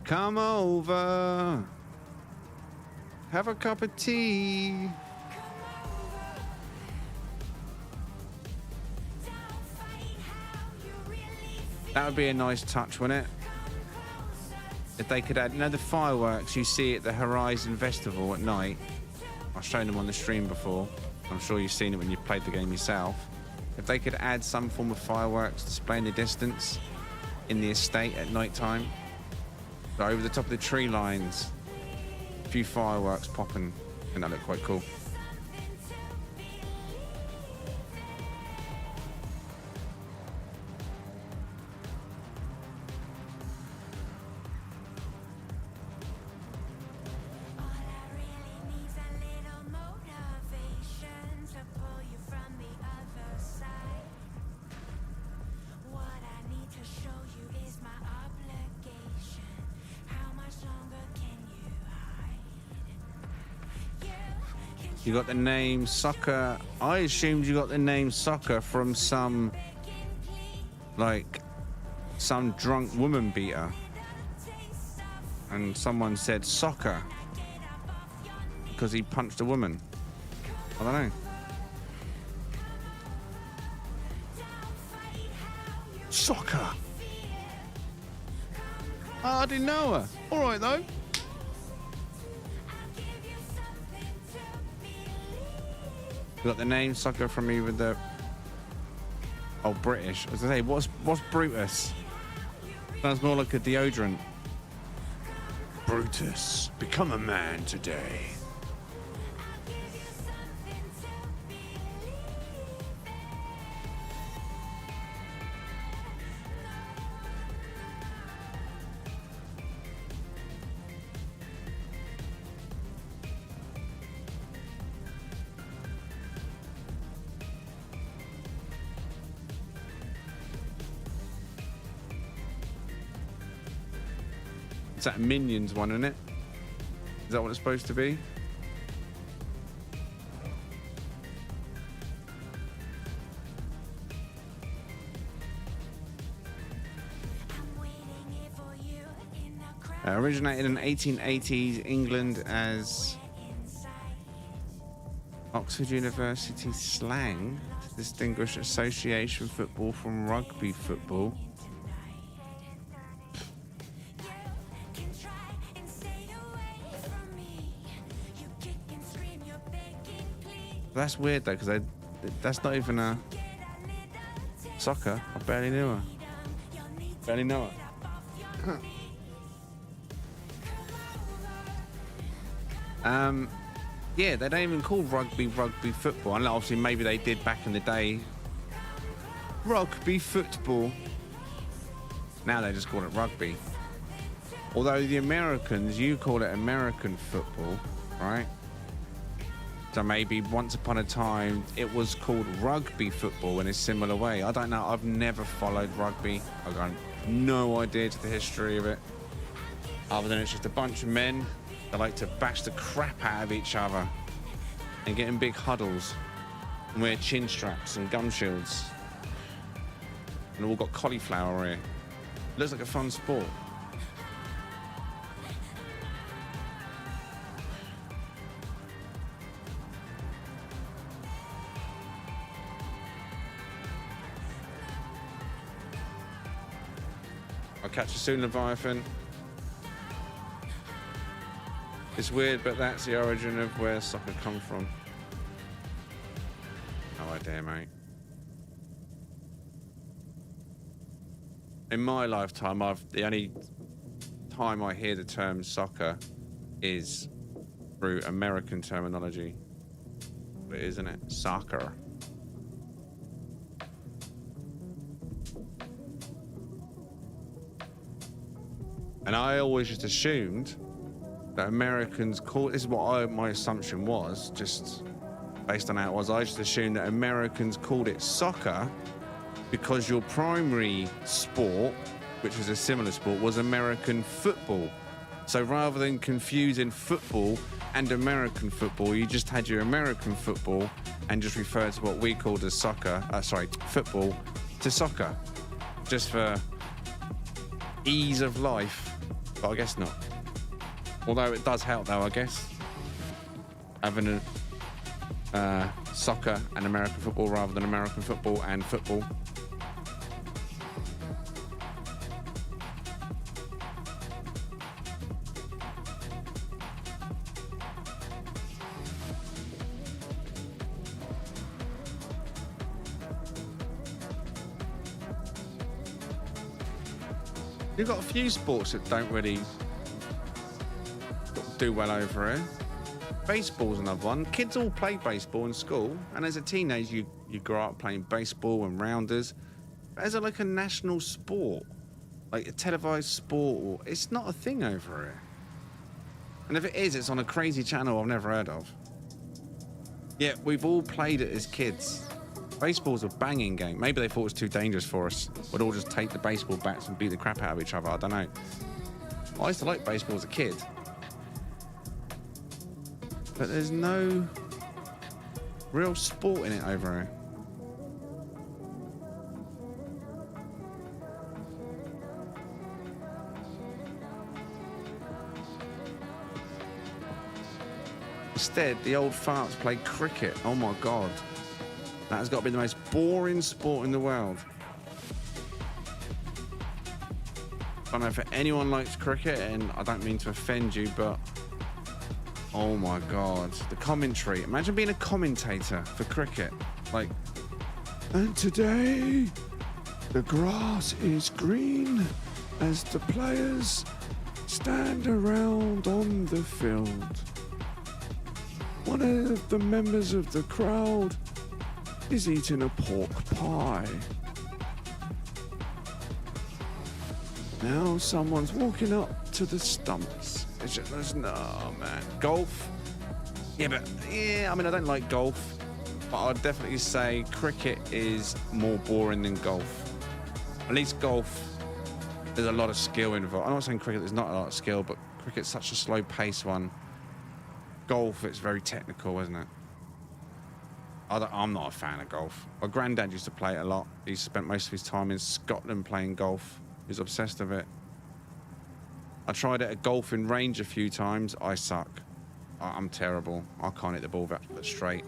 Come over. Have a cup of tea. That would be a nice touch, wouldn't it? If they could add, you know, the fireworks you see at the Horizon Festival at night. I've shown them on the stream before. I'm sure you've seen it when you've played the game yourself. If they could add some form of fireworks displaying the distance in the estate at night time, so over the top of the tree lines, a few fireworks popping, and that look quite cool. You got the name Soccer. I assumed you got the name Soccer from some, like, some drunk woman beater. And someone said soccer because he punched a woman. I don't know. Soccer. Oh, I didn't know her. All right, though. You got the name Soccer from either the Oh, British. I was gonna say, what's Brutus? Sounds more like a deodorant. Brutus, become a man today. It's that Minions one, isn't it? Is that what it's supposed to be? Originated in 1880s England as Oxford University slang to distinguish association football from rugby football. That's weird though, because that's not even a soccer. I barely knew her. Barely know her. Yeah, they don't even call rugby football. And obviously, maybe they did back in the day. Rugby football. Now they just call it rugby. Although the Americans, you call it American football, right? So maybe once upon a time it was called rugby football in a similar way. I don't know. I've never followed rugby. I've got no idea to the history of it. Other than it's just a bunch of men that like to bash the crap out of each other and get in big huddles and wear chin straps and gum shields. And all got cauliflower here. Looks like a fun sport. I'll catch you soon, Leviathan. It's weird, but that's the origin of where soccer come from. No idea, mate. In my lifetime, the only time I hear the term soccer is through American terminology. But isn't it? Soccer. And I always just assumed that Americans call, this is what my assumption was, just based on how it was, I just assumed that Americans called it soccer because your primary sport, which was a similar sport, was American football. So rather than confusing football and American football, you just had your American football and just referred to what we called as soccer, football, to soccer, just for ease of life. But I guess not. Although it does help, though, I guess, having a soccer and American football rather than American football and football. You've got a few sports that don't really do well over here. Baseball's another one. Kids all play baseball in school, and as a teenager, you grow up playing baseball and rounders. But as like a national sport, like a televised sport, it's not a thing over here. And if it is, it's on a crazy channel I've never heard of. Yet we've all played it as kids. Baseball's a banging game. Maybe they thought it was too dangerous for us. We'd all just take the baseball bats and beat the crap out of each other. I don't know. I used to like baseball as a kid. But there's no real sport in it over here. Instead, the old farts play cricket. Oh my God. That has got to be the most boring sport in the world. I don't know if anyone likes cricket, and I don't mean to offend you, but oh my God, the commentary. Imagine being a commentator for cricket. Like, And today, the grass is green as the players stand around on the field. One of the members of the crowd is eating a pork pie. Now someone's walking up to the stumps. It's just, no, man. Golf? Yeah, I mean, I don't like golf, but I'd definitely say cricket is more boring than golf. At least golf, there's a lot of skill involved. I'm not saying cricket, there's not a lot of skill, but cricket's such a slow-paced one. Golf, it's very technical, isn't it? I'm not a fan of golf. My granddad used to play it a lot. He spent most of his time in Scotland playing golf. He was obsessed with it. I tried it at golfing range a few times. I suck. I'm terrible. I can't hit the ball that straight.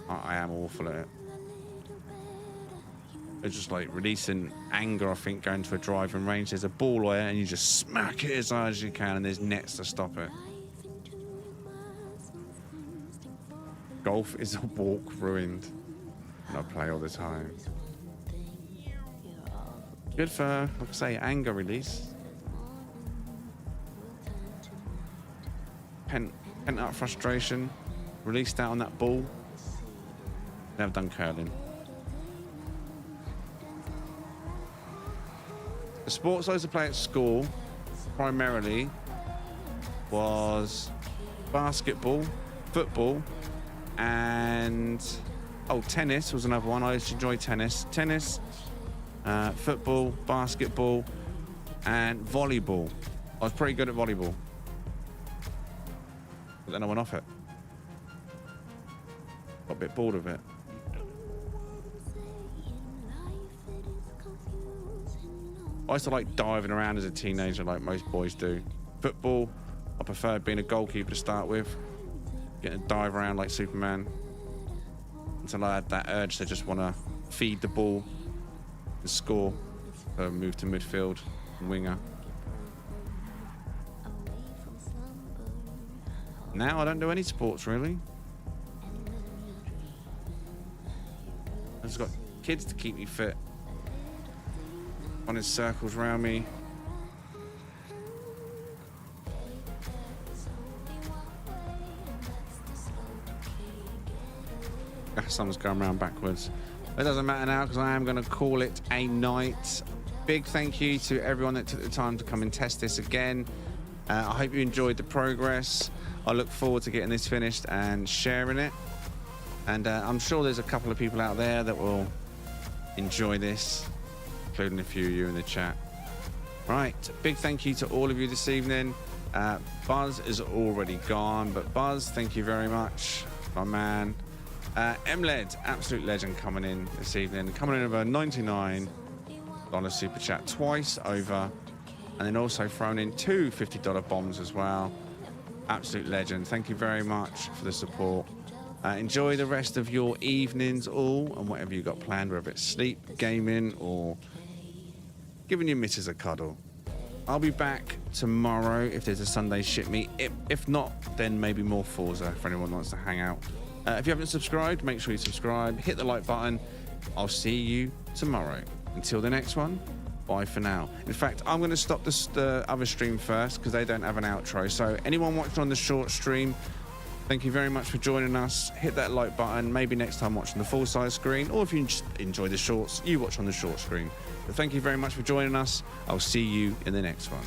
I am awful at it. It's just like releasing anger, I think, going to a driving range. There's a ball there and you just smack it as hard as you can and there's nets to stop it. Golf is a walk ruined. And I play all the time. Good for, like I say, anger release. Pent up frustration. Released out on that ball. Never done curling. The sports I used to play at school, primarily, was basketball, football, and tennis was another one. I used to enjoy tennis. Football, basketball, and volleyball. I was pretty good at volleyball. But then I went off it. Got a bit bored of it. I used to like diving around as a teenager like most boys do. Football, I preferred being a goalkeeper to start with. Getting to dive around like Superman. Until I had that urge to just want to feed the ball and score. So move to midfield and winger. Now I don't do any sports really. I've just got kids to keep me fit. Running circles around me. Someone's going around backwards. It doesn't matter now because I am going to call it a night. Big thank you to everyone that took the time to come and test this again. I hope you enjoyed the progress. I look forward to getting this finished and sharing it. And I'm sure there's a couple of people out there that will enjoy this, including a few of you in the chat. Right, big thank you to all of you this evening. Buzz is already gone, but Buzz, thank you very much, my man. M-Led, absolute legend, coming in this evening. Coming in over $99 super chat twice over, and then also thrown in two $50 bombs as well. Absolute legend. Thank you very much for the support. Enjoy the rest of your evenings all, and whatever you got planned, whether it's sleep, gaming, or giving your missus a cuddle. I'll be back tomorrow if there's a Sunday ship meet. If not, then maybe more Forza if anyone wants to hang out. If you haven't subscribed, make sure you subscribe. Hit the like button. I'll see you tomorrow. Until the next one, bye for now. In fact, I'm going to stop the other stream first because they don't have an outro. So anyone watching on the short stream, thank you very much for joining us. Hit that like button. Maybe next time watching the full-size screen, or if you just enjoy the shorts, you watch on the short screen. But thank you very much for joining us. I'll see you in the next one.